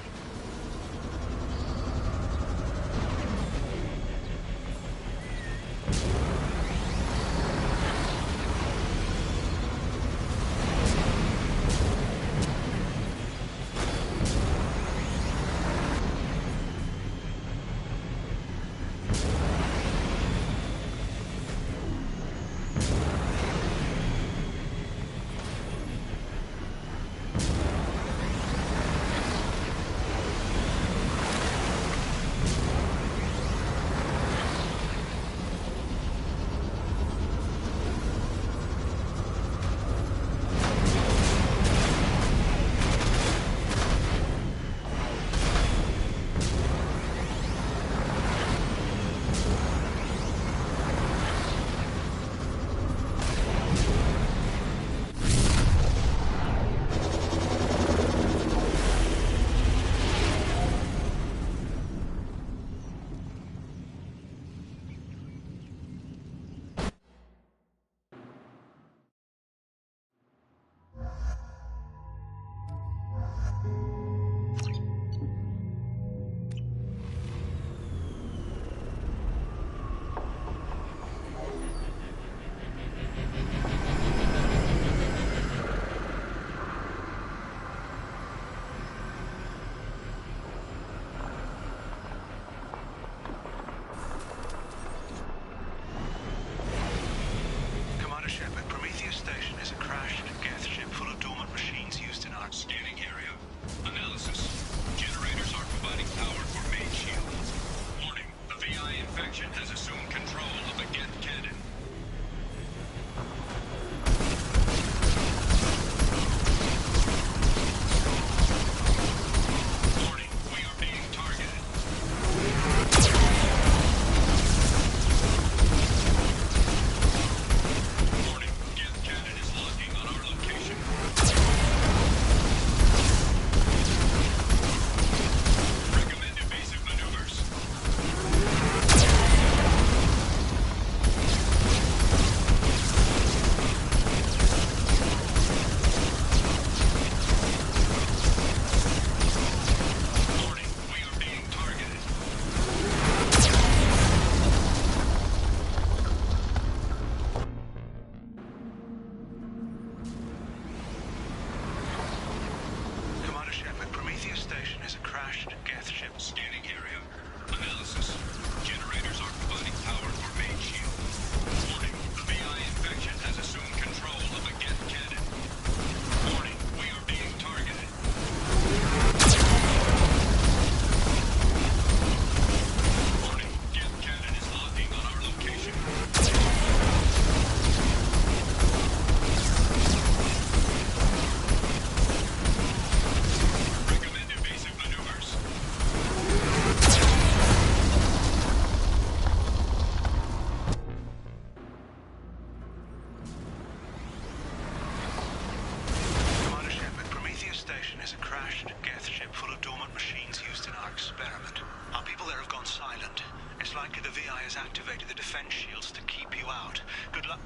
likely the VI has activated the defense shields to keep you out. Good luck.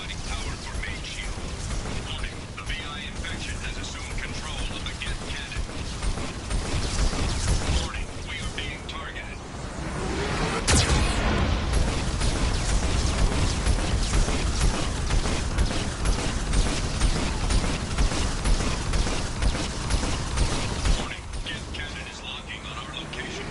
providing power for main shield. Warning, the VI infection has assumed control of the Geth cannon. Warning, we are being targeted. Warning, Geth cannon is locking on our location.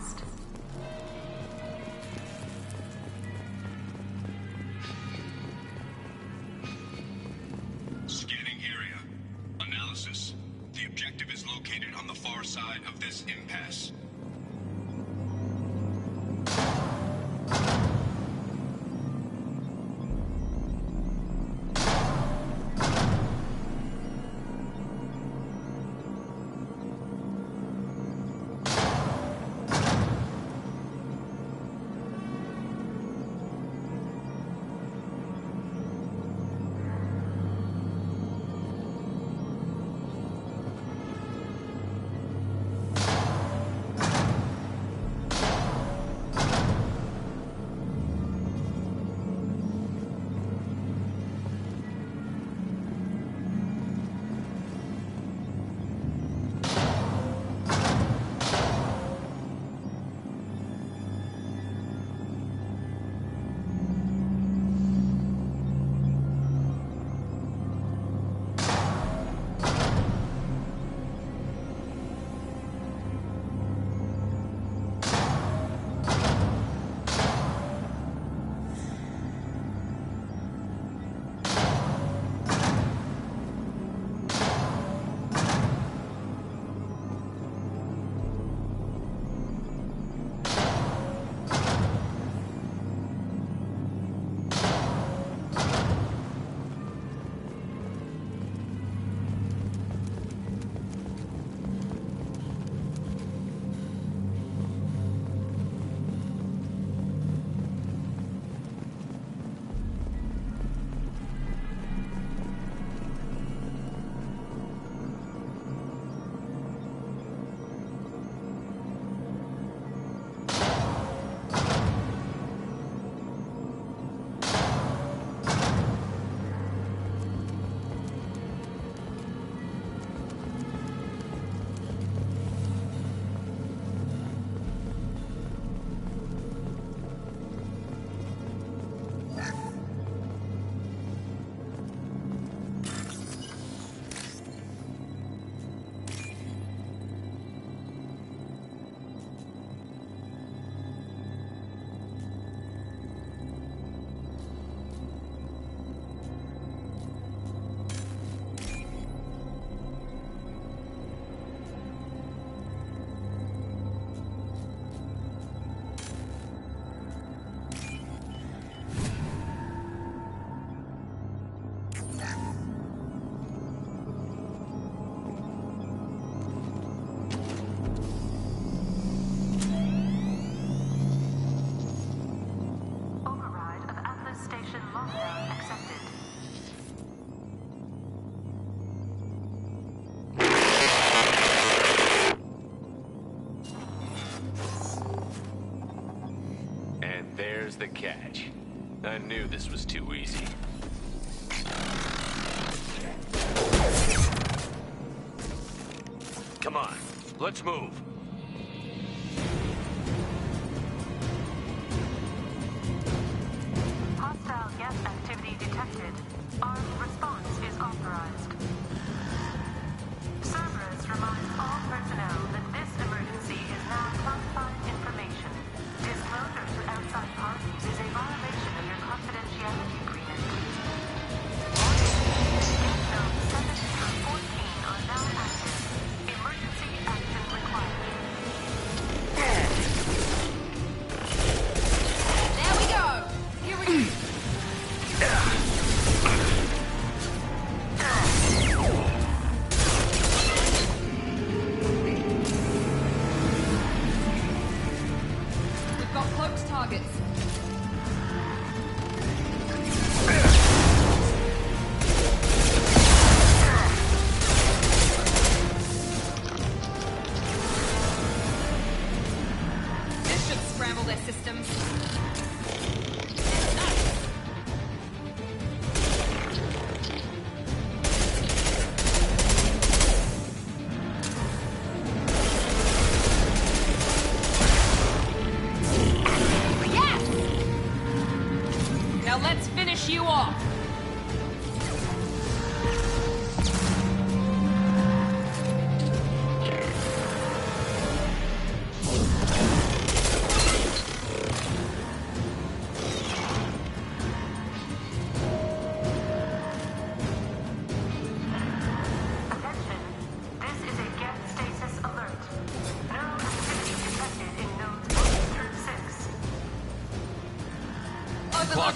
advised. Scanning area. Analysis. The objective is located on the far side of this impasse. There's the catch. I knew this was too easy. Come on, let's move. Hostile gas activity detected. Armed response is authorized. Cerberus reminds all personnel that this emergency is now classified information. Disclosure to outside parties is a violation of your confidentiality agreement. Get zones 7 through 14 are now active. Emergency action required. There we go! Here we go!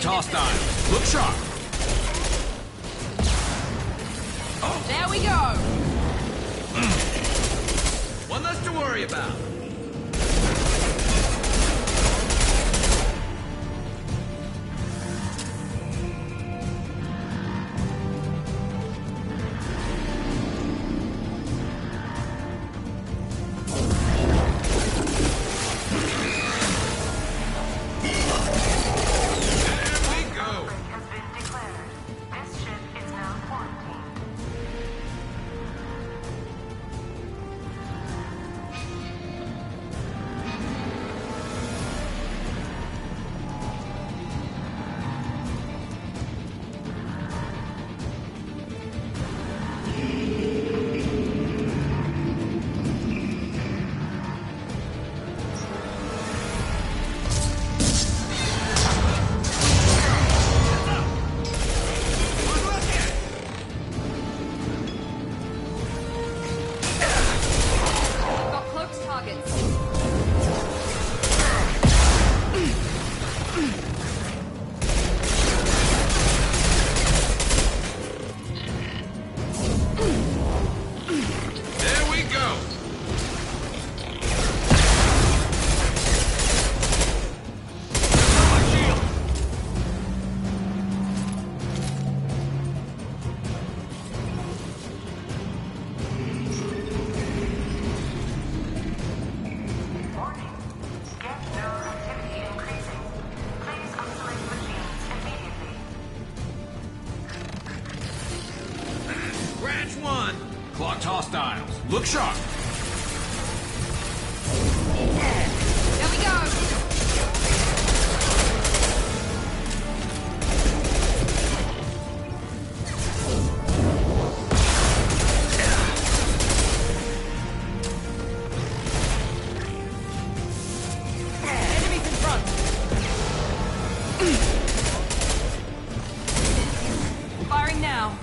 Clock hostile. Look sharp. There we go. One less to worry about. Clocked hostiles. Look sharp. There we go. Enemies in front. Firing now.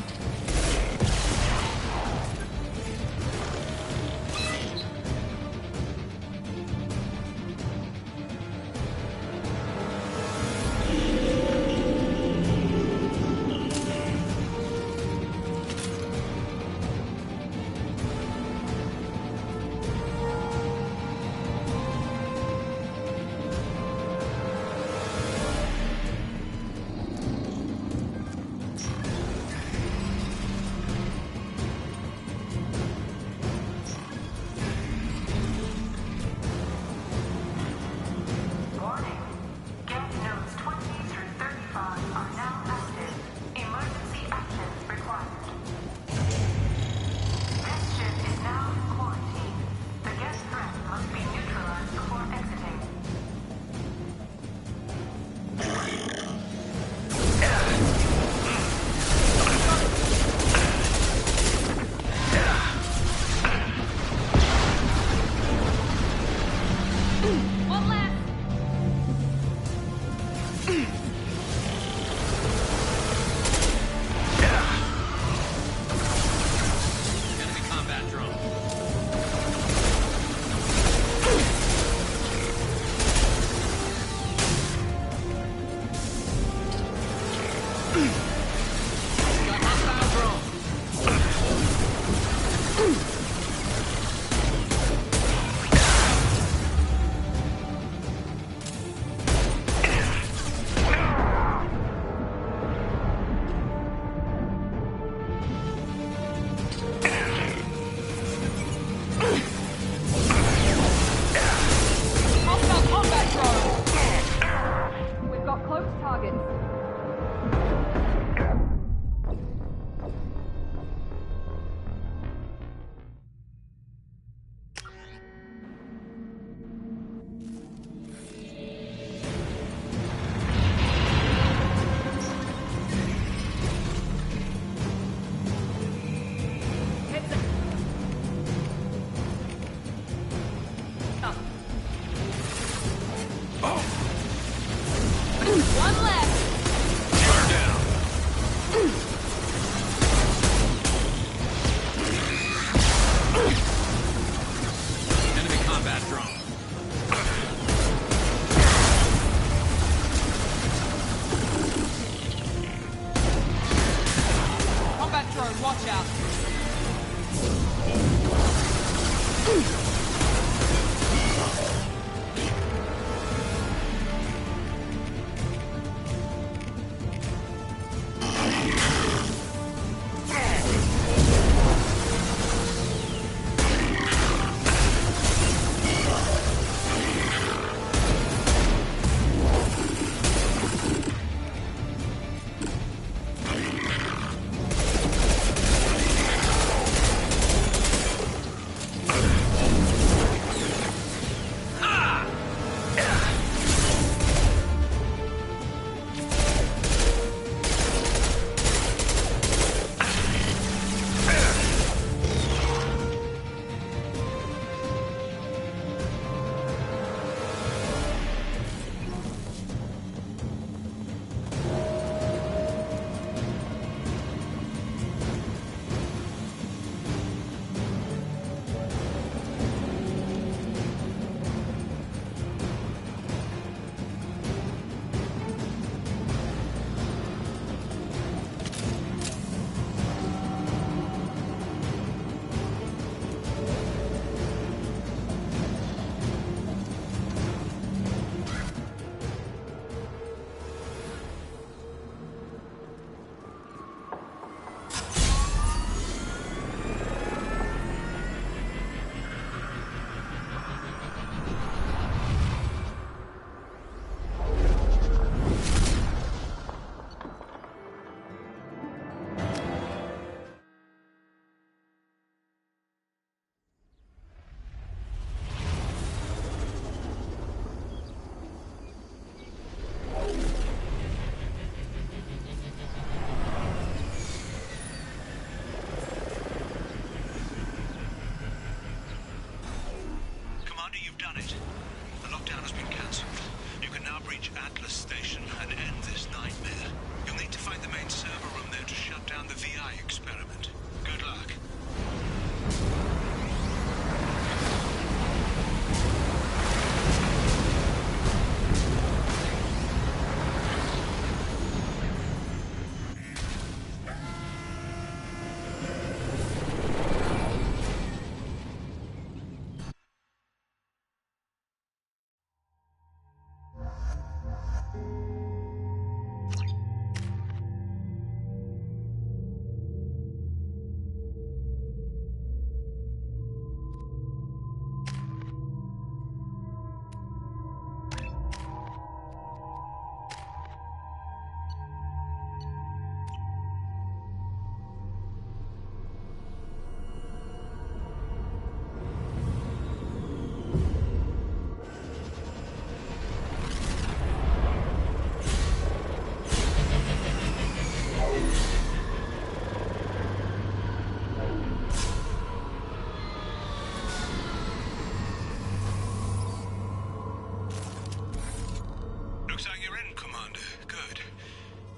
Looks like you're in, Commander. Good.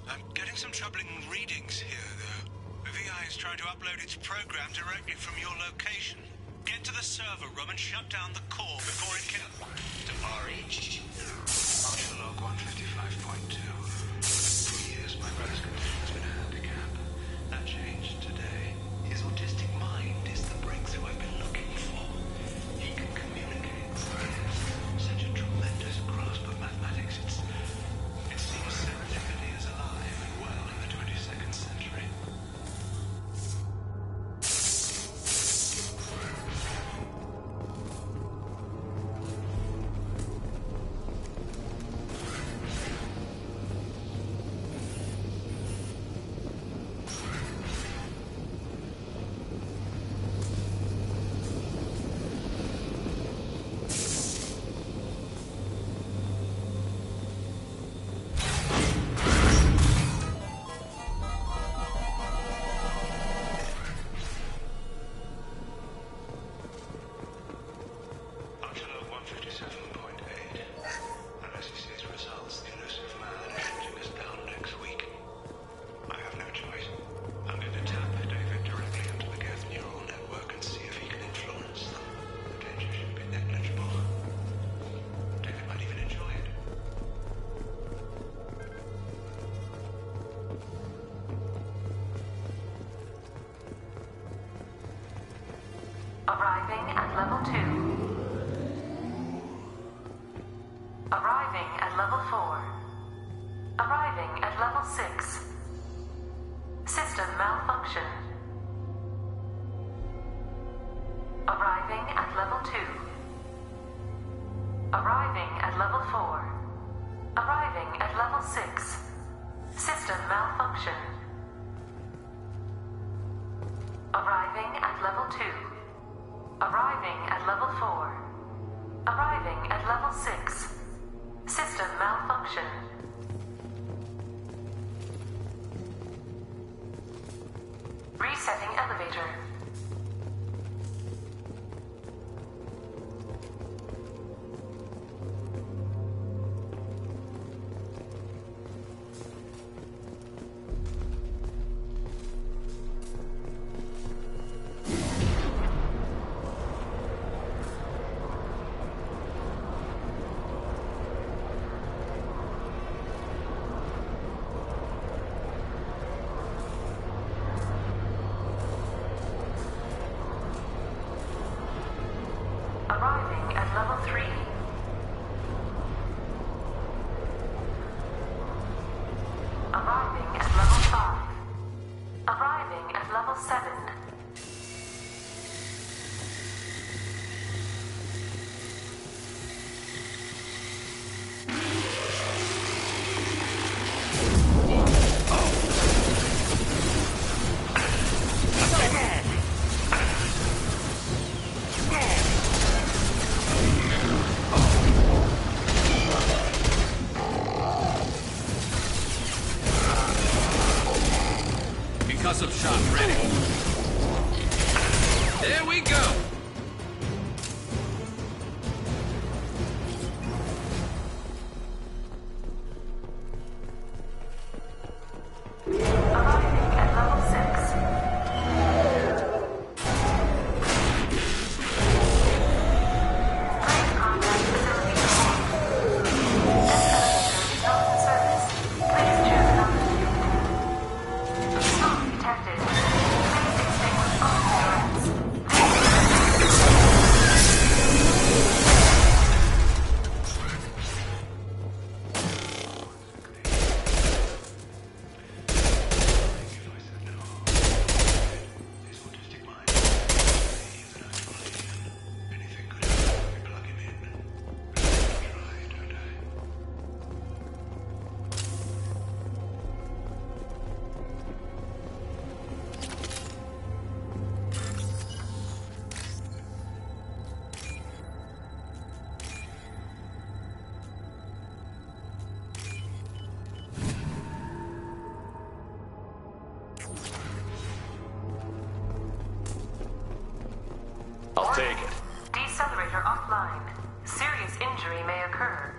I'm getting some troubling readings here, though. The VI is trying to upload its program directly from your location. Get to the server room and shut down the core before it can... To RH. Martial log 155.2. For years, my brother's condition has been a handicap. That changed today. His autistic mind is the breakthrough I've been looking for. He can communicate with such a tremendous grasp of mathematics. It seems serendipity is alive and well in the 22nd century. Arriving at level 2. Arriving at level 4. Arriving at level 6. System malfunction. Arriving at level 2. Arriving at level 4. Arriving at level 6. System malfunction. Arriving at level 2. Arriving at level 4. Arriving at level 6. System malfunction. Resetting elevator. Arriving at level 3. Arriving at level 5. Arriving at level 7. I'll take it. Decelerator offline. Serious injury may occur.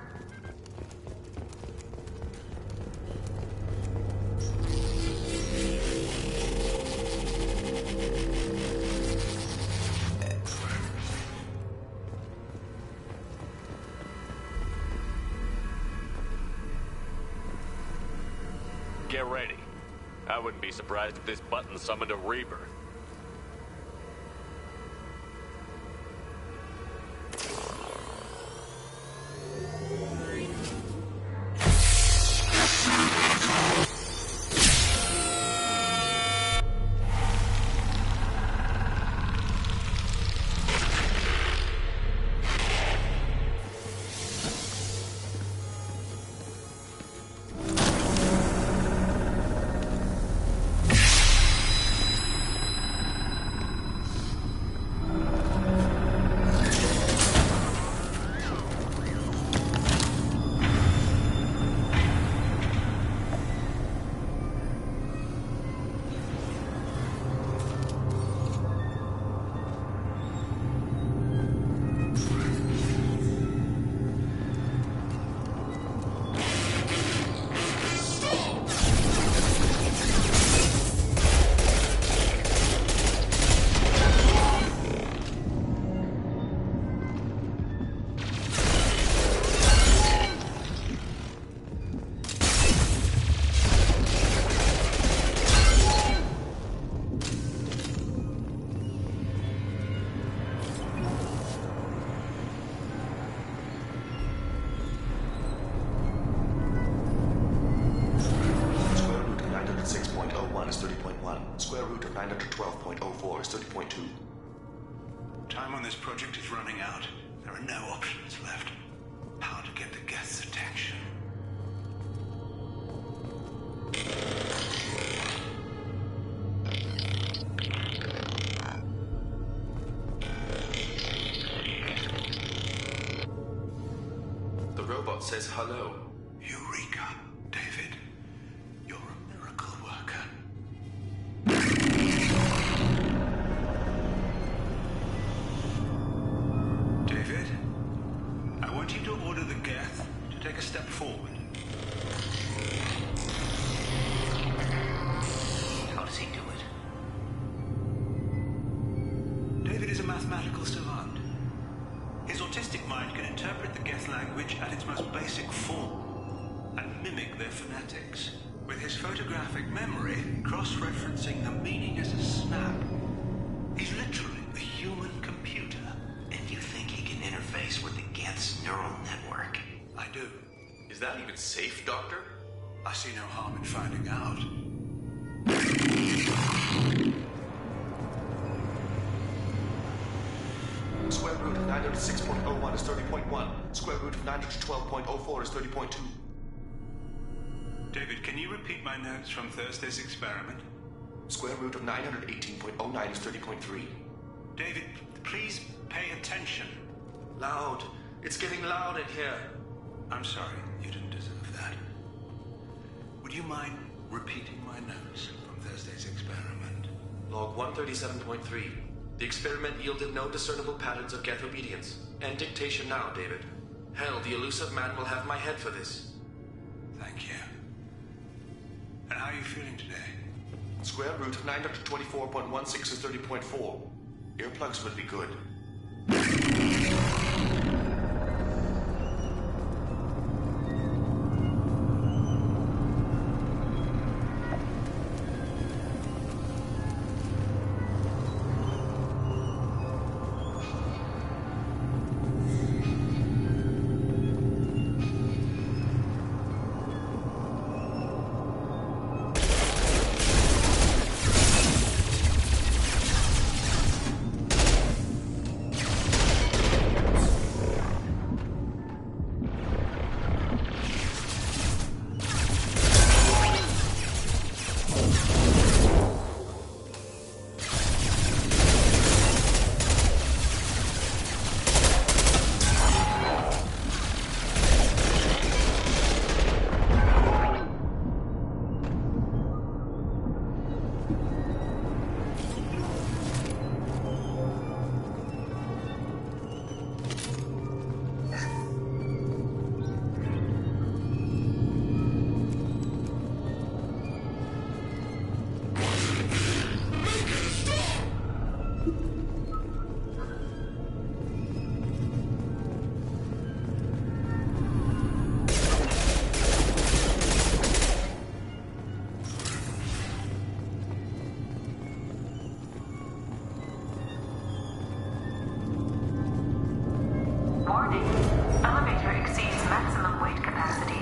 Get ready. I wouldn't be surprised if this button summoned a Reaper. Square root of 912.04 is 30.2. Time on this project is running out. There are no options left. How to get the Geth's attention. The robot says hello. Eureka, David. You're a miracle worker. David, I want you to order the Geth to take a step forward. How does he do it? David is a mathematical savant. His autistic mind can interpret the Geth language at its most basic form and mimic their phonetics. With his photographic memory, cross-referencing the meaning as a snap. He's literally a human computer. And you think he can interface with the Geth's neural network? I do. Is that even safe, Doctor? I see no harm in finding out. Square root of 906.01 is 30.1. Square root of 912.04 is 30.2. David, can you repeat my notes from Thursday's experiment? Square root of 918.09 is 30.3. David, please pay attention. Loud. It's getting loud in here. I'm sorry, you didn't deserve that. Would you mind repeating my notes from Thursday's experiment? Log 137.3. The experiment yielded no discernible patterns of Geth obedience. End dictation now, David. Hell, the elusive man will have my head for this. Thank you. And how are you feeling today? Square root of 924.16 is 30.4. Earplugs would be good. Warning. Elevator exceeds maximum weight capacity.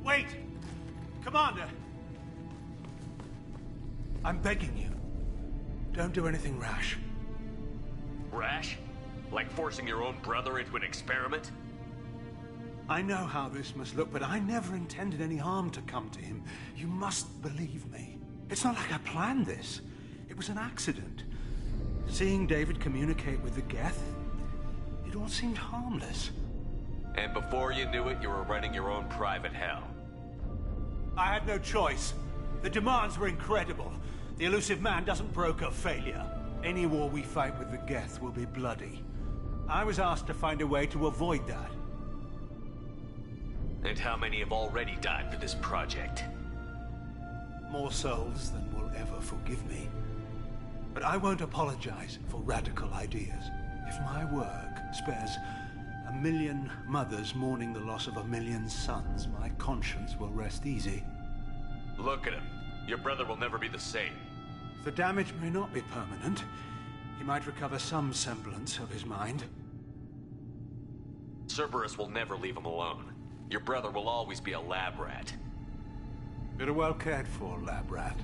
Wait! Commander! I'm begging you. Don't do anything rash. Rash? Like forcing your own brother into an experiment? I know how this must look, but I never intended any harm to come to him. You must believe me. It's not like I planned this. It was an accident. Seeing David communicate with the Geth, it all seemed harmless. And before you knew it, you were running your own private hell. I had no choice. The demands were incredible. The Illusive Man doesn't broker failure. Any war we fight with the Geth will be bloody. I was asked to find a way to avoid that. And how many have already died for this project? More souls than will ever forgive me. But I won't apologize for radical ideas. If my work spares 1 million mothers mourning the loss of 1 million sons, my conscience will rest easy. Look at him. Your brother will never be the same. The damage may not be permanent. He might recover some semblance of his mind. Cerberus will never leave him alone. Your brother will always be a lab rat. You're a well cared for lab rat.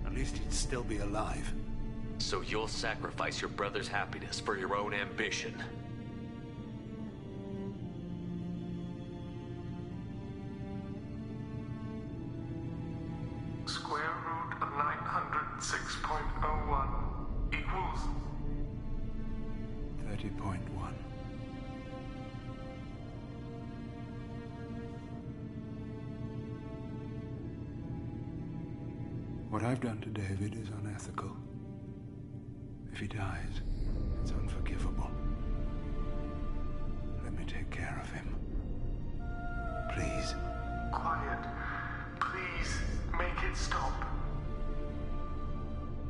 At least he'd still be alive. So you'll sacrifice your brother's happiness for your own ambition. Square root of 906.01 equals 30.1. What I've done to David is unethical. If he dies, it's unforgivable. Let me take care of him. Please. quiet. Please, make it stop.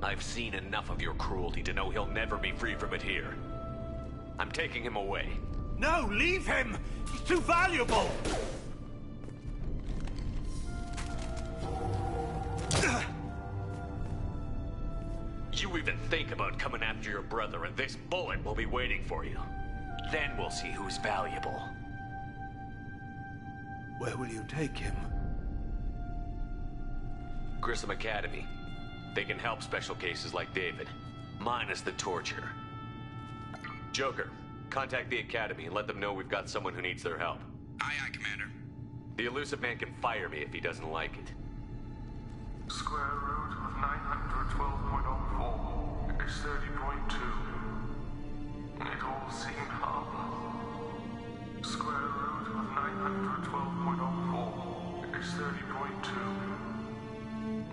I've seen enough of your cruelty to know he'll never be free from it here. I'm taking him away. No, leave him! He's too valuable! You even think about coming after your brother, and this bullet will be waiting for you. Then we'll see who's valuable. Where will you take him? Grissom Academy. They can help special cases like David, minus the torture. Joker, contact the Academy and let them know we've got someone who needs their help. Aye, aye, Commander. The Illusive Man can fire me if he doesn't like it. Square root of 912.04 is 30.2. It all seemed harmless. Square root of 912.04 is 30.2.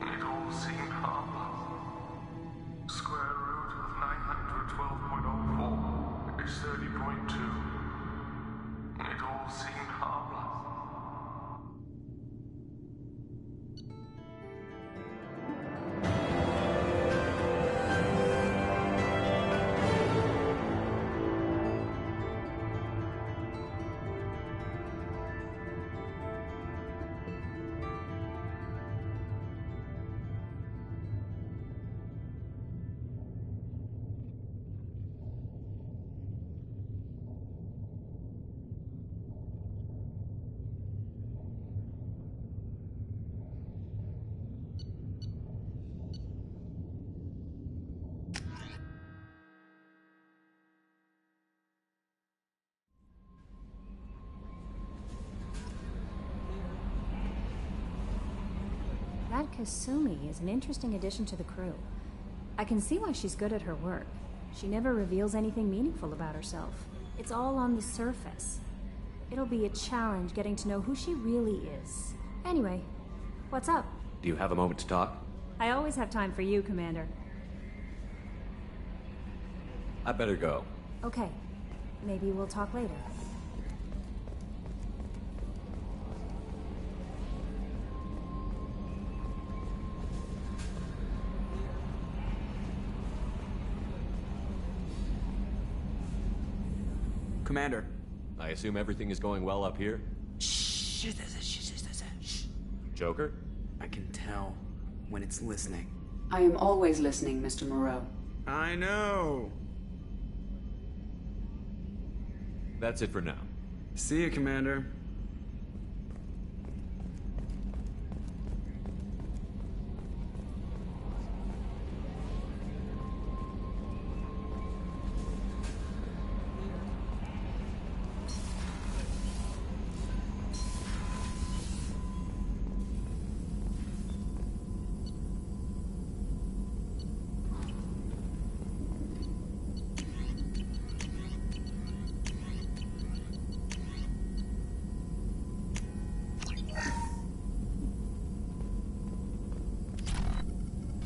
It all seemed harmless. Square root of 912.04 is 30.2. It all seemed harmless. That Kasumi is an interesting addition to the crew. I can see why she's good at her work. She never reveals anything meaningful about herself. It's all on the surface. It'll be a challenge getting to know who she really is. Anyway, what's up? Do you have a moment to talk? I always have time for you, Commander. I better go. Okay. Maybe we'll talk later. Commander. I assume everything is going well up here? Joker? I can tell when it's listening. I am always listening, Mr. Moreau. I know. That's it for now. See you, Commander.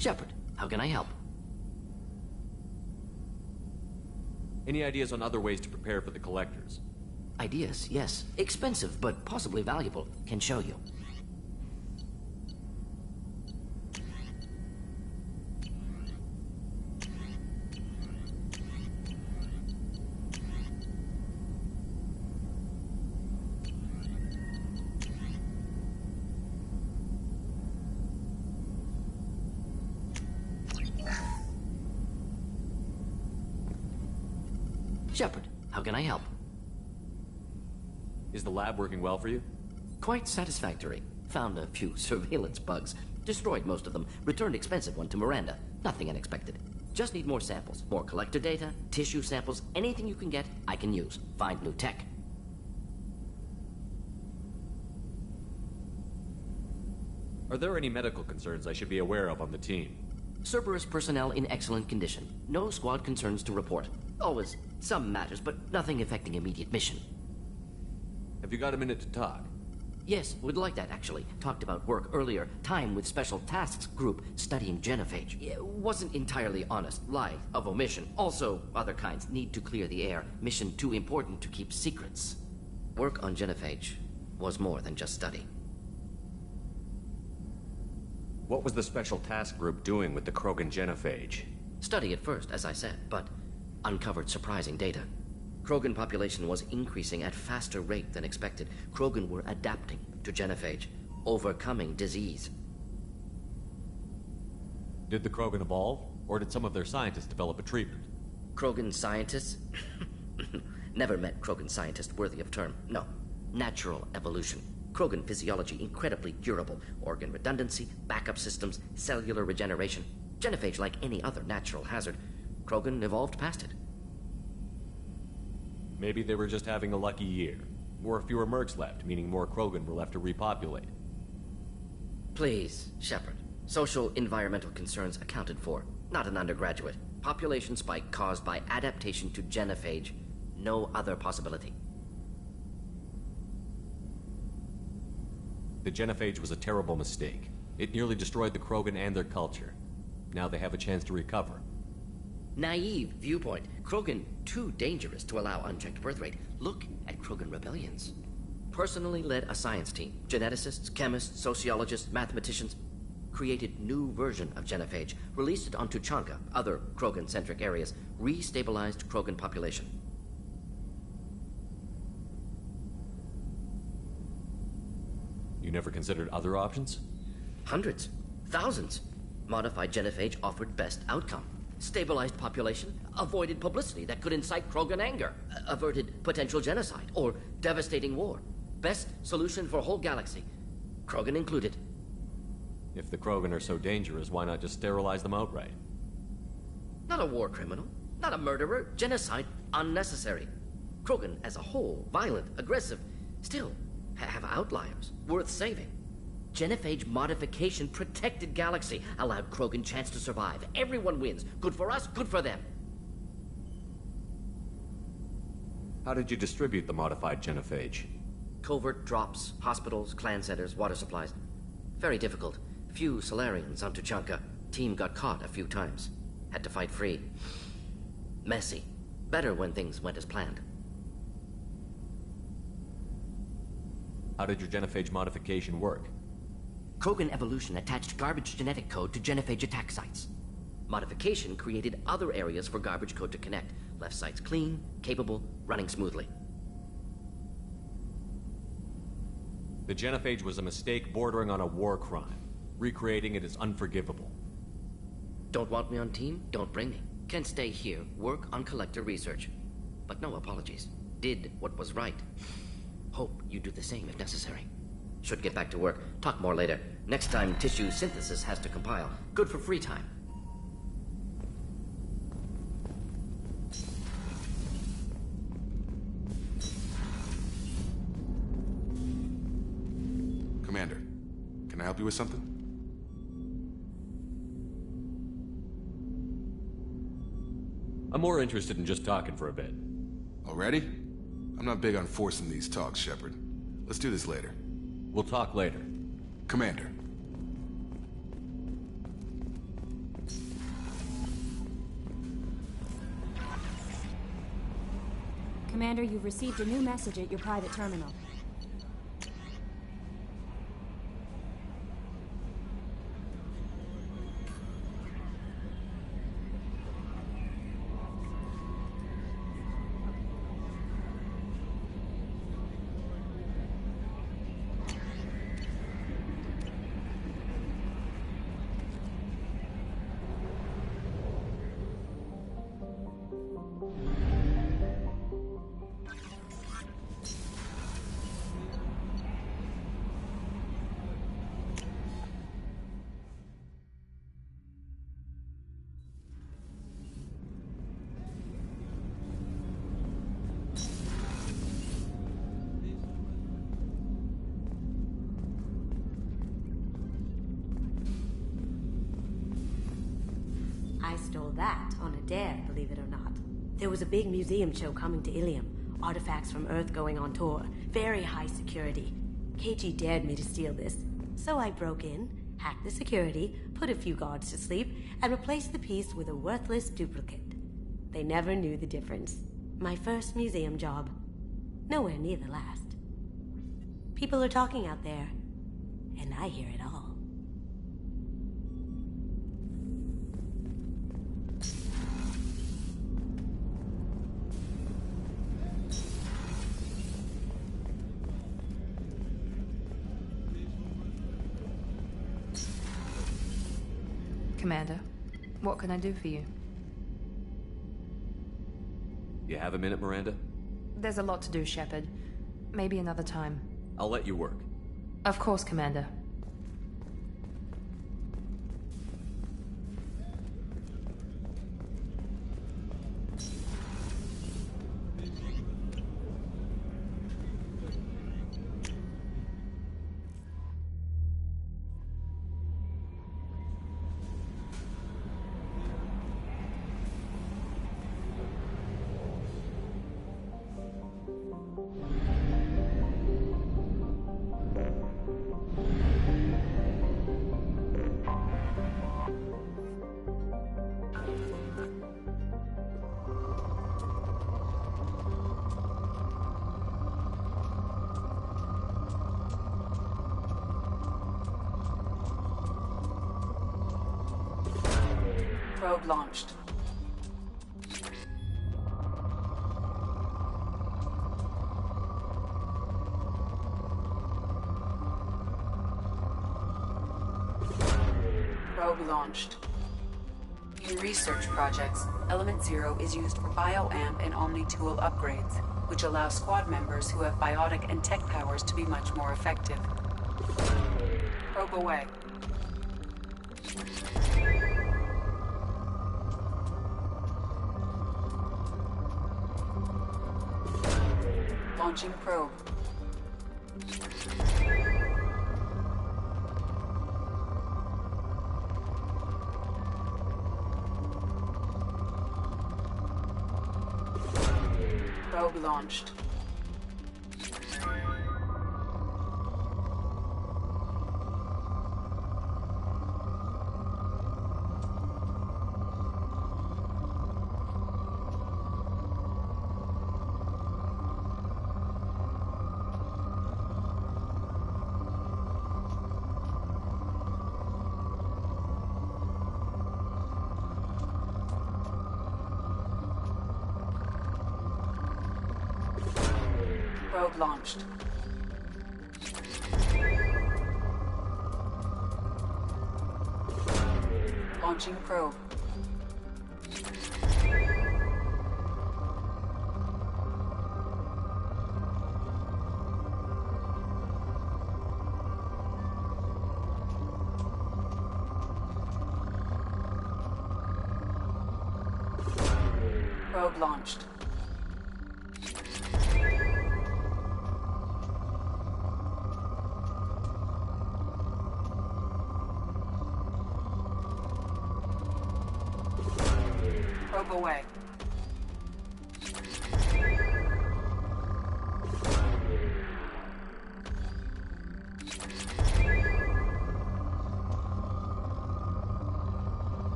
Shepard, how can I help? Any ideas on other ways to prepare for the collectors? Ideas, yes. Expensive, but possibly valuable. Can show you. Shepard, how can I help? Is the lab working well for you? Quite satisfactory. Found a few surveillance bugs. Destroyed most of them. Returned expensive one to Miranda. Nothing unexpected. Just need more samples. More collector data, tissue samples, anything you can get, I can use. Find new tech. Are there any medical concerns I should be aware of on the team? Cerberus personnel in excellent condition. No squad concerns to report. Always some matters, but nothing affecting immediate mission. Have you got a minute to talk? Yes, would like that, actually. Talked about work earlier. Time with Special Tasks Group studying genophage. Wasn't entirely honest. Lie of omission. Also, other kinds. Need to clear the air. Mission too important to keep secrets. Work on genophage was more than just study. What was the Special Task Group doing with the Krogan genophage? Study at first, as I said, but uncovered surprising data. Krogan population was increasing at faster rate than expected. Krogan were adapting to genophage, overcoming disease. Did the Krogan evolve, or did some of their scientists develop a treatment? Krogan scientists? Never met Krogan scientist worthy of term. No. Natural evolution. Krogan physiology incredibly durable. Organ redundancy, backup systems, cellular regeneration. Genophage like any other natural hazard. Krogan evolved past it. Maybe they were just having a lucky year. Or fewer mercs left, meaning more Krogan were left to repopulate. Please, Shepard. Social environmental concerns accounted for. Not an undergraduate. Population spike caused by adaptation to genophage. No other possibility. The genophage was a terrible mistake. It nearly destroyed the Krogan and their culture. Now they have a chance to recover. Naive viewpoint. Krogan too dangerous to allow unchecked birth rate. Look at Krogan rebellions. Personally led a science team. Geneticists, chemists, sociologists, mathematicians. Created new version of genophage. Released it on Tuchanka, other Krogan-centric areas. Restabilized Krogan population. You never considered other options? Hundreds. Thousands. Modified genophage offered best outcome. Stabilized population, avoided publicity that could incite Krogan anger, averted potential genocide or devastating war. Best solution for whole galaxy, Krogan included. If the Krogan are so dangerous, why not just sterilize them outright? Not a war criminal, not a murderer. Genocide unnecessary. Krogan as a whole, violent, aggressive, still have outliers worth saving. Genophage modification protected galaxy, allowed Krogan chance to survive. Everyone wins. Good for us, good for them. How did you distribute the modified genophage? Covert drops, hospitals, clan centers, water supplies. Very difficult. Few Solarians on Tuchanka. Team got caught a few times. Had to fight free. Messy. Better when things went as planned. How did your genophage modification work? Krogan evolution attached garbage genetic code to genophage attack sites. Modification created other areas for garbage code to connect. Left sites clean, capable, running smoothly. The genophage was a mistake bordering on a war crime. Recreating it is unforgivable. Don't want me on team? Don't bring me. Can stay here, work on collector research. But no apologies. Did what was right. Hope you do the same if necessary. Should get back to work. Talk more later. Next time, tissue synthesis has to compile. Good for free time. Commander, can I help you with something? I'm more interested in just talking for a bit. Already? I'm not big on forcing these talks, Shepard. Let's do this later. We'll talk later. Commander. Commander, you've received a new message at your private terminal. I stole that on a dare, believe it or not. There was a big museum show coming to Ilium. Artifacts from Earth going on tour. Very high security. KG dared me to steal this. So I broke in, hacked the security, put a few guards to sleep, and replaced the piece with a worthless duplicate. They never knew the difference. My first museum job. Nowhere near the last. People are talking out there, and I hear it all. Commander, what can I do for you? You have a minute, Miranda? There's a lot to do, Shepard. Maybe another time. I'll let you work. Of course, Commander. Probe launched. Probe launched. In research projects, Element Zero is used for bioamp and Omni-tool upgrades, which allow squad members who have biotic and tech powers to be much more effective. Probe away. Launching probe. Probe launched. Probe launched. Launching probe. Probe launched. Probe away.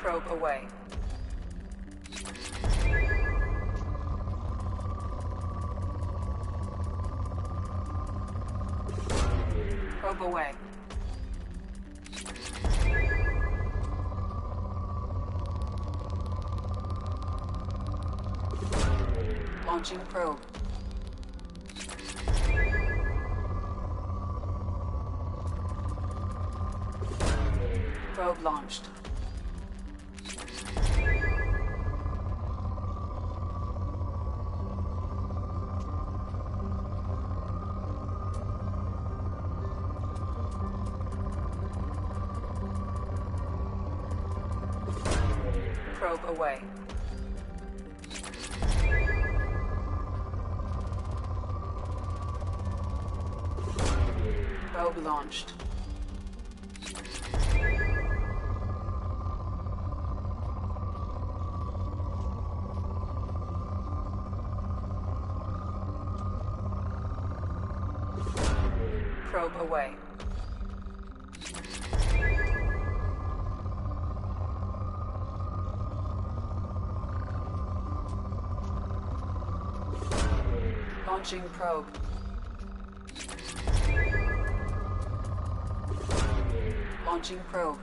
Probe away. Probe away. Launching probe. Probe launched. Probe away. Probe launched. Probe away. Launching probe. Launching probe.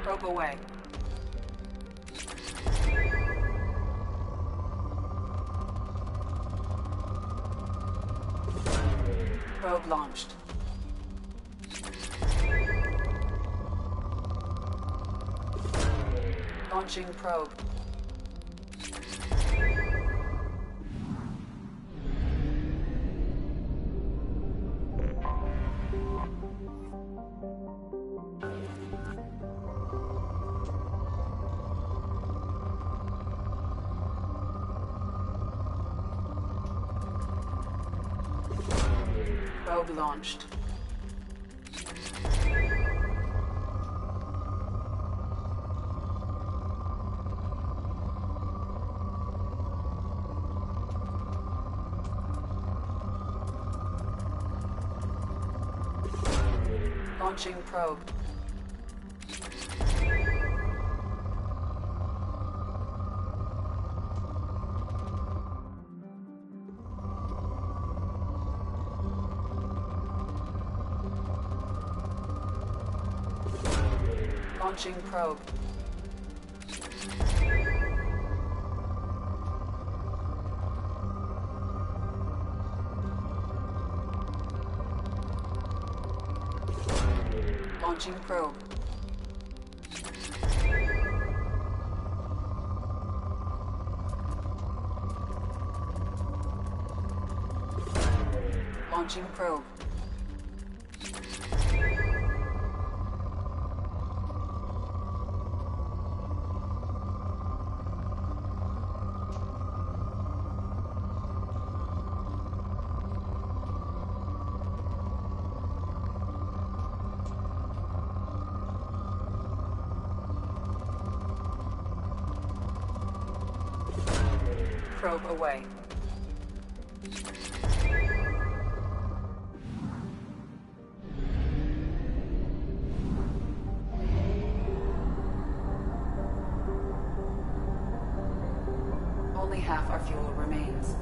Probe away. Probe launched. Launching probe. Probe launched. Launching probe. Launching probe. Launching probe. Launching probe. Probe away. Only half our fuel remains.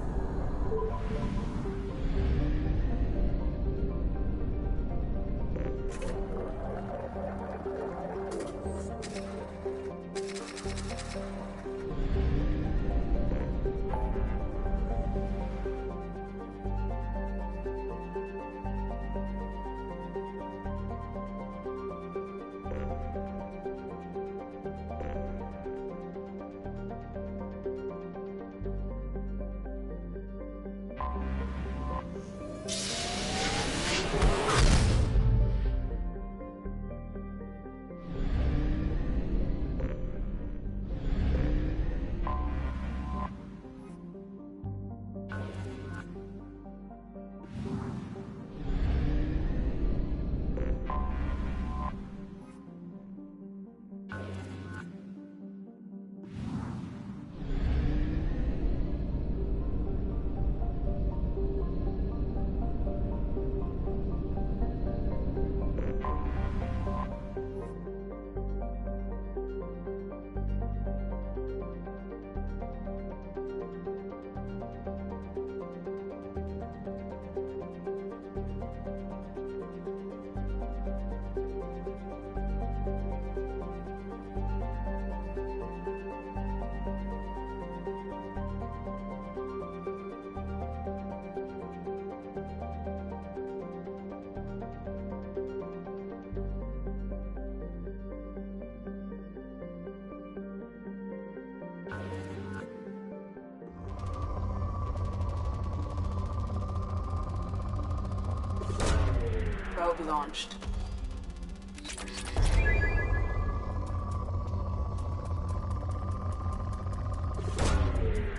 Probe launched.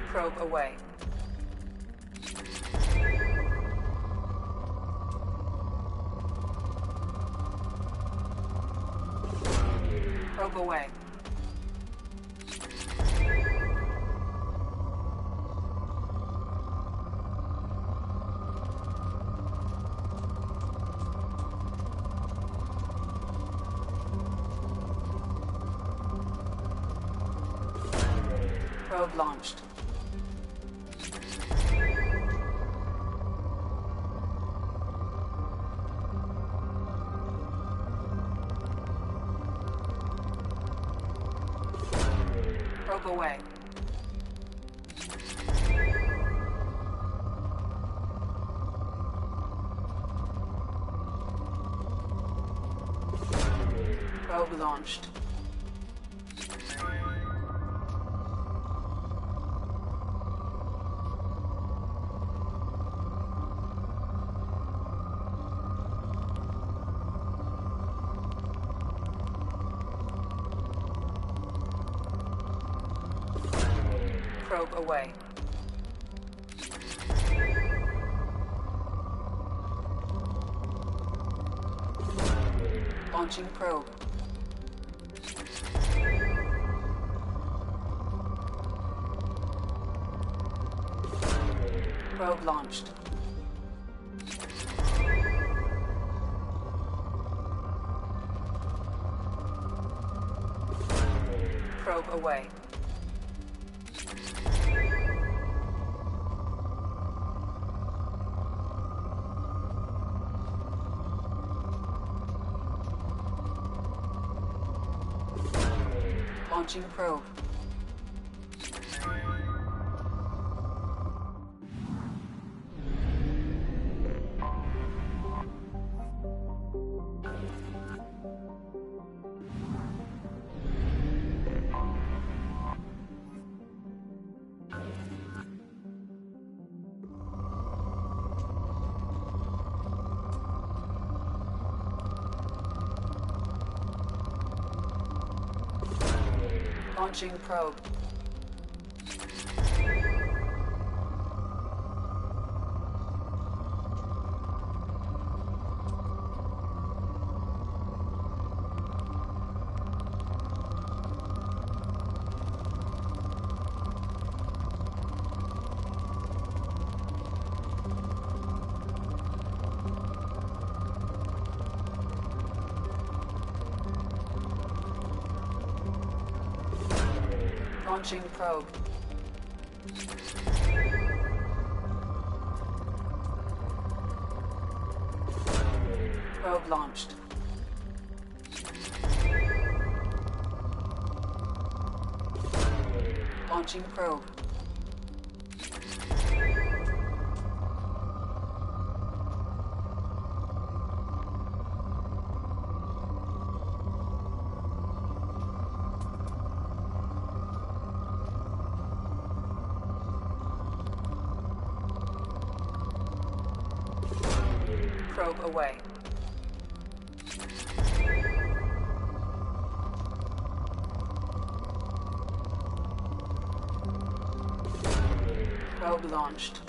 Probe away. Probe away. Probe launched. Probe away. Probe launched. Probe away. Launching probe. Probe launched. Probe away. Launching probe. Launching probe. Launching probe. Probe launched. Launching probe. Probe away. Probe launched.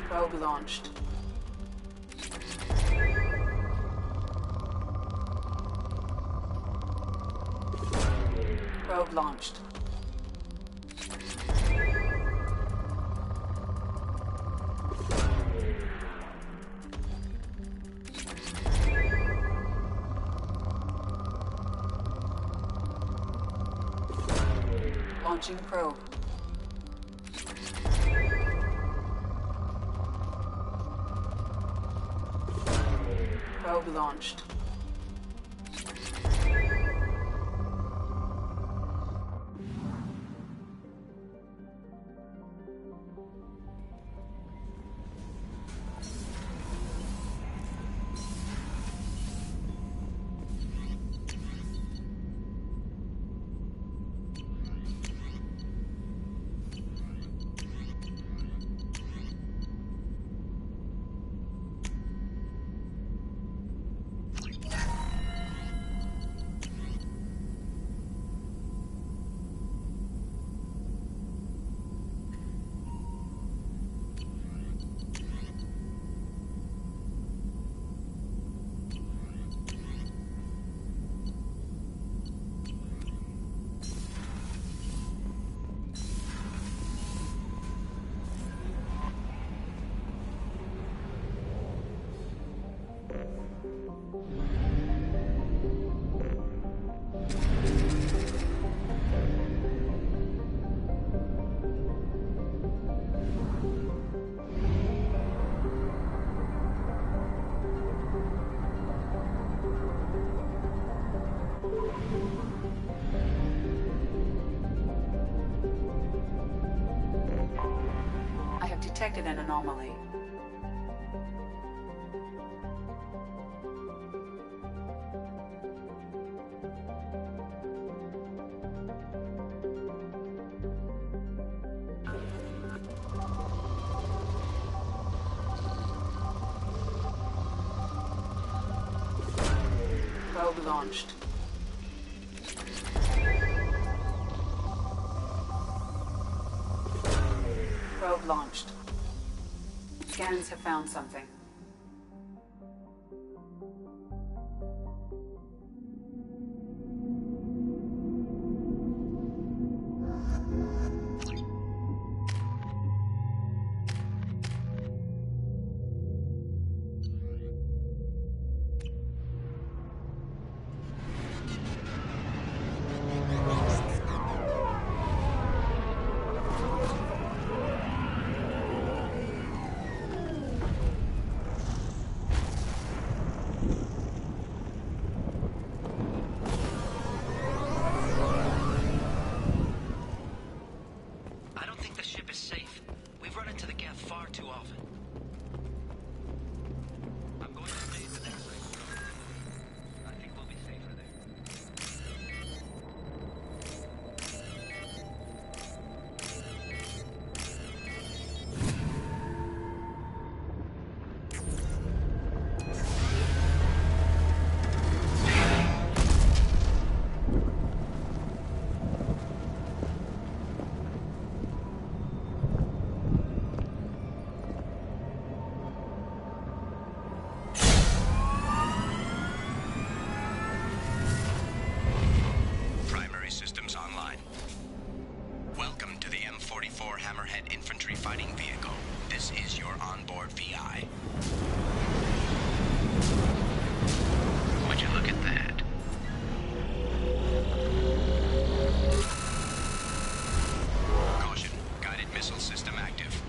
Probe launched. Probe launched. Launching probe. Probe launched. detected an anomaly. Probe launched. Probe launched. Scans have found something. Hammerhead infantry fighting vehicle. This is your onboard VI. Would you look at that? Caution, guided missile system active.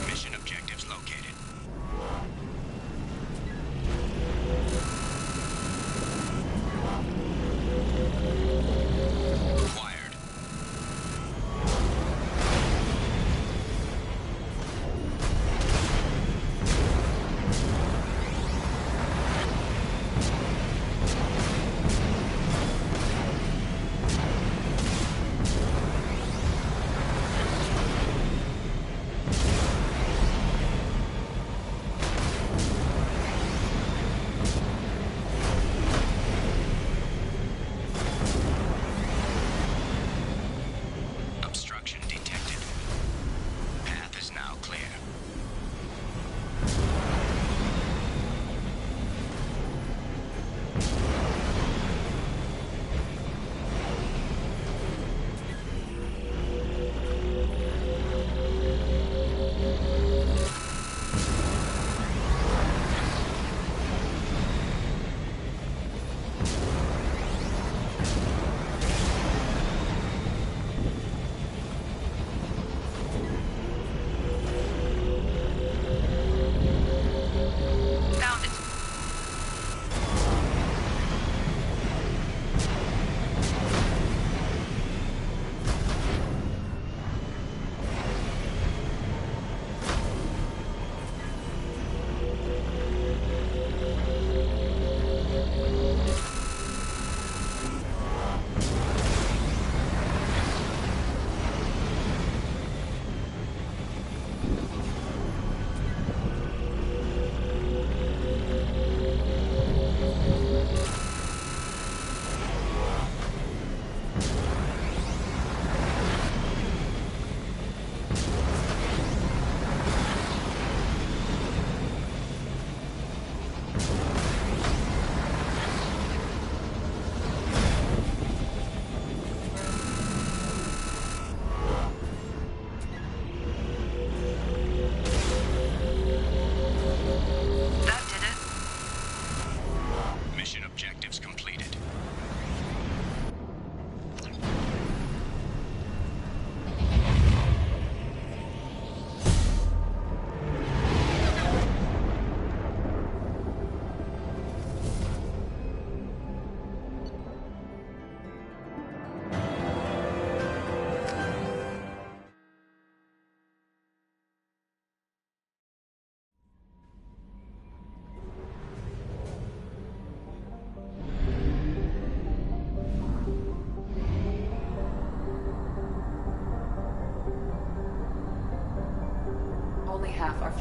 Mission objectives located.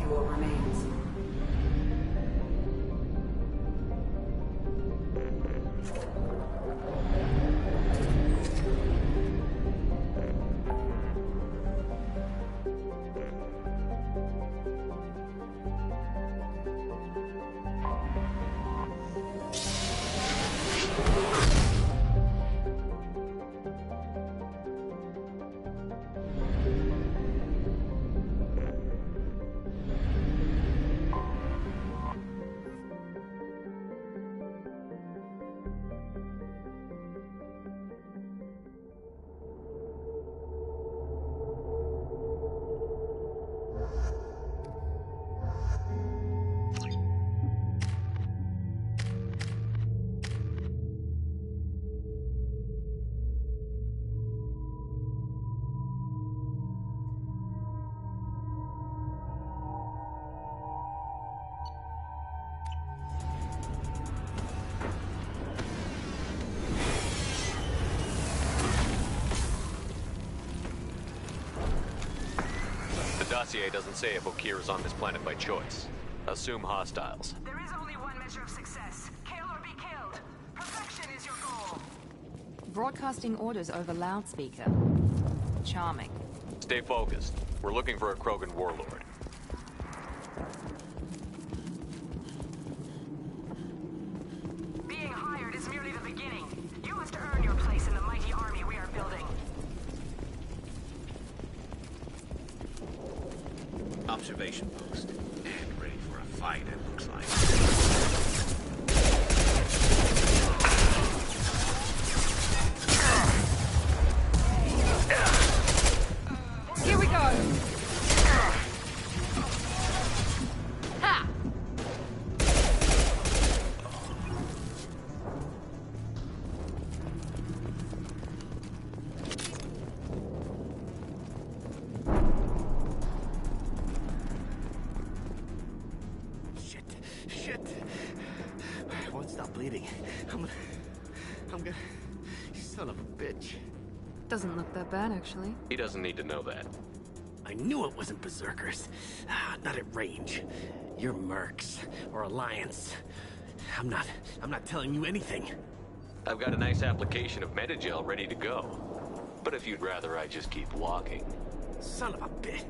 fuel remains. The dossier doesn't say if Okeer is on this planet by choice. Assume hostiles. There is only one measure of success. Kill or be killed. Perfection is your goal. Broadcasting orders over loudspeaker. Charming. Stay focused. We're looking for a Krogan warlord. Being hired is merely the beginning. You must earn your place in the mighty army we are building. Observation post. And ready for a fight, it looks like. Here we go! Ha! Shit. I won't stop bleeding. I'm gonna... You son of a bitch. Doesn't look that bad, actually. He doesn't need to know that. I knew it wasn't Berserkers. Not at range. You're Mercs, or Alliance. I'm not telling you anything. I've got a nice application of Metagel ready to go. But if you'd rather I just keep walking. Son of a bitch.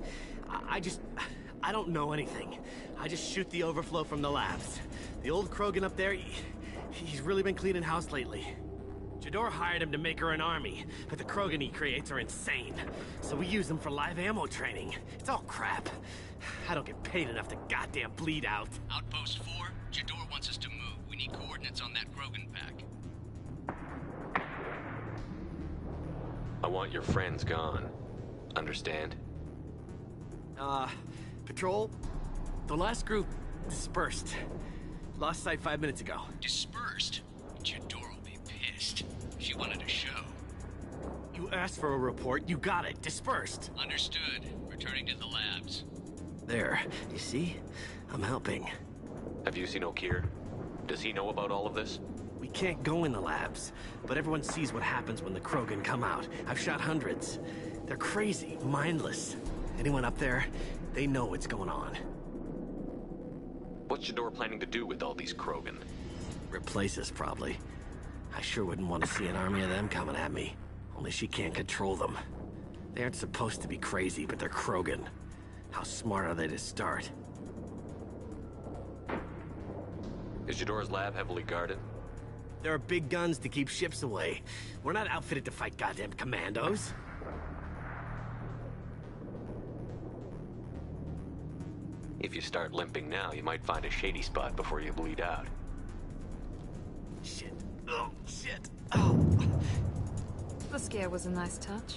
I don't know anything. I just shoot the overflow from the labs. The old Krogan up there, he's really been cleaning house lately. Jador hired him to make her an army, but the Krogan he creates are insane. So we use them for live ammo training. It's all crap. I don't get paid enough to goddamn bleed out. Outpost 4, Jador wants us to move. We need coordinates on that Krogan pack. I want your friends gone. Understand? Patrol, the last group dispersed. Lost sight 5 minutes ago. Dispersed? Jador will be pissed. She wanted a show. You asked for a report, you got it. Dispersed. Understood. Returning to the labs. There, you see? I'm helping. Have you seen Okeer? Does he know about all of this? We can't go in the labs, but everyone sees what happens when the Krogan come out. I've shot hundreds. They're crazy, mindless. Anyone up there, they know what's going on. What's Jador planning to do with all these Krogan? Replace us, probably. I sure wouldn't want to see an army of them coming at me. Only she can't control them. They aren't supposed to be crazy, but they're Krogan. How smart are they to start? Is Jador's lab heavily guarded? There are big guns to keep ships away. We're not outfitted to fight goddamn commandos. If you start limping now, you might find a shady spot before you bleed out. Shit. Oh, shit. The scare was a nice touch.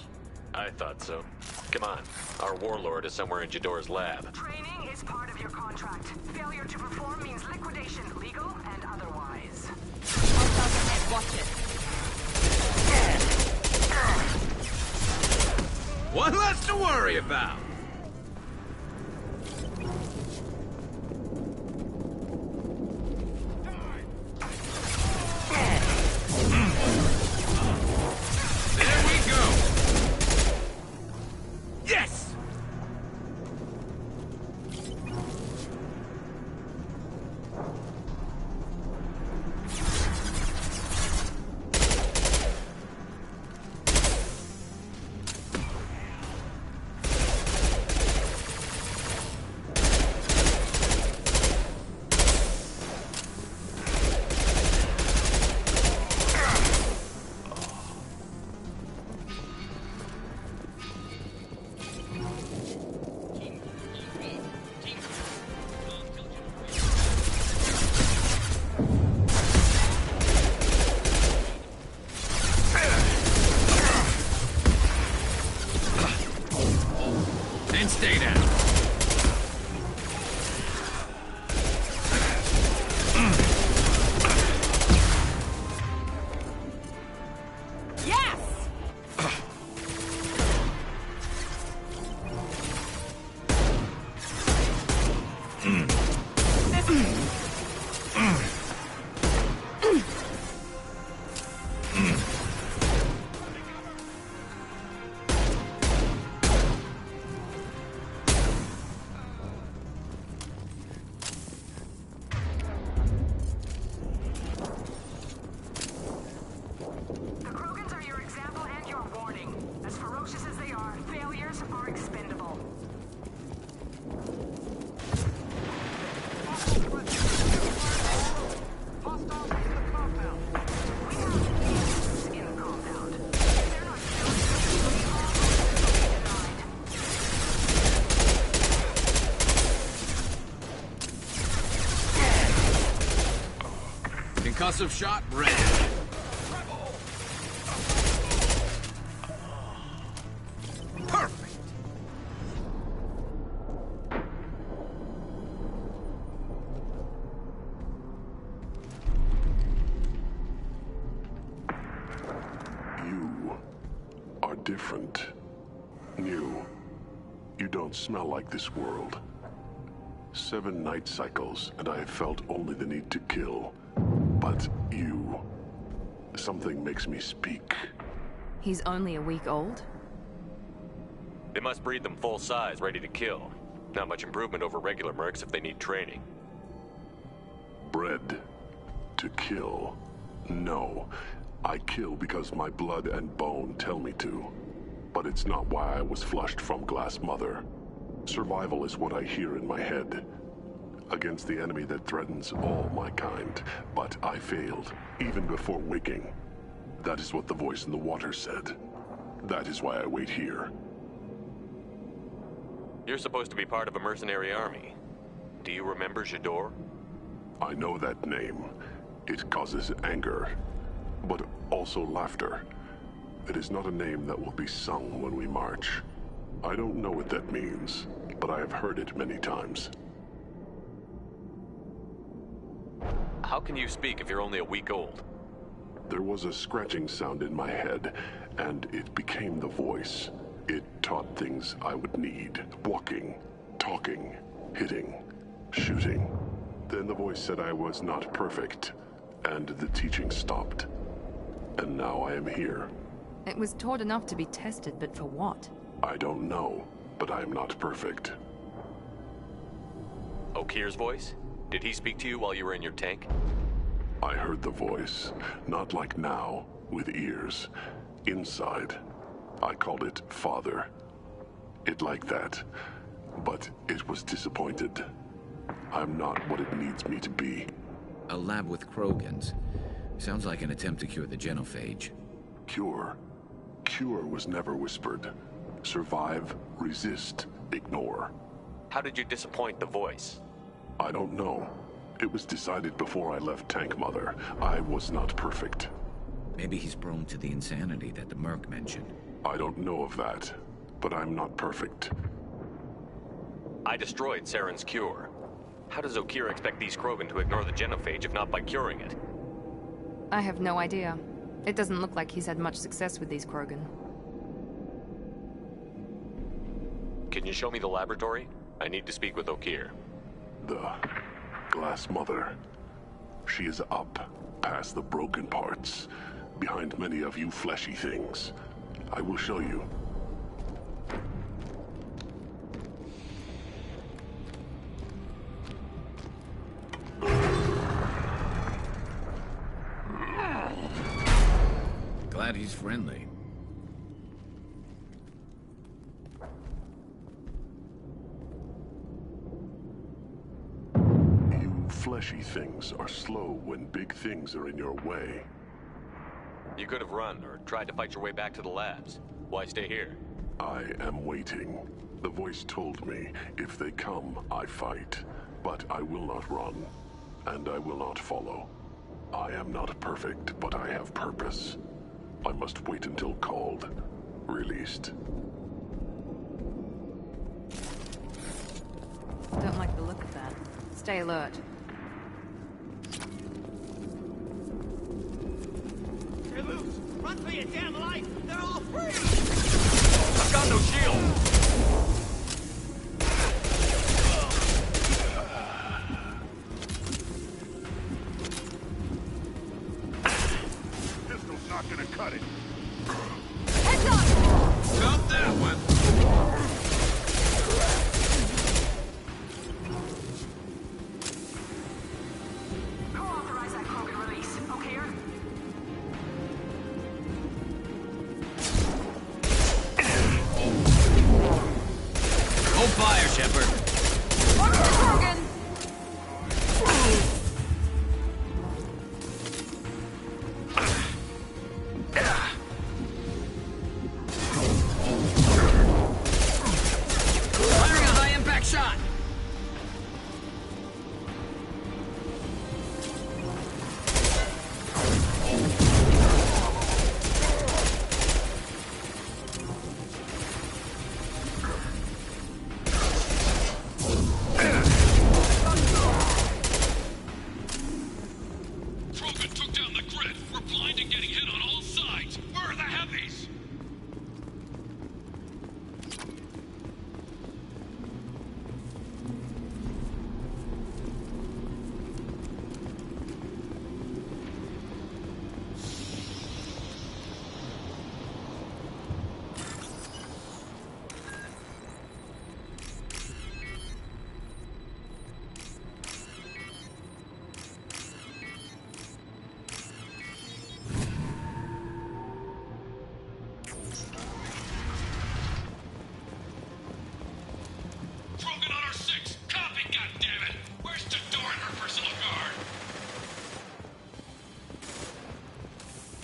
I thought so. Come on. Our warlord is somewhere in Jador's lab. Training is part of your contract. Failure to perform means liquidation, legal and otherwise. Watch it. One less to worry about. Concussive shot ready. Perfect. You are different. New. You don't smell like this world. 7 night cycles, and I have felt only the need to kill. But you... something makes me speak. He's only a week old? They must breed them full size, ready to kill. Not much improvement over regular mercs if they need training. Bred to kill. No. I kill because my blood and bone tell me to. But it's not why I was flushed from Glass Mother. Survival is what I hear in my head. Against the enemy that threatens all my kind. But I failed, even before waking. That is what the voice in the water said. That is why I wait here. You're supposed to be part of a mercenary army. Do you remember J'dor? I know that name. It causes anger, but also laughter. It is not a name that will be sung when we march. I don't know what that means, but I have heard it many times. How can you speak if you're only a week old? There was a scratching sound in my head, and it became the voice. It taught things I would need. Walking, talking, hitting, shooting. Then the voice said I was not perfect, and the teaching stopped. And now I am here. It was taught enough to be tested, but for what? I don't know, but I am not perfect. Okeer's voice? Did he speak to you while you were in your tank? I heard the voice, not like now, with ears. Inside. I called it Father. It like that, but it was disappointed. I'm not what it needs me to be. A lab with Krogans. Sounds like an attempt to cure the genophage. Cure? Cure was never whispered. Survive, resist, ignore. How did you disappoint the voice? I don't know. It was decided before I left Tank Mother. I was not perfect. Maybe he's prone to the insanity that the Merc mentioned. I don't know of that, but I'm not perfect. I destroyed Saren's cure. How does Okeer expect these Krogan to ignore the genophage if not by curing it? I have no idea. It doesn't look like he's had much success with these Krogan. Can you show me the laboratory? I need to speak with Okeer. The Glass Mother. She is up, past the broken parts, behind many of you fleshy things. I will show you. Glad he's friendly. You fleshy things are slow when big things are in your way. You could have run or tried to fight your way back to the labs. Why stay here? I am waiting. The voice told me, if they come, I fight. But I will not run, and I will not follow. I am not perfect, but I have purpose. I must wait until called, released. Don't like the look of that. Stay alert. They're loose! Run for your damn life! They're all free! I've got no shield! Pistol's not gonna cut it. Heads up! Got that one! Who authorized that Krogan release? Okeer? Hold fire, Shepard. Order for Krogan!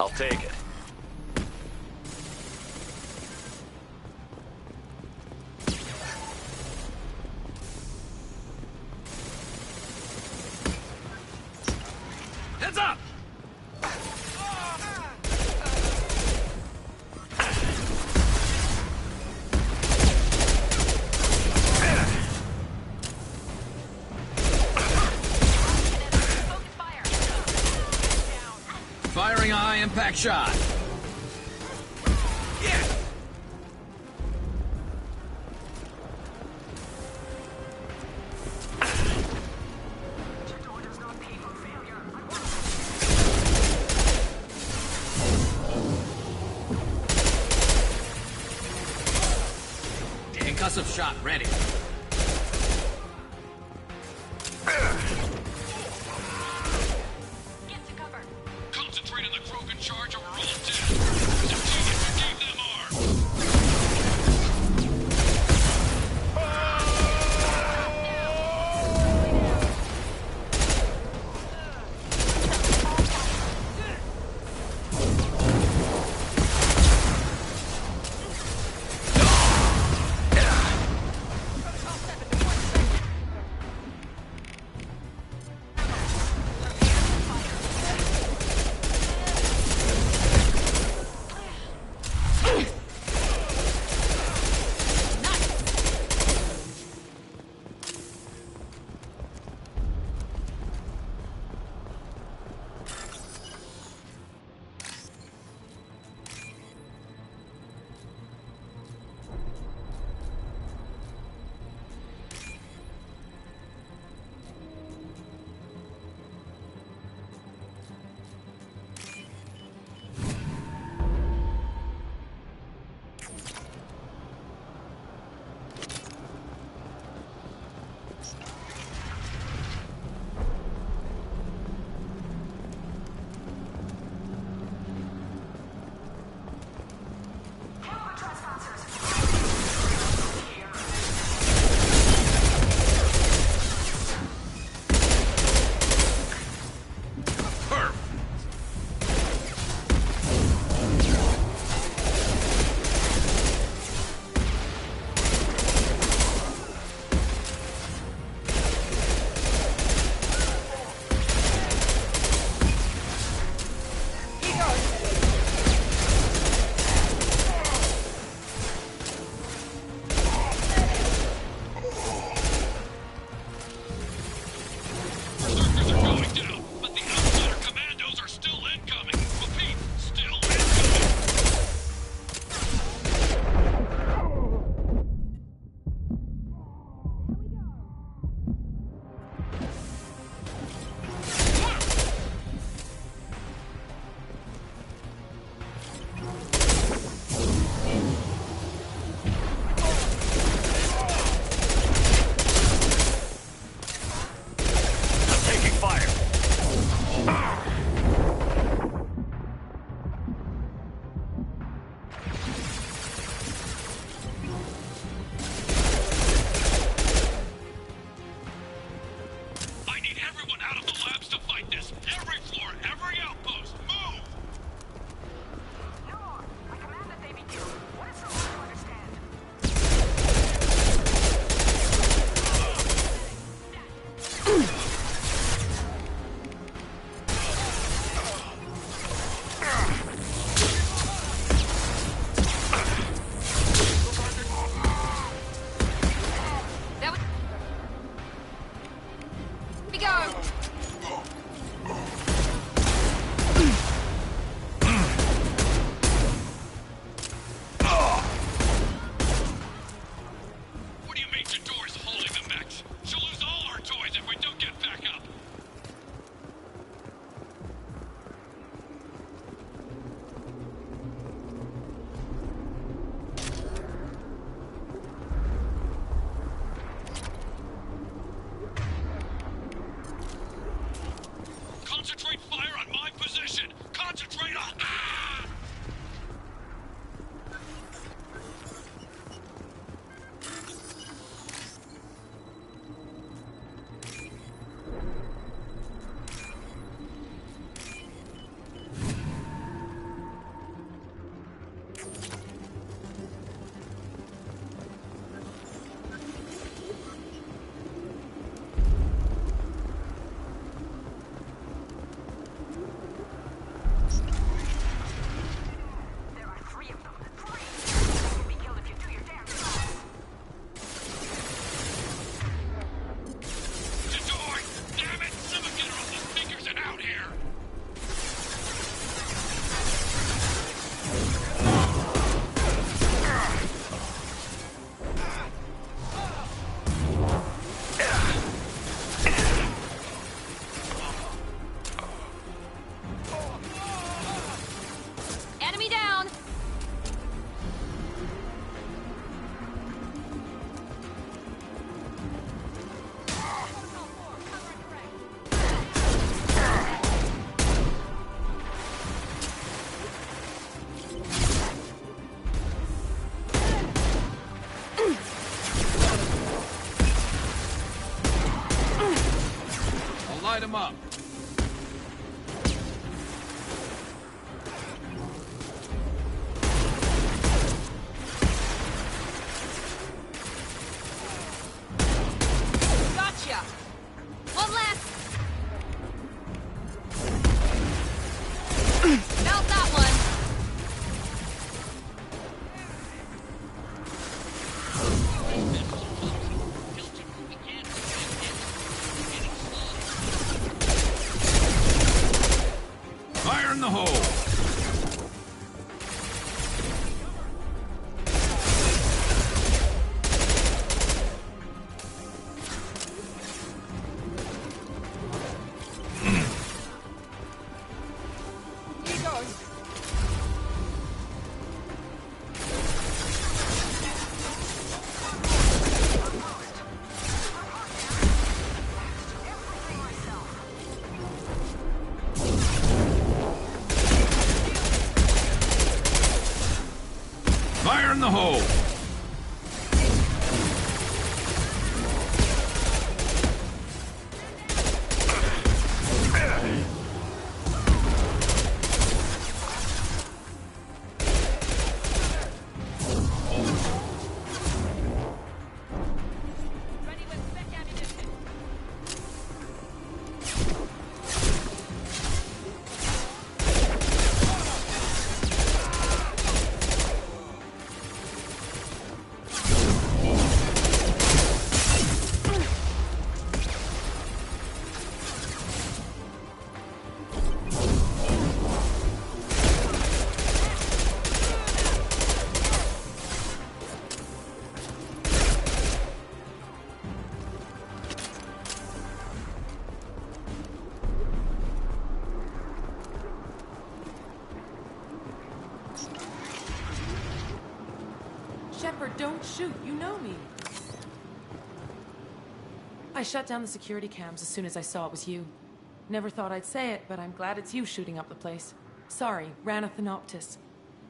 I'll take it. Heads up! Firing a high-impact shot. Concussive shot ready. Concentrate on the Krogan charge or we're all dead. Succeed if you gave them arms. the hole! Fire in the hole! Shepard, don't shoot. You know me. I shut down the security cams as soon as I saw it was you. Never thought I'd say it, but I'm glad it's you shooting up the place. Sorry, Rana Thanoptis.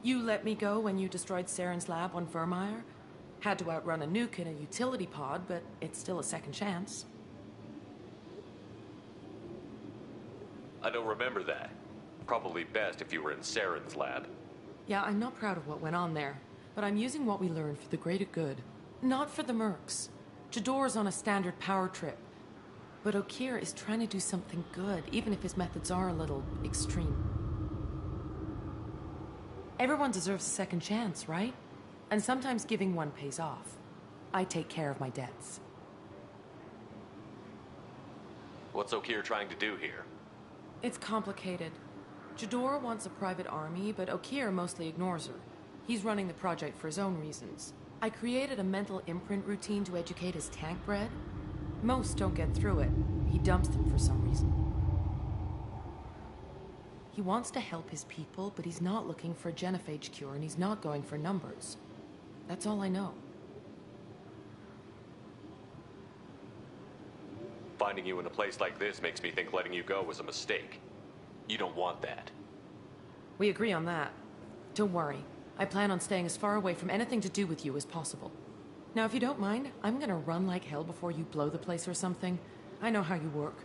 You let me go when you destroyed Saren's lab on Vermeer. Had to outrun a nuke in a utility pod, but it's still a second chance. I don't remember that. Probably best if you were in Saren's lab. Yeah, I'm not proud of what went on there, but I'm using what we learned for the greater good. Not for the mercs. Jador's on a standard power trip. But Okeer is trying to do something good, even if his methods are a little extreme. Everyone deserves a second chance, right? And sometimes giving one pays off. I take care of my debts. What's Okeer trying to do here? It's complicated. Jador wants a private army, but Okeer mostly ignores her. He's running the project for his own reasons. I created a mental imprint routine to educate his tank bred. Most don't get through it. He dumps them for some reason. He wants to help his people, but he's not looking for a genophage cure, and he's not going for numbers. That's all I know. Finding you in a place like this makes me think letting you go was a mistake. You don't want that. We agree on that. Don't worry. I plan on staying as far away from anything to do with you as possible. Now, if you don't mind, I'm gonna run like hell before you blow the place or something. I know how you work.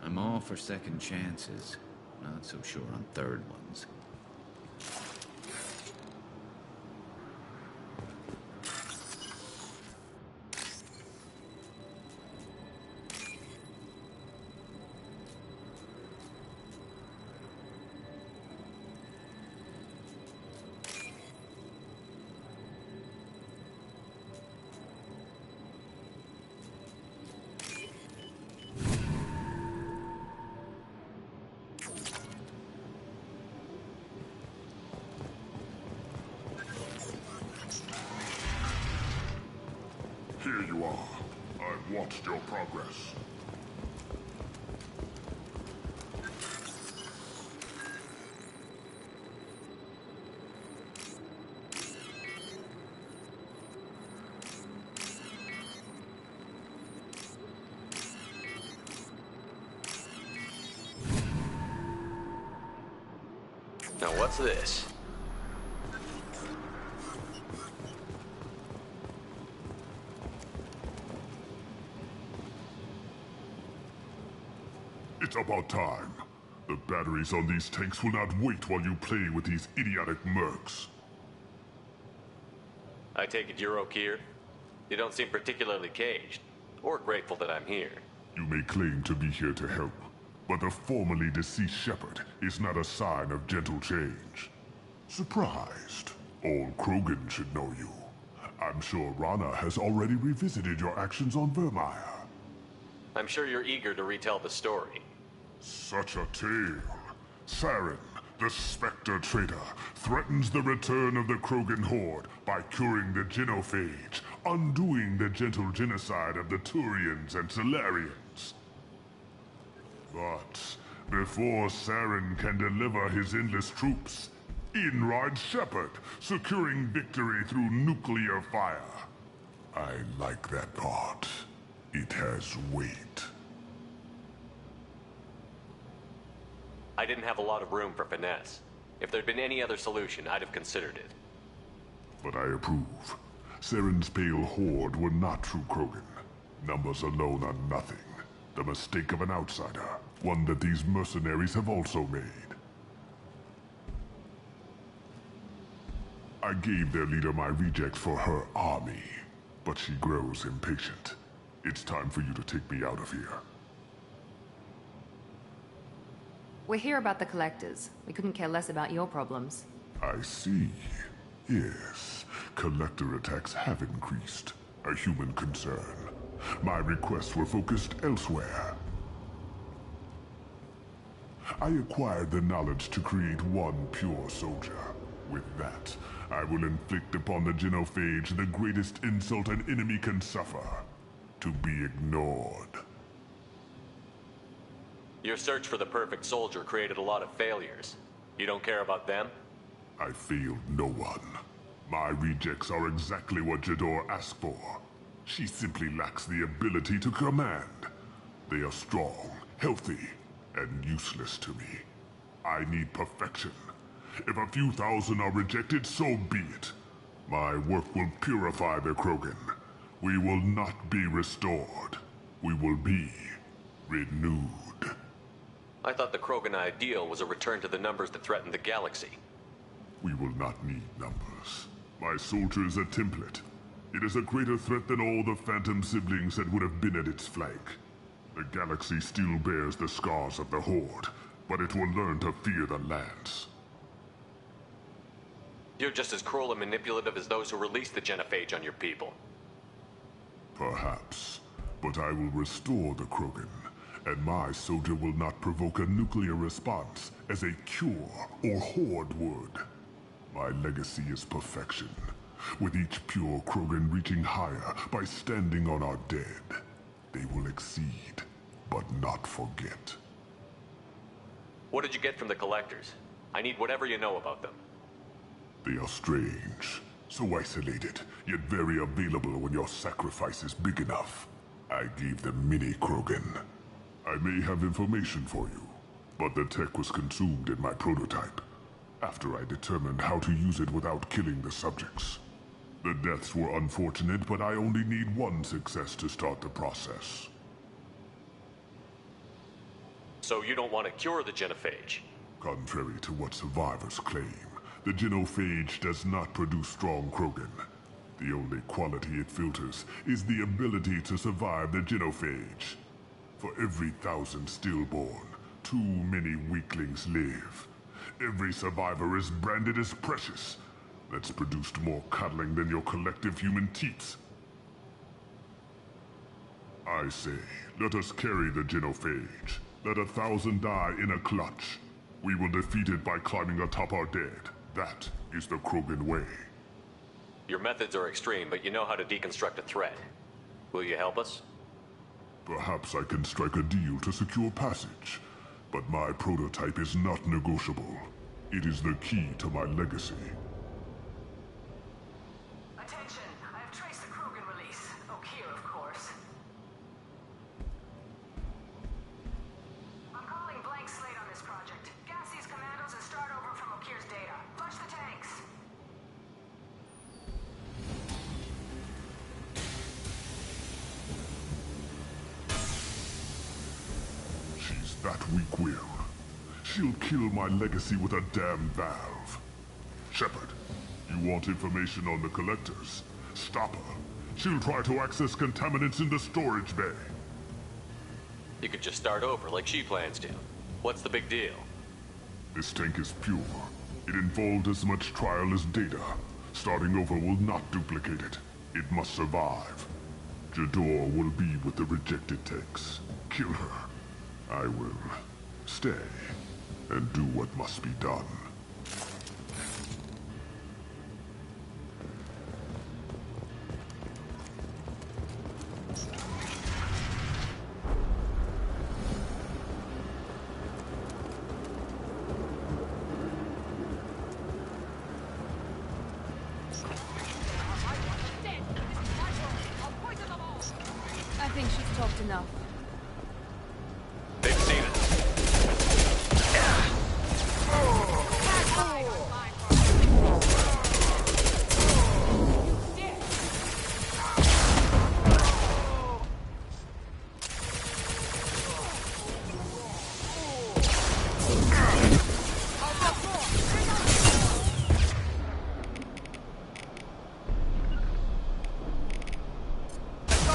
I'm all for second chances. Not so sure on third ones. Here you are. I've watched your progress. Now what's this? It's about time. The batteries on these tanks will not wait while you play with these idiotic mercs. I take it you're Okeer? You don't seem particularly caged, or grateful that I'm here. You may claim to be here to help, but the formerly deceased Shepard is not a sign of gentle change. Surprised? Old Krogan should know you. I'm sure Rana has already revisited your actions on Vermeer. I'm sure you're eager to retell the story. Such a tale. Saren, the Spectre traitor, threatens the return of the Krogan horde by curing the genophage, undoing the gentle genocide of the Turians and Solarians. But before Saren can deliver his endless troops, in rides Shepard, securing victory through nuclear fire. I like that part. It has weight. I didn't have a lot of room for finesse. If there'd been any other solution, I'd have considered it. But I approve. Saren's pale horde were not true Krogan. Numbers alone are nothing. The mistake of an outsider. One that these mercenaries have also made. I gave their leader my rejects for her army, but she grows impatient. It's time for you to take me out of here. We're here about the Collectors. We couldn't care less about your problems. I see. Yes, Collector attacks have increased. A human concern. My requests were focused elsewhere. I acquired the knowledge to create one pure soldier. With that, I will inflict upon the genophage the greatest insult an enemy can suffer. To be ignored. Your search for the perfect soldier created a lot of failures. You don't care about them? I failed no one. My rejects are exactly what Jador asked for. She simply lacks the ability to command. They are strong, healthy, and useless to me. I need perfection. If a few thousand are rejected, so be it. My work will purify the Krogan. We will not be restored. We will be renewed. I thought the Krogan ideal was a return to the numbers that threatened the galaxy. We will not need numbers. My soldier is a template. It is a greater threat than all the Phantom siblings that would have been at its flank. The galaxy still bears the scars of the Horde, but it will learn to fear the Lance. You're just as cruel and manipulative as those who released the genophage on your people. Perhaps, but I will restore the Krogan, and my soldier will not provoke a nuclear response as a cure or Horde would. My legacy is perfection, with each pure Krogan reaching higher by standing on our dead. They will exceed, but not forget. What did you get from the Collectors? I need whatever you know about them. They are strange, so isolated, yet very available when your sacrifice is big enough. I gave them mini Krogan. I may have information for you, but the tech was consumed in my prototype, after I determined how to use it without killing the subjects. The deaths were unfortunate, but I only need one success to start the process. So you don't want to cure the genophage? Contrary to what survivors claim, the genophage does not produce strong Krogan. The only quality it filters is the ability to survive the genophage. For every 1,000 stillborn, too many weaklings live. Every survivor is branded as precious. That's produced more cuddling than your collective human teats. I say, let us carry the genophage. Let 1,000 die in a clutch. We will defeat it by climbing atop our dead. That is the Krogan way. Your methods are extreme, but you know how to deconstruct a threat. Will you help us? Perhaps I can strike a deal to secure passage. But my prototype is not negotiable. It is the key to my legacy. Attention! I have traced the Krogan release. Okeer, of course. I'm calling blank slate on this project. Gas these commandos and start over from Okeer's data. Flush the tanks. She's that weak-willed. She'll kill my legacy with a damn valve. Shepard, you want information on the Collectors? Stop her. She'll try to access contaminants in the storage bay. You could just start over like she plans to. What's the big deal? This tank is pure. It involved as much trial as data. Starting over will not duplicate it. It must survive. Jador will be with the rejected tanks. Kill her. I will Stay, and do what must be done. I think she's talked enough. They've seen us.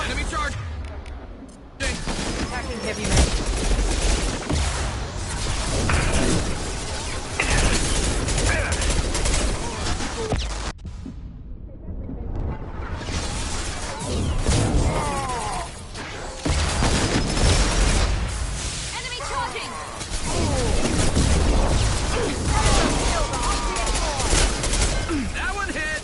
Enemy charge! Attacking heavy men. Enemy charging! That one hit!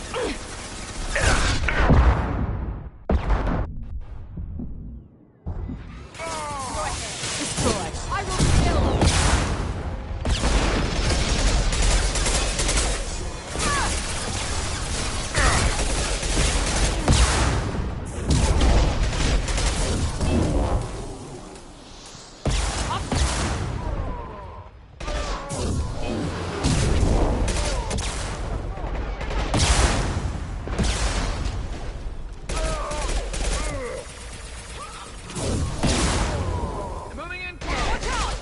Destroy. I will kill. Moving in. Watch out!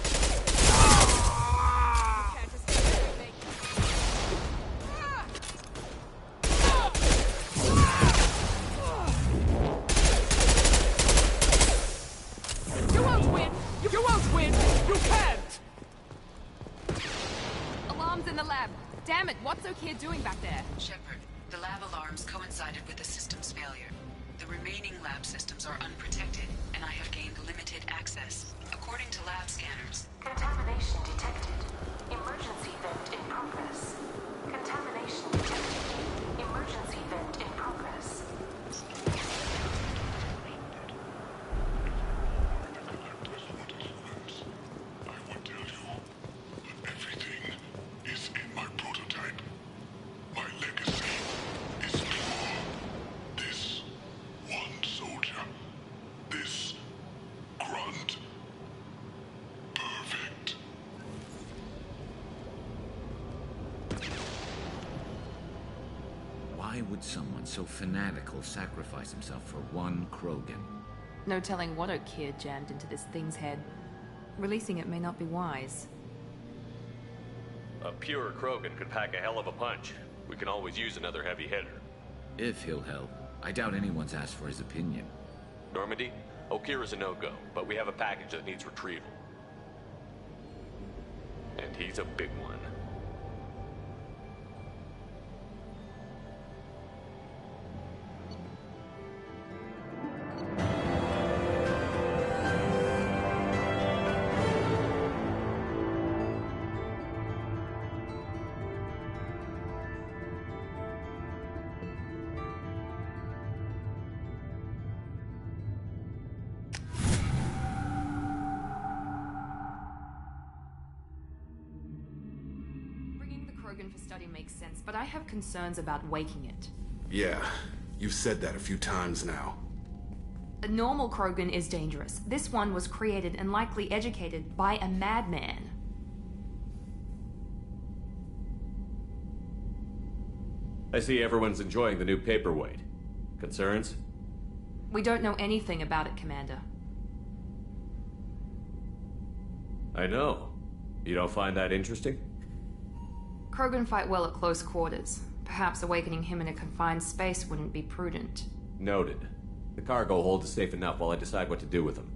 You won't win! You won't win! You can't! Alarms in the lab. Damn it, what's Okeer doing back there? Shepard, the lab alarms coincided with the system's failure. The remaining lab systems are unprotected, and I have gained limited access. According to lab scanners, Contamination detected. Emergency vent in progress. Contamination detected. Emergency vent in progress. I will tell you, but everything is in my prototype. My legacy is pure. This one soldier. This grunt. Perfect. Why would someone so fanatical sacrifice himself for one Krogan? No telling what Okeer jammed into this thing's head. Releasing it may not be wise. A pure Krogan could pack a hell of a punch. We can always use another heavy hitter. If he'll help. I doubt anyone's asked for his opinion. Normandy, Okeer is a no-go, but we have a package that needs retrieval. And he's a big one. Bringing the Krogan for study makes sense, but I have concerns about waking it. Yeah, you've said that a few times now. A normal Krogan is dangerous. This one was created and likely educated by a madman. I see everyone's enjoying the new paperweight. Concerns? We don't know anything about it, Commander. I know. You don't find that interesting? Krogan fight well at close quarters. Perhaps awakening him in a confined space wouldn't be prudent. Noted. The cargo hold is safe enough while I decide what to do with them.